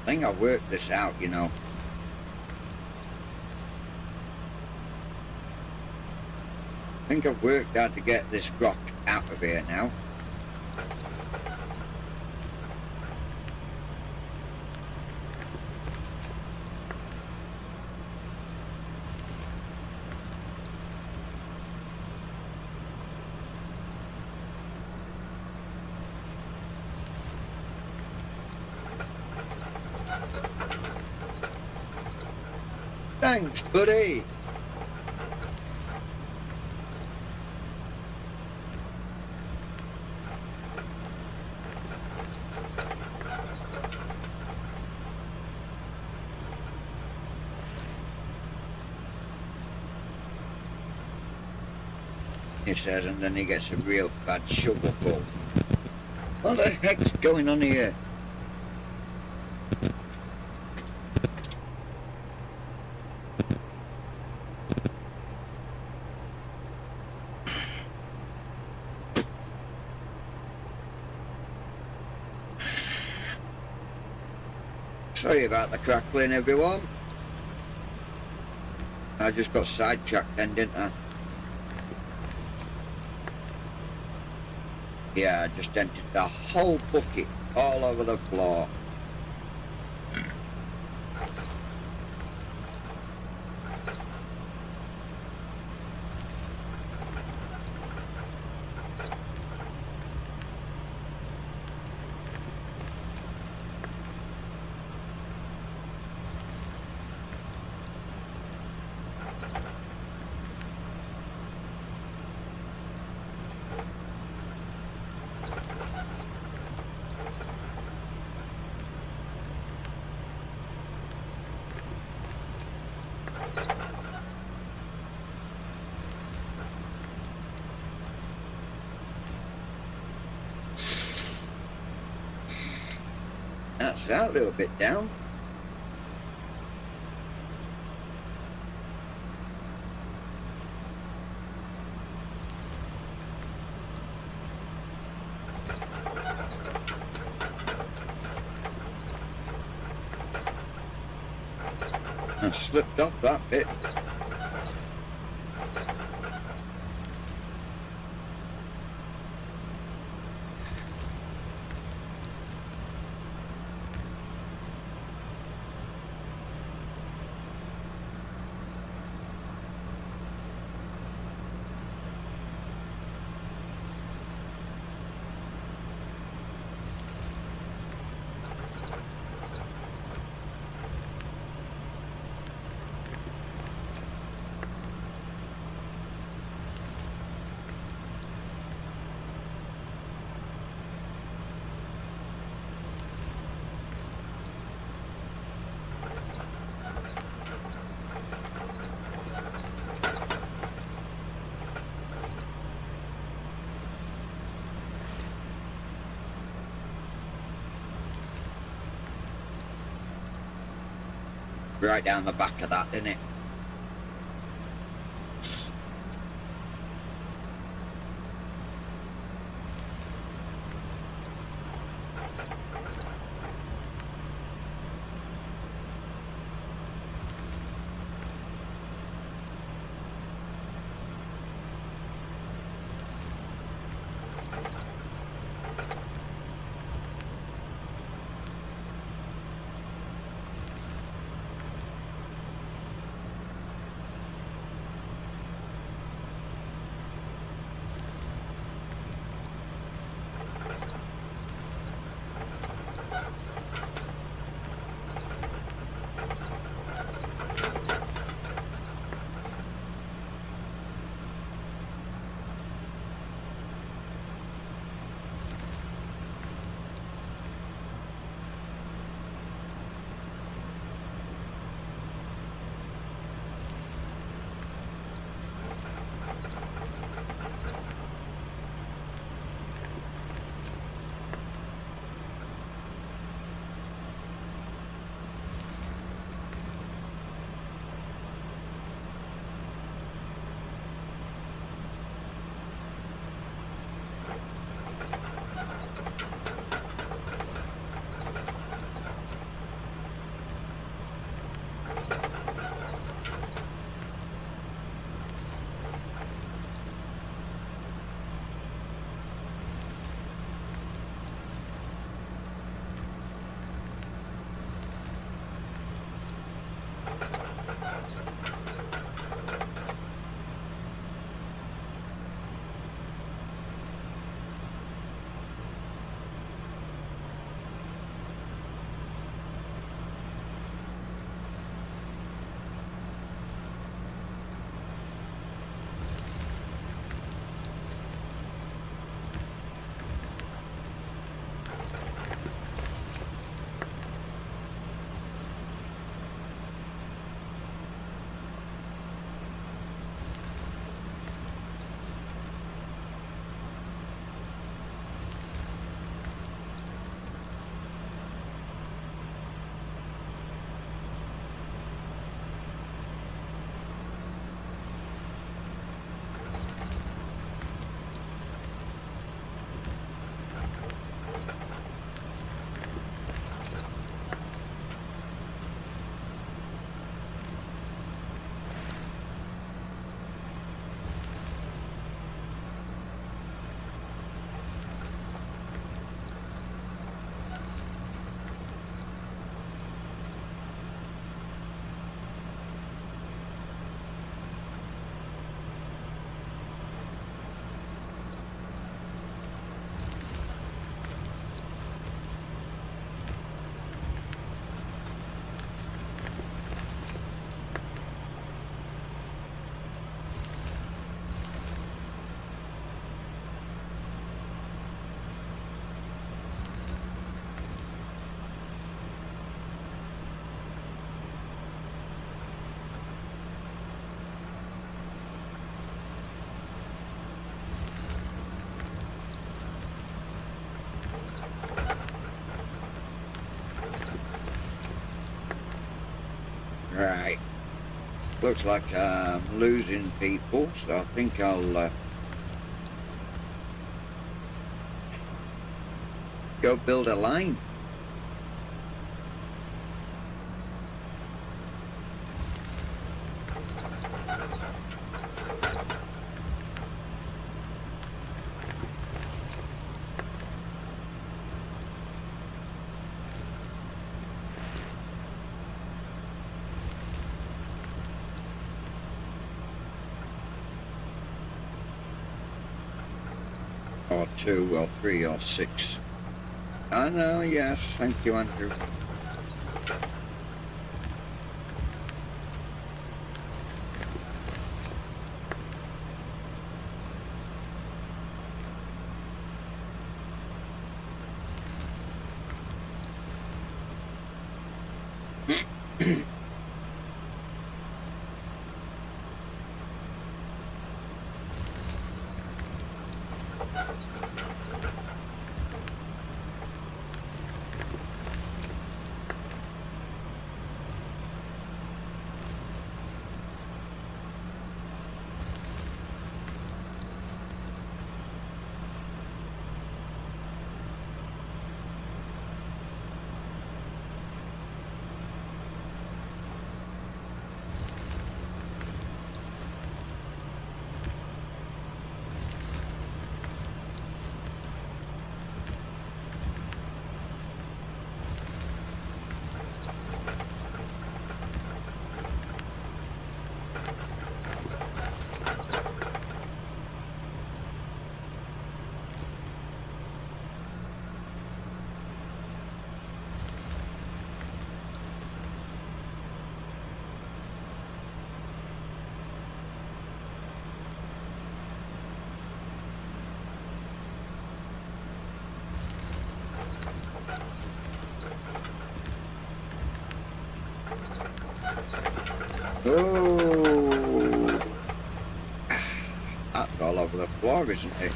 I think I'll work this out, you know. I think I've worked out to get this rock out of here now. Thanks, buddy. he says, and then he gets a real bad shovelful. What the heck's going on here? Sorry about the crackling, everyone. I just got sidetracked then, didn't I? Yeah, I just emptied the whole bucket all over the floor. That's that little bit down. I slipped off that bit. Right down the back of that, didn't it? Looks like I'm losing people, so I think I'll go build a line. Or 2 or 3 or 6. I know, yes, thank you, Andrew. Oh, that's all over the floor, isn't it?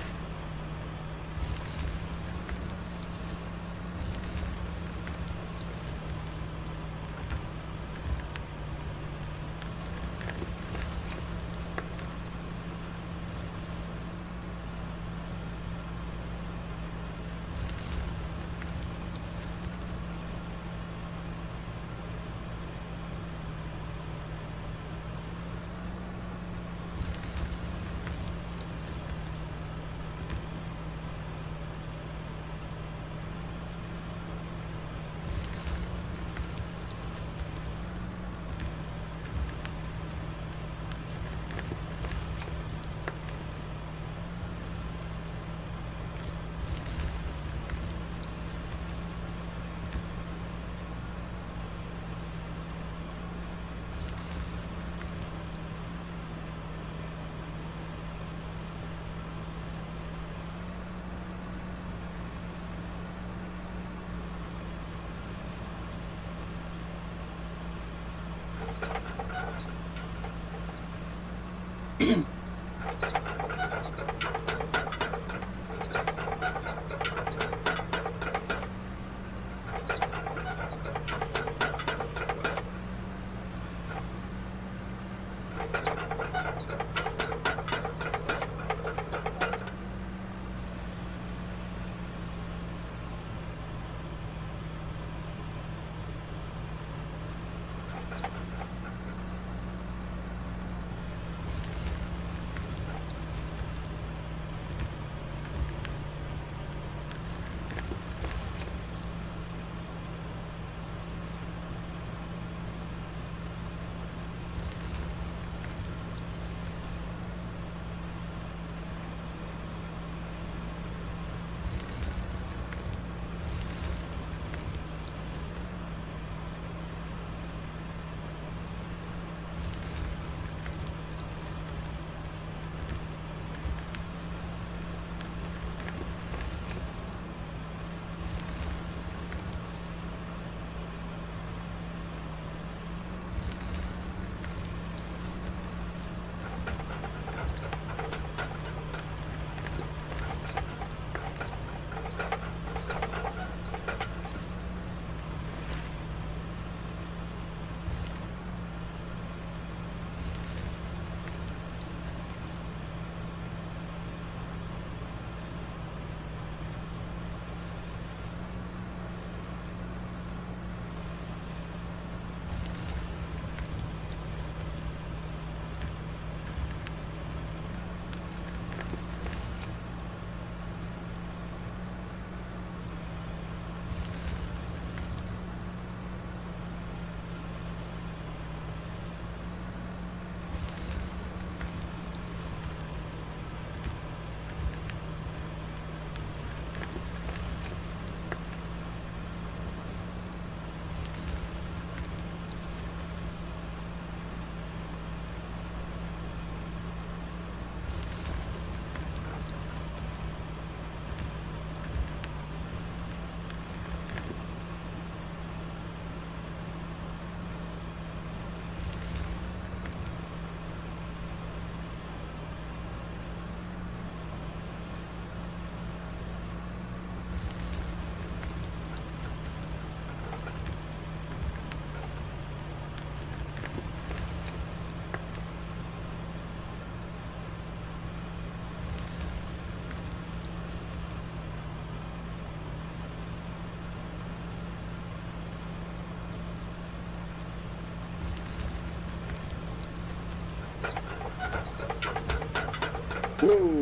Woo!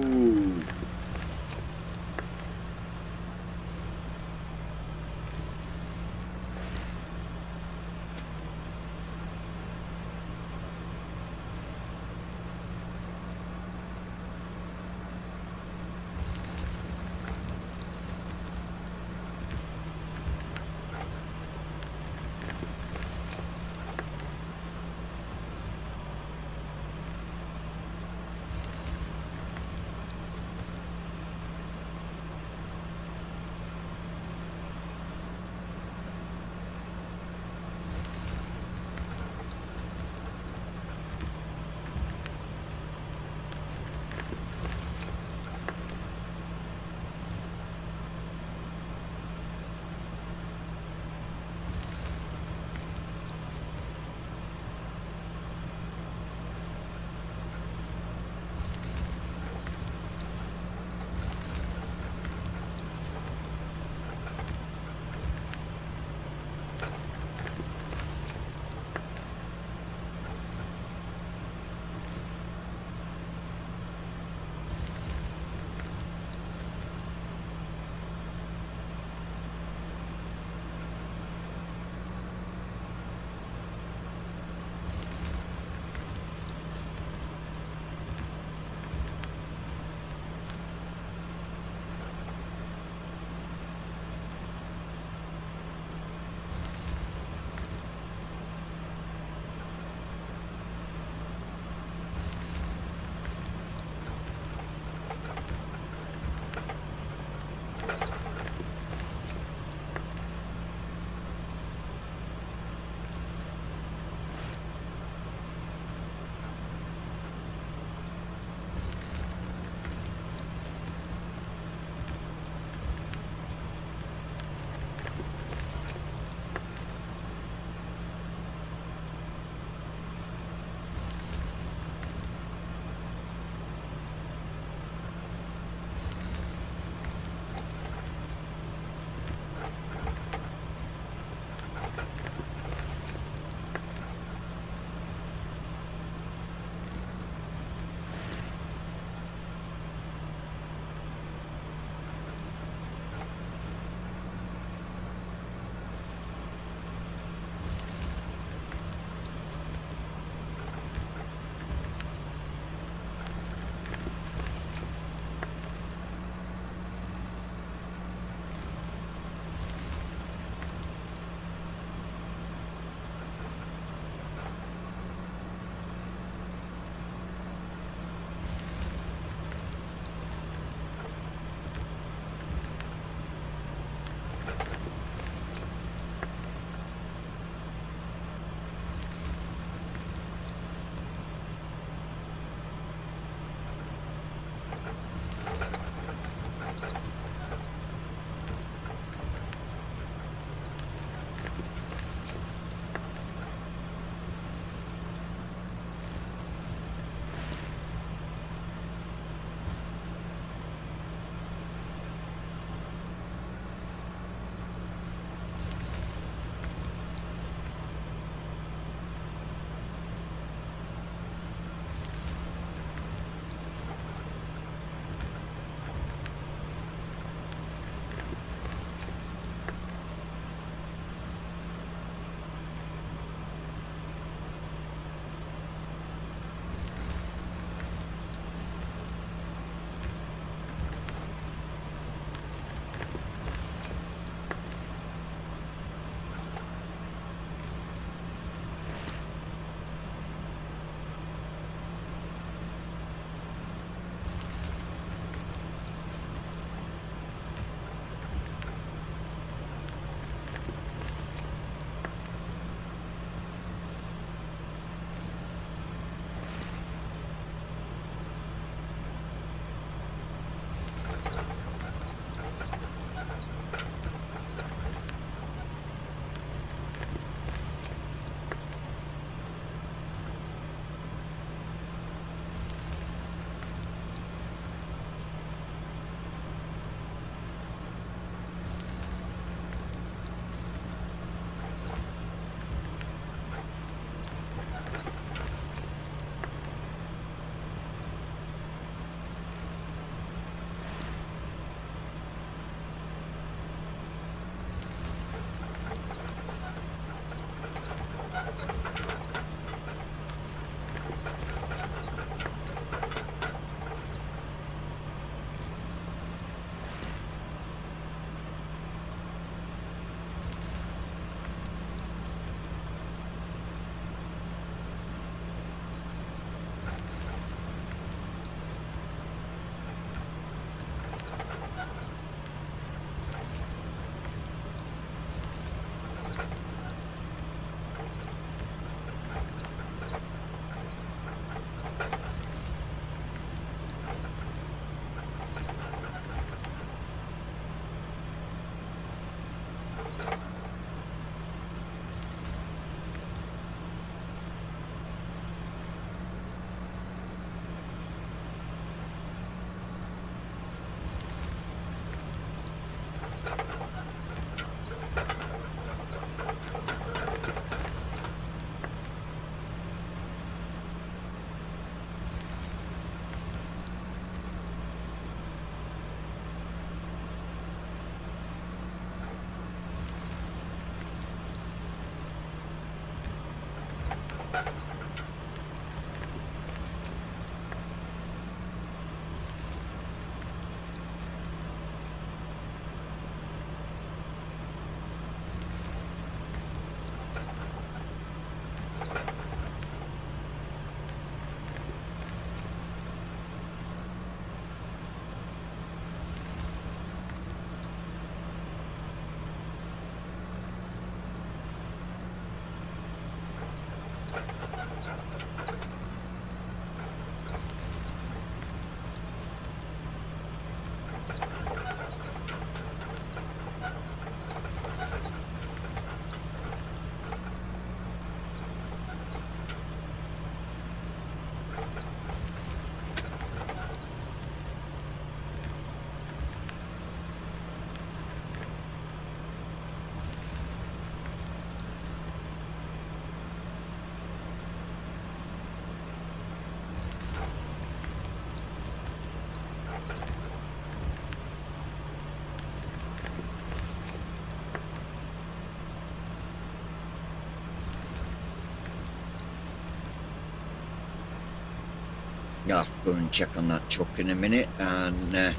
I'll have to go and check on that truck in a minute and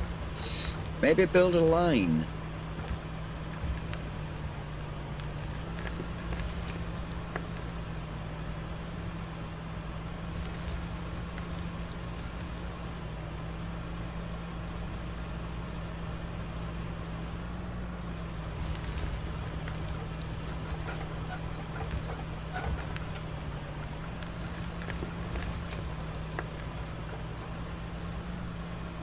maybe build a line.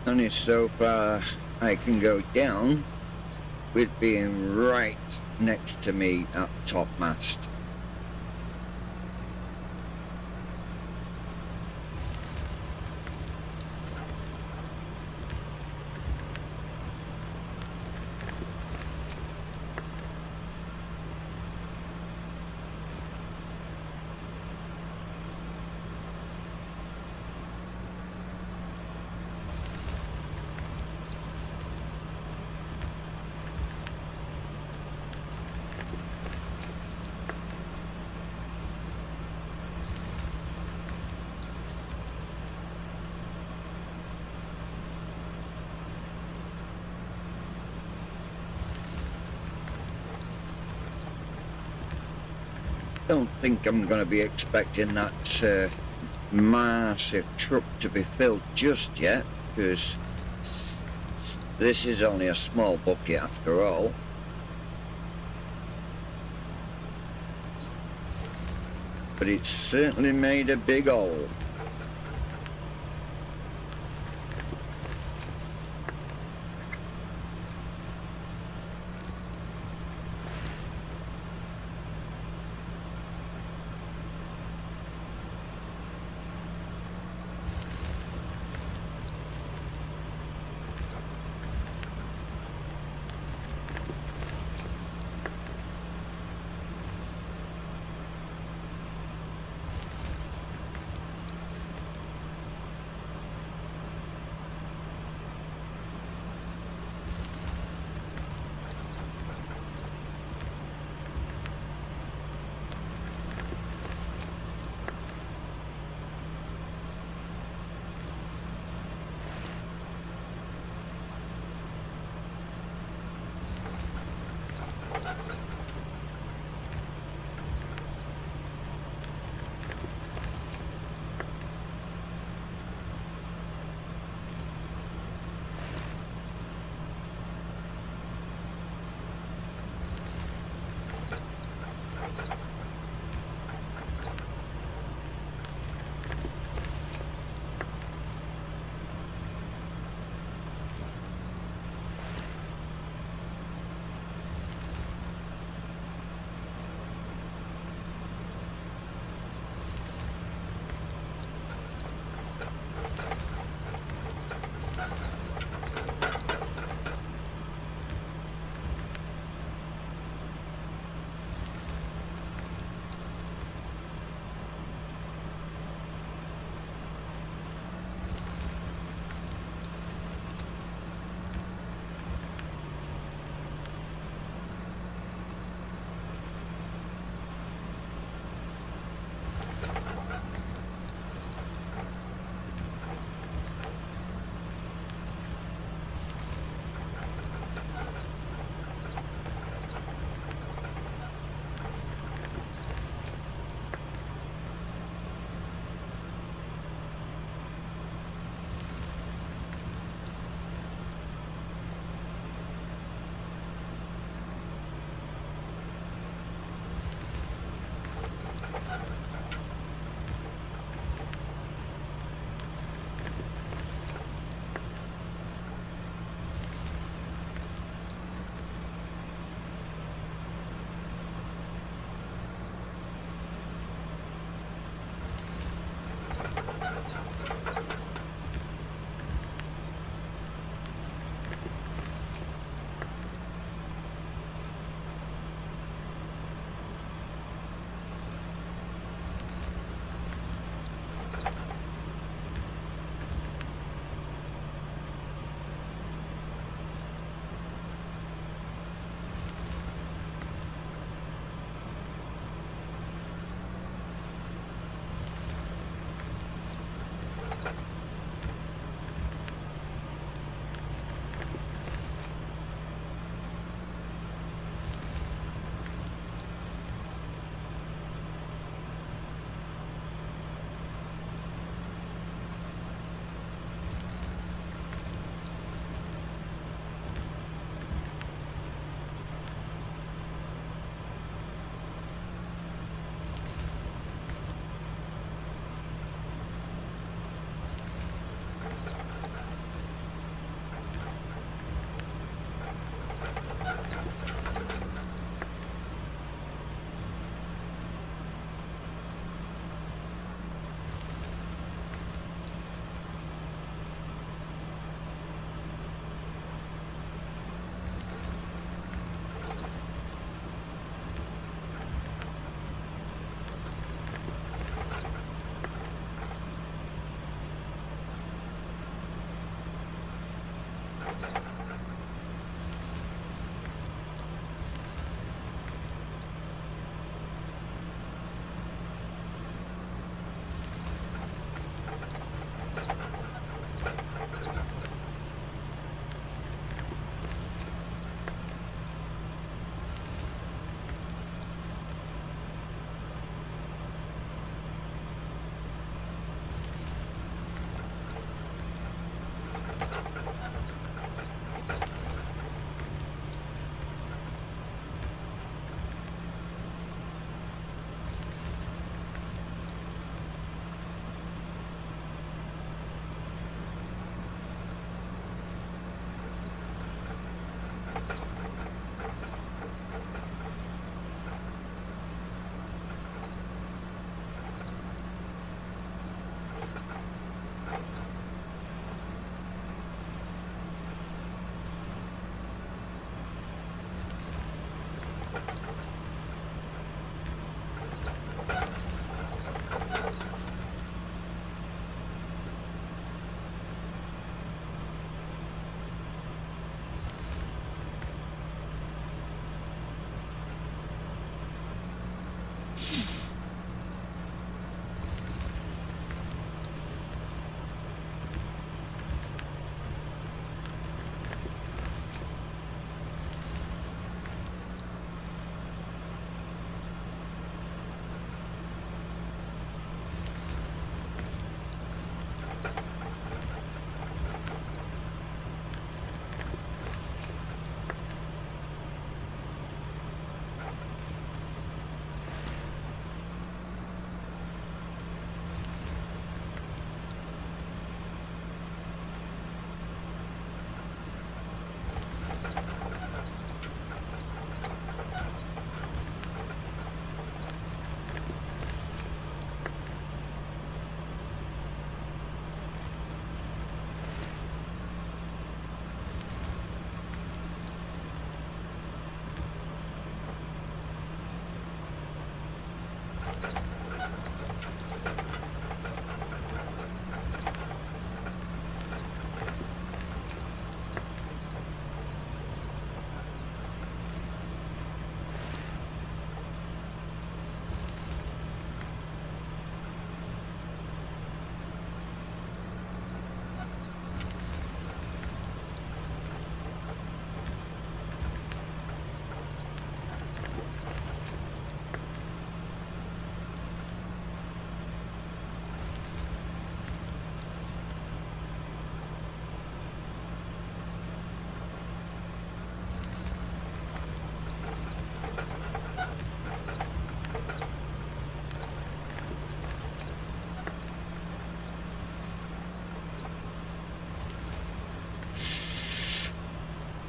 Only so far I can go down with being right next to me at topmast. Don't think I'm going to be expecting that massive truck to be filled just yet, because this is only a small bucket after all. But it's certainly made a big hole.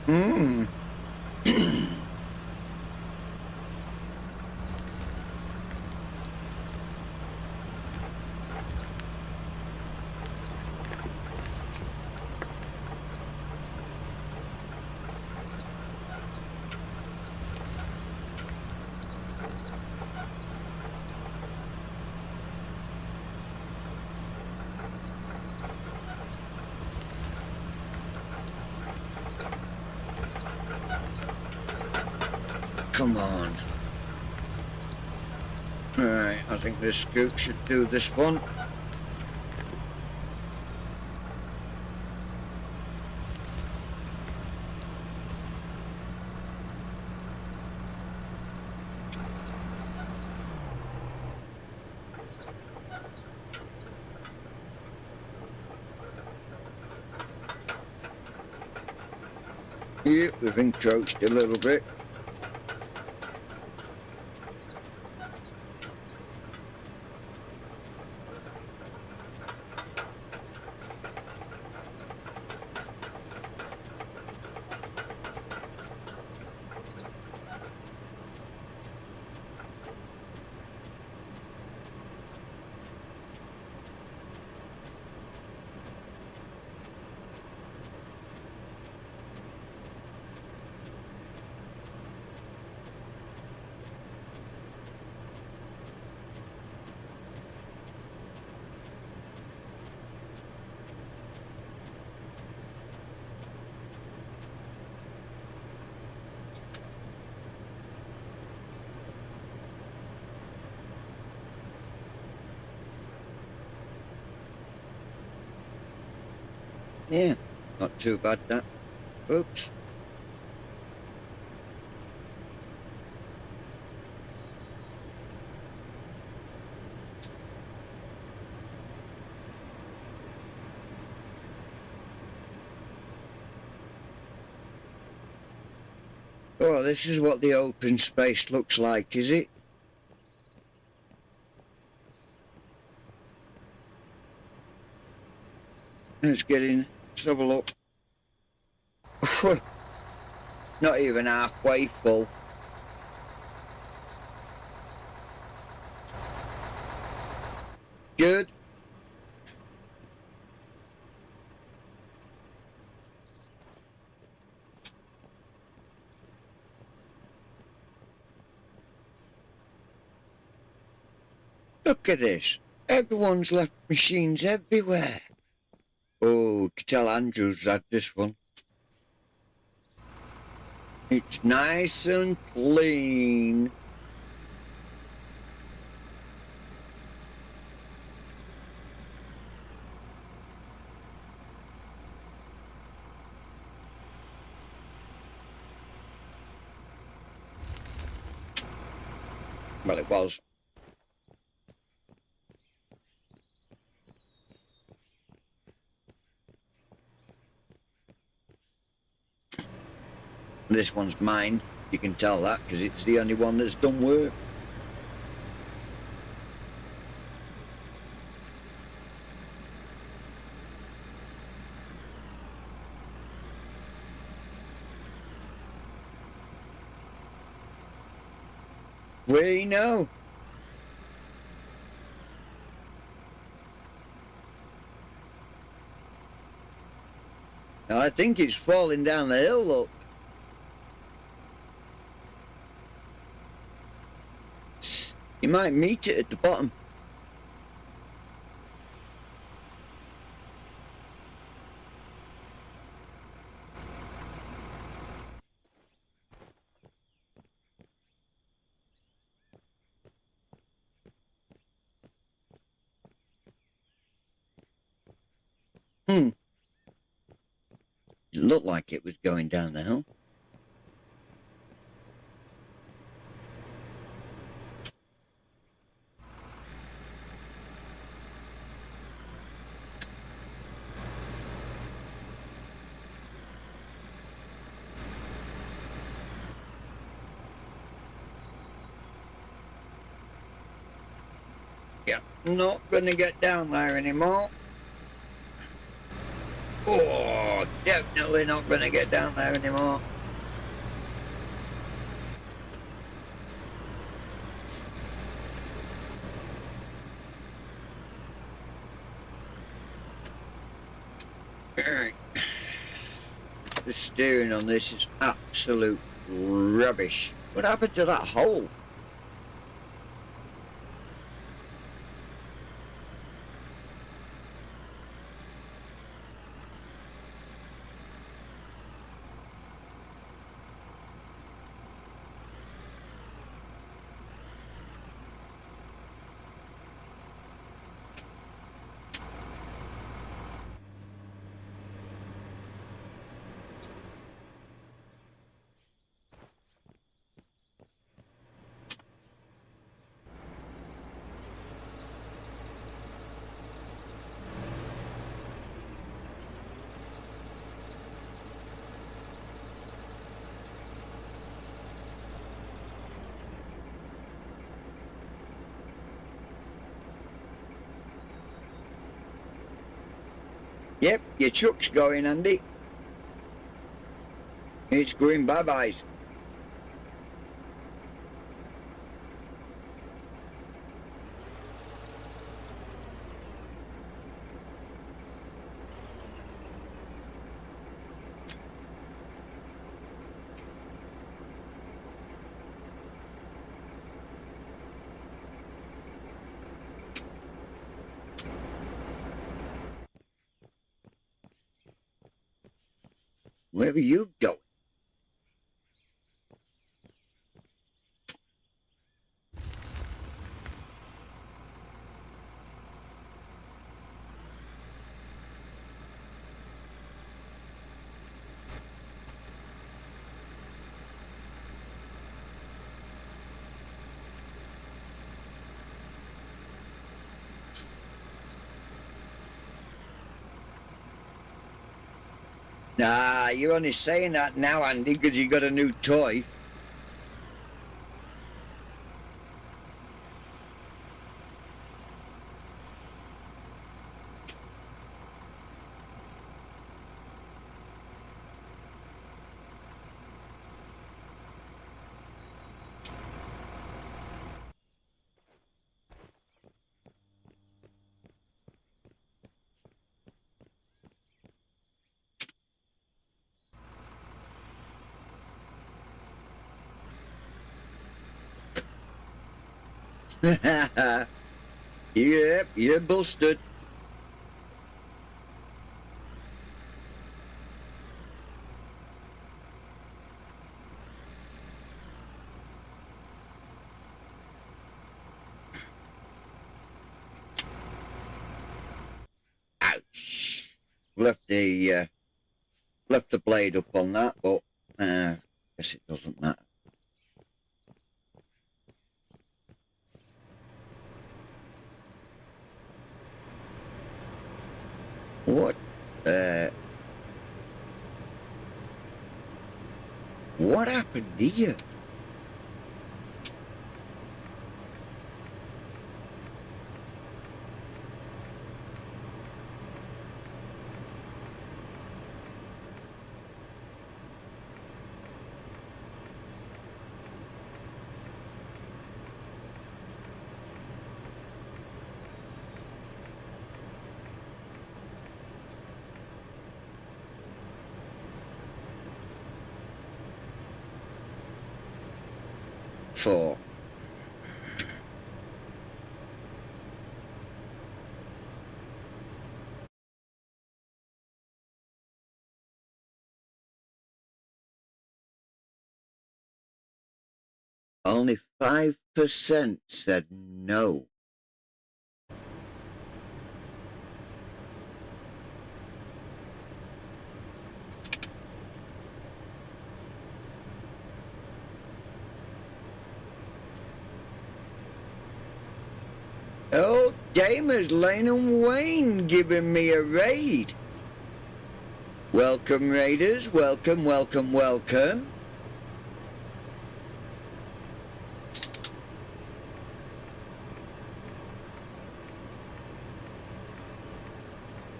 Hmm. Come on. Alright, I think this scoot should do this one. Yeah, we've encroached a little bit. Yeah, not too bad that. Oops. Oh, this is what the open space looks like, is it? Let's get in. Let's have a look. Not even halfway full. Good. Look at this. Everyone's left machines everywhere. Oh, you can tell Andrew's had this one. It's nice and clean. Well, it was. This one's mine. You can tell that because it's the only one that's done work. We know. I think it's falling down the hill, look. You might meet it at the bottom. It looked like it was going down the hill. Yeah, not gonna get down there anymore. Oh, definitely not gonna get down there anymore. The steering on this is absolute rubbish. What happened to that hole? Yep, your truck's going, Andy. It's going bye-byes. Where are you going? Nah, you're only saying that now, Andy, because you got a new toy. Yep, you're busted. Ouch. Left the blade up on that, but guess it doesn't matter. What? What happened here? For only 5% said no. Old gamers Lane and Wayne giving me a raid. Welcome, raiders. Welcome, welcome, welcome.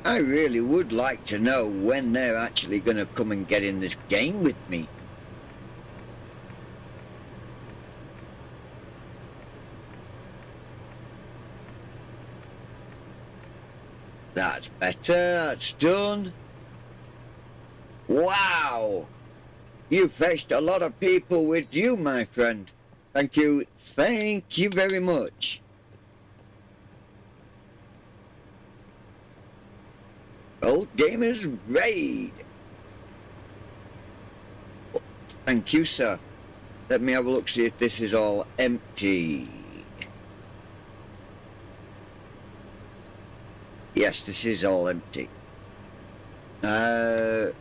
I really would like to know when they're actually going to come and get in this game with me. That's better, that's done. Wow! You faced a lot of people with you, my friend. Thank you very much. Old Gamers Raid. Thank you, sir. Let me have a look, see if this is all empty. Yes, this is all empty. That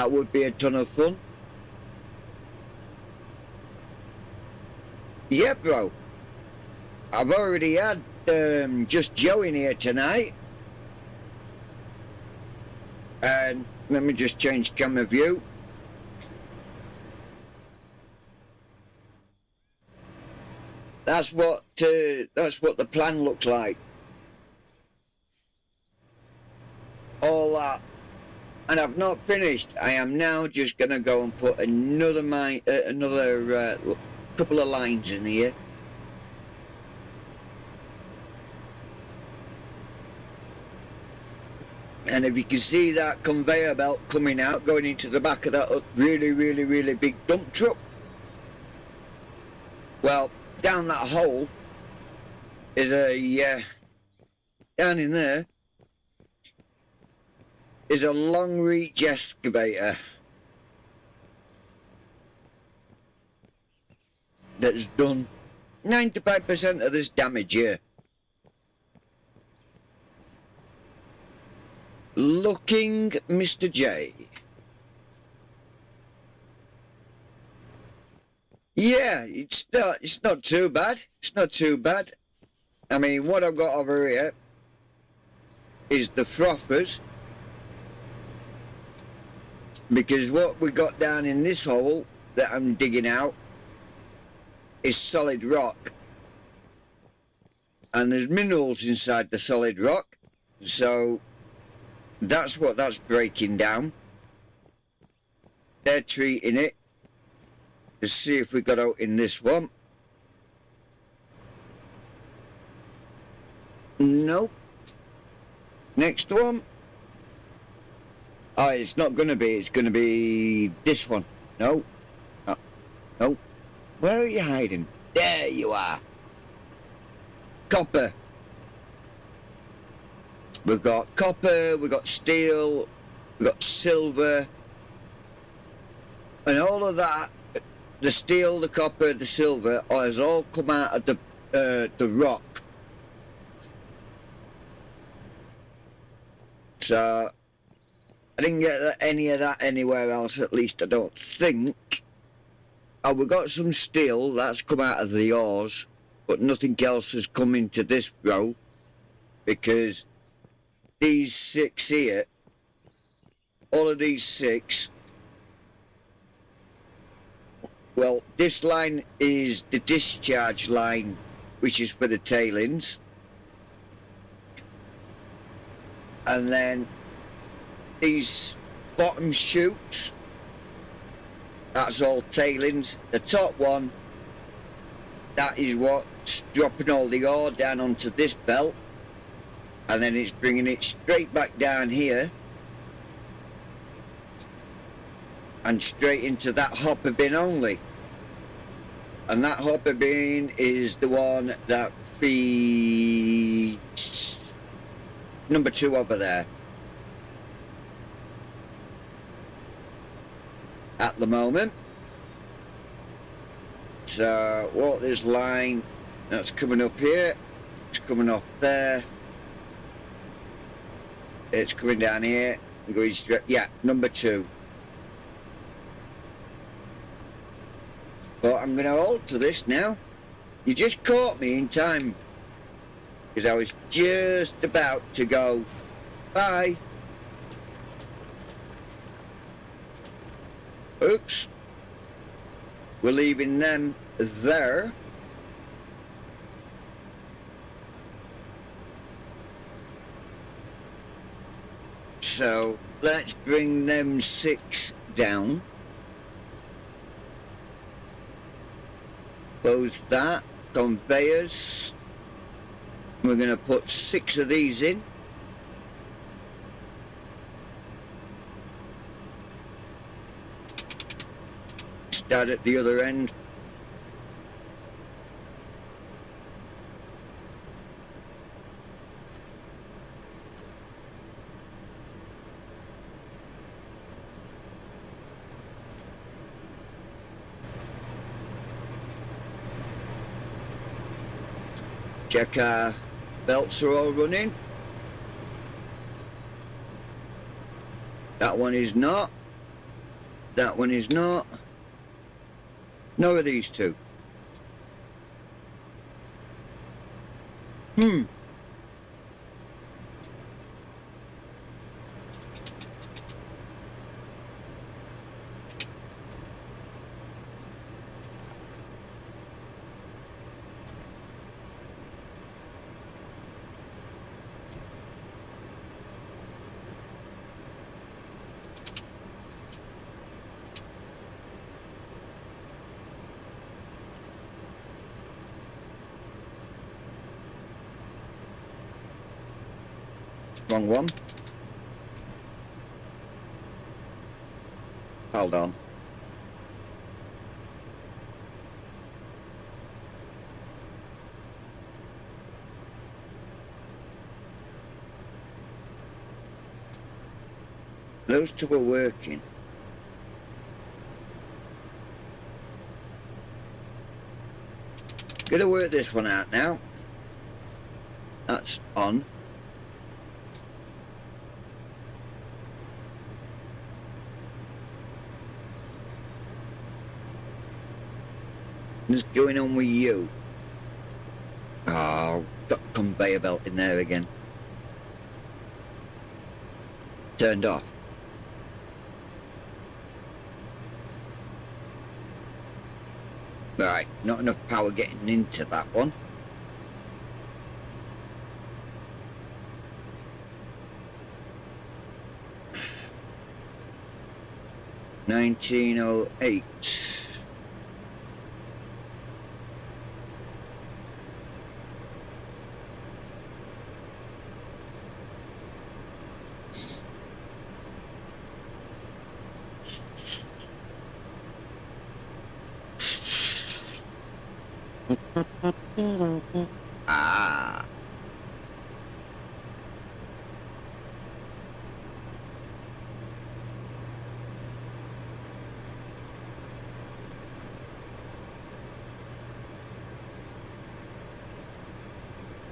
would be a ton of fun. Yeah, bro. I've already had just Joe in here tonight. And let me just change camera view. That's what the plan looks like. All that, and I've not finished. I am now just gonna go and put another couple of lines in here. And if you can see that conveyor belt coming out, going into the back of that really big dump truck, well, down that hole is down in there is a long reach excavator that's done 95% of this damage here. Looking Mr. J. Yeah, it's not too bad. It's not too bad. I mean, what I've got over here is the frothers, because what we got down in this hole that I'm digging out is solid rock, and there's minerals inside the solid rock, so that's what that's breaking down. They're treating it. Let's see if we got out in this one. Nope. Next one. Oh, it's not gonna be. It's gonna be this one. No. No. Where are you hiding? There you are. Copper. We've got copper, we've got steel, we've got silver. And all of that, the steel, the copper, the silver, has all come out of the rock. So, I didn't get any of that anywhere else, at least I don't think. Oh, we got some steel, that's come out of the ores, but nothing else has come into this row, because these 6 here, all of these 6, well, this line is the discharge line, which is for the tailings. And then these bottom chutes, that's all tailings. The top one, that is what's dropping all the ore down onto this belt, and then it's bringing it straight back down here and straight into that hopper bin only. And that hopper bin is the one that feeds number 2 over there at the moment. So walk this line, that's coming up here, it's coming off there, it's coming down here and going straight, yeah, number 2. But I'm going to alter this now. You just caught me in time, because I was just about to go, bye. Oops. We're leaving them there. So let's bring them 6 down. Close that. Conveyors. We're going to put 6 of these in. Start at the other end. Check our belts are all running. That one is not. That one is not. Nor are these 2. Wrong one. Hold on. Those 2 are working. Gonna work this one out now. That's on. What's going on with you? Oh, conveyor belt in there again. Turned off. Right, not enough power getting into that one. $19.08. Ah.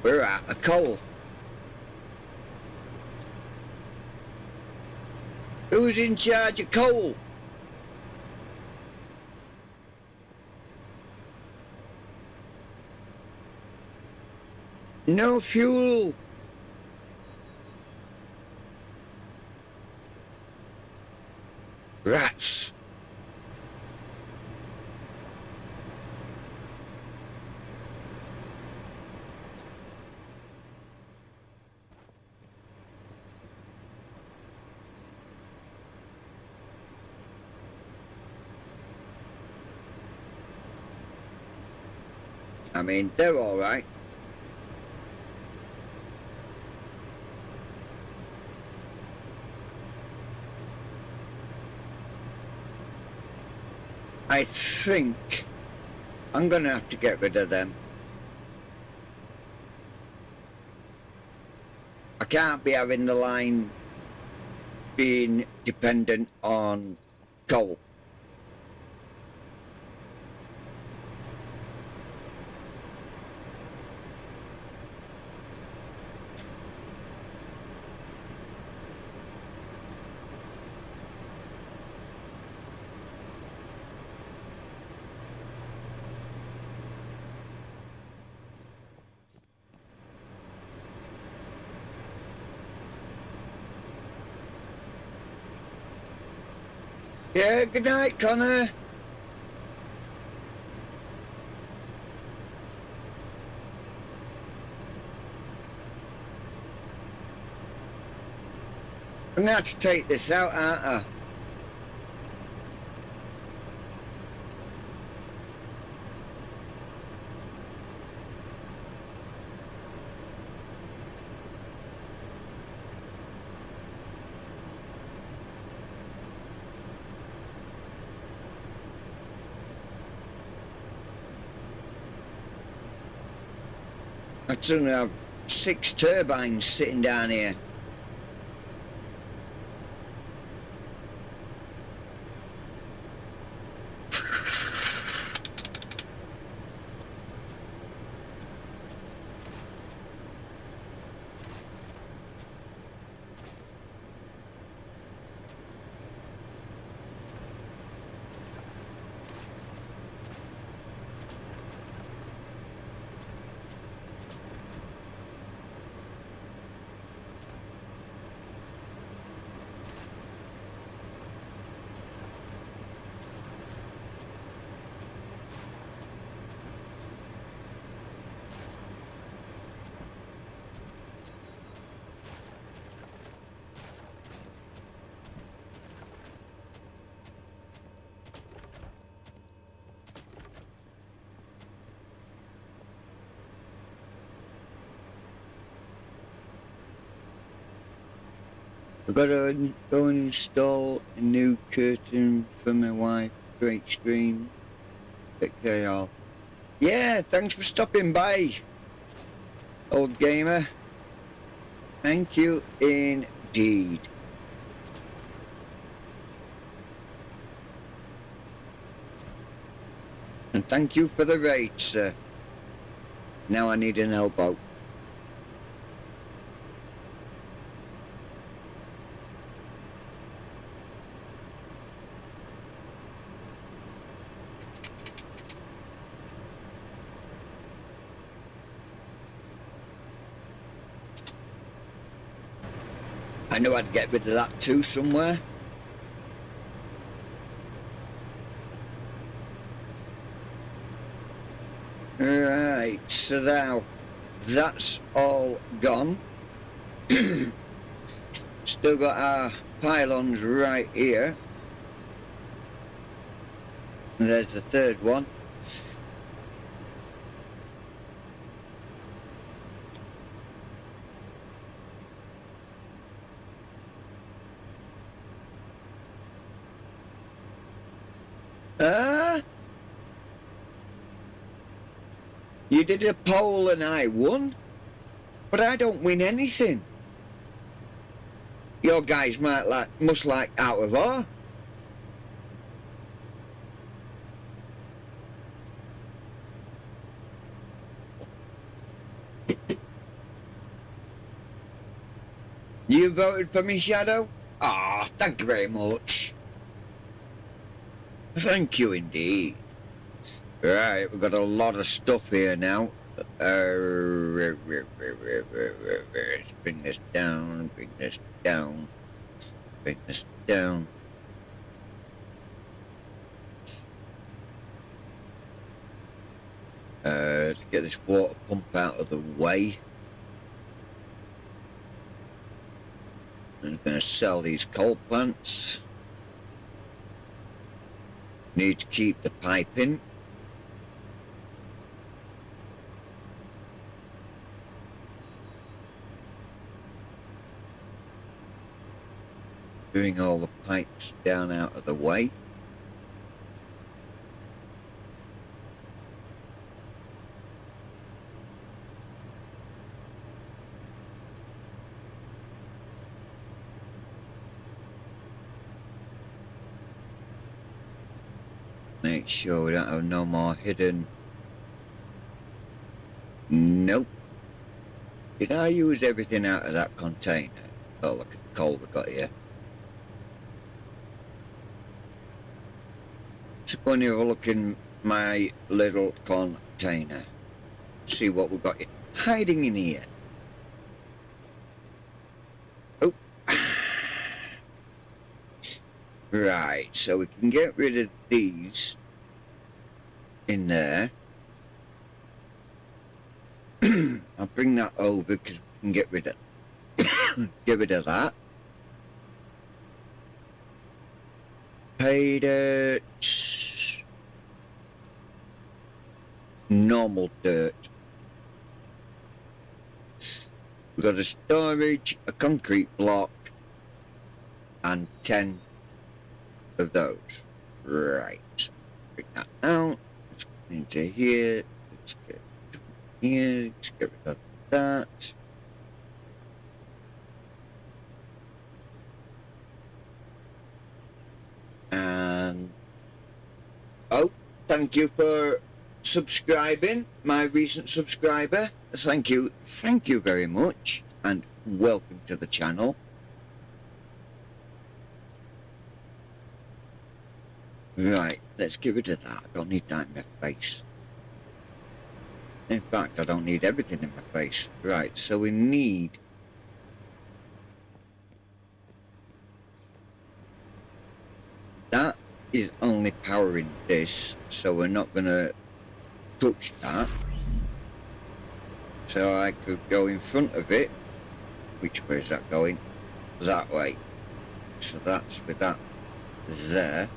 We're out of coal. Who's in charge of coal? No fuel. Rats. I mean, they're all right. I think I'm gonna have to get rid of them. I can't be having the line being dependent on coal. Yeah, good night, Connor. I'm gonna have to take this out, aren't I? I suddenly have 6 turbines sitting down here. I've got to go and install a new curtain for my wife. Great stream. Take care, y'all. Yeah, thanks for stopping by, old gamer. Thank you indeed. And thank you for the raid, sir. Now I need an elbow. I know I'd get rid of that too somewhere. Right, so now that's all gone. Still got our pylons right here. And there's the third one. You did a poll and I won, but I don't win anything. Your guys must like out of awe. You voted for me, Shadow? Ah, oh, thank you very much. Thank you indeed. Right, we've got a lot of stuff here now. Let's bring this down, bring this down, bring this down. Let's get this water pump out of the way. I'm going to sell these coal plants. Need to keep the pipe in. Bring all the pipes down out of the way. Make sure we don't have no more hidden. Nope. Did I use everything out of that container? Oh, look at the coal we got here. Let's go and have a look in my little container. See what we've got hiding in here. Oh. Right, so we can get rid of these in there. I'll bring that over because we can get rid of that. Pay dirt. Normal dirt. We've got a storage, a concrete block, and 10 of those. Right. So bring that out. Let's go into here. Let's get here. Let's get rid of that. And oh, thank you for subscribing, my recent subscriber. Thank you very much, and welcome to the channel. Right, let's get rid of that. I don't need that in my face. In fact, I don't need everything in my face. Right, so we need that is only powering this, so we're not gonna touch that. So I could go in front of it. Which way is that going? That way. So that's with that there.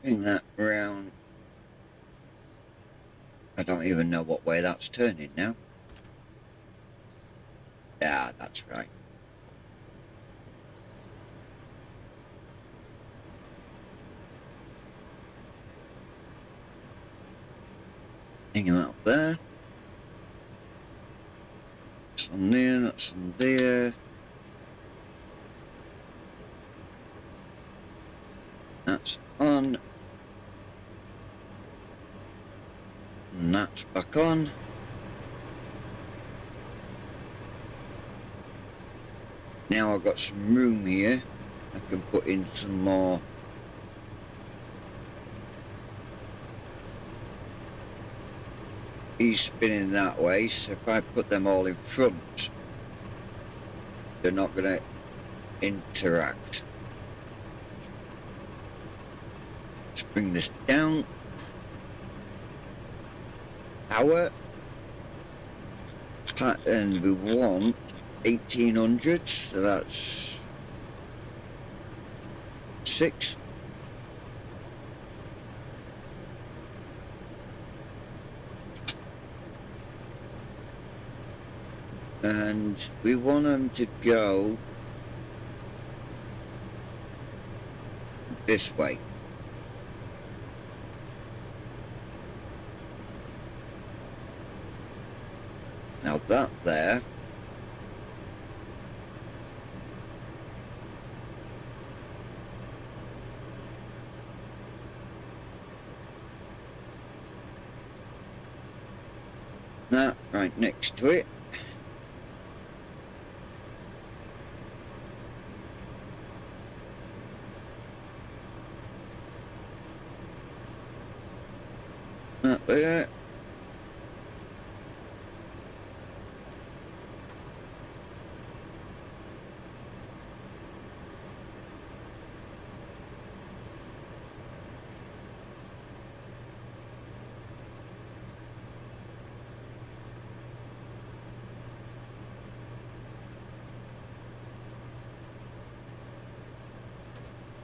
Bring that round. I don't even know what way that's turning now. Yeah, that's right. Hang him up there. on there, that's on there. That's on. And that's back on. Now I've got some room here. I can put in some more. He's spinning that way, so if I put them all in front, they're not going to interact. Let's bring this down. Power. Pattern we want 1800, so that's 6. And we want them to go this way. Now that there that right next to it. That there.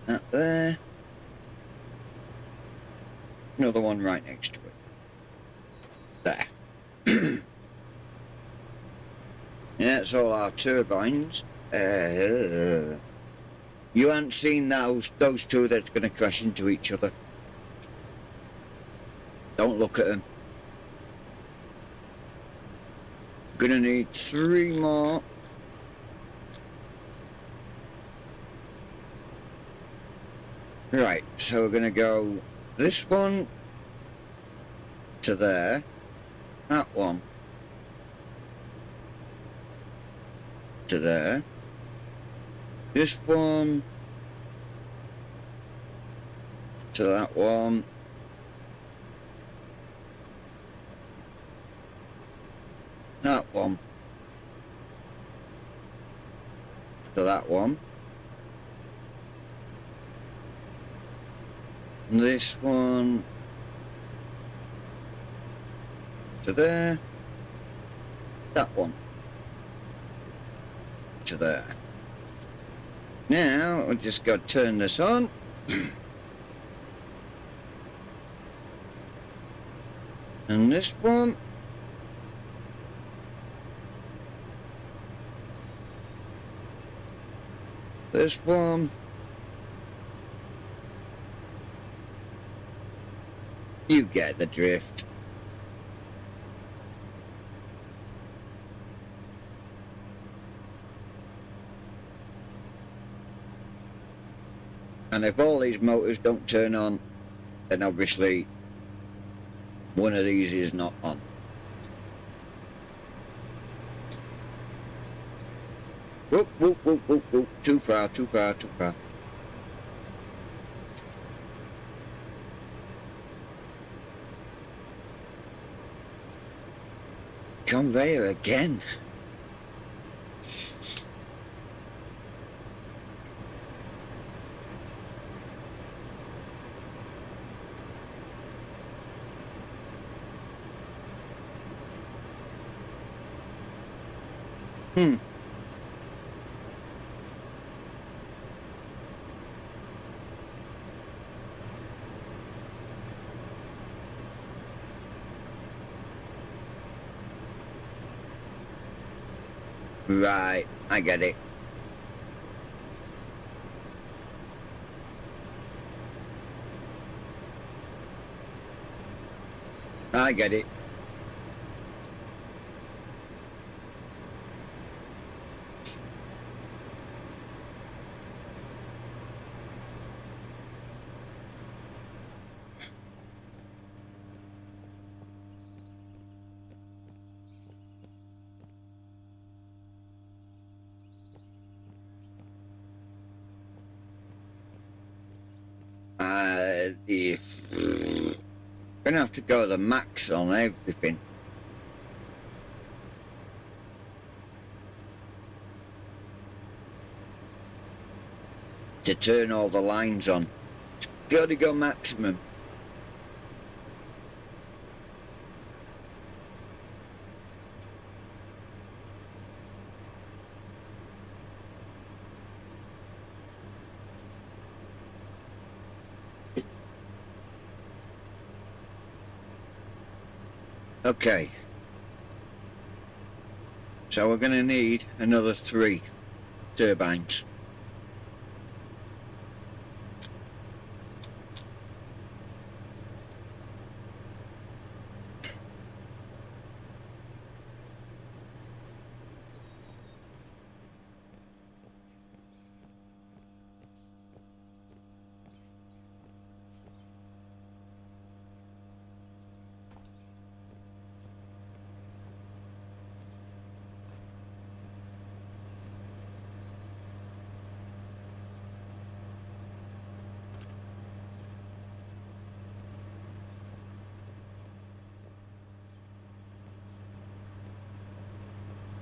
That there. Another one right next to it. There. Yeah, it's all our turbines. You haven't seen those two that's going to crash into each other. Don't look at them. Gonna need 3 more. Right, so we're gonna go this one to there, that one to there, this one to that one, that one to that one, and this one to there, that one to there. Now I've just got to turn this on. And this one this one, you get the drift. And if all these motors don't turn on, then obviously one of these is not on. Whoop, whoop, whoop, whoop, whoop. Too far, too far, too far. Conveyor again. Right, I get it. I get it. gonna have to go the max on everything. To turn all the lines on. It's gotta go maximum. Okay. So we're gonna need another 3 turbines.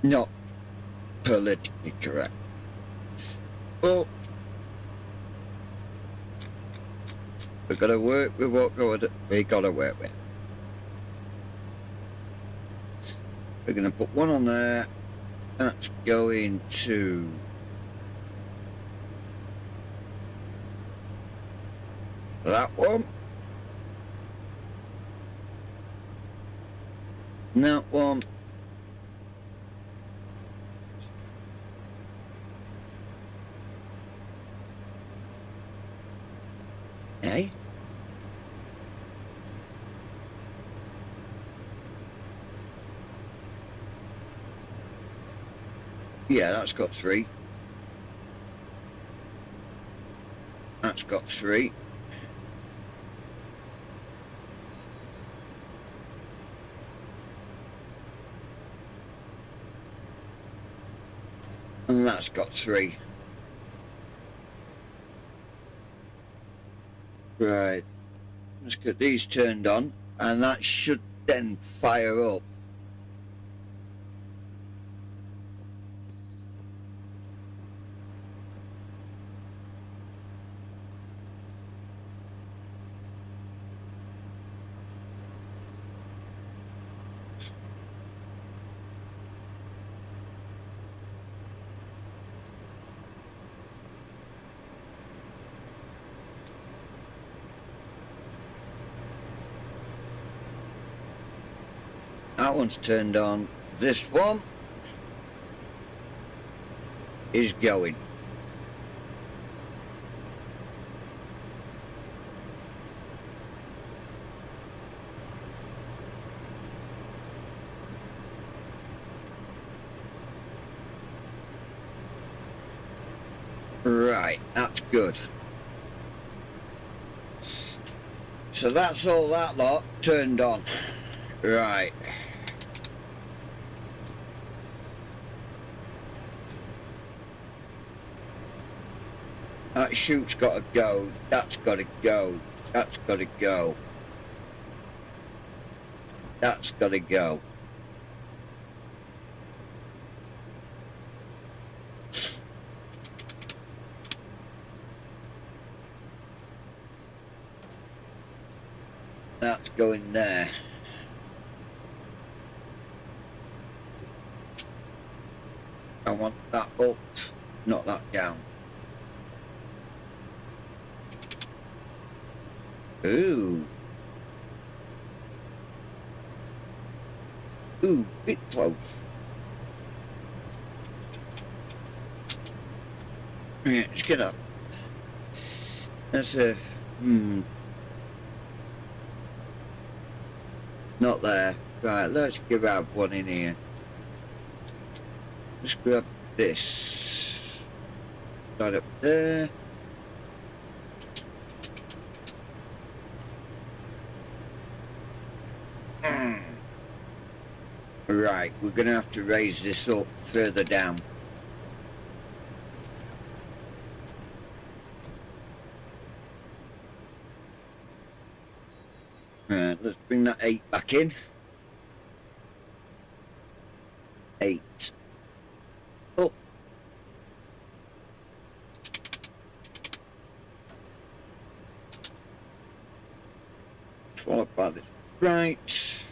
Not politically correct. Well, we've got to work with what we got to work with. We're going to put one on there. That's going to that one. And that one. Eh? Yeah, that's got 3. That's got 3. And that's got 3. Right, let's get these turned on, and that should then fire up. That one's turned on. This one is going. Right, that's good. So that's all that lot turned on. Right. That chute's got to go. That's got to go. That's got to go. That's got to go. That's going there. I want that up, not that down. Ooh. Ooh, bit close. Yeah, let's get up. That's a, not there. Right, let's grab one in here. Let's grab this. Right up there. Right, we're going to have to raise this up further down. let's bring that 8 back in. 8. Up. Followed by this right.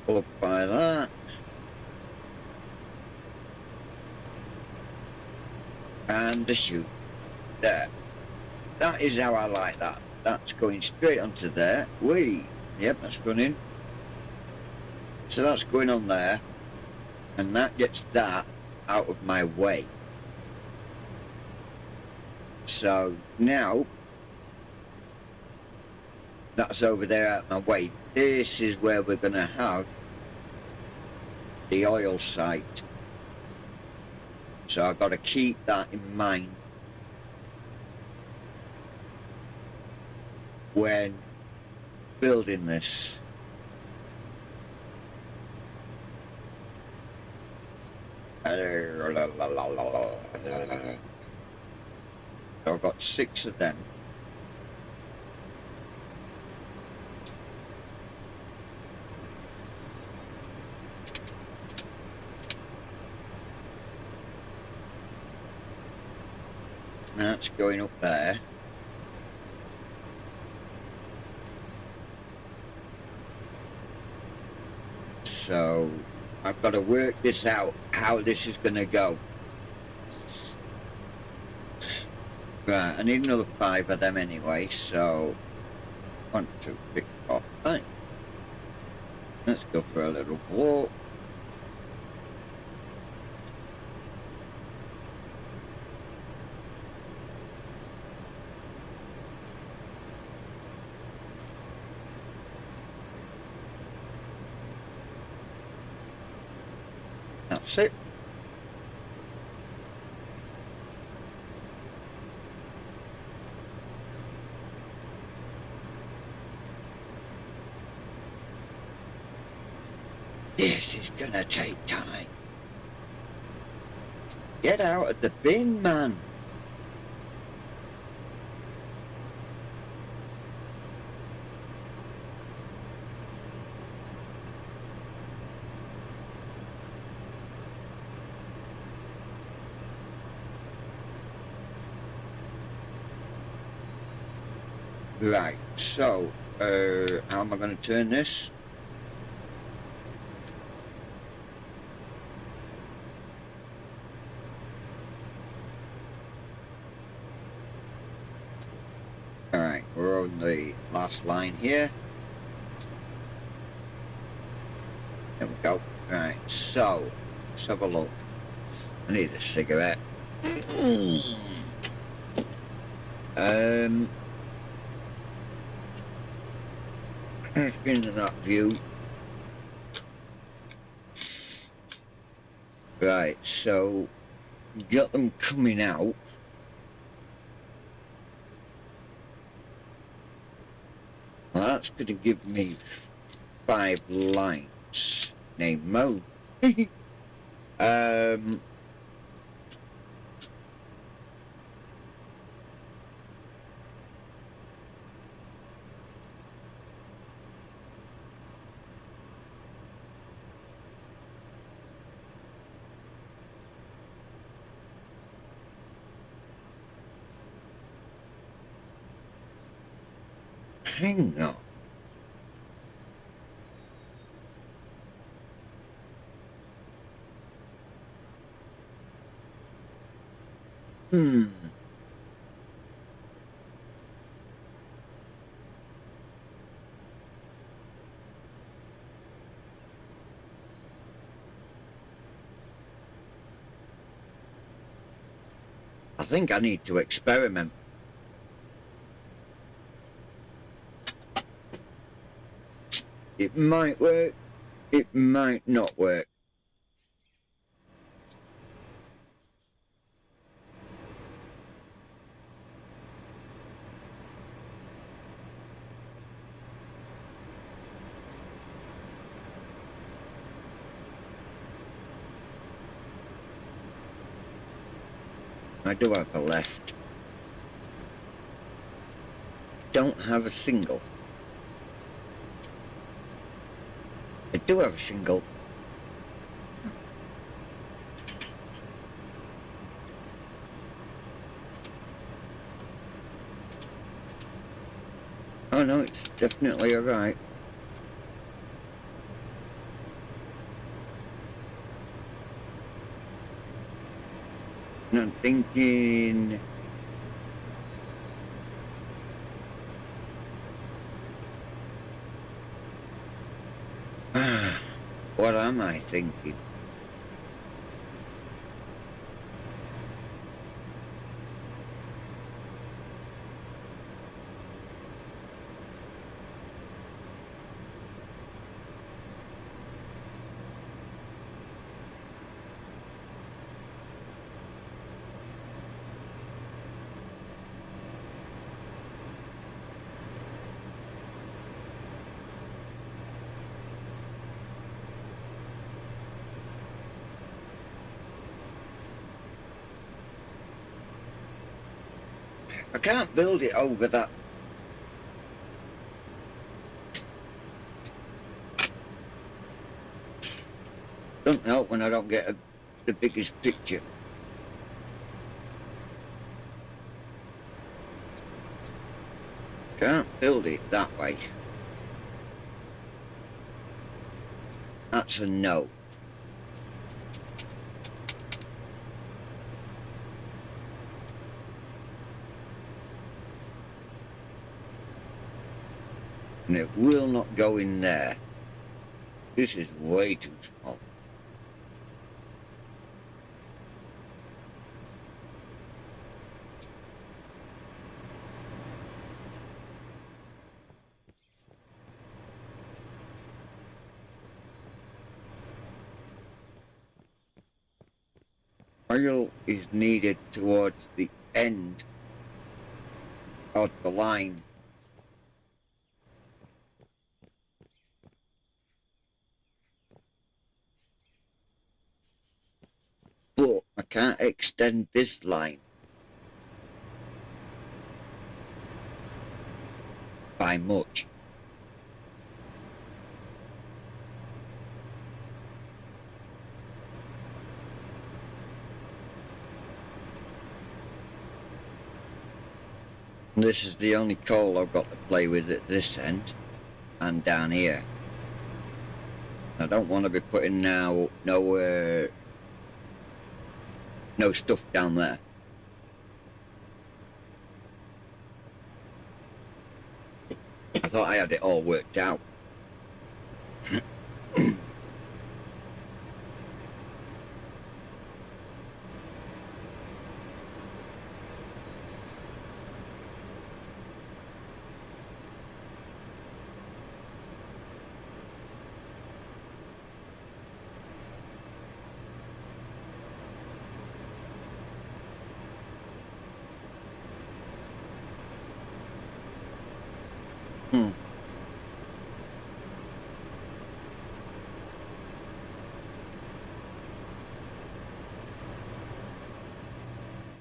Followed by that. And the chute. There. That is how I like that. That's going straight onto there. Yep, that's running. So that's going on there. And that gets that out of my way. So now, that's over there out of my way. This is where we're going to have the oil site. So I've got to keep that in mind when building this. So I've got 6 of them. That's going up there. So I've got to work this out, how this is going to go. Right, I need another 5 of them anyway, so 1, 2, 3, 4, 5. Let's go for a little walk. That's it. This is gonna take time. Get out of the bin, man. Right, so, how am I going to turn this? Alright, we're on the last line here. There we go. Right, so, let's have a look. I need a cigarette. Let's get into that view. Right, so got them coming out. Well, that's going to give me 5 lines. Name mode. Hang on. I think I need to experiment. It might work, it might not work. I do have a left. don't have a single. I do have a single. Oh no, it's definitely alright. And I'm thinking... what am I thinking? I can't build it over that. Doesn't help when I don't get the biggest picture. Can't build it that way. That's a no. And it will not go in there. This is way too small. Oil is needed towards the end of the line. But I can't extend this line by much. This is the only coal I've got to play with at this end and down here. I don't want to be putting no stuff down there. I thought I had it all worked out.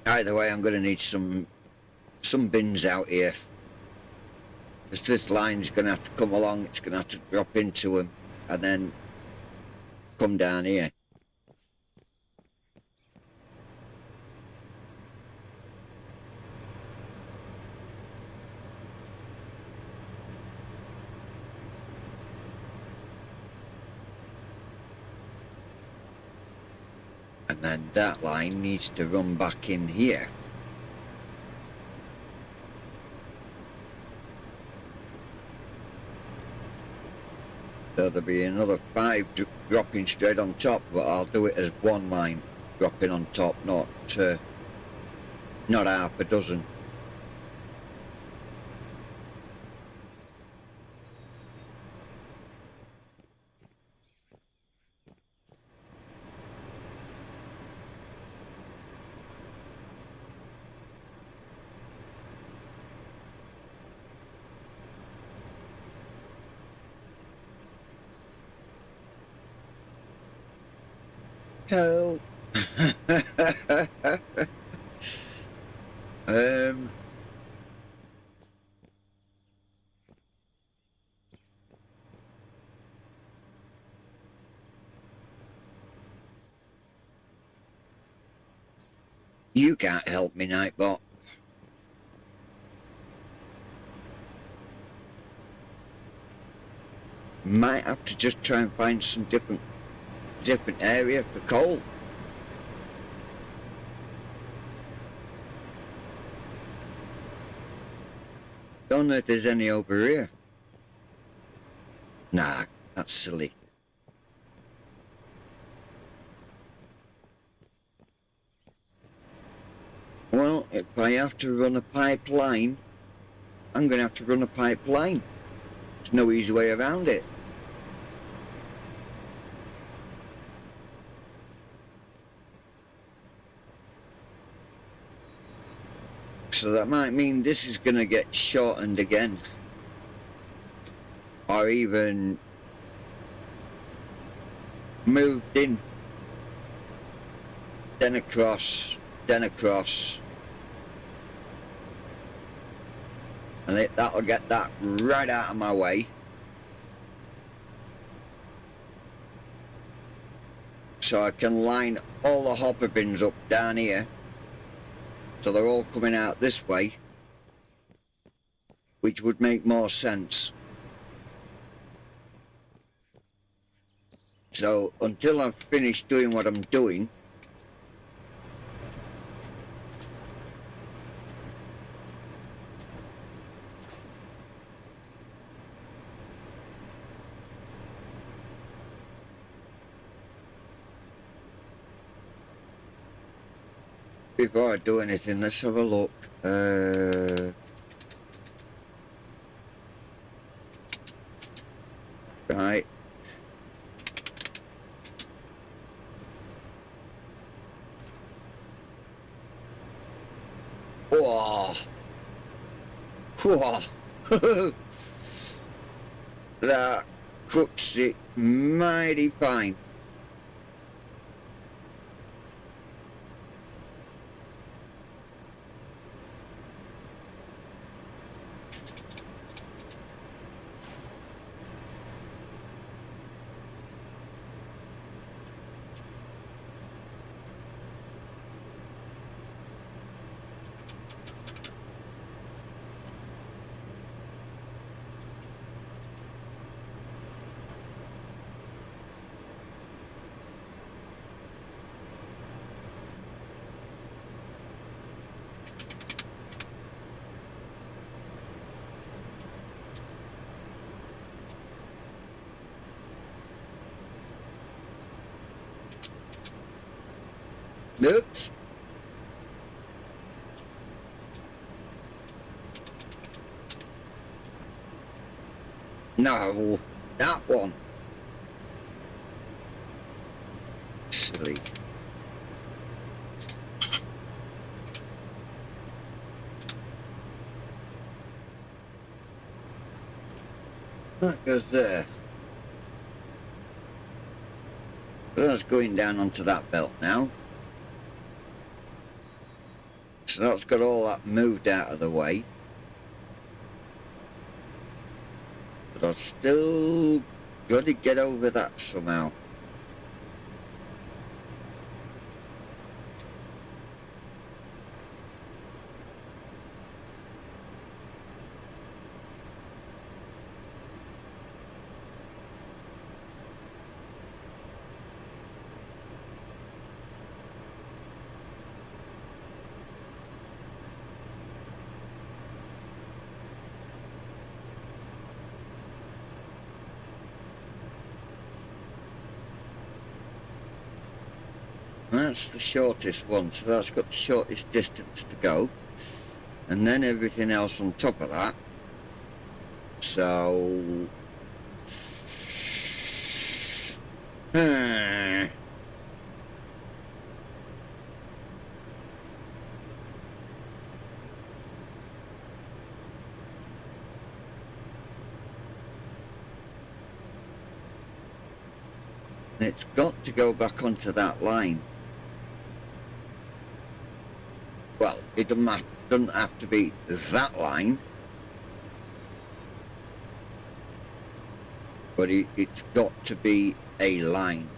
Either way, I'm going to need some bins out here. Because this line's going to have to come along, it's going to have to drop into them and then come down here. And then that line needs to run back in here. So there'll be another 5 dropping straight on top, but I'll do it as one line dropping on top, not half a dozen. Help. You can't help me, Nightbot. Might have to just try and find some different area for coal. Don't know if there's any over here. Nah, that's silly. Well, if I have to run a pipeline, I'm going to have to run a pipeline. There's no easy way around it. So that might mean this is going to get shortened again. Or even moved in. Then across. And that'll get that right out of my way. So I can line all the hopper bins up down here. So they're all coming out this way, which would make more sense. So until I've finished doing what I'm doing, before I do anything, let's have a look. Right. Whoa. Whoa. That cooks it mighty fine. Oops. No, that one. Silly. That goes there. That's going down onto that belt now. So that's got all that moved out of the way. But I've still got to get over that somehow. That's the shortest one, so that's got the shortest distance to go. And then everything else on top of that. So... It's got to go back onto that line. Well, it doesn't have to be that line, but it's got to be a line.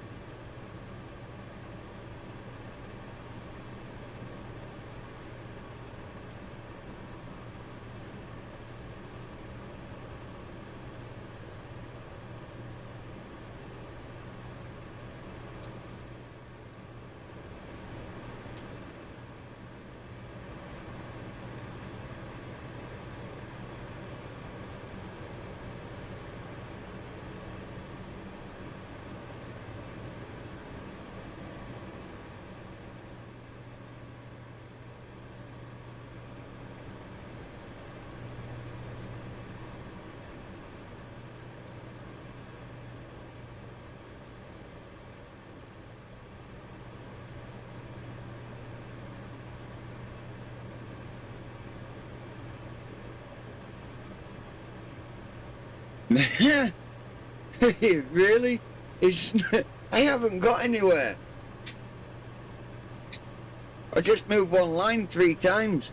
Really? It's, I haven't got anywhere. I just moved one line 3 times.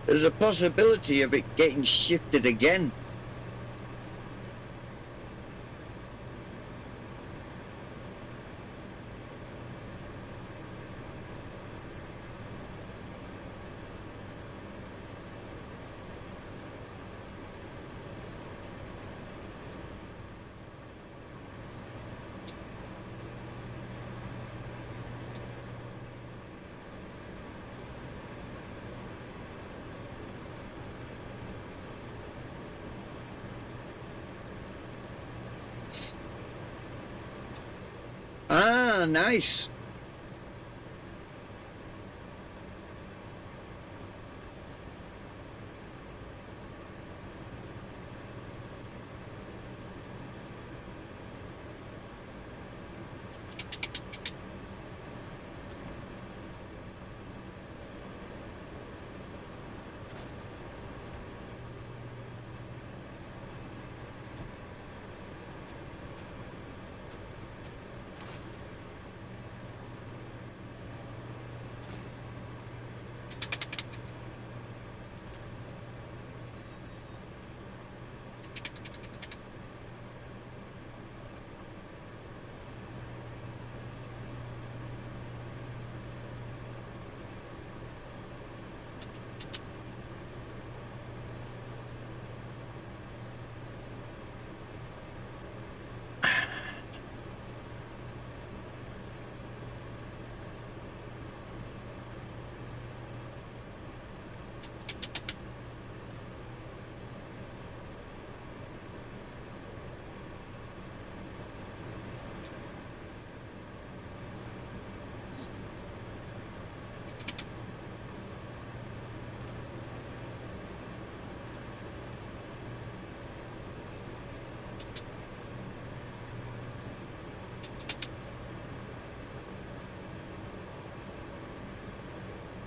There's a possibility of it getting shifted again. Ah, nice.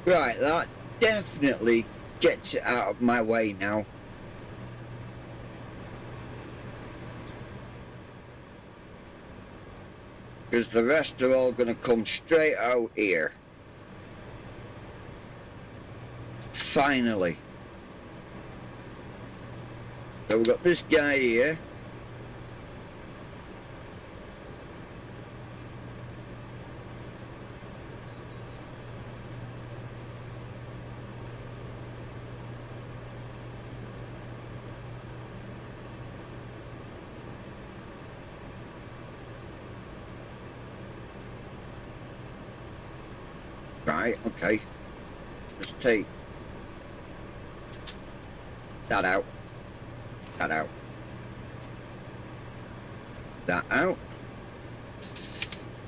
Right, that definitely gets it out of my way now. Because the rest are all going to come straight out here. Finally. So we've got this guy here. Right, okay. Let's take that out. That out. That out.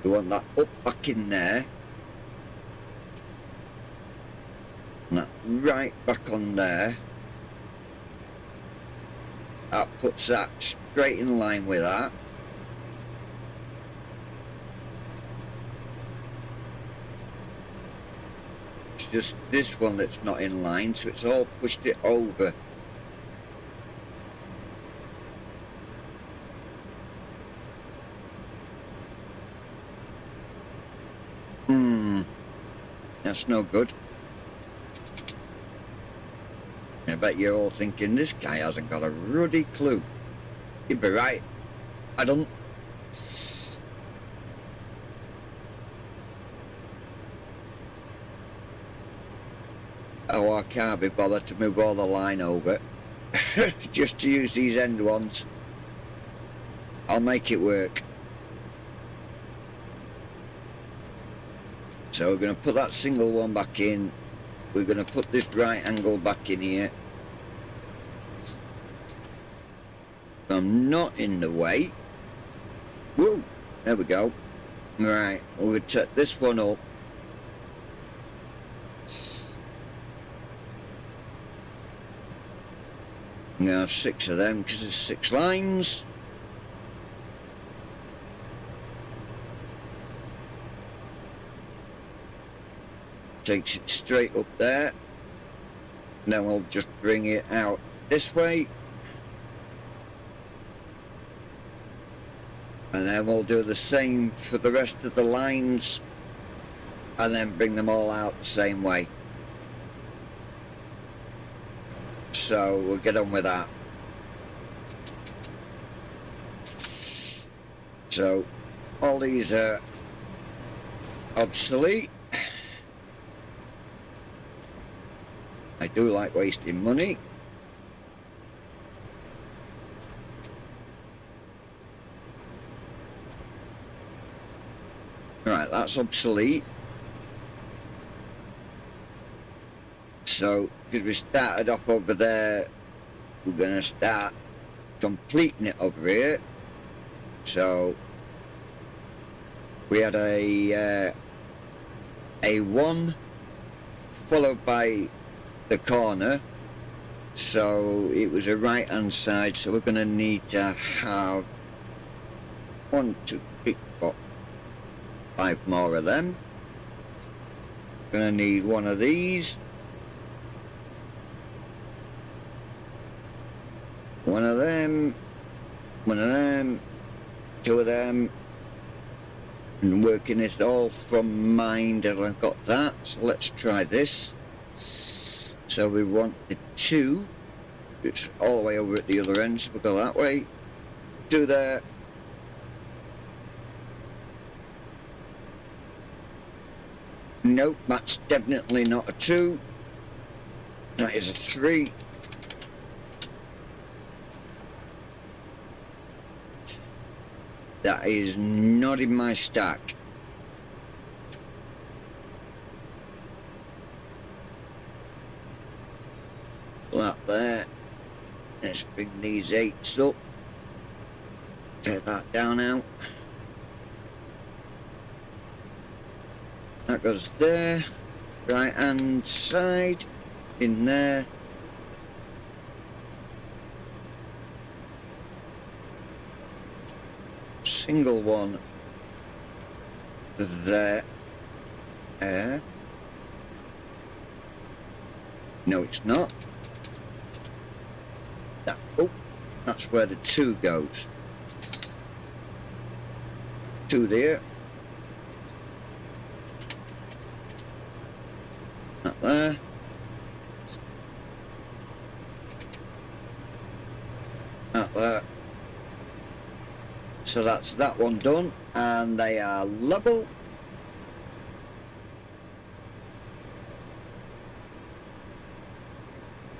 We want that up back in there. And that right back on there. That puts that straight in line with that. It's just this one that's not in line, so it's all pushed it over. That's no good. I bet you're all thinking this guy hasn't got a ruddy clue. You'd be right. I don't. Oh, I can't be bothered to move all the line over. Just to use these end ones. I'll make it work. So we're going to put that single one back in. We're going to put this right angle back in here. I'm not in the way. Whoa, there we go. Right, we'll take this one up. I'm going to have 6 of them because there's 6 lines. Takes it straight up there. And then we'll just bring it out this way. And then we'll do the same for the rest of the lines. And then bring them all out the same way. So we'll get on with that. So all these are obsolete. I do like wasting money. Right, that's obsolete. So, because we started off over there, we're going to start completing it over here. So, we had a 1 followed by the corner, so it was a right hand side, so we're going to need to have 1, 2, 3, 4, 5 more of them. Going to need 1 of these, 1 of them, 1 of them, 2 of them, and working this all from mind, and I've got that. So let's try this. So we want the 2, it's all the way over at the other end, so we'll go that way, 2 there, nope, that's definitely not a 2, that is a 3, that is not in my stack. That there. Let's bring these 8s up. Take that down out. That goes there. Right hand side. In there. Single one. There. There. No, it's not. That, oh, that's where the 2 goes. 2 there. That there. That there. So that's that one done, and they are level.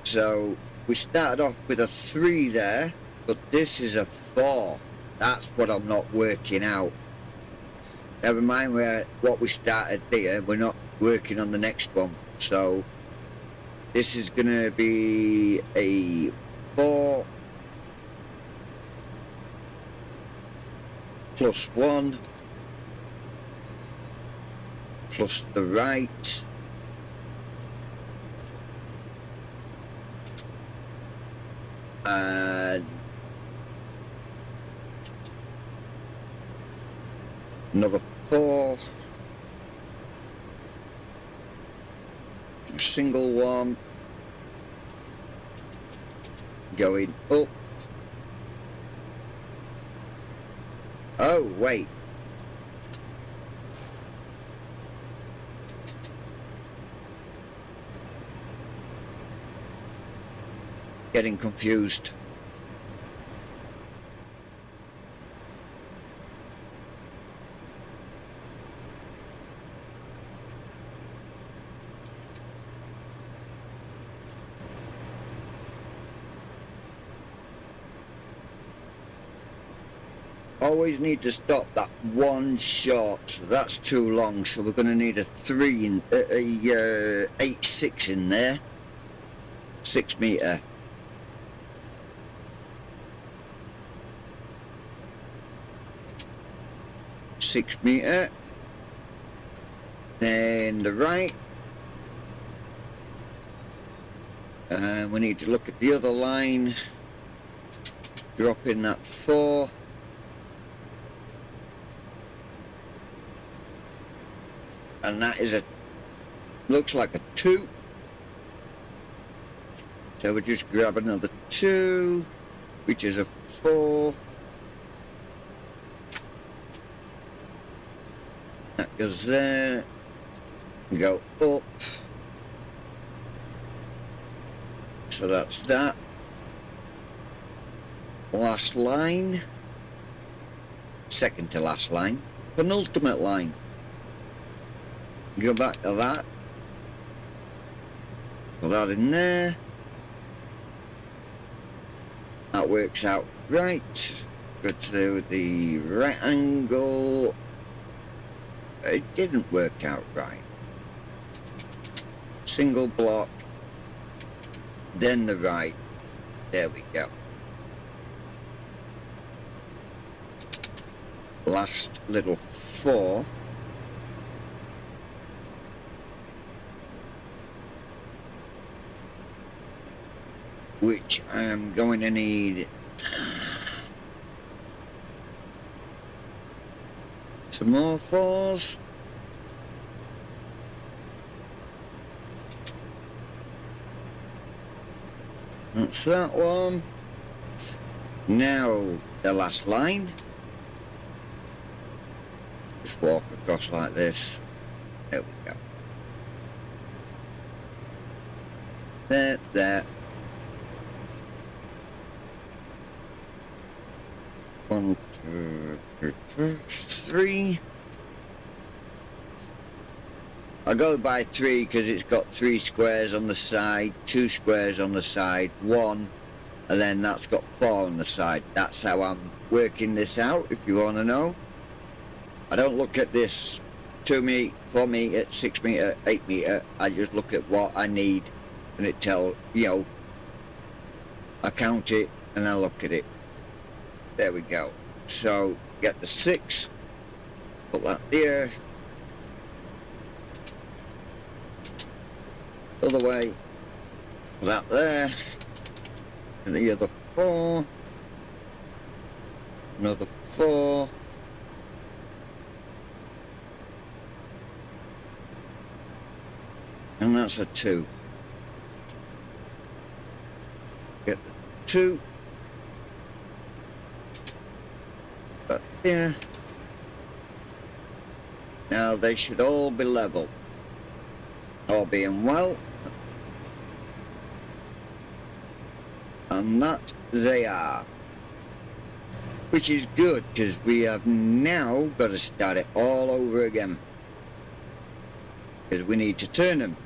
So we started off with a 3 there, but this is a 4. That's what I'm not working out. Never mind what we started there, we're not working on the next one. So this is going to be a 4 plus 1 plus the right. And another 4, single one, going up. Oh wait, getting confused. Always need to stop that one shot, so that's too long, so we're going to need a 3 in a 8-6 in there, 6 meter. .6 meter, then the right, We need to look at the other line. Drop in that 4. And that is looks like a 2. So we just grab another 2, which is a 4. That goes there. Go up. So that's that. Last line. Second to last line. Penultimate line. Go back to that. Put that in there. That works out right. Go to the right angle. It didn't work out right. Single block. Then the right. There we go. Last little 4. Which I am going to need some more 4s. That's that one. Now the last line. Just walk across like this. There we go. There. 1, 2, 3. I go by 3 because it's got 3 squares on the side, 2 squares on the side, 1, and then that's got 4 on the side. That's how I'm working this out, if you want to know. I don't look at this 2 meter, 4 meter, 6 meter, 8 meter. I just look at what I need, and it tells, I count it and I look at it. There we go. So get the 6, put that there. Other way, put that there. And the other 4. Another 4. And that's a 2. Get the 2. But there. Now they should all be level. All being well. And that they are. Which is good, because we have now got to start it all over again. Because we need to turn them.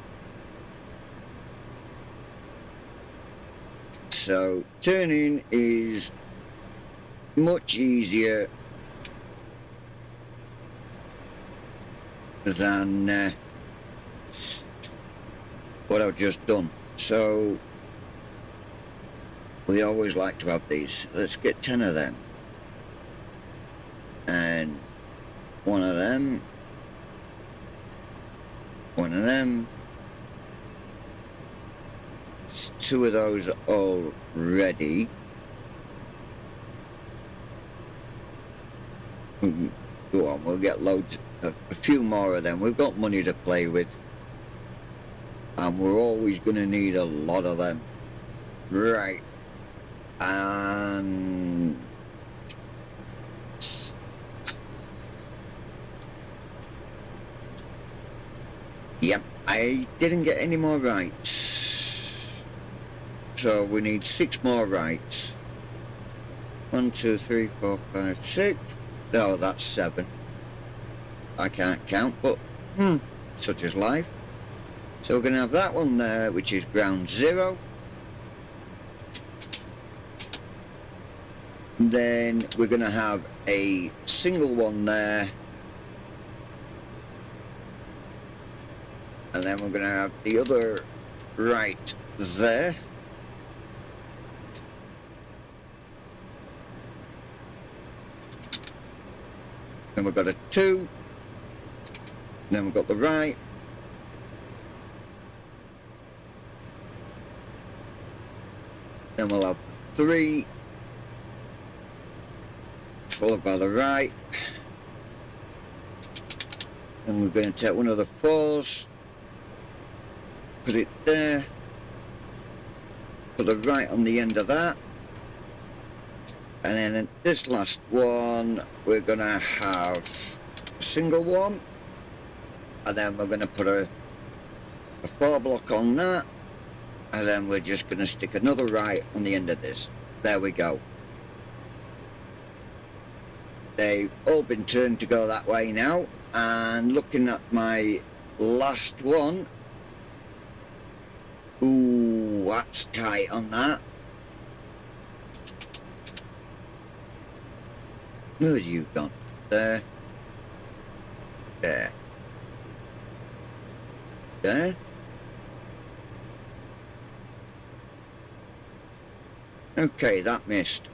So turning is much easier than what I've just done. So we always like to have these. Let's get 10 of them. And 1 of them. 1 of them. 2 of those already. Go on, we'll get loads, a few more of them. We've got money to play with. And we're always going to need a lot of them. Right. And yep, I didn't get any more rights. So we need 6 more rights. 1, 2, 3, 4, 5, 6. No, that's 7. I can't count, but such is life. So we're going to have that one there, which is ground 0. Then we're going to have a single one there. And then we're going to have the other right there. Then we've got a 2. Then we've got the right. Then we'll have 3, followed by the right. And we're going to take one of the 4s, put it there, put the right on the end of that. And then in this last one, we're going to have a single one. And then we're going to put a 4 block on that. And then we're just going to stick another right on the end of this. There we go. They've all been turned to go that way now. And looking at my last one. Ooh, that's tight on that. Where's you gone? There. There. There. Okay, that missed.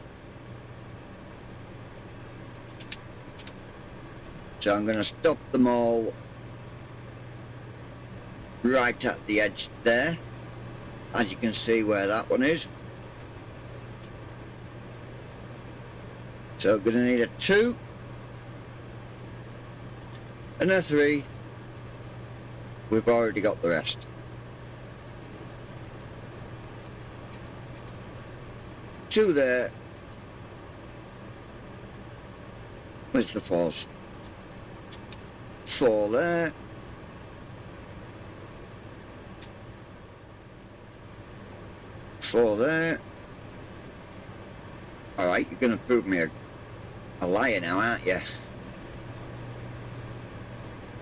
So I'm going to stop them all right at the edge there. As you can see where that one is. So I'm going to need a 2 and a 3. We've already got the rest. 2 there. Where's the 4s? 4 there. 4 there. Alright, you're going to prove me a liar now, aren't you?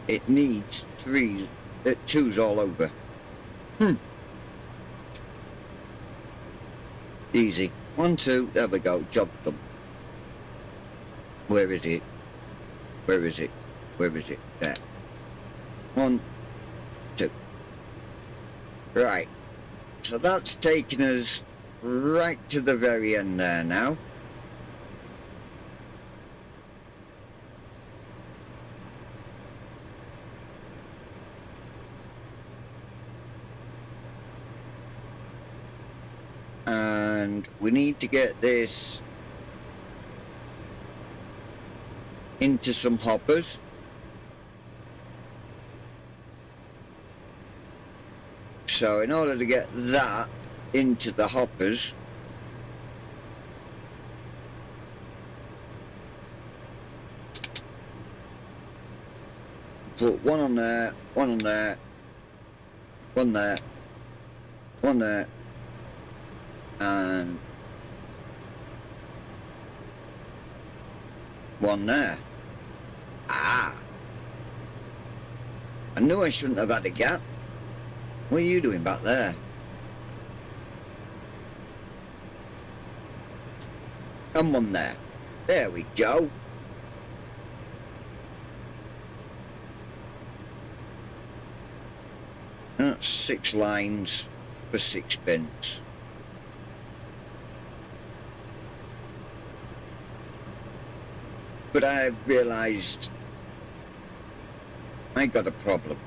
It needs 2s all over. Easy. 1, 2, there we go, job done. Where is it? Where is it? Where is it? There. 1, 2. Right. So that's taken us right to the very end there now. And we need to get this into some hoppers. So in order to get that into the hoppers, put 1 on there, 1 on there, 1 there, 1 there, and 1 there. Ah! I knew I shouldn't have had a gap. What are you doing back there? And 1 there. There we go. That's 6 lines for 6 bins. But I realised I got a problem.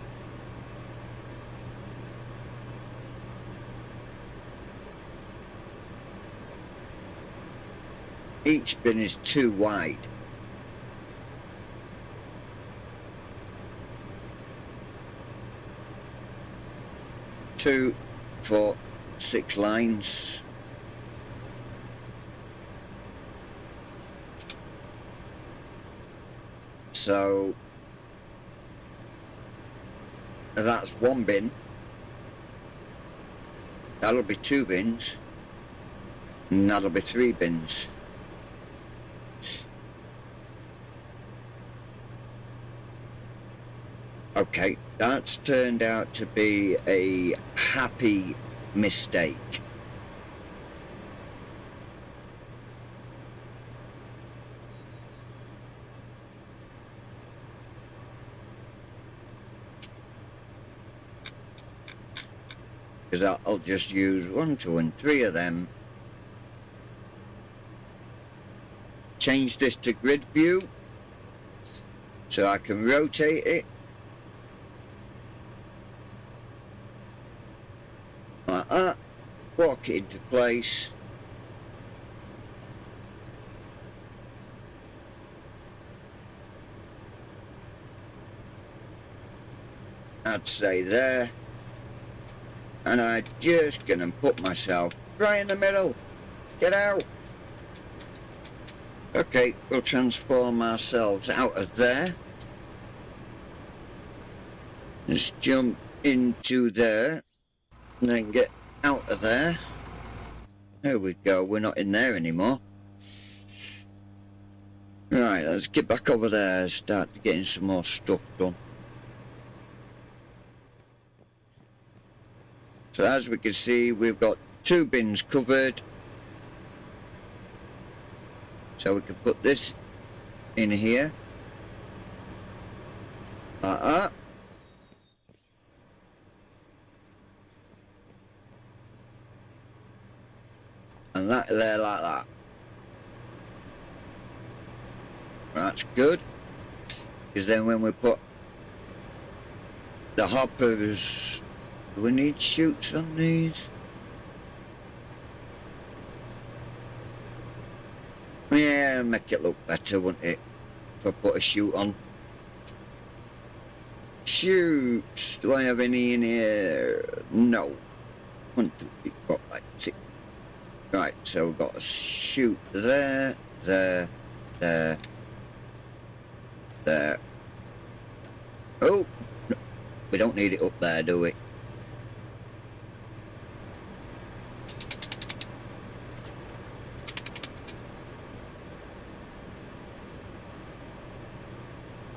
Each bin is too wide. Two, 4, 6 lines. So that's 1 bin. That'll be 2 bins. And that'll be 3 bins. Okay, that's turned out to be a happy mistake. Because I'll just use 1, 2, and 3 of them. Change this to grid view so I can rotate it. Like that, walk it into place, I'd say there. And I'm just gonna put myself right in the middle. Get out. Okay, we'll transform ourselves out of there. Just jump into there. And then get out of there. There we go, we're not in there anymore. Right, let's get back over there and start getting some more stuff done. So as we can see, we've got 2 bins covered. So we can put this in here. Like that. And that there like that. That's good. Because then when we put the hoppers, do we need chutes on these? Yeah, make it look better, wouldn't it? If I put a chute on. Chutes. Do I have any in here? No. 1, 2, 3, 4, 5, 6. Right, so we've got a chute there, there, there, there. Oh, no, we don't need it up there, do we?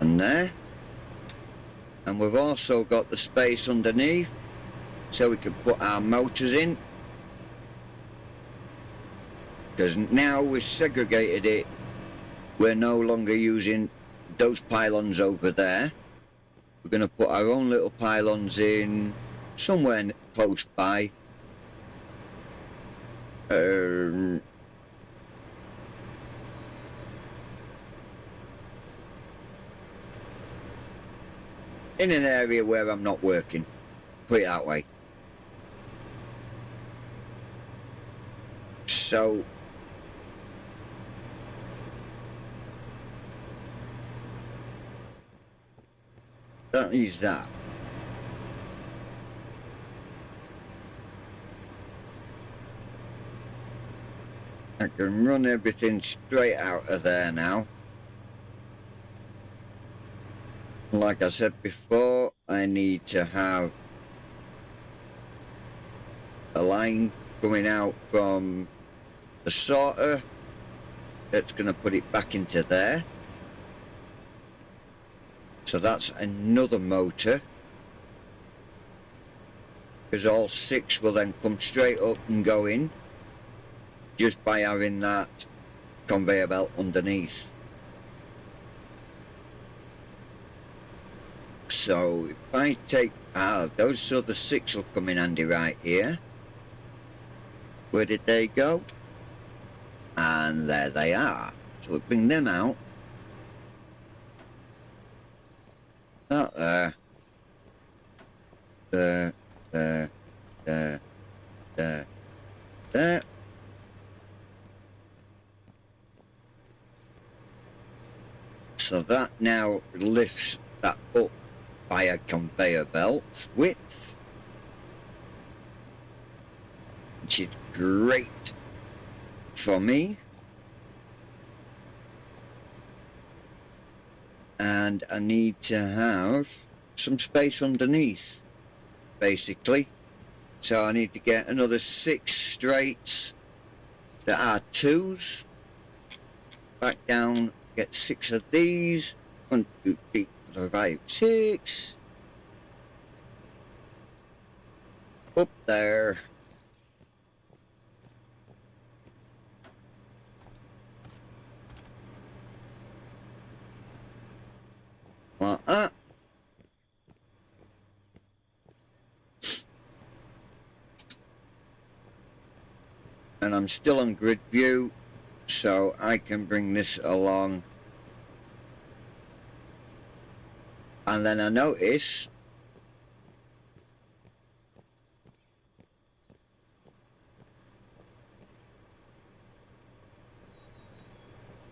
And there. And we've also got the space underneath, so we can put our motors in. Because now we've segregated it, we're no longer using those pylons over there. We're going to put our own little pylons in somewhere close by. In an area where I'm not working, put it that way. So that is that. I can run everything straight out of there now. Like I said before, I need to have a line coming out from the sorter that's going to put it back into there. So that's another motor, because all 6 will then come straight up and go in just by having that conveyor belt underneath. So if I take those other 6 will come in handy right here. Where did they go? And there they are. So we bring them out. That there. There, there, there, there, there. So that now lifts that up by a conveyor belt width, which is great for me. And I need to have some space underneath, basically. So I need to get another 6 straights that are 2s. Back down, get 6 of these. 1, 2, 3, 4, 5, 6. Up there. Like that. And I'm still on grid view, so I can bring this along. And then I notice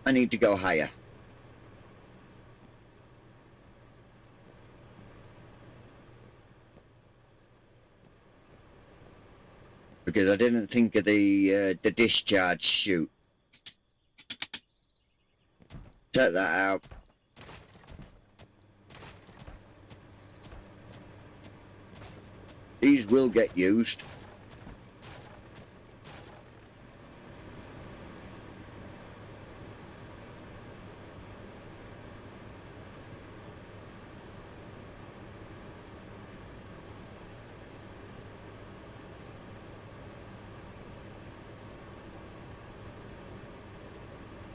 I need to go higher. because I didn't think of the discharge chute. Check that out. These will get used.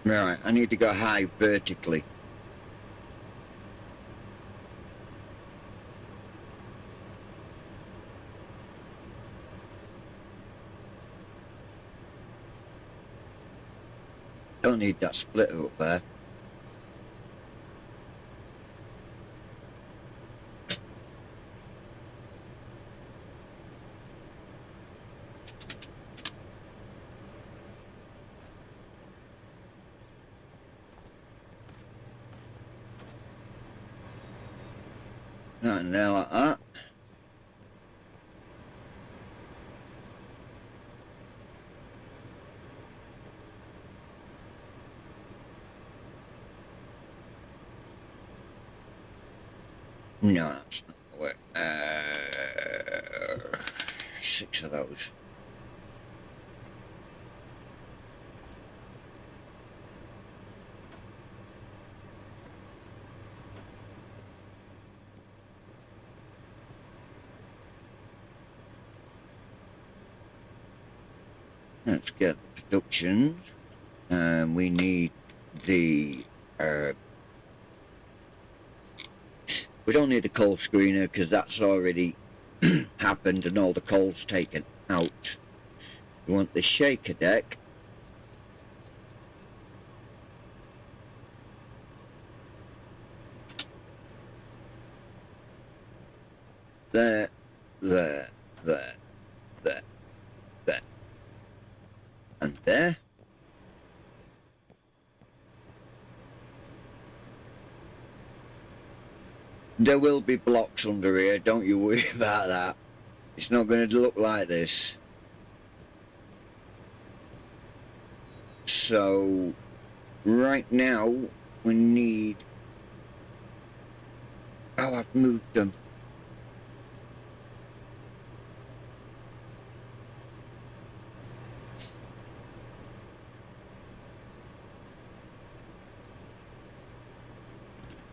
Right, I need to go high vertically. Don't need that splitter up there. And there like that. No, that's not the way. 6 of those. Let's get the production. We need the. We don't need the coal screener because that's already happened and all the coal's taken out. We want the shaker deck. There, there, there, there, there, and there. There will be blocks under here, don't you worry about that. It's not going to look like this. So, right now, we need... Oh, I've moved them.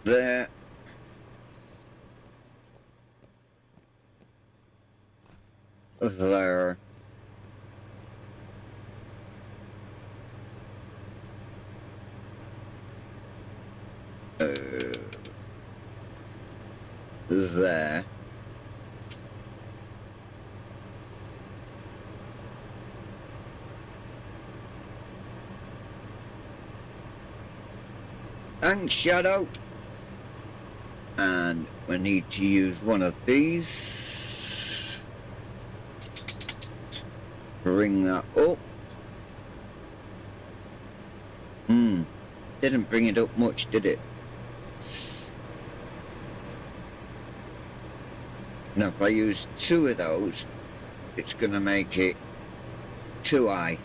There. There. There. Thanks, Shadow. And we need to use one of these. Bring that up. Didn't bring it up much, did it? Now if I use 2 of those, it's going to make it too high.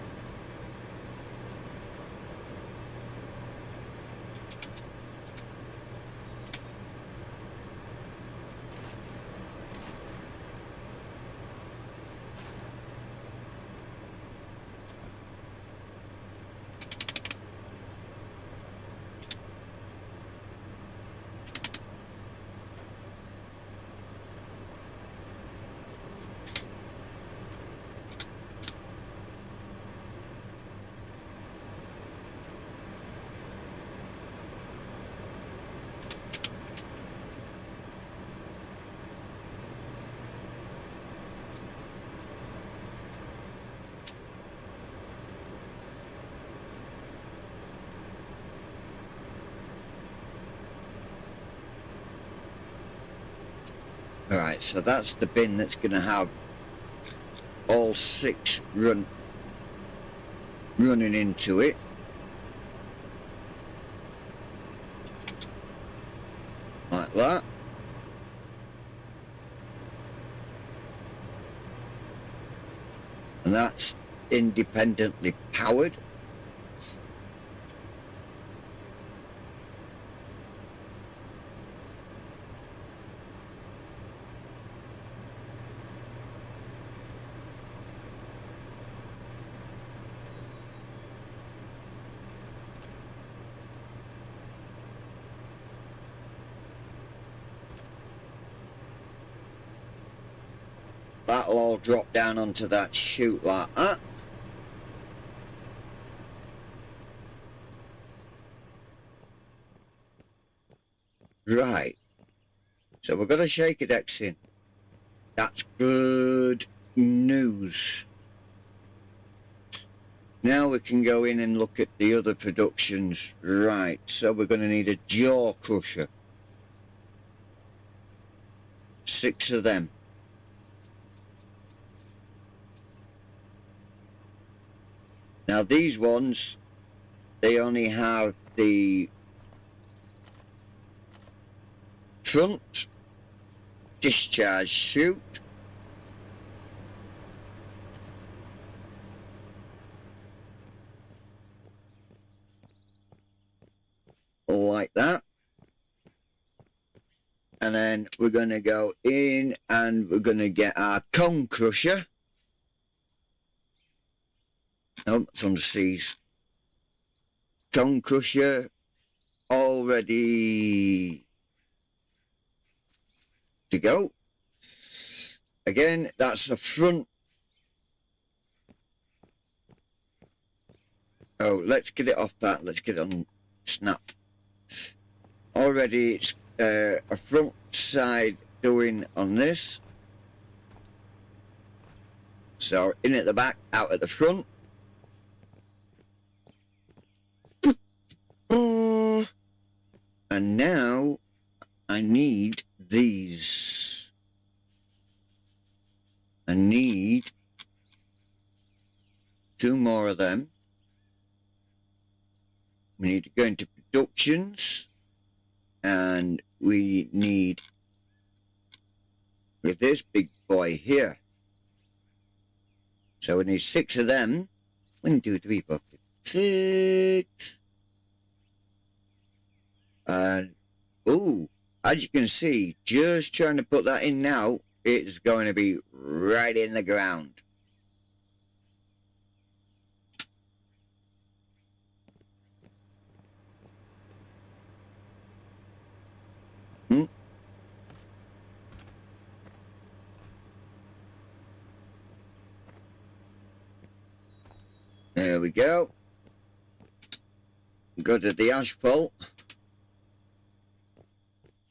Alright, so that's the bin that's going to have all 6 running into it. Like that. And and that's independently powered. That'll all drop down onto that chute like that. Right. So we've got a shaker decks in. That's good news. Now we can go in and look at the other productions. Right. So we're going to need a jaw crusher. 6 of them. Now these ones, they only have the front discharge chute, like that, and then we're going to go in and we're going to get our cone crusher. Oh, it's on the seas. Cone crusher all ready to go. Again, that's the front. Oh, let's get it off that. Let's get it on snap. Already it's a front side doing on this. So in at the back, out at the front. And now I need these. I need 2 more of them. We need to go into productions, and we need with this big boy here. So we need 6 of them. 1, 2, 3, 4, 5, 6. And ooh, as you can see, just trying to put that in now, it's going to be right in the ground. There we go. Go to the asphalt.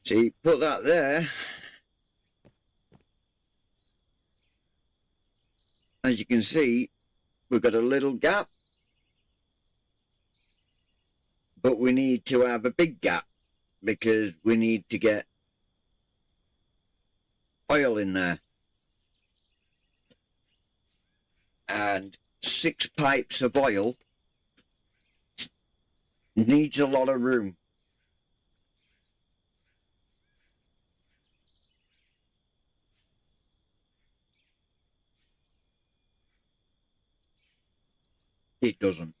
See, put that there. As you can see, we've got a little gap, but we need to have a big gap because we need to get oil in there. And 6 pipes of oil needs a lot of room. It doesn't.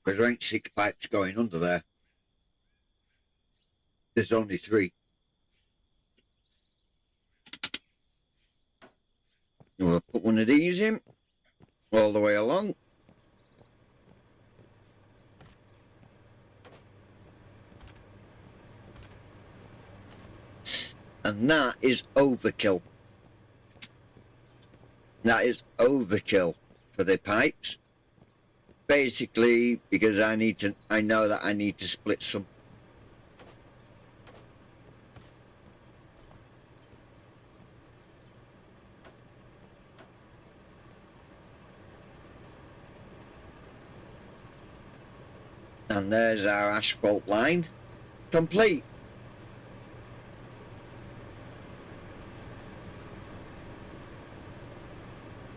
Because there ain't 6 pipes going under there. There's only 3. We'll put one of these in all the way along. And that is overkill. That is overkill for the pipes. Basically, because I know that I need to split some. And there's our asphalt line, complete.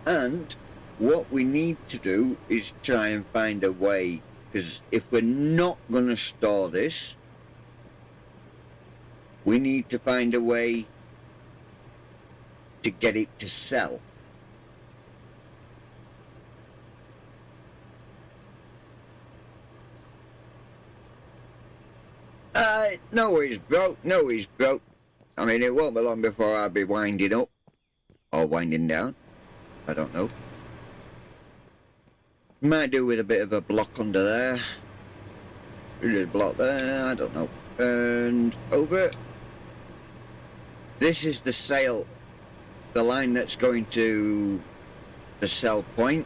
And what we need to do is try and find a way, because if we're not going to store this, we need to find a way to get it to sell. No worries, bro. No worries, bro. I mean, it won't be long before I'll be winding up. Or winding down. I don't know. Might do with a bit of a block under there. A block there, I don't know. And over. This is the sail. The line that's going to the sell point.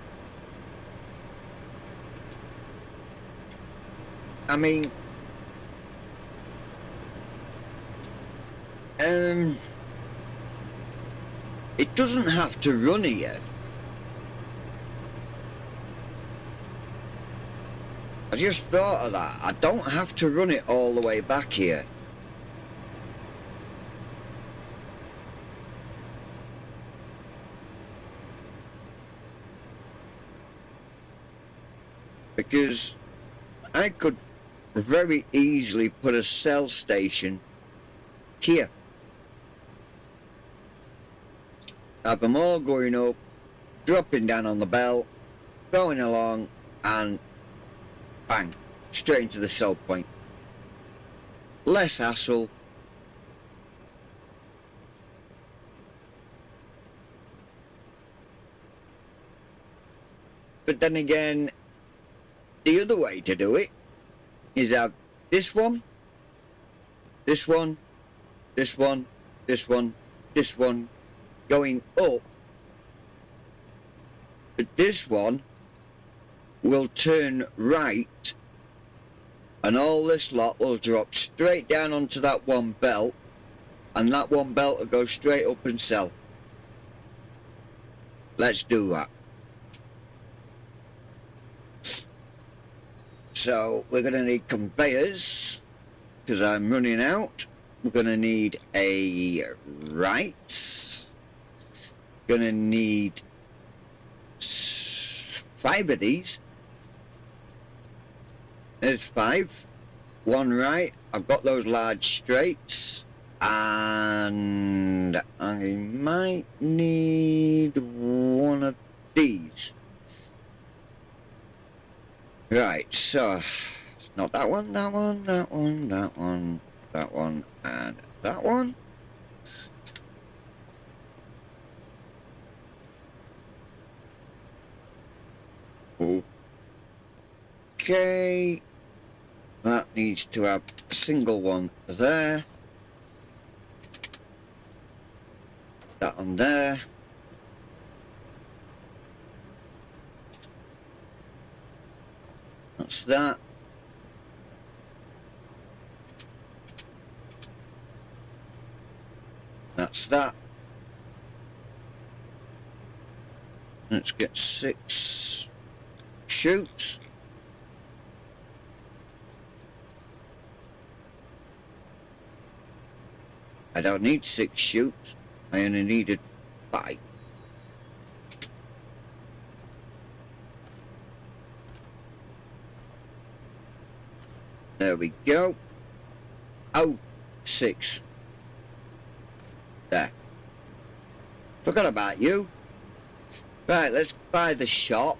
I mean, it doesn't have to run here. I just thought of that. I don't have to run it all the way back here. Because I could very easily put a cell station here. Have them all going up, dropping down on the belt, going along, and bang, straight into the sell point. Less hassle. But then again, the other way to do it is have this one, this one, this one, this one, this one going up, but this one will turn right and all this lot will drop straight down onto that one belt, and that one belt will go straight up and sell. Let's do that. So we're going to need conveyors because I'm running out. We're going to need a right. Going to need 5 of these. There's 5. 1 right. I've got those large straights. And I might need 1 of these. Right, so it's not that one, that one, that one, that one, that one, and that one. Okay, that needs to have a single one there. That one there. That's that. That's that. Let's get 6 chutes. I don't need 6 chutes. I only needed 5. There we go. Oh, 6. There. Forgot about you. Right, let's buy the shop.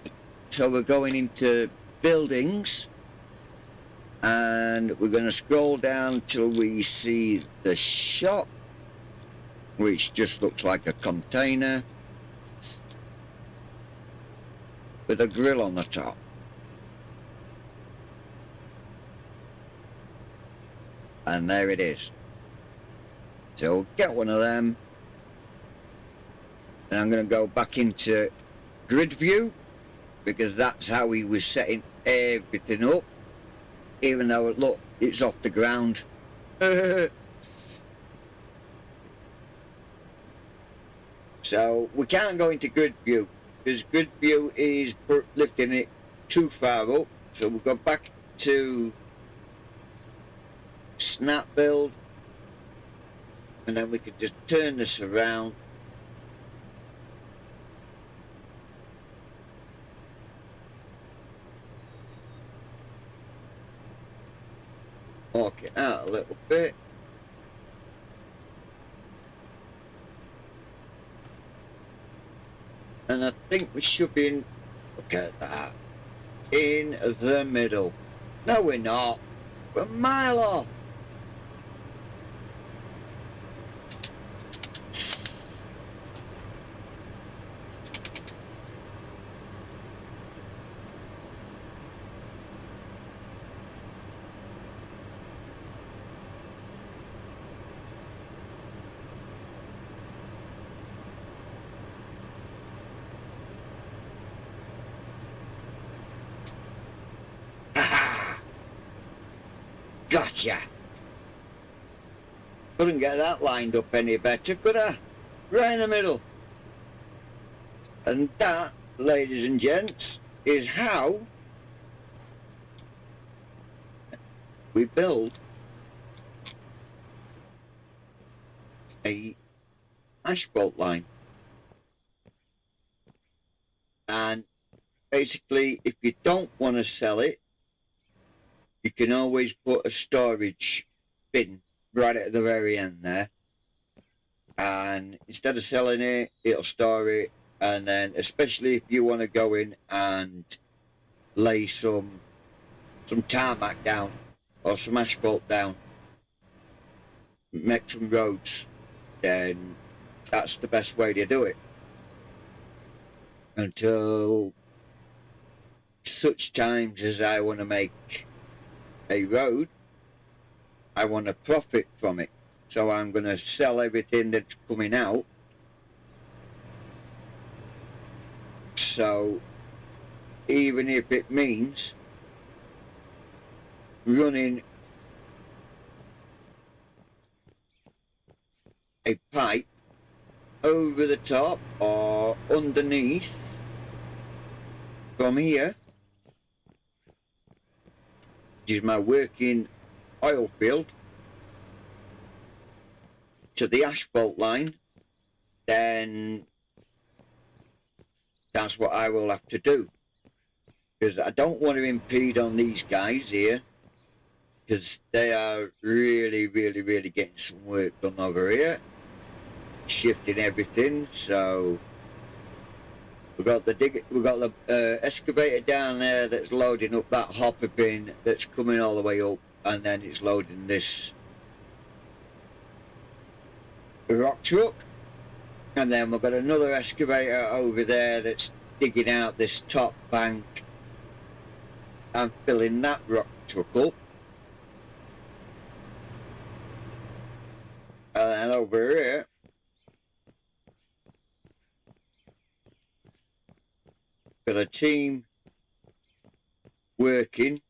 So we're going into buildings. And we're going to scroll down till we see the shop, which just looks like a container with a grill on the top. And there it is. So we'll get one of them. And I'm going to go back into grid view, because that's how we was setting everything up. Even though, look, it's off the ground. So we can't go into grid view, because grid view is lifting it too far up. So we'll go back to snap build, and then we can just turn this around. Walk it out a little bit. And I think we should be in, look at that, in the middle. No, we're not. We're a mile off. Gotcha. Couldn't get that lined up any better, could I? Right in the middle. And that, ladies and gents, is how we build a asphalt line. And basically, if you don't want to sell it, you can always put a storage bin right at the very end there. And instead of selling it, it'll store it. And then, especially if you want to go in and lay some tarmac down or some asphalt down, make some roads, then that's the best way to do it. Until such times as I want to make a road, I want to profit from it. So I'm going to sell everything that's coming out. So even if it means running a pipe over the top or underneath from here, which is my working oil field, to the asphalt line, then that's what I will have to do. Because I don't want to impede on these guys here, because they are really getting some work done over here, shifting everything. So we've got the excavator down there that's loading up that hopper bin that's coming all the way up, and then it's loading this rock truck. And then we've got another excavator over there that's digging out this top bank and filling that rock truck up. And then over here, got a team working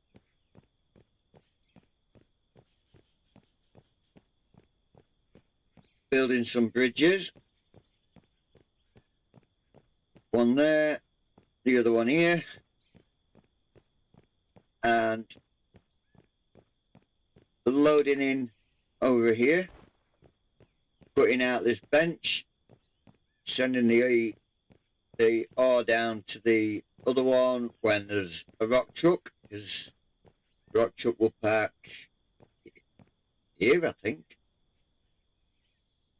building some bridges. One there, the other one here, and loading in over here, putting out this bench, sending the ore down to the other one when there's a rock truck, because rock truck will park here, I think,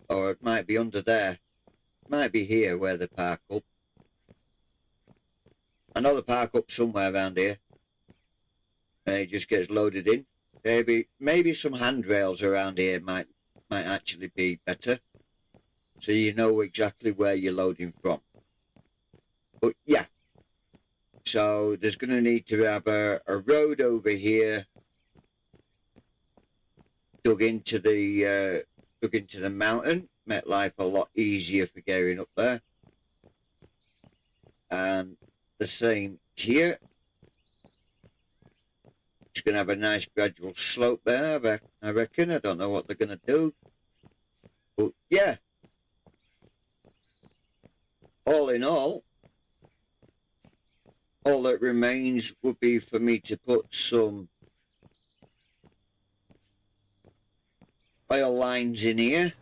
or it might be under there, it might be here where they park up. I know they park up somewhere around here, and it just gets loaded in. Maybe some handrails around here might actually be better, so you know exactly where you're loading from. But yeah, so there's going to need to have a road over here dug into the mountain, make life a lot easier for getting up there. And the same here. It's going to have a nice gradual slope there, I reckon. I don't know what they're going to do. But yeah, all in all that remains would be for me to put some oil lines in here.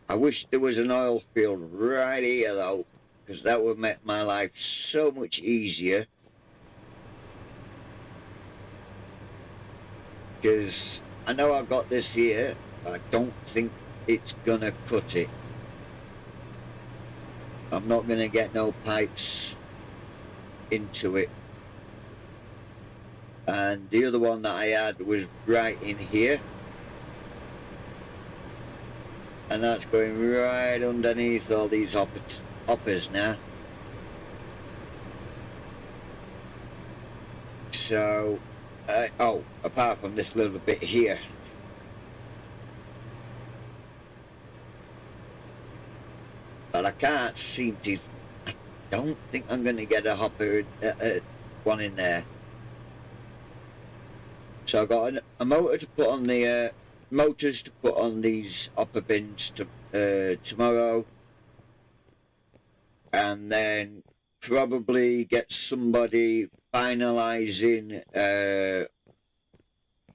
I wish there was an oil field right here though, because that would make my life so much easier. Because I know I've got this here, but I don't think it's gonna cut it. I'm not gonna get no pipes into it. And the other one that I had was right in here. And that's going right underneath all these hoppers now. So, apart from this little bit here. But I can't seem to, I don't think I'm going to get a hopper, one in there. So I got a motor to put on the motors to put on these hopper bins tomorrow, and then probably get somebody finalising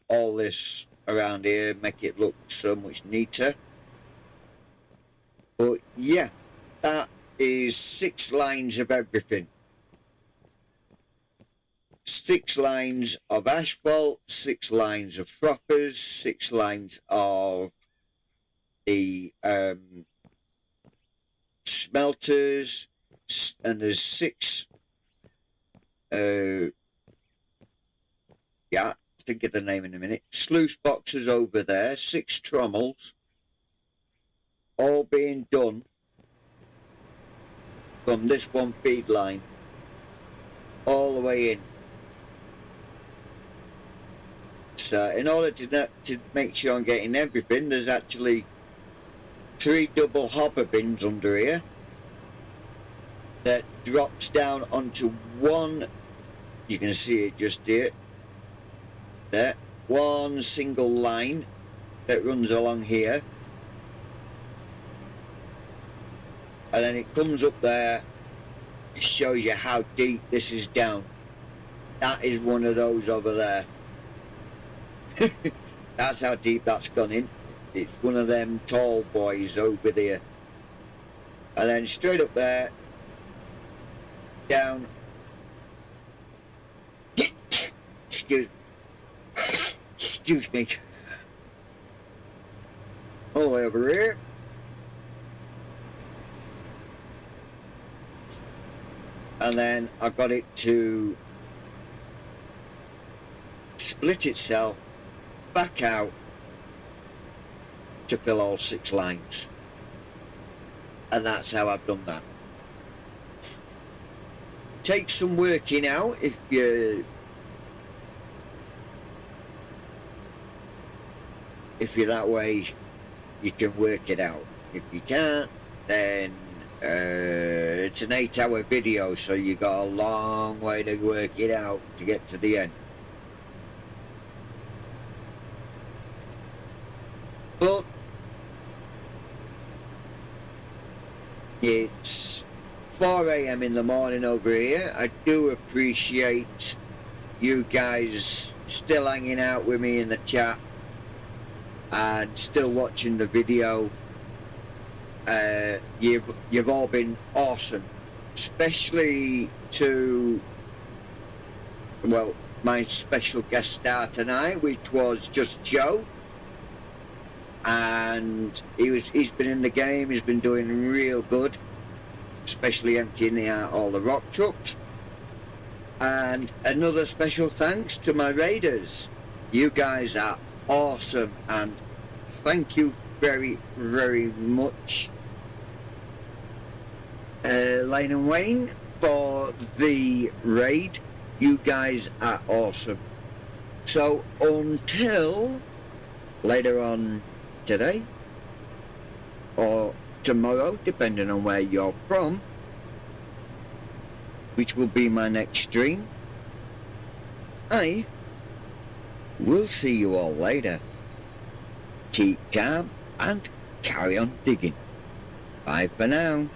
all this around here, make it look so much neater. But yeah, that is 6 lines of everything. 6 lines of asphalt, 6 lines of frothers, 6 lines of the smelters, and there's 6 yeah, think of the name in a minute, sluice boxes over there, 6 trommels, all being done from this one feed line all the way in. So in order to make sure I'm getting everything, there's actually 3 double hopper bins under here that drops down onto one, you can see it just here, there, one single line that runs along here, and then it comes up there. It shows you how deep this is down. That is one of those over there. That's how deep that's gone in. It's one of them tall boys over there. And then straight up there, down, excuse me, all the way over here. And then I've got it to split itself back out to fill all 6 lines. And that's how I've done that. Takes some working out if you're that way, you can work it out. If you can't, then it's an 8-hour video, so you got a long way to work it out to get to the end. But it's 4 AM in the morning over here. I do appreciate you guys still hanging out with me in the chat and still watching the video. You've all been awesome, especially to, well, my special guest star tonight, which was just Joe. And he's been in the game, he's been doing real good, especially emptying out all the rock trucks. And another special thanks to my raiders. You guys are awesome, and thank you very, very much, Lane and Wayne, for the raid. You guys are awesome. So until later on today or tomorrow, depending on where you're from, which will be my next stream, I will see you all later. Keep calm and carry on digging. Bye for now.